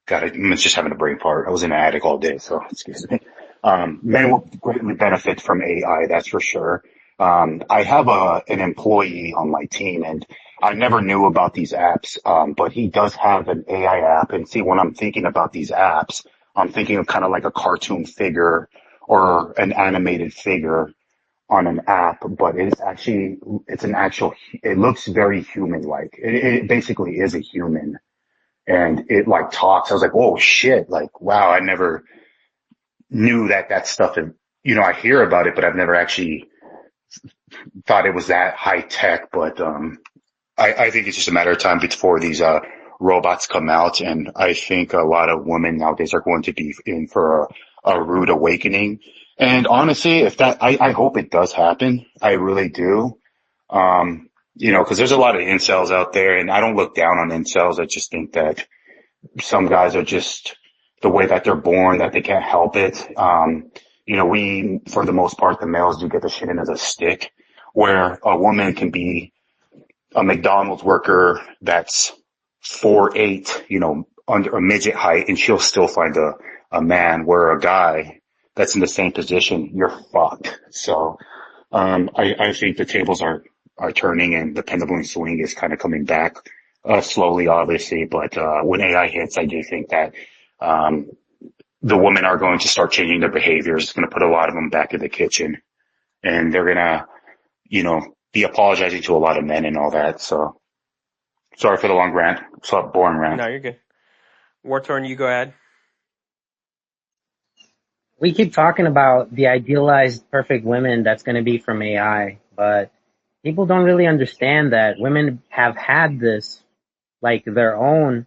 God, I'm just having a brain fart. I was in an attic all day, so excuse me. Men will greatly benefit from AI, that's for sure. I have an employee on my team, and I never knew about these apps, but he does have an AI app. And see, when I'm thinking about these apps, I'm thinking of kind of like a cartoon figure or an animated figure on an app, but it looks very human-like. It basically is a human and it like talks. I was like, oh shit, like, wow, I never knew that stuff. I hear about it, but I've never actually thought it was that high tech. But, I think it's just a matter of time before these, robots come out. And I think a lot of women nowadays are going to be in for a rude awakening. And honestly, I hope it does happen. I really do. Cause there's a lot of incels out there and I don't look down on incels. I just think that some guys are just the way that they're born, that they can't help it. We, for the most part, the males do get the shit in as a stick, where a woman can be a McDonald's worker that's 4'8", under a midget height, and she'll still find a man, where a guy that's in the same position, you're fucked. So, I think the tables are turning and the pendulum swing is kind of coming back, slowly, obviously. But, when AI hits, I do think that, the women are going to start changing their behaviors. It's going to put a lot of them back in the kitchen and they're going to, be apologizing to a lot of men and all that. So sorry for the long rant. So boring rant. No, you're good. Wartorn, you go ahead. We keep talking about the idealized perfect women that's going to be from AI, but people don't really understand that women have had this, like their own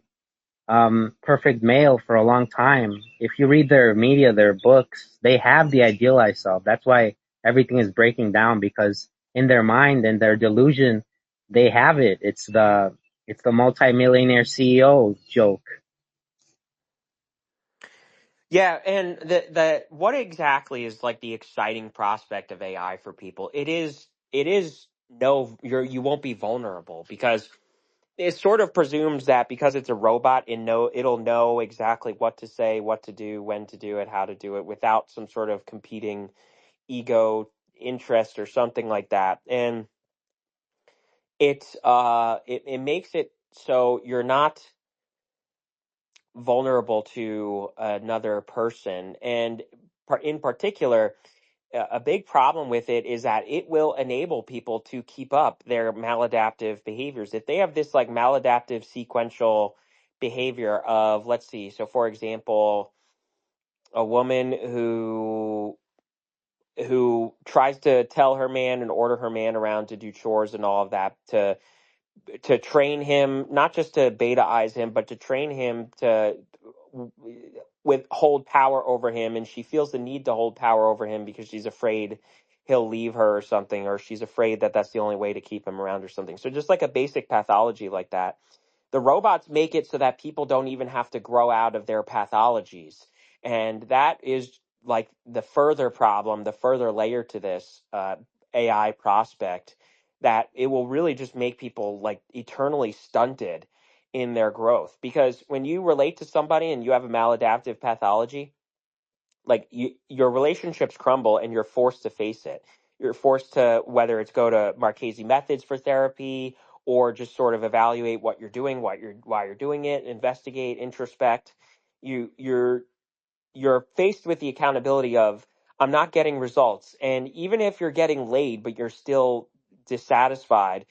perfect male for a long time. If you read their media, their books, they have the idealized self. That's why everything is breaking down, because in their mind and their delusion, they have it. It's the multimillionaire CEO joke. Yeah, and the what exactly is like the exciting prospect of AI for people? It is no, you won't be vulnerable, because it sort of presumes that because it's a robot, it'll know exactly what to say, what to do, when to do it, how to do it, without some sort of competing ego interest or something like that. And it makes it so you're not vulnerable to another person. And in particular, a big problem with it is that it will enable people to keep up their maladaptive behaviors. If they have this like maladaptive sequential behavior of, let's see, so for example, a woman who tries to tell her man and order her man around to do chores and all of that, to train him, not just to beta-ize him, but to train him to hold power over him. And she feels the need to hold power over him because she's afraid he'll leave her or something, or she's afraid that that's the only way to keep him around or something. So just like a basic pathology like that, the robots make it so that people don't even have to grow out of their pathologies. And that is like the further problem, the further layer to this AI prospect, that it will really just make people like eternally stunted in their growth. Because when you relate to somebody and you have a maladaptive pathology, like your relationships crumble and you're forced to face it. You're forced to, whether it's go to Marchese methods for therapy or just sort of evaluate what you're doing, why you're doing it, investigate, introspect. You're faced with the accountability of, I'm not getting results. And even if you're getting laid, but you're still dissatisfied,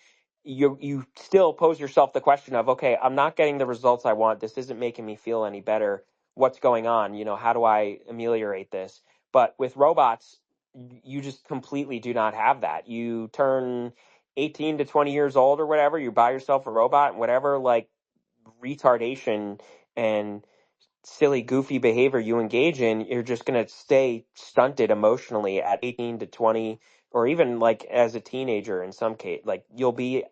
you still pose yourself the question of, okay, I'm not getting the results I want. This isn't making me feel any better. What's going on? How do I ameliorate this? But with robots, you just completely do not have that. You turn 18 to 20 years old or whatever, you buy yourself a robot, and whatever like retardation and silly, goofy behavior you engage in, you're just going to stay stunted emotionally at 18 to 20, or even like as a teenager in some case. Like you'll be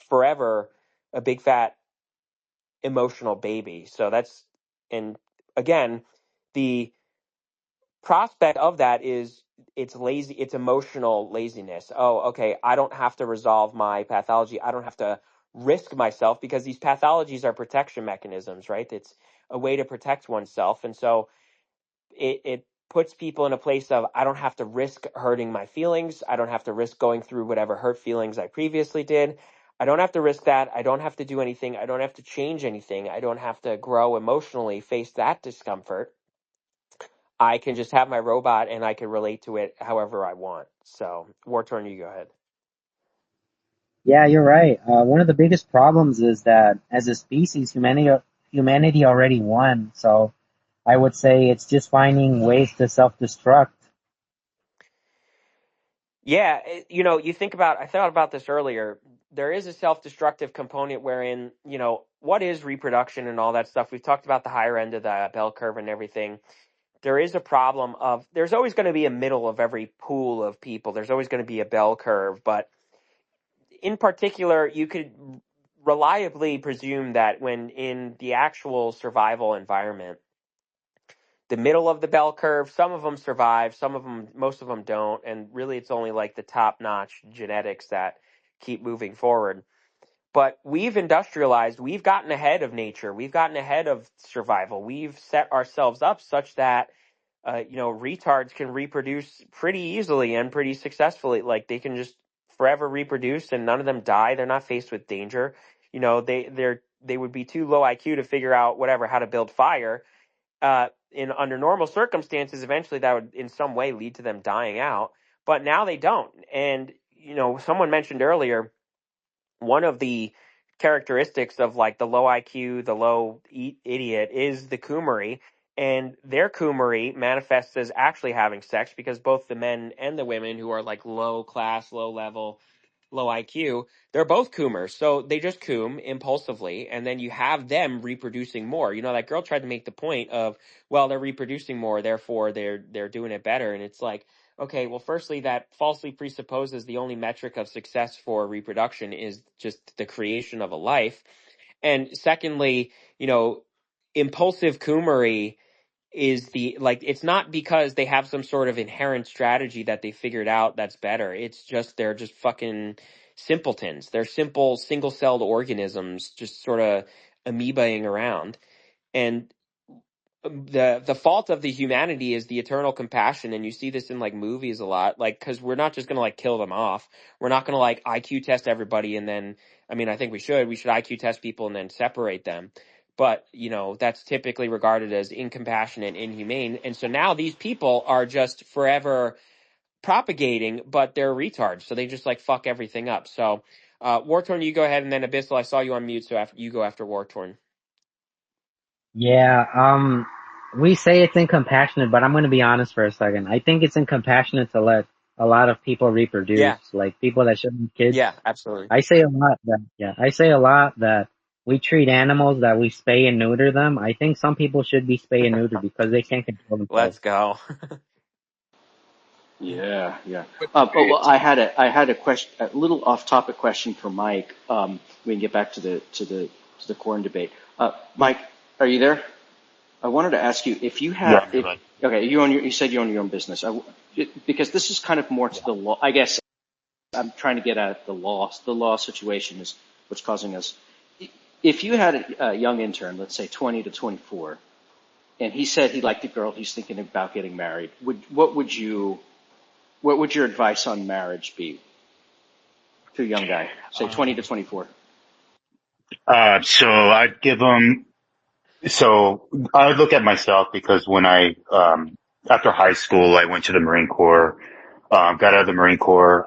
forever a big fat emotional baby. So and again, the prospect of that is it's emotional laziness. Oh, okay, I don't have to resolve my pathology. I don't have to risk myself, because these pathologies are protection mechanisms, right? It's a way to protect oneself. And so it puts people in a place of, I don't have to risk hurting my feelings. I don't have to risk going through whatever hurt feelings I previously did. I don't have to risk that. I don't have to do anything. I don't have to change anything. I don't have to grow emotionally, face that discomfort. I can just have my robot and I can relate to it however I want. So, War Torn, you go ahead. Yeah, you're right. One of the biggest problems is that as a species, humanity already won. So I would say it's just finding ways to self-destruct. Yeah, you think about, I thought about this earlier. There is a self-destructive component wherein, what is reproduction and all that stuff. We've talked about the higher end of the bell curve and everything. There is a problem of, there's always going to be a middle of every pool of people. There's always going to be a bell curve. But in particular, you could reliably presume that when in the actual survival environment, the middle of the bell curve, some of them survive, most of them don't. And really, it's only like the top notch genetics that keep moving forward. But we've industrialized, we've gotten ahead of nature, we've gotten ahead of survival. We've set ourselves up such that, retards can reproduce pretty easily and pretty successfully. Like they can just forever reproduce and none of them die. They're not faced with danger. They would be too low IQ to figure out whatever, how to build fire in under normal circumstances. Eventually that would in some way lead to them dying out, but now they don't. And someone mentioned earlier, one of the characteristics of like the low IQ, the low idiot is the Coomery, and their Coomery manifests as actually having sex, because both the men and the women who are like low class, low level, low IQ, they're both Coomers. So they just coom impulsively, and then you have them reproducing more. That girl tried to make the point of, well, they're reproducing more, therefore they're doing it better. And it's like, okay, well, firstly, that falsely presupposes the only metric of success for reproduction is just the creation of a life. And secondly, impulsive Coomery is it's not because they have some sort of inherent strategy that they figured out that's better. It's just they're just fucking simpletons. They're simple single-celled organisms just sort of amoebaing around. And the fault of the humanity is the eternal compassion, and you see this in like movies a lot, like, because we're not just gonna like kill them off. We're not gonna like IQ test everybody and then, I think we should IQ test people and then separate them, but that's typically regarded as incompassionate, inhumane. And so now these people are just forever propagating, but they're retards, so they just like fuck everything up. So Wartorn, you go ahead, and then Abyssal, I saw you on mute, so after you go after Wartorn. Yeah, we say it's incompassionate, but I'm going to be honest for a second. I think it's incompassionate to let a lot of people reproduce, Yeah, like people that shouldn't have kids. yeah, absolutely. I say a lot that we treat animals, that we spay and neuter them. I think some people should be spay and neutered because they can't control themselves. Let's go. Yeah, yeah. But Well, I had a question, a little off-topic question for Mike. We can get back to the corn debate. Mike, are you there? I wanted to ask you if you Yeah, had, I'm here, if bud. okay, you said you own your own business. Because this is kind of more to the law. I guess I'm trying to get at the law. The law situation is what's causing us. If you had a young intern, let's say 20 to 24, and he said he liked the girl, he's thinking about getting married, what would your advice on marriage be to a young guy, say 20 to 24? So I'd give them. So I would look at myself because when after high school, I went to the Marine Corps, got out of the Marine Corps.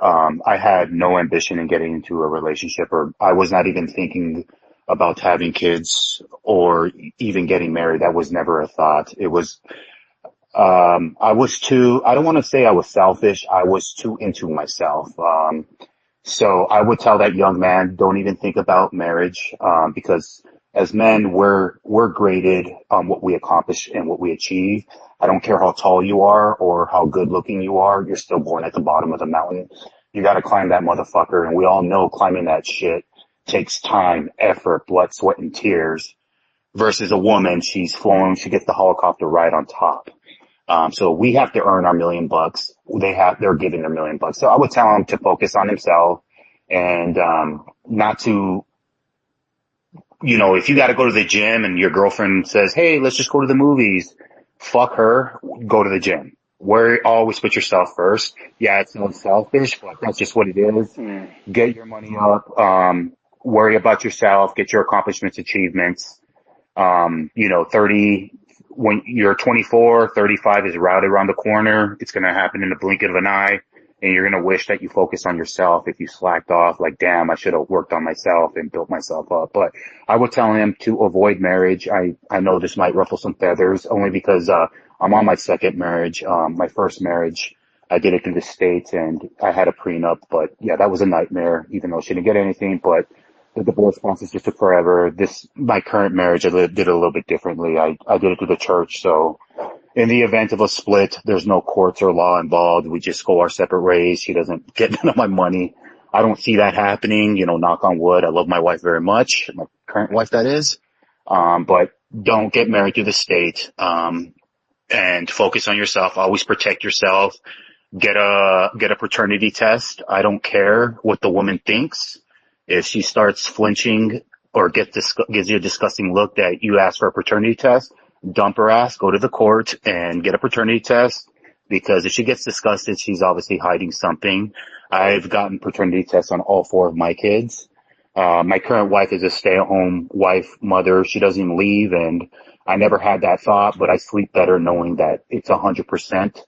I had no ambition in getting into a relationship, or I was not even thinking about having kids or even getting married. That was never a thought. It was, I don't want to say I was selfish. I was too into myself. So I would tell that young man, don't even think about marriage, because as men, we're graded on what we accomplish and what we achieve. I don't care how tall you are or how good looking you are. You're still born at the bottom of the mountain. You got to climb that motherfucker. And we all know climbing that shit takes time, effort, blood, sweat, and tears versus a woman. She's flown. She gets the helicopter ride on top. So we have to earn our $1,000,000. They're giving their $1,000,000. So I would tell him to focus on himself and, not to if you got to go to the gym and your girlfriend says, "Hey, let's just go to the movies," fuck her. Go to the gym. Always put yourself first. Yeah, it sounds selfish, but that's just what it is. Mm. Get your money up. Worry about yourself. Get your accomplishments, achievements. 30, when you're 24, 35 is right around the corner. It's going to happen in the blink of an eye. And you're going to wish that you focused on yourself if you slacked off, like, damn, I should have worked on myself and built myself up. But I would tell him to avoid marriage. I know this might ruffle some feathers only because, I'm on my second marriage. My first marriage, I did it through the States and I had a prenup, but yeah, that was a nightmare, even though she didn't get anything, but the divorce process just took forever. My current marriage, did it a little bit differently. I did it through the church. So in the event of a split, there's no courts or law involved. We just go our separate ways. She doesn't get none of my money. I don't see that happening, knock on wood. I love my wife very much. My current wife, that is. But don't get married through the state. And focus on yourself. Always protect yourself. Get a paternity test. I don't care what the woman thinks. If she starts flinching or gives you a disgusting look that you ask for a paternity test, dump her ass, go to the court and get a paternity test. Because if she gets disgusted, she's obviously hiding something. I've gotten paternity tests on all four of my kids. My current wife is a stay-at-home wife, mother. She doesn't even leave, and I never had that thought, but I sleep better knowing that it's 100%.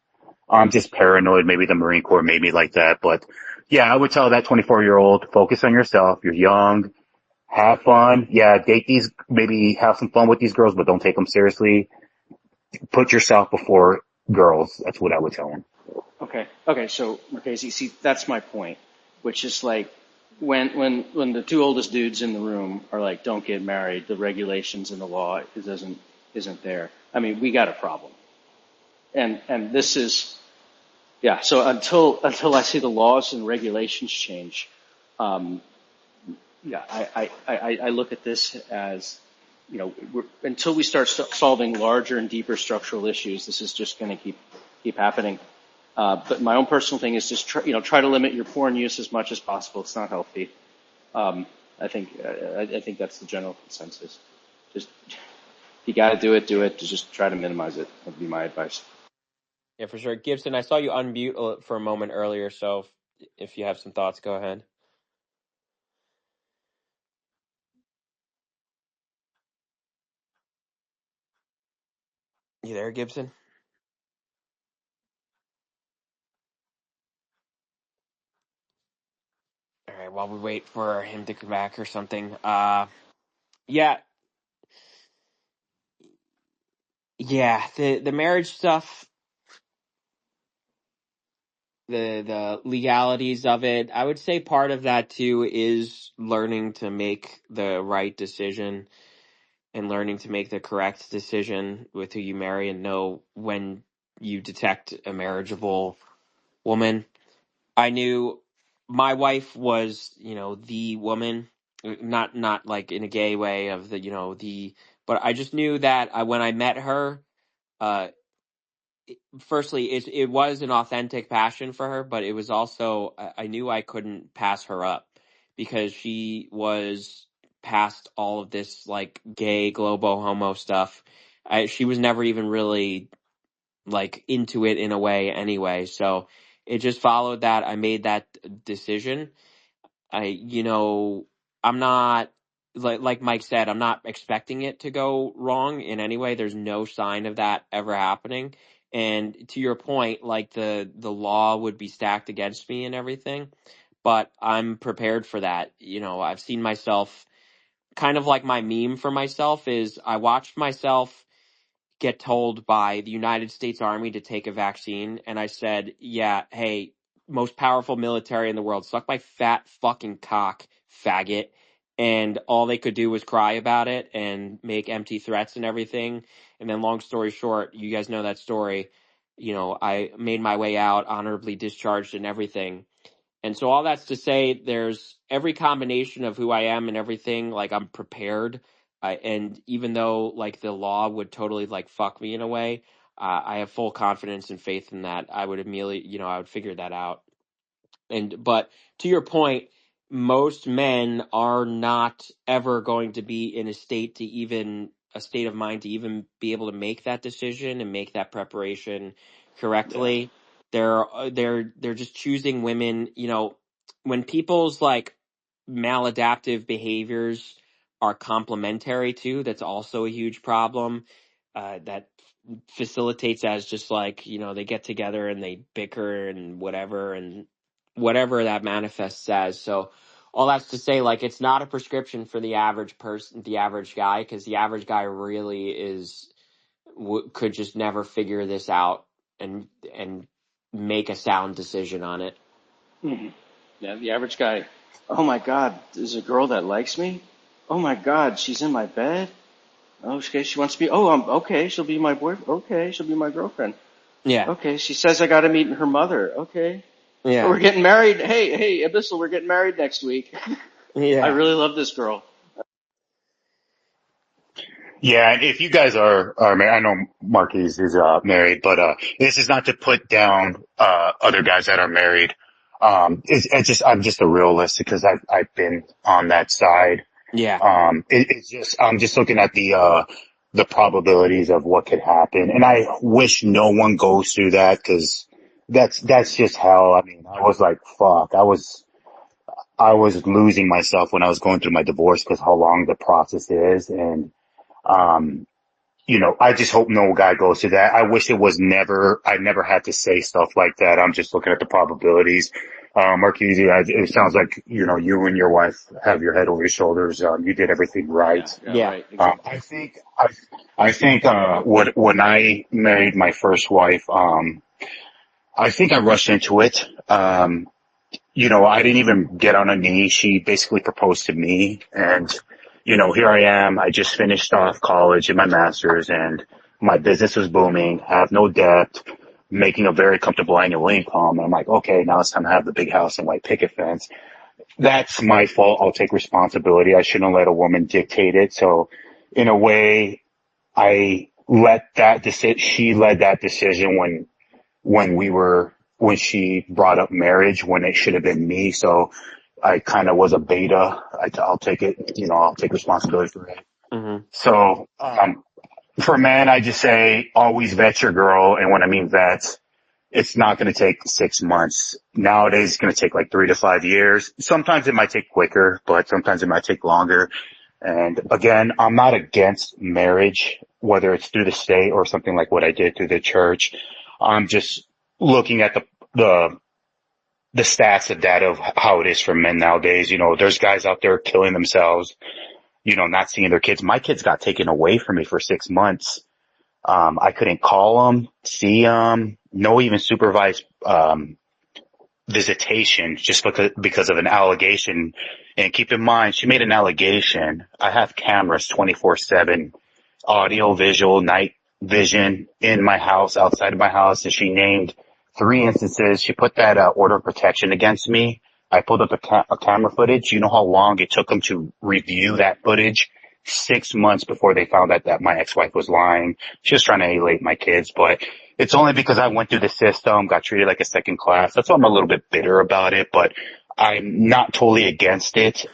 I'm just paranoid. Maybe the Marine Corps made me like that. But yeah, I would tell that 24-year-old, focus on yourself. You're young. Have fun. Yeah, maybe have some fun with these girls, but don't take them seriously. Put yourself before girls. That's what I would tell them. Okay. So, Marchese, see, that's my point, which is like when the two oldest dudes in the room are like, "Don't get married," the regulations and the law isn't there. I mean, we got a problem, and this is yeah. So until I see the laws and regulations change, um, yeah, I look at this as until we start solving larger and deeper structural issues, this is just going to keep happening. But my own personal thing is just try to limit your porn use as much as possible. It's not healthy. Um, I think that's the general consensus. Just if you got to do it, do it. Just try to minimize it. Would be my advice. Yeah, for sure. Gibson, I saw you unmute for a moment earlier, so if you have some thoughts, go ahead. You there, Gibson? All right, while we wait for him to come back or something. Yeah, yeah. The marriage stuff, the legalities of it. I would say part of that too is learning to make the right decision and learning to make the correct decision with who you marry and know when you detect a marriageable woman. I knew my wife was, the woman, not like in a gay way of but I just knew that when I met her, uh, firstly, it was an authentic passion for her, but it was also, I knew I couldn't pass her up because she was past all of this like gay globo homo stuff. She was never even really like into it in a way anyway. So it just followed that. I made that decision. I'm not like Mike said, I'm not expecting it to go wrong in any way. There's no sign of that ever happening. And to your point, like the law would be stacked against me and everything, but I'm prepared for that. I've seen myself kind of like my meme for myself is I watched myself get told by the United States Army to take a vaccine. And I said, yeah, hey, most powerful military in the world, suck my fat fucking cock, faggot. And all they could do was cry about it and make empty threats and everything. And then long story short, you guys know that story. I made my way out, honorably discharged and everything. And so all that's to say, there's every combination of who I am and everything. Like I'm prepared, and even though like the law would totally like fuck me in a way, I have full confidence and faith in that I would immediately, I would figure that out. But to your point, most men are not ever going to be in a state of mind to even be able to make that decision and make that preparation Yeah. correctly. They're just choosing women, when people's like maladaptive behaviors are complementary too, that's also a huge problem. That facilitates as just like, they get together and they bicker and whatever that manifests as. So all that's to say, like, it's not a prescription for the average person, the average guy, because the average guy really could just never figure this out and make a sound decision on it. hmm Yeah, the average guy. Oh my God, there's a girl that likes me. Oh my God, she's in my bed. Oh, okay, she wants to be. Oh, okay. She'll be my boyfriend. Okay, she'll be my girlfriend. Yeah, Okay, she says I got to meet her mother. Okay, oh, yeah, we're getting married. Hey, Abyssal, we're getting married next week. I yeah, really love this girl. Yeah, and if you guys are married, I know Marquise is married, but this is not to put down other guys that are married. It's just I'm just a realist because I've been on that side. yeah. It's just I'm just looking at the probabilities of what could happen, and I wish no one goes through that because that's just hell. I mean, I was like, fuck, I was losing myself when I was going through my divorce because how long the process is, and um I just hope no guy goes through that. I wish I never had to say stuff like that. I'm just looking at the probabilities. Marquise, it sounds like, you and your wife have your head over your shoulders. You did everything right. Yeah, Yeah. right, exactly. When I married my first wife, I think I rushed into it. I didn't even get on a knee. She basically proposed to me and, here I am. I just finished off college and my master's and my business was booming, have no debt, making a very comfortable annual income. And I'm like, okay, now it's time to have the big house and white picket fence. That's my fault. I'll take responsibility. I shouldn't have let a woman dictate it. So in a way, she led that decision when she brought up marriage when it should have been me. So I kind of was a beta. I'll take it, I'll take responsibility for it. Hmm. So, for men, I just say always vet your girl. And when I mean vet, it's not going to take 6 months. Nowadays, it's going to take like 3 to 5 years. Sometimes it might take quicker, but sometimes it might take longer. And again, I'm not against marriage, whether it's through the state or something like what I did through the church. I'm just looking at the the stats, the data of how it is for men nowadays. There's guys out there killing themselves, not seeing their kids. My kids got taken away from me for 6 months. I couldn't call them, see them, no even supervised, visitation just because of an allegation. And keep in mind, she made an allegation. I have cameras 24/7, audio, visual, night vision in my house, outside of my house. And she named 3 instances. She put that order of protection against me. I pulled up a camera footage. You know how long it took them to review that footage? 6 months before they found out that my ex-wife was lying. She was trying to alienate my kids, but it's only because I went through the system, got treated like a second class. That's why I'm a little bit bitter about it, but I'm not totally against it.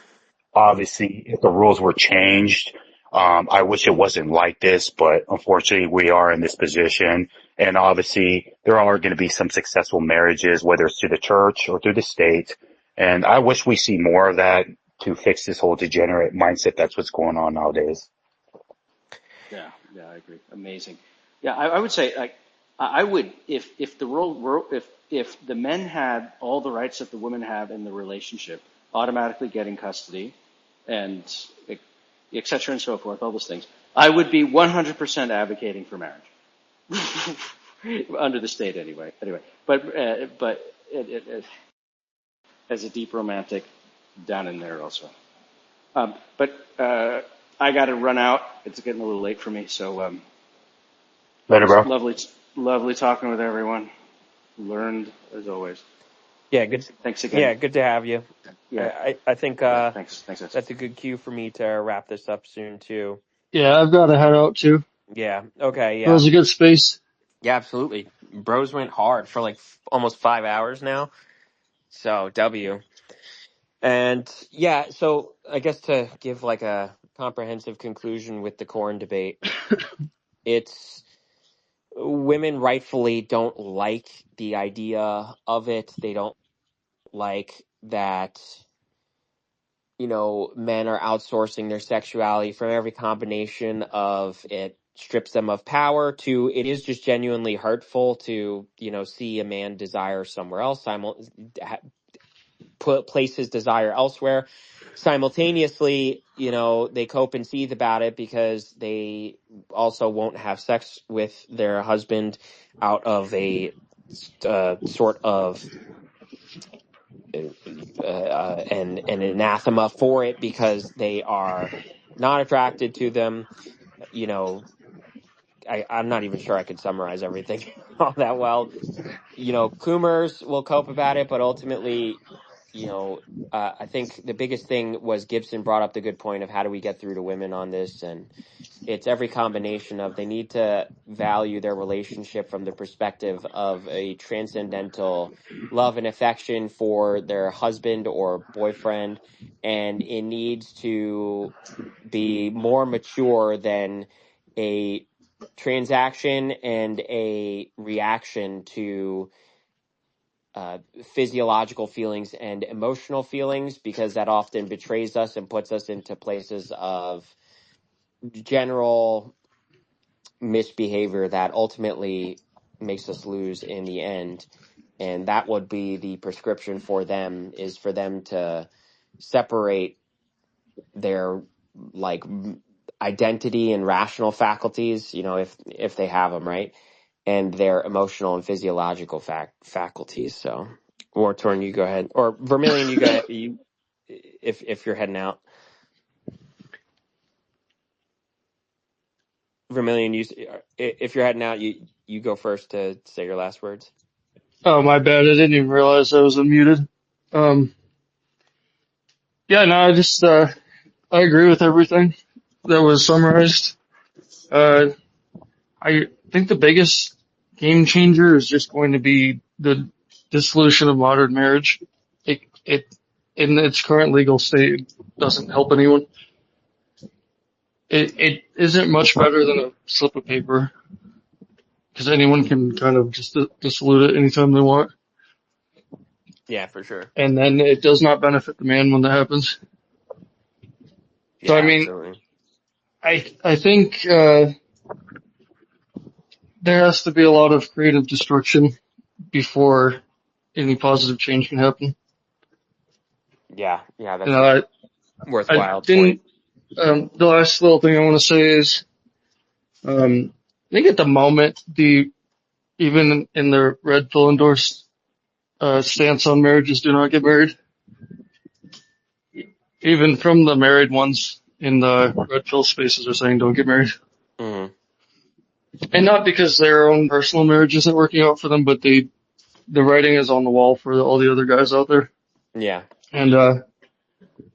Obviously, if the rules were changed, I wish it wasn't like this, but unfortunately we are in this position. And obviously there are going to be some successful marriages, whether it's through the church or through the state. And I wish we see more of that to fix this whole degenerate mindset. That's what's going on nowadays. Yeah, I agree. Amazing. Yeah, I would say like I would if the role were if the men had all the rights that the women have in the relationship, automatically getting custody, and et cetera and so forth, all those things, I would be 100% advocating for marriage under the state anyway. Anyway, but as a deep romantic down in there also. But I got to run out. It's getting a little late for me, so Later, it's bro. lovely talking with everyone. Learned as always. Yeah, good. Thanks again. Yeah, good to have you. Yeah, I think yeah. Thanks. Ed. that's a good cue for me to wrap this up soon too. Yeah, I've got to head out too. Yeah. Okay. It Yeah. was a good space. Yeah. Absolutely. Bros went hard for like almost 5 hours now. So W. And yeah, so I guess to give like a comprehensive conclusion with the corn debate, it's women rightfully don't like the idea of it. They don't like that, men are outsourcing their sexuality from every combination of it strips them of power to it is just genuinely hurtful to, see a man desire somewhere else, put place his desire elsewhere. Simultaneously, they cope and seethe about it because they also won't have sex with their husband out of a sort of and an anathema for it because they are not attracted to them. You know, I'm not even sure I could summarize everything all that well. Coomers will cope about it, but ultimately, I think the biggest thing was Gibson brought up the good point of how do we get through to women on this, and it's every combination of they need to value their relationship from the perspective of a transcendental love and affection for their husband or boyfriend, and it needs to be more mature than a transaction and a reaction to physiological feelings and emotional feelings, because that often betrays us and puts us into places of general misbehavior that ultimately makes us lose in the end. And that would be the prescription for them, is for them to separate their like identity and rational faculties, if they have them, right, and their emotional and physiological faculties. So, or Torn, you go ahead, or Vermilion, you go ahead, you if you're heading out. Vermilion, if you're heading out, you go first to say your last words. Oh, my bad. I didn't even realize I was unmuted. Um, yeah, no, I agree with everything that was summarized. Uh, I think the biggest game changer is just going to be the dissolution of modern marriage. It, in its current legal state, doesn't help anyone. It isn't much better than a slip of paper, because anyone can kind of just dissolute it anytime they want. Yeah, for sure. And then it does not benefit the man when that happens. So, I Yeah, mean, absolutely. I think, there has to be a lot of creative destruction before any positive change can happen. Yeah, You that's a know, I worthwhile point. didn't, the last little thing I want to say is, I think at the moment, even in the red pill endorsed, stance on marriages, do not get married. Even from the married ones in the red pill spaces are saying don't get married. Mm, And not because their own personal marriage isn't working out for them, but the writing is on the wall for all the other guys out there. yeah, And,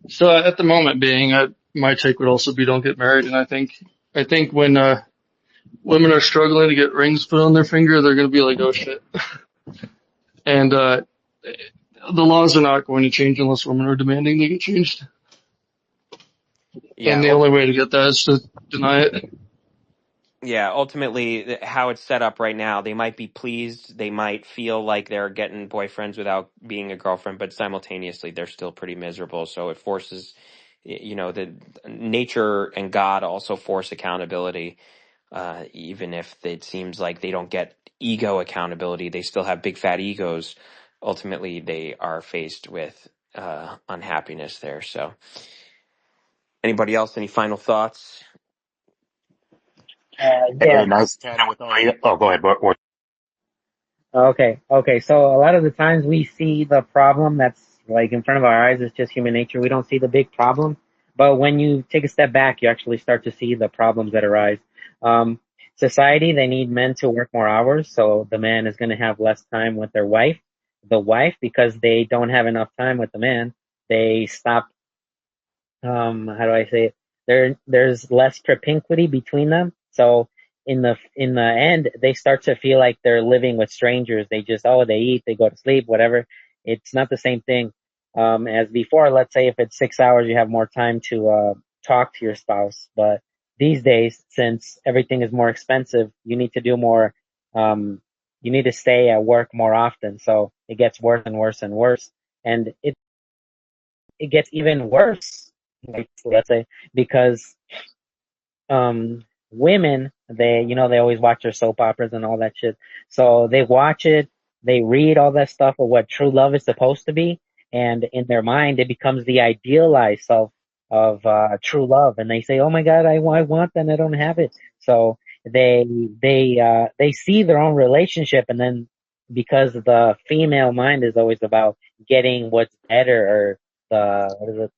so at the moment being, my take would also be don't get married. And I think when, women are struggling to get rings put on their finger, they're going to be like, oh shit. And, the laws are not going to change unless women are demanding they get changed. And yeah. the only way to get that is to deny it. Yeah, ultimately, how it's set up right now, they might be pleased. They might feel like they're getting boyfriends without being a girlfriend, but simultaneously, they're still pretty miserable. So it forces, the nature and God also force accountability. Even if it seems like they don't get ego accountability, they still have big fat egos. Ultimately, they are faced with unhappiness there. So, anybody else? Any final thoughts? Hey, Yeah. nice chatting with all you. Oh, go ahead. What? Okay. So a lot of the times we see the problem that's like in front of our eyes. It's just human nature. We don't see the big problem. But when you take a step back, you actually start to see the problems that arise. Um, Society, they need men to work more hours. So the man is going to have less time with their wife. The wife, because they don't have enough time with the man, they stop, how do I say it? There's less propinquity between them. So in the end, they start to feel like they're living with strangers. They just, oh, they eat, they go to sleep, whatever. It's not the same thing. As before, let's say if it's 6 hours, you have more time to talk to your spouse. But these days, since everything is more expensive, you need to do more. You need to stay at work more often, so it gets worse and worse and worse, and it gets even worse. Like, let's say because women, they always watch their soap operas and all that shit. So they watch it, they read all that stuff of what true love is supposed to be, and in their mind it becomes the idealized self of true love, and they say, oh my god, I want that and I don't have it. So they see their own relationship, and then because the female mind is always about getting what's better, or the what is it,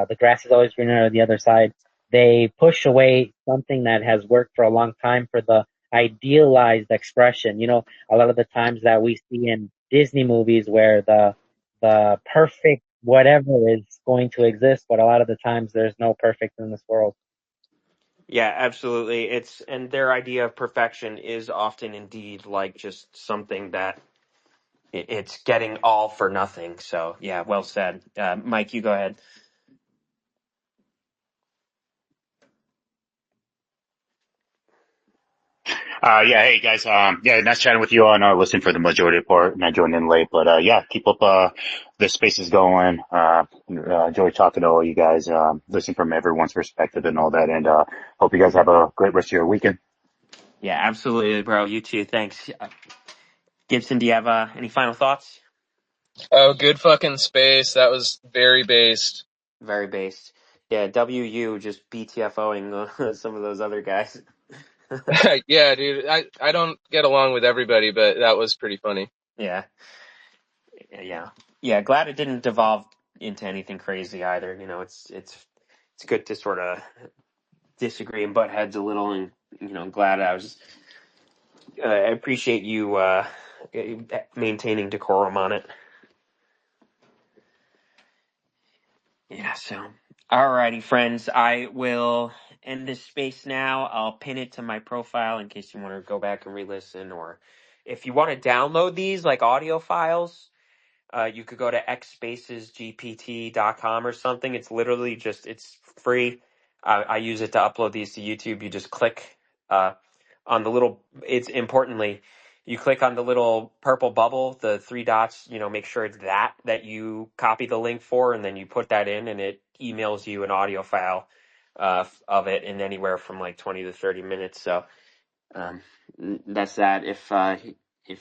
the grass is always greener on the other side, they push away something that has worked for a long time for the idealized expression. A lot of the times that we see in Disney movies where the perfect whatever is going to exist, but a lot of the times there's no perfect in this world. Yeah, absolutely. And their idea of perfection is often indeed like just something that it's getting all for nothing. So yeah, well said. Mike, you go ahead. Yeah, hey guys. Yeah, nice chatting with you on, listening for the majority part, and I joined in late, but, yeah, keep up, the spaces going. Enjoy talking to all you guys, listening from everyone's perspective and all that, and, hope you guys have a great rest of your weekend. Yeah, absolutely, bro. You too. Thanks. Gibson, do you have any final thoughts? Oh, good fucking space. That was very based. Very based. Yeah, WU just BTFOing some of those other guys. Yeah, dude. I don't get along with everybody, but that was pretty funny. Yeah. Yeah. Glad it didn't devolve into anything crazy either. It's good to sort of disagree and butt heads a little, and glad I appreciate you maintaining decorum on it. Yeah, so alrighty, friends, I will end this space now. I'll pin it to my profile in case you want to go back and re-listen, or if you want to download these like audio files, you could go to xspacesgpt.com or something. It's literally it's free. I use it to upload these to YouTube. You just click on the little, it's importantly, you click on the little purple bubble, the three dots, make sure it's that you copy the link for, and then you put that in and it emails you an audio file of it in anywhere from like 20 to 30 minutes. So um, that's that if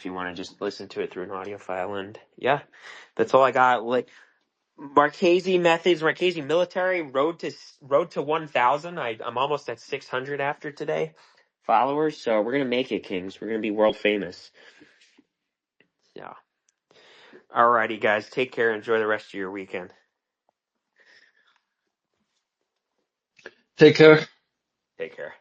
you want to just listen to it through an audio file. And yeah, that's all I got. Like Marchese methods, Marchese military road to 1,000. I'm almost at 600 after today followers. So we're gonna make it, Kings. We're gonna be world famous. Yeah. Alrighty, guys. Take care. Enjoy the rest of your weekend. Take care. Take care.